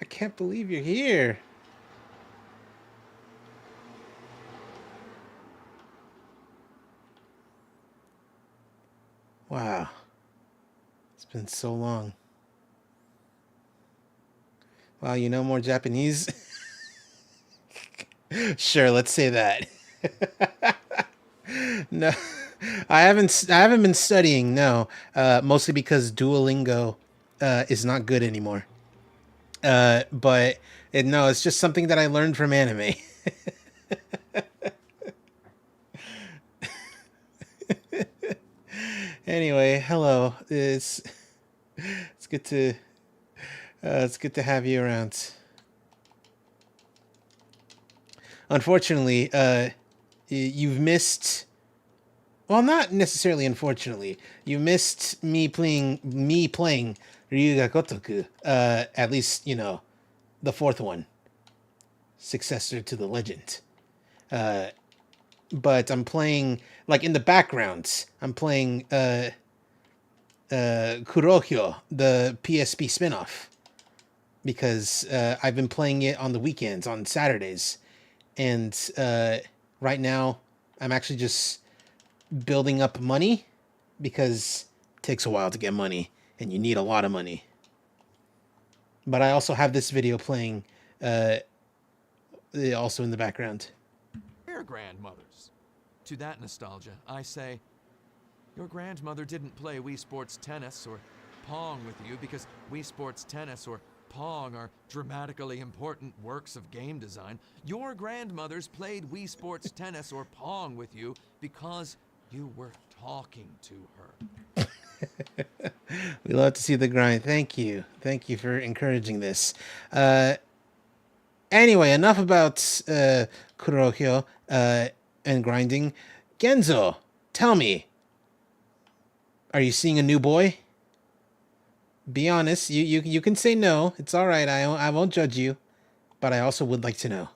I can't believe you're here. Wow. It's been so long. Wow, you know more Japanese? Sure, let's say that. No, I haven't been studying, no. Mostly because Duolingo is not good anymore. But no, it's just something that I learned from anime. Anyway, hello. It's good to have you around. Unfortunately, you've missed. Well, not necessarily. Unfortunately, you missed me playing Ryuga Gotoku. At least the fourth one, successor to the legend. But I'm playing in the background. I'm playing Kurohyo, the PSP spinoff, because I've been playing it on the weekends, on Saturdays. And right now, I'm actually just building up money, because it takes a while to get money, and you need a lot of money. But I also have this video playing also in the background. Their grandmothers. To that nostalgia, I say, your grandmother didn't play Wii Sports Tennis or Pong with you because Wii Sports Tennis or Pong are dramatically important works of game design. Your grandmothers played Wii Sports Tennis or Pong with you because you were talking to her. We love to see the grind. Thank you. Thank you for encouraging this. Anyway, enough about Kurohyo and grinding. Genzo, tell me, are you seeing a new boy? Be honest. You can say no. It's all right. I won't judge you, but I also would like to know.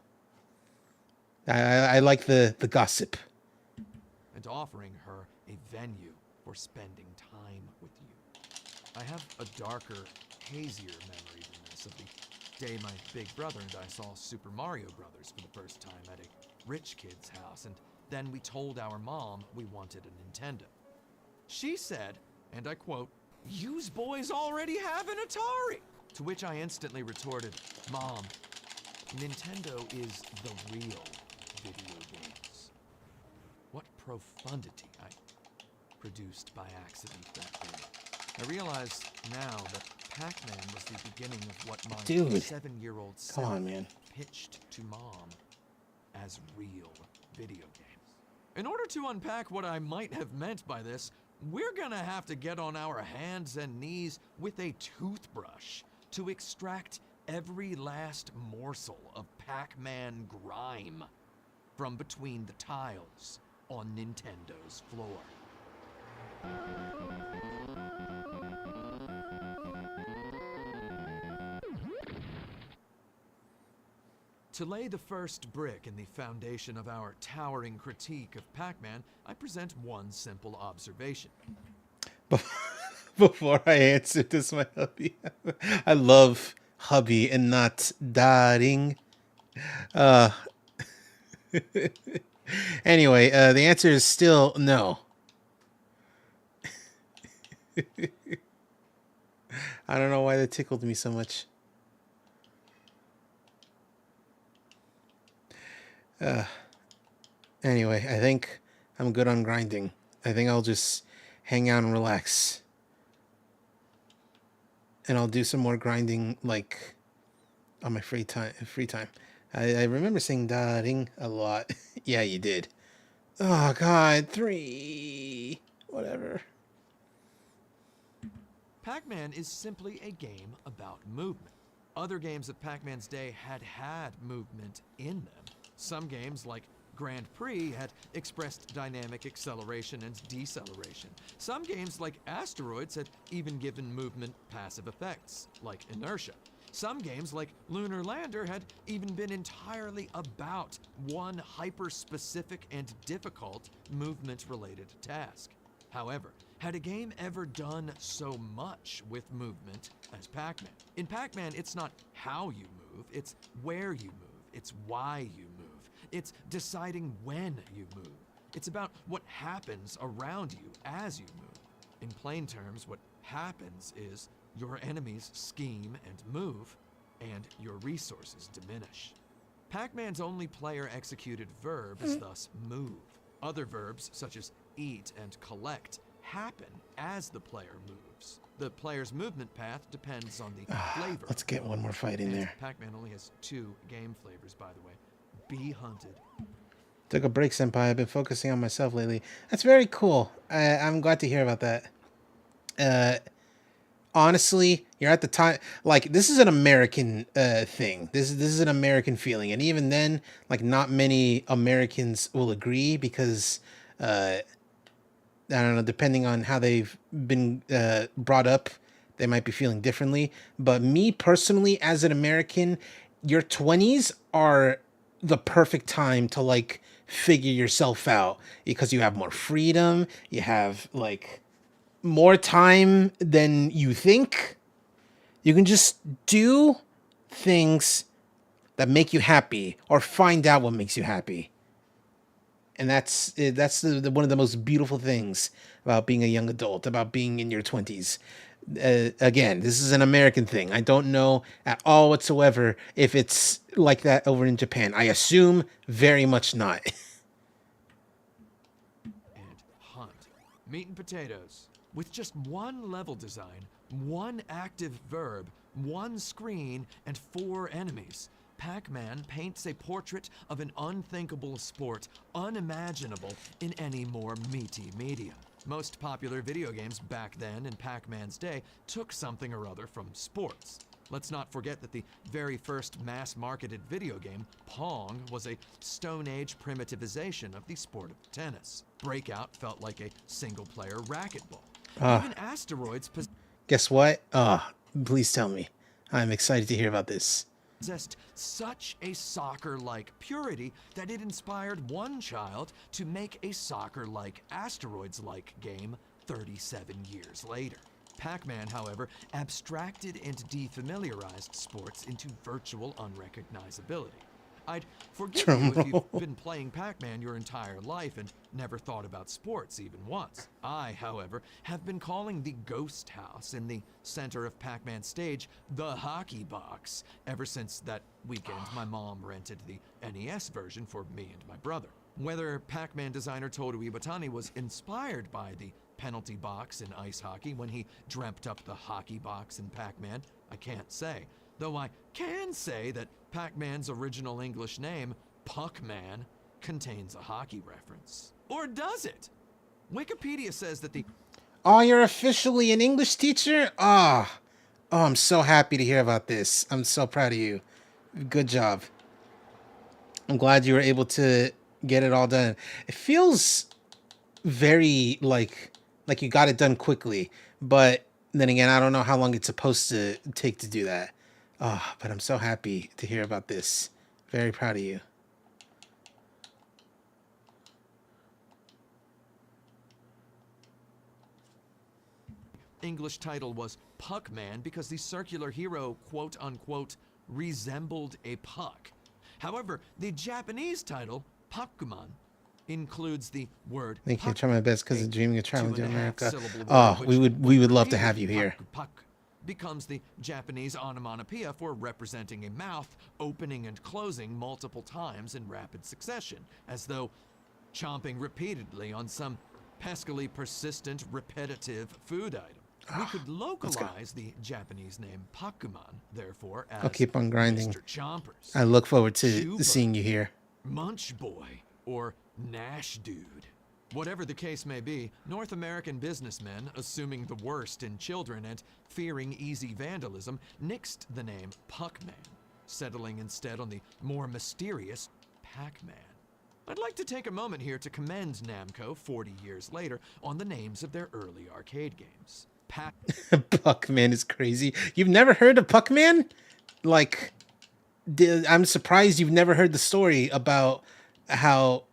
I like the gossip. And offering her a venue for spending time with you. I have a darker, hazier memory than this of the day my big brother and I saw Super Mario Brothers for the first time at a rich kid's house, and then we told our mom we wanted a Nintendo. She said, and I quote, "Yous boys already have an Atari!" To which I instantly retorted, "Mom, Nintendo is the real video games." What profundity I produced by accident that day. I realize now that Pac-Man was the beginning of what my 7-year-old self pitched to Mom as real video games. In order to unpack what I might have meant by this, we're gonna have to get on our hands and knees with a toothbrush to extract every last morsel of Pac-Man grime from between the tiles on Nintendo's floor. To lay the first brick in the foundation of our towering critique of Pac-Man, I present one simple observation. Before I answer, does my hubby? I love hubby and not darling. Anyway, the answer is still no. I don't know why that tickled me so much. Anyway, I think I'm good on grinding. I think I'll just hang out and relax. And I'll do some more grinding, like, on my free time. I remember saying darling a lot. Yeah, you did. Oh, God, 3. Whatever. Pac-Man is simply a game about movement. Other games of Pac-Man's day had movement in them. Some games, like Grand Prix, had expressed dynamic acceleration and deceleration. Some games, like Asteroids, had even given movement passive effects, like inertia. Some games, like Lunar Lander, had even been entirely about one hyper-specific and difficult movement-related task. However, had a game ever done so much with movement as Pac-Man? In Pac-Man, it's not how you move, it's where you move, it's why you move, it's deciding when you move. It's about what happens around you as you move. In plain terms, what happens is your enemies scheme and move, and your resources diminish. Pac-Man's only player-executed verb is thus move. Other verbs, such as eat and collect, happen as the player moves. The player's movement path depends on the flavor. Let's get one more fight in there. Pac-Man only has 2 game flavors, by the way. Be hunted. Took a break, Senpai. I've been focusing on myself lately. That's very cool. I'm glad to hear about that. Honestly, you're at the time, like, this is an American thing. This is an American feeling, and even then, like, not many Americans will agree because I don't know, depending on how they've been brought up, they might be feeling differently. But me personally, as an American, your 20s are the perfect time to, like, figure yourself out because you have more freedom, you have, like, more time than you think. You can just do things that make you happy or find out what makes you happy. And that's one of the most beautiful things about being a young adult, about being in your 20s. Again, this is an American thing. I don't know at all whatsoever if it's like that over in Japan. I assume very much not. And hunt. Meat and potatoes. With just one level design, one active verb, one screen, and 4 enemies, Pac-Man paints a portrait of an unthinkable sport, unimaginable in any more meaty media. Most popular video games back then in Pac-Man's day took something or other from sports. Let's not forget that the very first mass-marketed video game, Pong, was a Stone Age primitivization of the sport of tennis. Breakout felt like a single-player racquetball. Even Asteroids Guess what? Please tell me. I'm excited to hear about this. possessed such a soccer-like purity that it inspired one child to make a soccer-like Asteroids-like game 37 years later. Pac-Man, however, abstracted and defamiliarized sports into virtual unrecognizability. I'd forgive you if you've been playing Pac-Man your entire life and never thought about sports even once. I, however, have been calling the ghost house in the center of Pac-Man's stage the hockey box ever since that weekend my mom rented the NES version for me and my brother. Whether Pac-Man designer Toru Iwatani was inspired by the penalty box in ice hockey when he dreamt up the hockey box in Pac-Man, I can't say. Though I can say that Pac-Man's original English name, Puck-Man, contains a hockey reference. Or does it? Wikipedia says that the... Oh, you're officially an English teacher? Oh, I'm so happy to hear about this. I'm so proud of you. Good job. I'm glad you were able to get it all done. It feels very like you got it done quickly, but then again, I don't know how long it's supposed to take to do that. Oh, but I'm so happy to hear about this. Very proud of you. English title was Puckman because the circular hero, quote-unquote, resembled a puck. However, the Japanese title, Pakkuman, includes the word Thank you. I try my best because of dreaming of traveling to 2.5 America. syllable Oh, word, we would love to have you here. puck becomes the Japanese onomatopoeia for representing a mouth opening and closing multiple times in rapid succession, as though chomping repeatedly on some peskily persistent, repetitive food item. We could localize the Japanese name Pakkuman, therefore, as I'll keep on grinding. Mr. Chompers, I look forward to Chuba, seeing you here. Munch Boy, or Nash Dude. Whatever the case may be, North American businessmen, assuming the worst in children and fearing easy vandalism, nixed the name Puckman, settling instead on the more mysterious Pac-Man. I'd like to take a moment here to commend Namco 40 years later on the names of their early arcade games. Puckman is crazy. You've never heard of Puckman? Like, I'm surprised you've never heard the story about how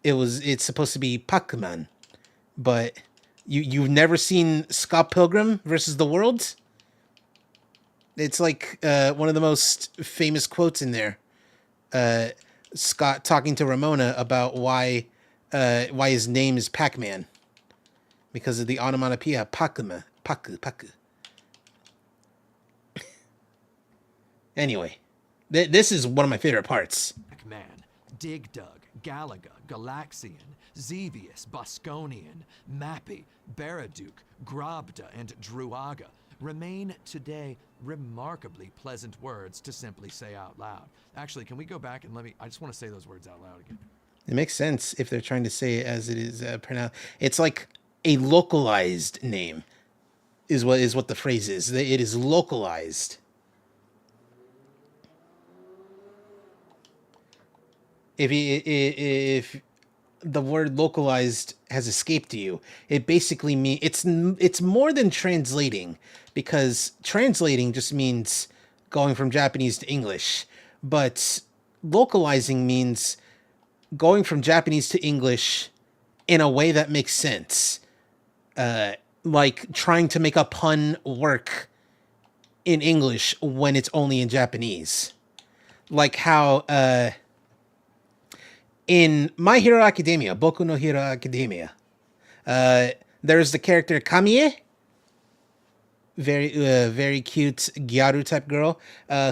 it's supposed to be Puckman, but you've never seen Scott Pilgrim versus the World? It's like one of the most famous quotes in there. Scott talking to Ramona about why his name is Pac-Man, because of the onomatopoeia Pakuma, Paku. Anyway, this is one of my favorite parts. Pac-Man, Dig Dug, Galaga, Galaxian, Xevious, Bosconian, Mappy, Baraduke, Grobda, and Druaga remain today remarkably pleasant words to simply say out loud. Actually, can we go back and I just want to say those words out loud again. It makes sense if they're trying to say it as it is pronounced. It's like a localized name is what the phrase is. It is localized. If the word localized has escaped you, it basically means it's more than translating, because translating just means going from Japanese to English, but localizing means going from Japanese to English in a way that makes sense. Like trying to make a pun work in English when it's only in Japanese. Like how in My Hero Academia, Boku no Hero Academia, there's the character Kamie, very cute gyaru type girl,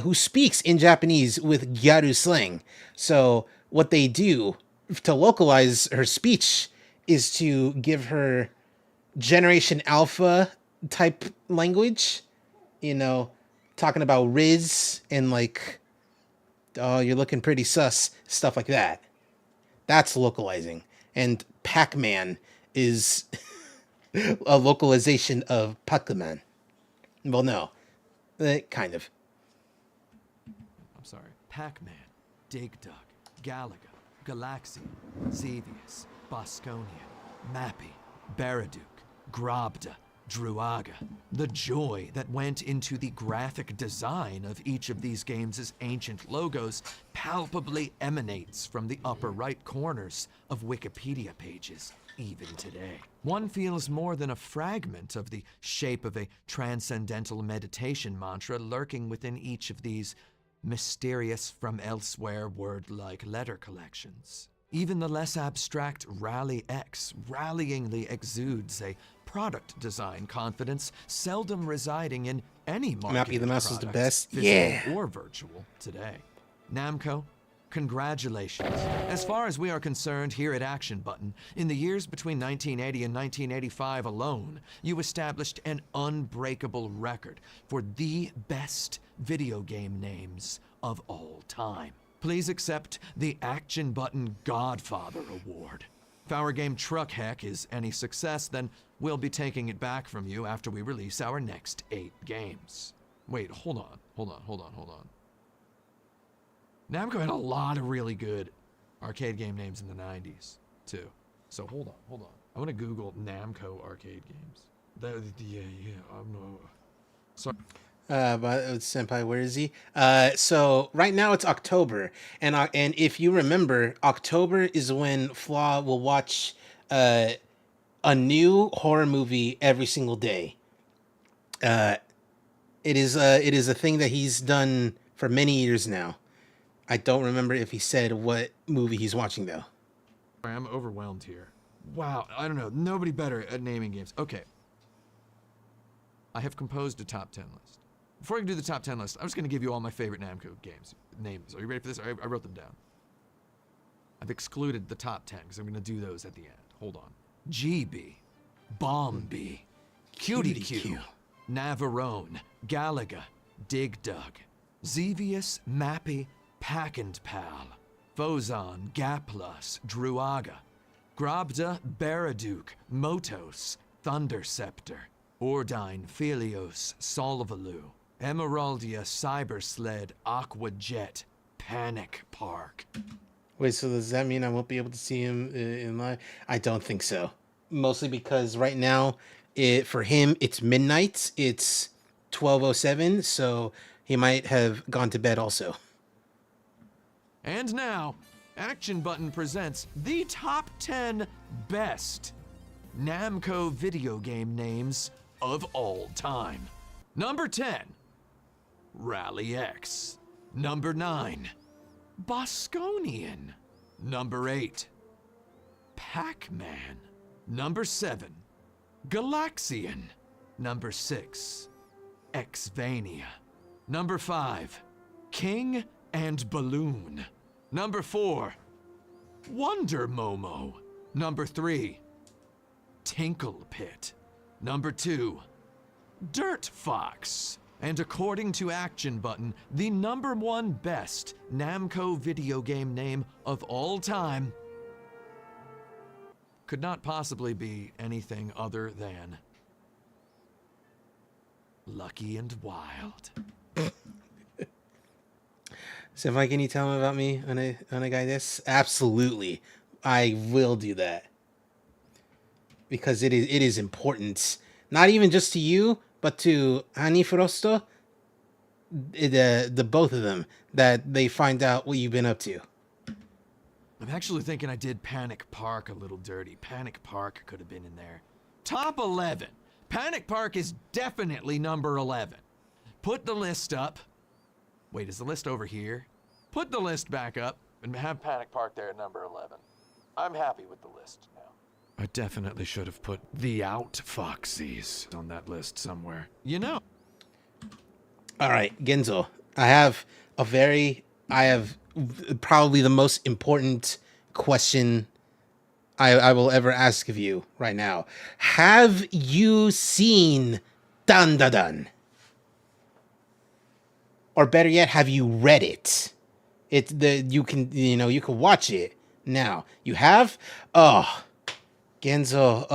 who speaks in Japanese with gyaru slang. So what they do to localize her speech is to give her Generation Alpha type language, talking about Riz and like, oh, you're looking pretty sus, stuff like that. That's localizing. And Pac-Man is a localization of Pac-Man. Well, no. Kind of. I'm sorry. Pac-Man, Dig Dug, Galaga, Galaxian, Xevious, Bosconian, Mappy, Baraduke, Grobda, Druaga. The joy that went into the graphic design of each of these games' ancient logos palpably emanates from the upper right corners of Wikipedia pages, even today. One feels more than a fragment of the shape of a transcendental meditation mantra lurking within each of these mysterious from elsewhere word-like letter collections. Even the less abstract Rally X rallyingly exudes a product design confidence seldom residing in any marketed the mouse is the best. physical or virtual today. Namco, congratulations. As far as we are concerned here at Action Button, in the years between 1980 and 1985 alone, you established an unbreakable record for the best video game names of all time. Please accept the Action Button Godfather Award. If our game Truck Heck is any success, then we'll be taking it back from you after we release our next 8 games. Wait, hold on. Namco had a lot of really good arcade game names in the 90s, too. So hold on. I want to Google Namco arcade games. I'm no... Sorry. But Senpai, where is he? So right now it's October, and if you remember, October is when Flaw will watch a new horror movie every single day. It is a thing that he's done for many years now. I don't remember if he said what movie he's watching though. I'm overwhelmed here. Wow, I don't know. Nobody better at naming games. Okay. I have composed a top 10 list. Before I can do the top 10 list, I'm just going to give you all my favorite Namco games. Names. Are you ready for this? I wrote them down. I've excluded the top 10 because I'm going to do those at the end. Hold on. GB, Bombi, Cutie Q, Navarone, Galaga, Dig Dug, Xevious, Mappy, Pack and Pal, Fozon, Gaplus, Druaga, Grabda, Baraduke, Motos, Thunderceptor, Ordine, Philios, Solvalu, Emeraldia, Cybersled, Aqua Jet, Panic Park. Wait, so does that mean I won't be able to see him in live? I don't think so. Mostly because right now, for him, it's midnight. It's 12:07, so he might have gone to bed also. And now, Action Button presents the top 10 best Namco video game names of all time. Number 10, Rally X. Number 9, Bosconian. Number 8, Pac-Man. Number 7, Galaxian. Number 6, Xvania. Number 5, King and Balloon. Number 4, Wonder Momo. Number 3, Tinkle Pit. Number 2, Dirt Fox. And according to Action Button, the number 1 best Namco video game name of all time could not possibly be anything other than Lucky and Wild. So, Mike, can you tell him about me on a guy this? Absolutely, I will do that because it is important, not even just to you, but to Ani Frosto, the both of them, that they find out what you've been up to. I'm actually thinking I did Panic Park a little dirty. Panic Park could have been in there. Top 11. Panic Park is definitely number 11. Put the list up. Wait, is the list over here? Put the list back up and have Panic Park there at number 11. I'm happy with the list now. I definitely should have put the Out Foxies on that list somewhere. You know. All right, Genzo, I have probably the most important question I will ever ask of you right now. Have you seen Dan Da Dan? Or better yet, have you read it? You can watch it now. You have? Oh, Genzo,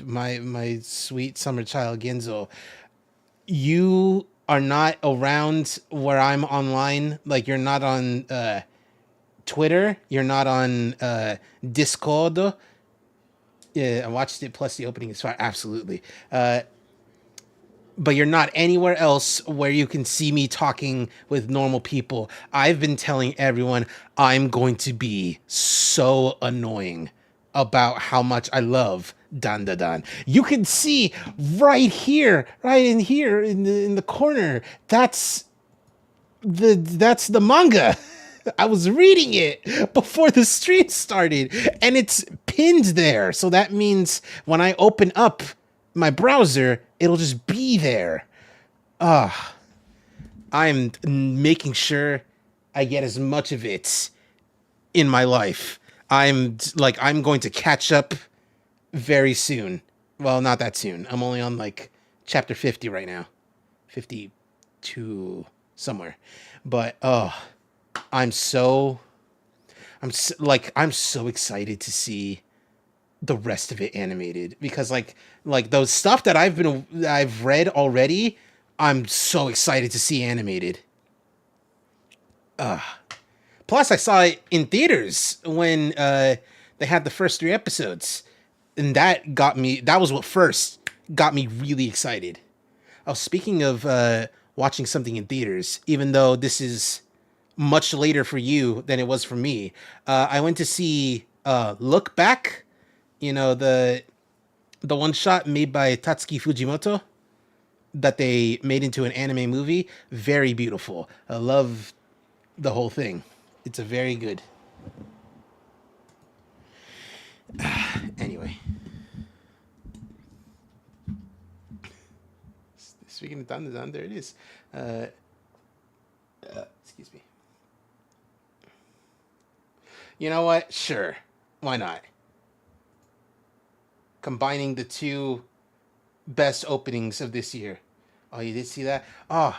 my sweet summer child Genzo. You are not around where I'm online. Like, you're not on Twitter. You're not on Discord. Yeah, I watched it, plus the opening is fire. Absolutely. But you're not anywhere else where you can see me talking with normal people. I've been telling everyone I'm going to be so annoying about how much I love Dan Da Dan. You can see right in the corner. That's the manga. I was reading it before the stream started, and it's pinned there. So that means when I open up my browser, it'll just be there. I'm making sure I get as much of it in my life. I'm going to catch up very soon. Well, not that soon. I'm only on like chapter 50 right now. 52 somewhere. But I'm so excited to see the rest of it animated, because like those stuff that I've read already, I'm so excited to see animated. Plus I saw it in theaters when they had the first 3 episodes, and that was what first got me really excited. Oh, speaking of watching something in theaters, even though this is much later for you than it was for me, I went to see Look Back. You know, the one shot made by Tatsuki Fujimoto. that they made into an anime movie, very beautiful. I love the whole thing. It's a very good. Anyway. Speaking of Dandadan, there it is. Excuse me. You know what? Sure. Why not? Combining the two best openings of this year. Oh, you did see that? Oh,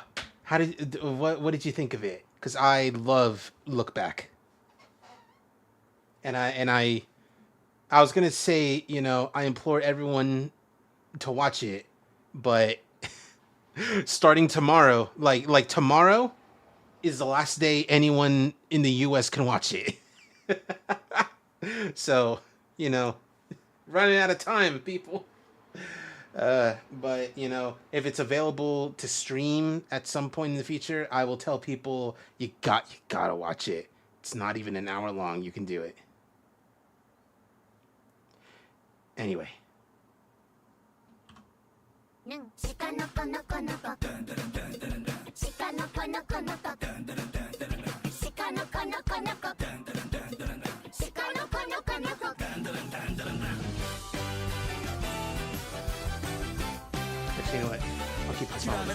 what did you think of it? Because I love Look Back. And I was gonna say, you know, I implore everyone to watch it, but starting tomorrow, like tomorrow is the last day anyone in the US can watch it. So, you know, running out of time, people. But you know, if it's available to stream at some point in the future, I will tell people you gotta watch it. It's not even an hour long. You can do it. Anyway. Actually, you know what? I'll keep this on.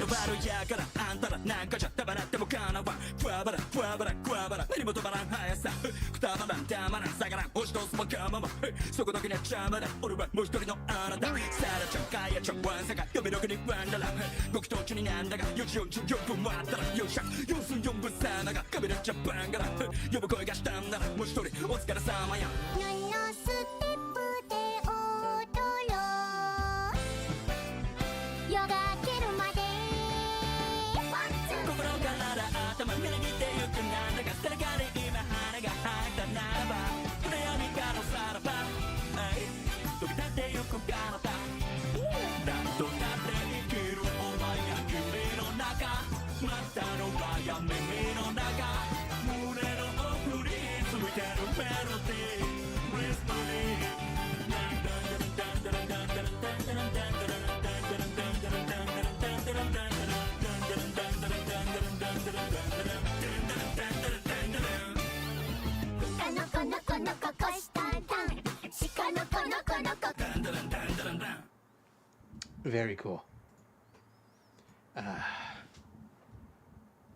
Very cool.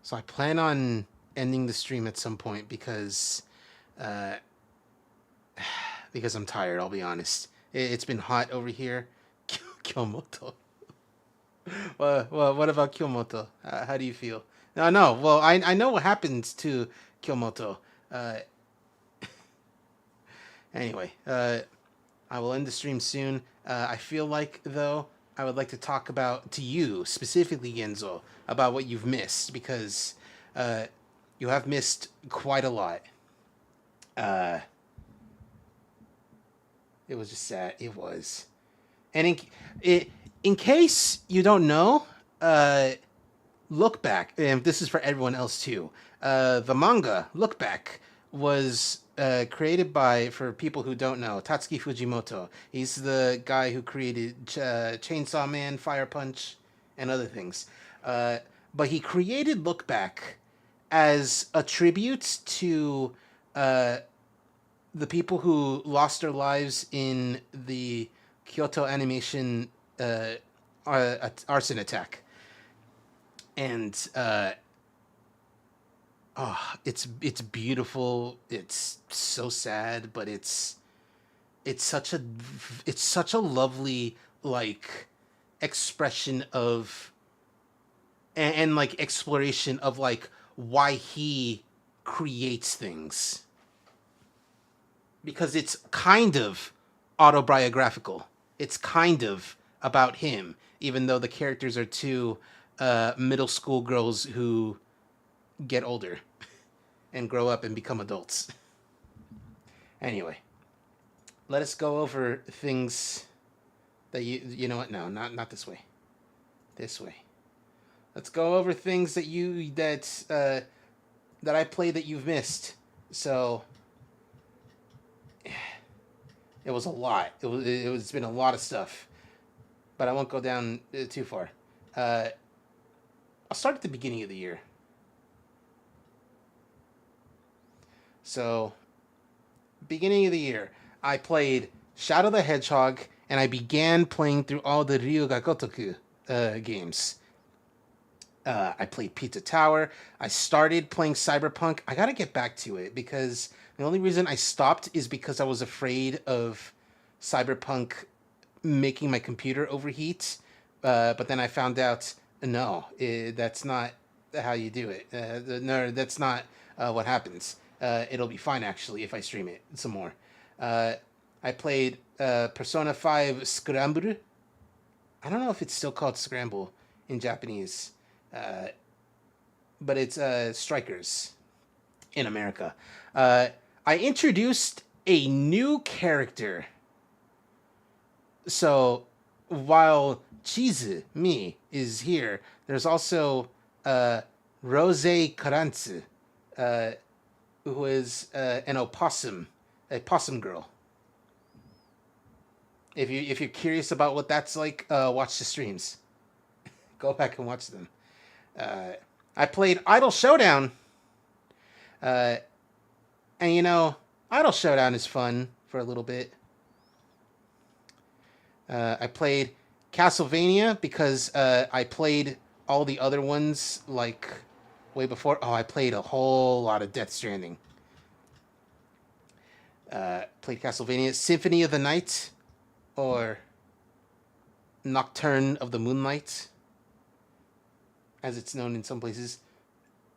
So I plan on ending the stream at some point because I'm tired, I'll be honest. It's been hot over here. Kyomoto. Well, what about Kyomoto? How do you feel? No. Well, I know what happens to Kyomoto. Anyway, I will end the stream soon. I feel like, though, I would like to talk to you, specifically, Genzo, about what you've missed, because you have missed quite a lot. It was just sad. It was. And in case you don't know, Look Back, and this is for everyone else too, the manga Look Back was created by, for people who don't know, Tatsuki Fujimoto. He's the guy who created Chainsaw Man, Fire Punch, and other things. But he created Look Back as a tribute to the people who lost their lives in the Kyoto Animation arson attack. And it's beautiful. It's so sad, but it's such a lovely, like, expression of and like exploration of like why he creates things, because it's kind of autobiographical. It's kind of about him, even though the characters are two middle school girls who get older and grow up and become adults. Anyway, let us go over things that you know what? No, not this way. This way. Let's go over things that that I played that you've missed. So it was a lot. It's been a lot of stuff, but I won't go down too far. I'll start at the beginning of the year. So, beginning of the year, I played Shadow the Hedgehog, and I began playing through all the Ryuga Gotoku games. I played Pizza Tower. I started playing Cyberpunk. I gotta get back to it because the only reason I stopped is because I was afraid of Cyberpunk making my computer overheat. But then I found out, no, that's not how you do it. No, that's not what happens. It'll be fine, actually, if I stream it some more. I played Persona 5 Scramble. I don't know if it's still called Scramble in Japanese. But it's Strikers in America. I introduced a new character. So while CheezVT is here, there's also Rose Karantz, who is an opossum, a possum girl. If you're curious about what that's like, watch the streams. Go back and watch them. I played Idol Showdown. And you know, Idol Showdown is fun for a little bit. I played Castlevania because I played all the other ones like way before. Oh, I played a whole lot of Death Stranding. Played Castlevania Symphony of the Night or Nocturne of the Moonlight, as it's known in some places.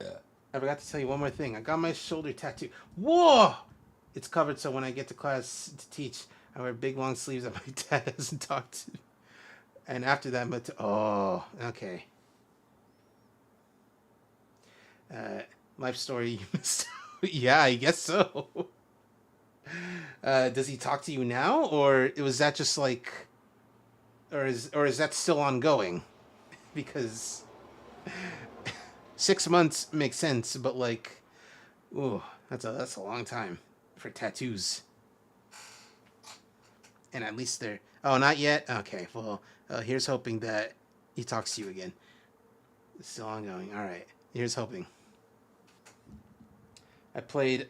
I forgot to tell you one more thing. I got my shoulder tattoo. Whoa! It's covered, so when I get to class to teach, I wear big long sleeves that my dad hasn't talked to. And after that, oh, okay. Life story you missed out. Yeah, I guess so. Does he talk to you now, or was that just like, or is that still ongoing? Because 6 months makes sense, but like, ooh, that's a long time for tattoos. And at least they're... Oh, not yet? Okay, well, here's hoping that he talks to you again. It's still ongoing. All right, here's hoping. I played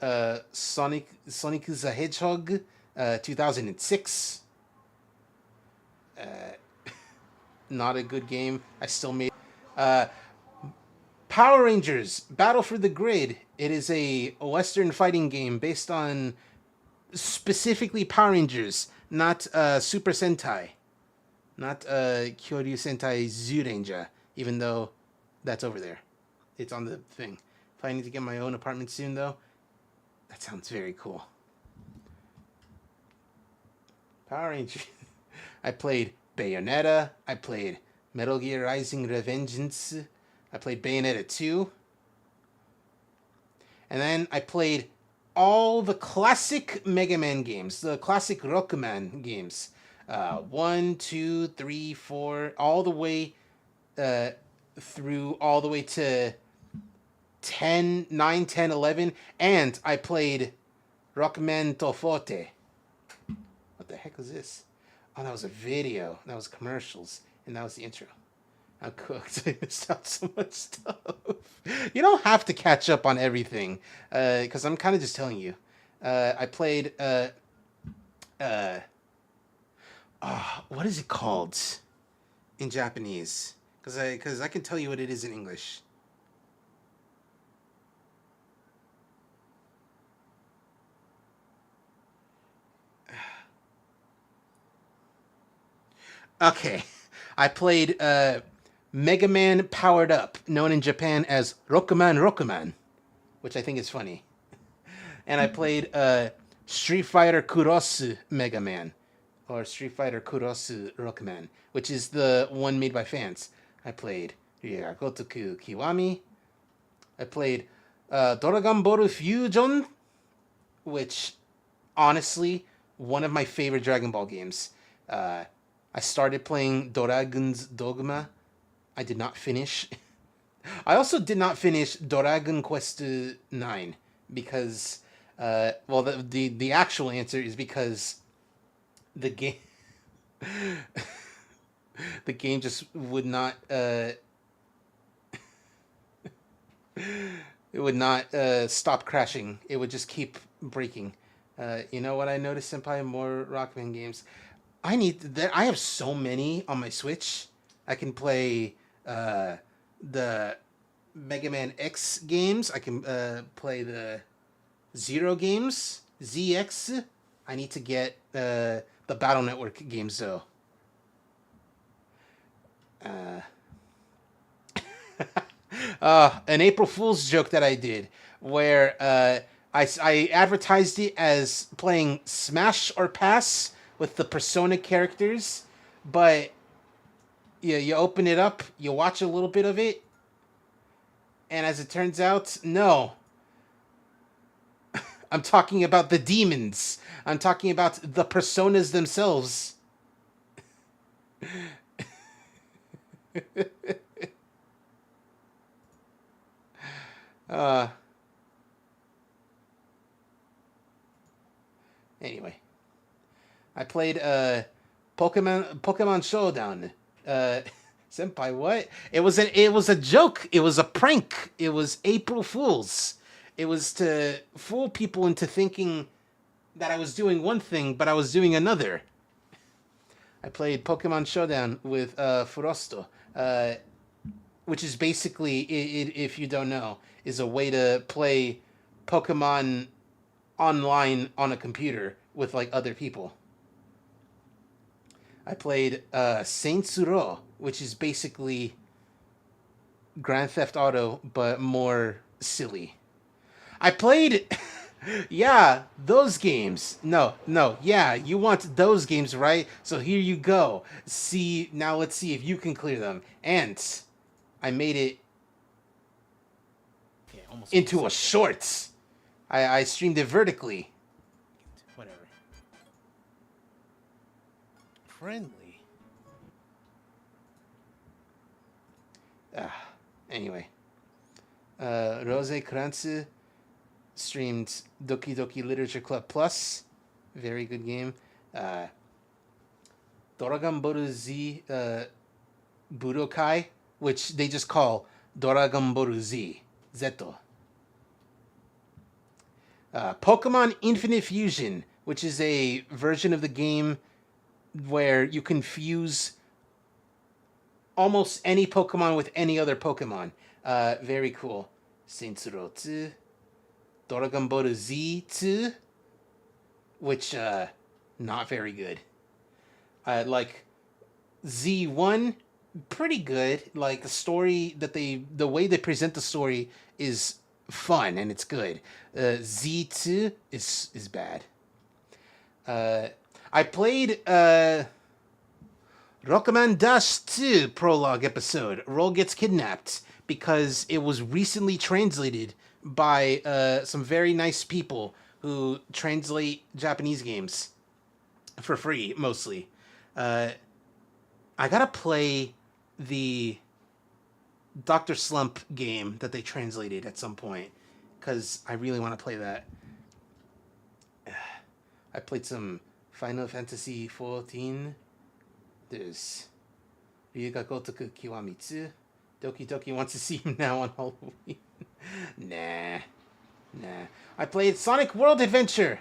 Sonic the Hedgehog 2006. Not a good game. I still made... Power Rangers Battle for the Grid. It is a Western fighting game based on specifically Power Rangers, not Super Sentai, not Kyoryu Sentai Zyuranger, even though that's over there. It's on the thing. If I need to get my own apartment soon, though, that sounds very cool. Power Rangers. I played Bayonetta. I played Metal Gear Rising Revengeance. I played Bayonetta 2. And then I played all the classic Mega Man games, the classic Rockman games. 1, 2, 3, 4, all the way through all the way to 10, 9, 10, 11. And I played Rockman Tofote. What the heck was this? Oh, that was a video. That was commercials. And that was the intro. I'm cooked. I missed out so much stuff. You don't have to catch up on everything, because I'm kind of just telling you. I played, what is it called in Japanese? Because I can tell you what it is in English. Okay, I played Mega Man Powered Up, known in Japan as Rockman, which I think is funny. And I played Street Fighter Kurosu Mega Man, or Street Fighter Kurosu Rockman, which is the one made by fans. I played Gotoku Kiwami. I played Dragon Ball Fusion, which, honestly, one of my favorite Dragon Ball games. I started playing Dragon's Dogma. I did not finish. I also did not finish Dragon Quest 9 because, well, the actual answer is because the game, The game just would not. It would not stop crashing. It would just keep breaking. You know what I noticed, Senpai? More Rockman games. I have so many on my Switch. I can play the Mega Man X games. I can play the Zero games, ZX. I need to get the Battle Network games though. An April Fool's joke that I did, where I advertised it as playing Smash or Pass with the Persona characters, but you open it up, you watch a little bit of it, and as it turns out, no. I'm talking about the demons. I'm talking about the personas themselves. Anyway, I played Pokemon Showdown. Senpai, what? It was a joke. It was a prank. It was April Fools. It was to fool people into thinking that I was doing one thing, but I was doing another. I played Pokemon Showdown with Furosto, which is basically, if you don't know, is a way to play Pokemon online on a computer with like other people. I played Saints Row, which is basically Grand Theft Auto, but more silly. I played... yeah, those games. No, yeah, you want those games, right? So here you go. See, now let's see if you can clear them. And I made it into a short. I streamed it vertically. Whatever. Friendly. Anyway. Rose Krantz streamed Doki Doki Literature Club Plus. Very good game. Dragon Ball Z Budokai, which they just call Dragon Ball Z. Zeto. Pokemon Infinite Fusion, which is a version of the game where you can fuse almost any Pokemon with any other Pokemon. Very cool. Saints Row 2. Dragon Ball Z 2, which, not very good. Like, Z1, pretty good. Like, the story that the way they present the story is fun and it's good. Z2 is bad. I played Rockman Dash 2 prologue episode, Roll Gets Kidnapped, because it was recently translated by some very nice people who translate Japanese games for free, mostly. I gotta play the Dr. Slump game that they translated at some point, because I really want to play that. I played some Final Fantasy XIV. There's Ryuga Gotoku Kiwamitsu. Doki Doki wants to see him now on Halloween. Nah. I played Sonic World Adventure.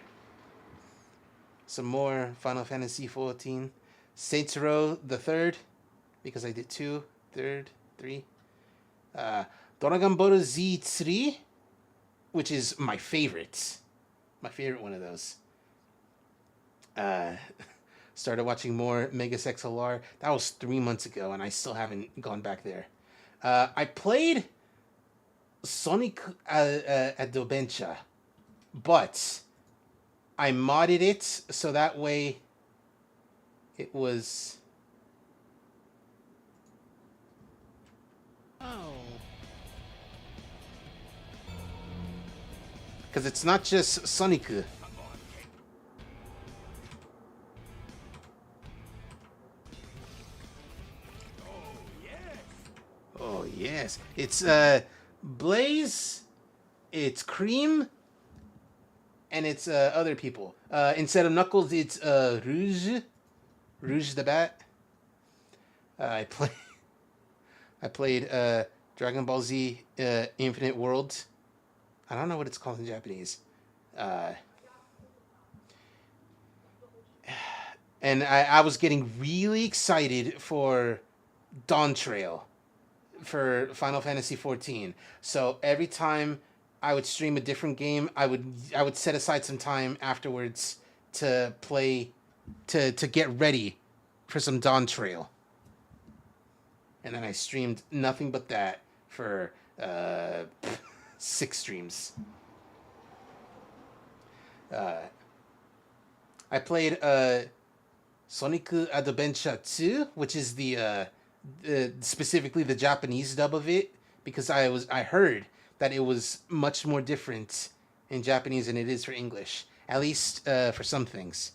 Some more Final Fantasy XIV. Saints Row the third, because I did 2, 3rd, 3. Dragon Ball Z 3, which is my favorite. My favorite one of those. Started watching more Megas XLR. That was 3 months ago, and I still haven't gone back there. I played Sonic Adventure, but I modded it so that way it was... Because it's not just Sonic. Oh, yes. It's Blaze, it's Cream, and it's other people. Instead of Knuckles, it's Rouge the Bat. I play. I played Dragon Ball Z Infinite World. I don't know what it's called in Japanese. And I was getting really excited for Dawn Trail for Final Fantasy 14. So every time I would stream a different game, I would set aside some time afterwards to play to get ready for some Dawn Trail. And then I streamed nothing but that for 6 streams. I played Sonic Adventure 2, which is the specifically the Japanese dub of it, because I heard that it was much more different in Japanese than it is for English, at least for some things.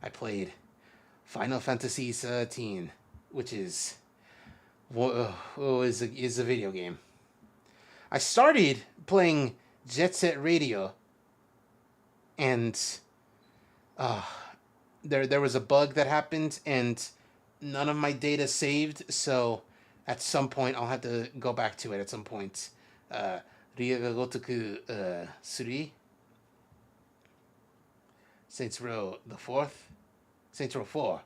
I played Final Fantasy 13, which is is a video game. I started playing Jet Set Radio, and there was a bug that happened, and none of my data saved. So at some point, I'll have to go back to it. At some point, Ryoga Gotoku 3, Saints Row the 4th, Saints Row 4.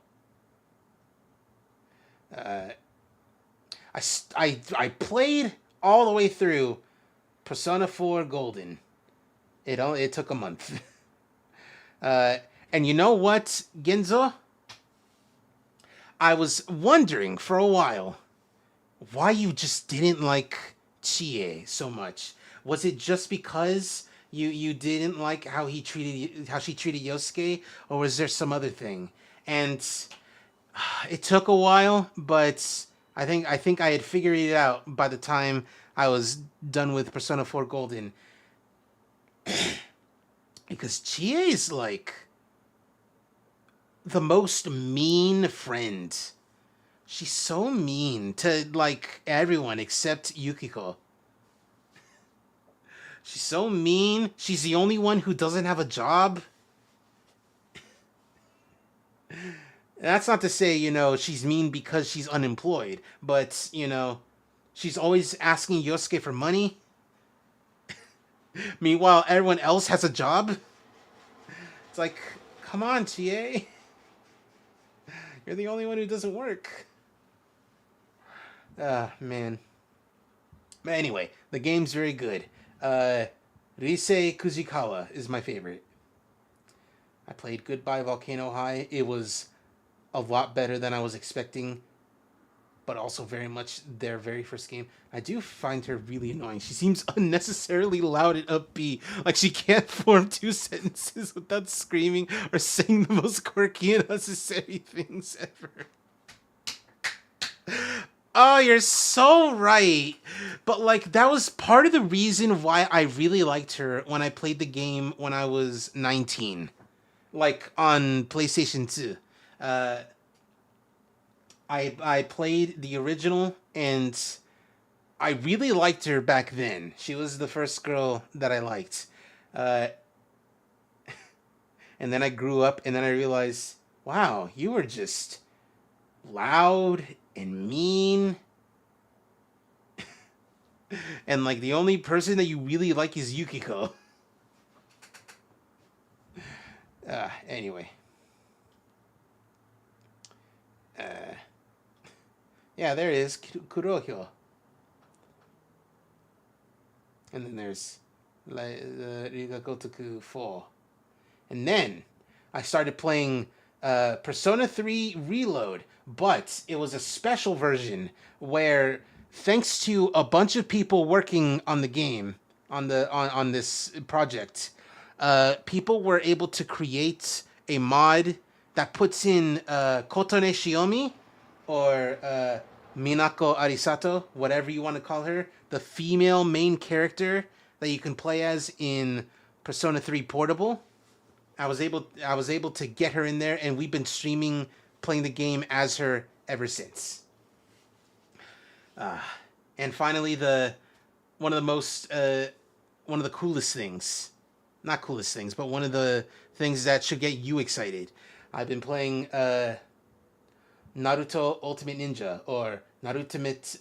I played all the way through Persona 4 Golden. It took a month. And you know what, Genzo? I was wondering for a while why you just didn't like Chie so much. Was it just because you didn't like how she treated Yosuke, or was there some other thing? And it took a while, but I think I had figured it out by the time I was done with Persona 4 Golden. Because Chie is like the most mean friend. She's so mean to like everyone except Yukiko. She's so mean. She's the only one who doesn't have a job. That's not to say, she's mean because she's unemployed, but, she's always asking Yosuke for money. Meanwhile, everyone else has a job. It's like, come on, Chie. You're the only one who doesn't work. Man. But anyway, the game's very good. Risei Kujikawa is my favorite. I played Goodbye Volcano High. It was a lot better than I was expecting, but also very much their very first game. I do find her really annoying. She seems unnecessarily loud and upbeat. Like she can't form 2 sentences without screaming or saying the most quirky and unnecessary things ever. Oh, you're so right. But like that was part of the reason why I really liked her when I played the game when I was 19. Like on PlayStation 2. I played the original, and I really liked her back then. She was the first girl that I liked. And then I grew up, and then I realized, wow, you were just loud and mean. And like the only person that you really like is Yukiko. Anyway. Yeah, there it is, Kurohyo. And then there's Riga Gotoku 4. And then I started playing Persona 3 Reload, but it was a special version where, thanks to a bunch of people working on the game, on this project, people were able to create a mod that puts in Kotone Shiomi, or Minako Arisato, whatever you want to call her, the female main character that you can play as in Persona 3 Portable. I was able to get her in there, and we've been streaming playing the game as her ever since. And finally, one of the coolest things, not coolest things, but one of the things that should get you excited. I've been playing Naruto Ultimate Ninja or Narutimate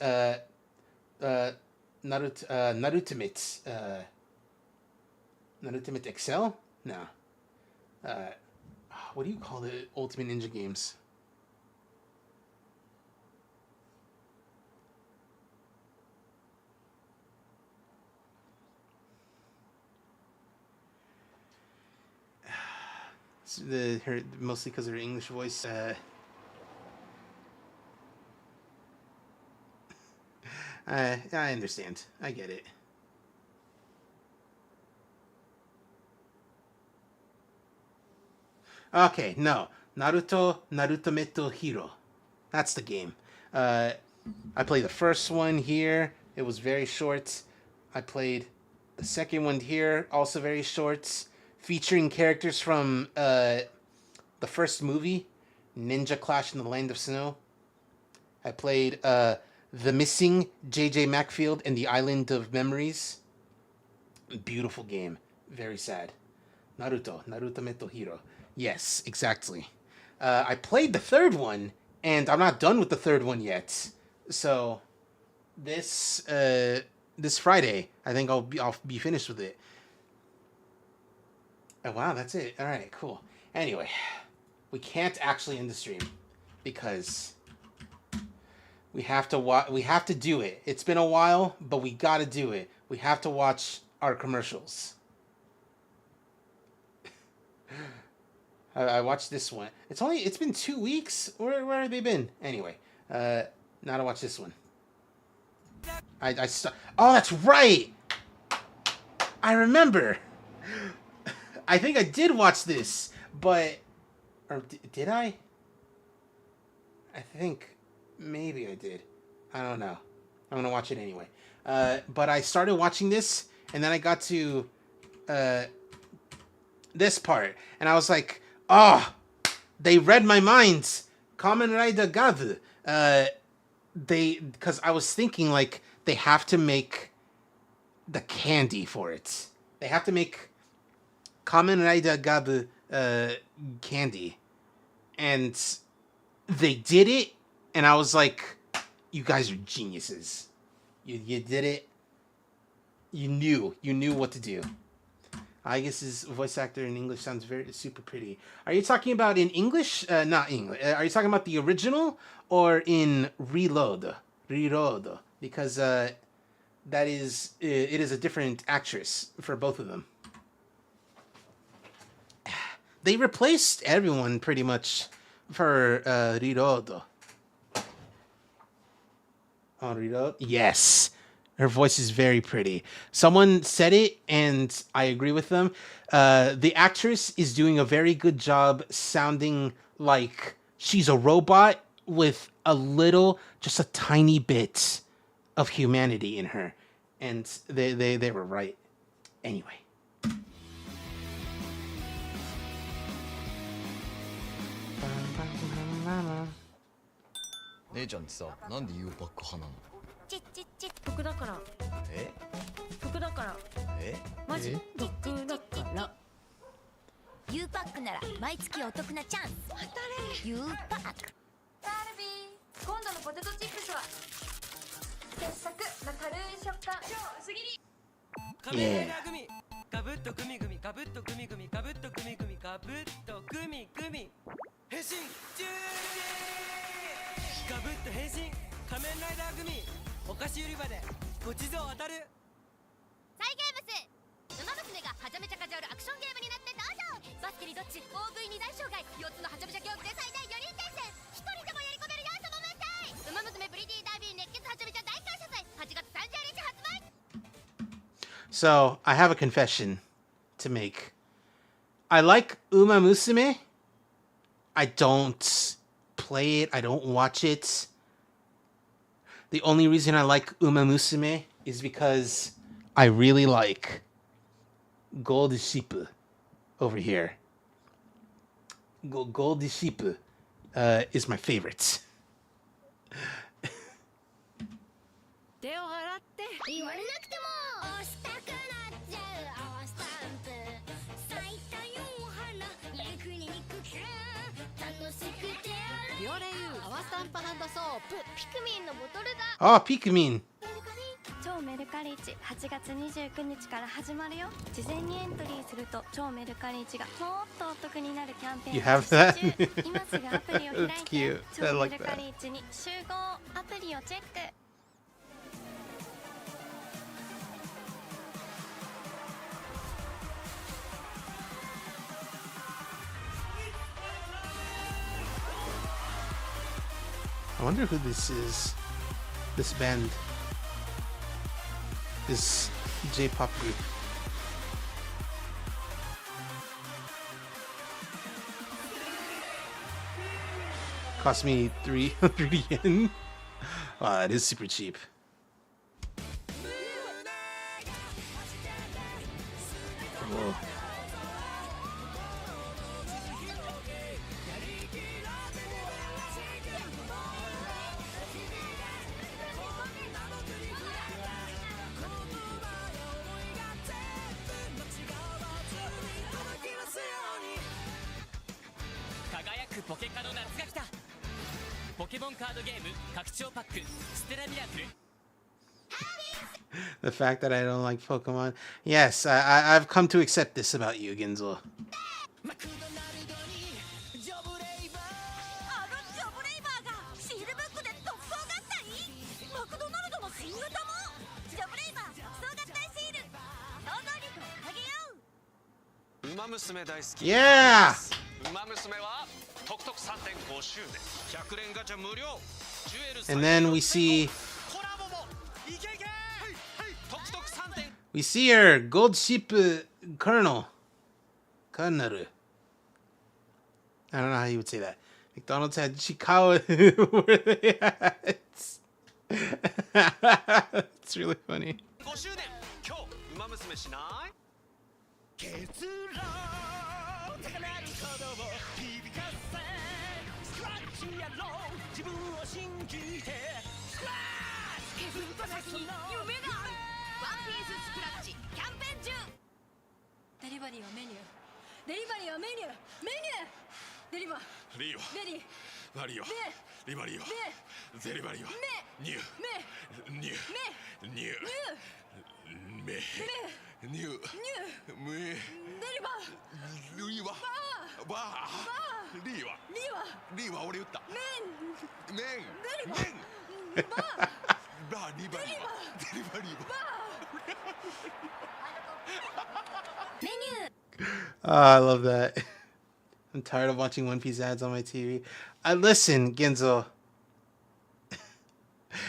Narutimate Excel? No. What do you call the Ultimate Ninja games? Mostly because of her English voice. I understand. I get it. Okay, no. Naruto Meto Hero. That's the game. I played the first one here. It was very short. I played the second one here, also very short, featuring characters from the first movie, Ninja Clash in the Land of Snow. I played The Missing, J.J. Macfield and the Island of Memories. Beautiful game. Very sad. Naruto Meto Hero. Yes, exactly. I played the third one, and I'm not done with the third one yet. So this Friday, I think I'll be finished with it. Oh wow, that's it. All right, cool. Anyway, we can't actually end the stream because we have to do it. It's been a while, but we got to do it. We have to watch our commercials. I watched this one. It's been 2 weeks. Where have they been? Anyway, now to watch this one. Oh, that's right. I remember. I think I did watch this, but did I? I think maybe I did. I don't know. I'm gonna watch it anyway. But I started watching this, and then I got to this part, and I was like, oh, they read my mind. Kamen Rider Gavu. Because I was thinking, like, they have to make the candy for it. They have to make Kamen Rider Gabu candy. And they did it, and I was like, you guys are geniuses. You did it. You knew what to do. I guess his voice actor in English sounds super pretty. Are you talking about in English? Not English. Are you talking about the original or in Reload? Reload. Because it is a different actress for both of them. They replaced everyone pretty much for Reload. On Reload? Yes. Her voice is very pretty. Someone said it, and I agree with them. The actress is doing a very good job sounding like she's a robot with just a tiny bit of humanity in her. And they were right. Anyway. 姉ちゃんってさ、なんで U パック派なの？ちっちっちっ服だから。え？服だから。え？マジ？服だから。U パックなら毎月お得なチャンス。当たれ。U パック。カルビー、今度のポテトチップスは傑作な軽い食感。超薄切り。仮面ライダーグミ。ガブッとグミグミ、ガブッとグミグミ、ガブッとグミグミ、ガブッとグミグミ。変身中。ガブッと変身。仮面ライダーグミ。お菓子売り場でごちそう当たる。サイゲームス。ウマ娘がはちゃめちゃカジュアルアクションゲームになって登場。バスケにどっち OV 二大障害4つのはちゃめちゃ競技で最大4人転戦。1人でもやり込める要素も満載。ウマ娘プリティダービー熱血はちゃめちゃ大感謝祭8月30日発売。 So, I have a confession to make. I like Uma Musume. I don't play it. I don't watch it. The only reason I like Uma Musume is because I really like Gold Sheep over here. Gold Sheep is my favorite. 手を払って言われなくても押したくなっちゃう青スタンプ咲いたよ花肉に肉球楽しくてビオレ U 泡スタ Oh, Pikmin. 超メルカリ市8月29日から始まるよ。事前にエントリーすると超メルカリ市がもっとお得になるキャンペーン You have that? 今すぐアプリを開い That's て cute. I 超メ like ルカ that. リ市に集合。アプリをチェック。 I wonder who this is. This band. This J-pop group. Cost me 300 yen. Wow, that is super cheap. Whoa. The fact that I don't like Pokemon. Yes, I've come to accept this about you, Ginzo. Yeah! And then we see her gold ship Colonel. I don't know how you would say that. McDonald's had Chikawa. Where they at? It's really funny. Oh, I love that. I'm tired of watching One Piece ads on my TV. Listen, Genzo.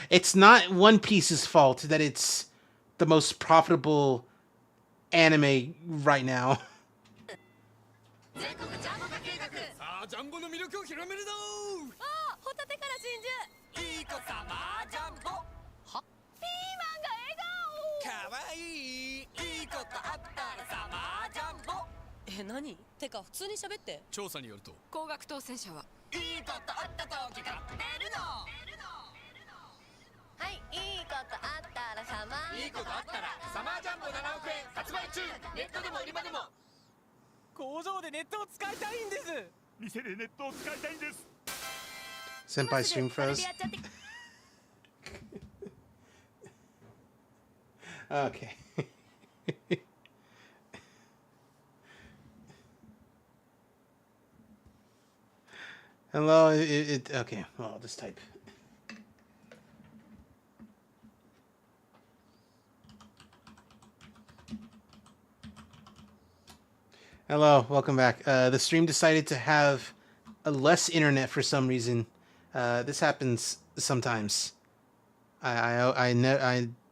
It's not One Piece's fault that it's the most profitable anime right now. Senpai stream froze. Okay. Hello, okay, well, I'll just type. Hello, welcome back. The stream decided to have a less internet for some reason. This happens sometimes. I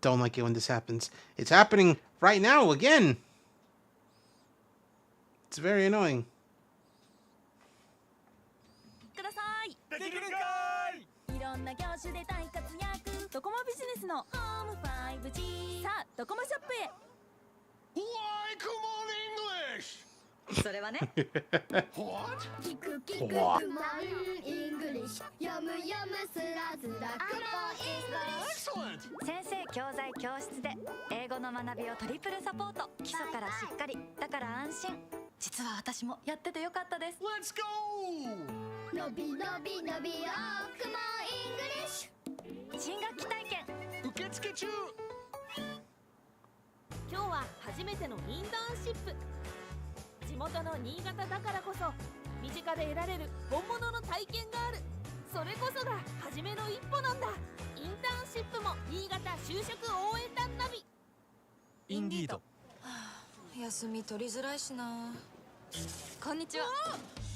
don't like it when this happens. It's happening right now again. It's very annoying. Why, come on, English! それはね。キクキククマンイングリッシュ読む読むスラスラクマンイングリッシュ。先生教材教室で英語の学びをトリプルサポート。基礎からしっかり。だから安心。実は私もやっててよかったです。Let's go! のびのびのびよクマンイングリッシュ。新学期体験受付中。今日は初めてのインターンシップ。地元の新潟だからこそ身近で得られる本物の体験がある。それこそが初めの一歩なんだ。インターンシップも新潟就職応援団ナビ。インディード。休み取りづらいしな。こんにちは。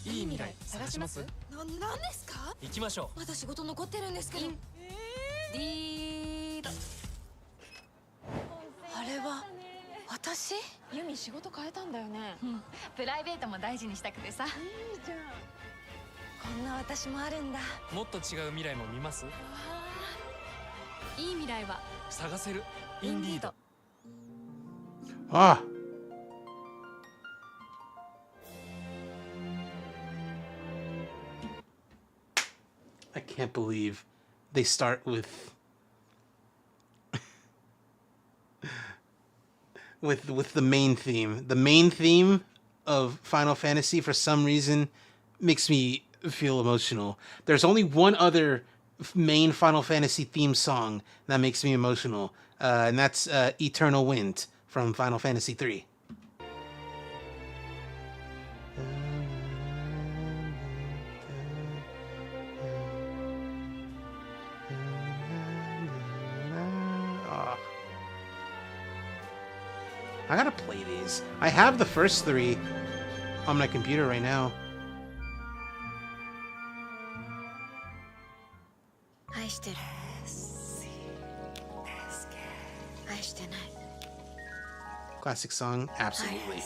いい未来探します？なんですか？行きましょう。まだ仕事残ってるんですけど。ディード。あれは私？ユミ仕事変えたんだよね。プライベートも大事にしたくてさ。いいじゃん。こんな私もあるんだ。もっと違う未来も見ます？いい未来は探せる。インディード。Ah. I can't believe they start with with the main theme. The main theme of Final Fantasy for some reason makes me feel emotional. There's only one other main Final Fantasy theme song that makes me emotional, and that's Eternal Wind from Final Fantasy 3. I gotta play these. I have the first 3 on my computer right now. 愛してる。愛してない。 Classic song, absolutely.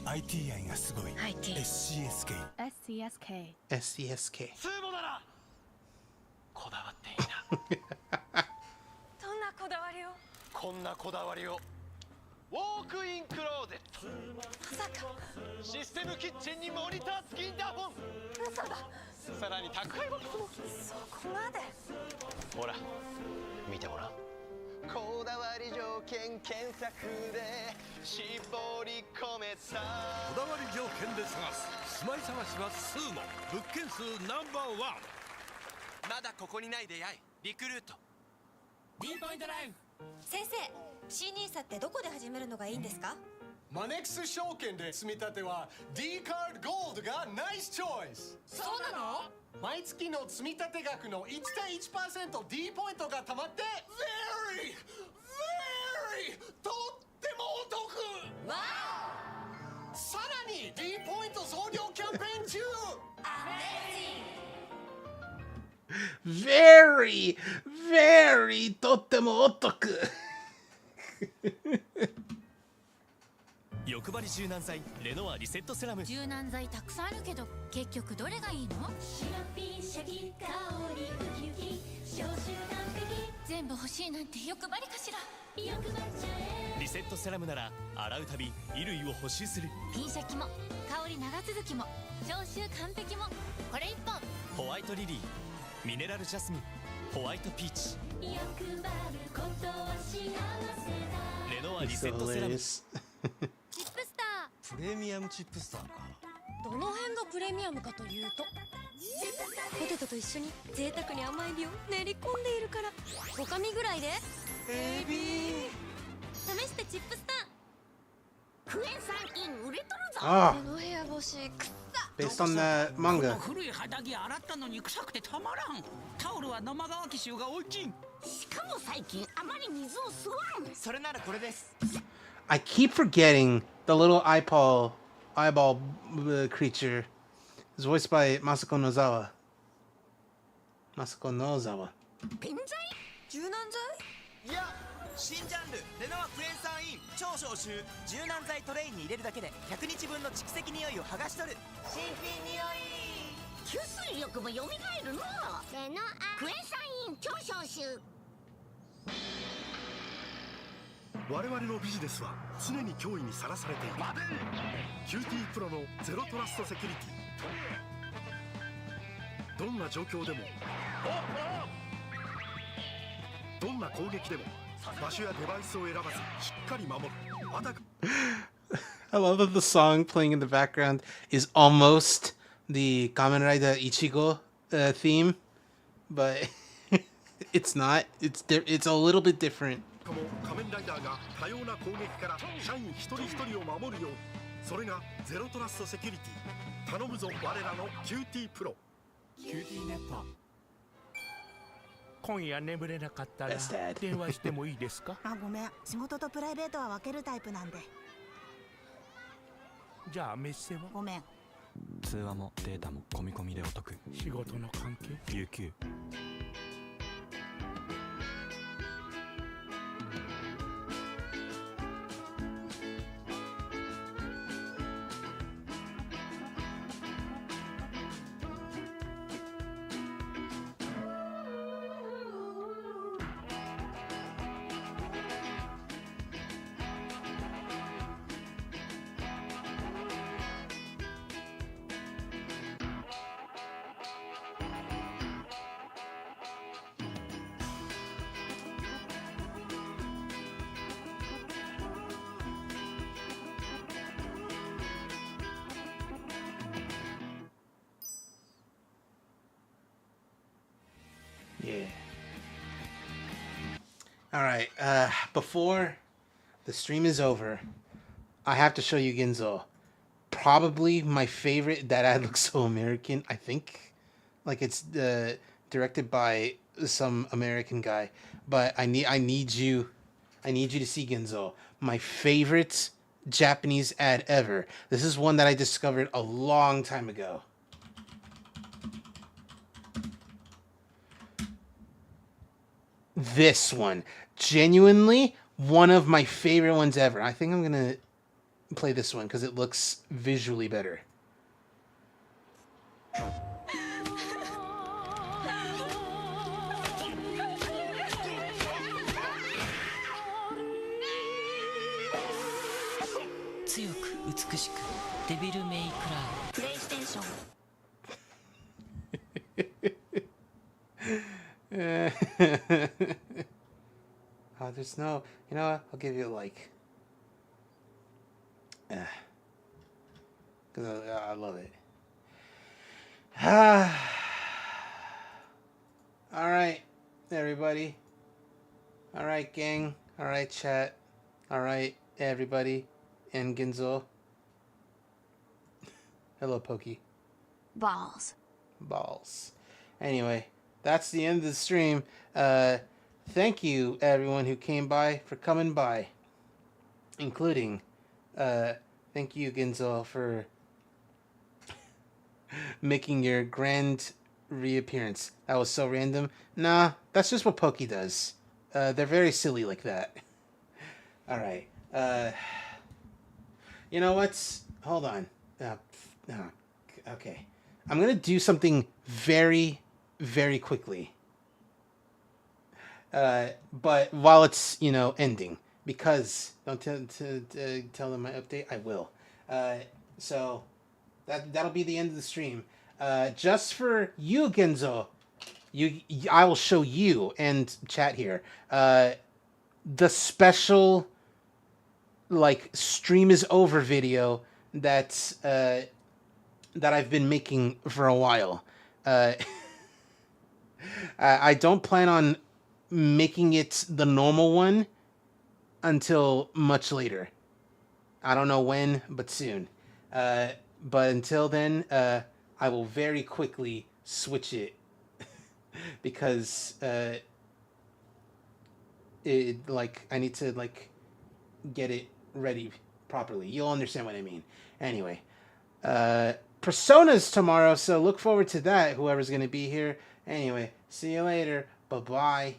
IT 愛がすごい。 IT SCSK。 SCSK。 SCSK. スーモならこだわっていいな。どんなこだわりを？こんなこだわりを。ウォークインクローゼット。まさか。システムキッチンにモニター付きインターホン。嘘だ。さらに宅配ボックスも。そこまで。ほら見てごらん。こだわり条件検索で絞り込めた。こだわり条件で探す住まい探しはスーモ。物件数ナンバーワン。まだここにない出会い。リクルート。Dポイントライフ。先生、新ニーサってどこで始めるのがいいんですか？マネックス証券で積み立ては D カードゴールドがナイスチョイス。そうなの？毎月の積み立て額の 1.1% D ポイントがたまって very とってもお得。わお！さらに D ポイント増量キャンペーン中。Very とってもお得。欲張り柔軟剤レノアリセットセラム。柔軟剤たくさんあるけど結局どれがいいの？シラピーシャキ香りウキウキ消臭完璧。全部欲しいなんて欲張りかしら。欲張っちゃえ。リセットセラムなら洗うたび衣類を補修する。ピンシャキも香り長続きも消臭完璧もこれ一本。ホワイトリリーミネラルジャスミンホワイトピーチ。欲張ることは幸せだ。レノアリセットセラム。チップスター。プレミアムチップスターか。どの辺がプレミアムかというと、ポテトと一緒に贅沢に甘エビを練り込んでいるから。5紙ぐらいでエビ試してチップスター。クエン酸イン売れとるぞ。Ah, この部屋干しくっさ。 based on the manga. 古い肌着洗ったのに臭くてたまらん。タオルは生乾き臭が多いきん。しかも最近あまり水を吸わん。それならこれです。 I keep forgetting the little eyeball creature is voiced by Masako Nozawa. ペン剤？柔軟剤？いや新ジャンルレノアクエン酸イン超消臭。柔軟剤トレイに入れるだけで100日分の蓄積匂いを剥がし取る。新品匂い。吸水力も蘇るの。レノアクエン酸イン超消臭。我々のビジネスは常に脅威にさらされている。QT プロのゼロトラストセキュリティ。どんな状況でも、どんな攻撃でも場所やデバイスを選ばずしっかり守る。アタック。I love that the song playing in the background is almost the Kamen Rider Ichigo theme, but it's not. It's a little bit different. 仮面ライダーが多様な攻撃から社員一人一人を守るよう、それがゼロトラストセキュリティ。頼むぞ我らの QT プロ。QT ネット。今夜眠れなかったら電話してもいいですか？あ、ごめん。仕事とプライベートは分けるタイプなんで。じゃあメッセは？ごめん。通話もデータも込み込みでお得。仕事の関係？有給。Yeah. All right. Before the stream is over, I have to show you Ginzo. Probably my favorite. That ad looks so American. I think, like it's directed by some American guy. But I need you to see Ginzo. My favorite Japanese ad ever. This is one that I discovered a long time ago. This one, genuinely one of my favorite ones ever. I think I'm gonna play this one because it looks visually better. Oh, there's no... You know what? I'll give you, like... Because I love it. Alright, everybody. Alright, gang. Alright, chat. Alright, everybody. And Ginzo. Hello, Pokey. Balls. Balls. Anyway, that's the end of the stream. Thank you, everyone who came by, for coming by. Including, thank you, Ginzo, for making your grand reappearance. That was so random. Nah, that's just what Pokey does. They're very silly like that. Alright. You know what? Hold on. Okay. I'm going to do something very, very quickly. But while it's, you know, ending. Because, don't tell them my update, I will. So, that'll be the end of the stream. Just for you, Genzo, I will show you, and chat here, the special, like, stream is over video that I've been making for a while. I don't plan on making it the normal one until much later. I don't know when, but soon. But until then, I will very quickly switch it because I need to get it ready properly. You'll understand what I mean. Anyway, Persona's tomorrow, so look forward to that, whoever's going to be here. Anyway, see you later. Bye-bye.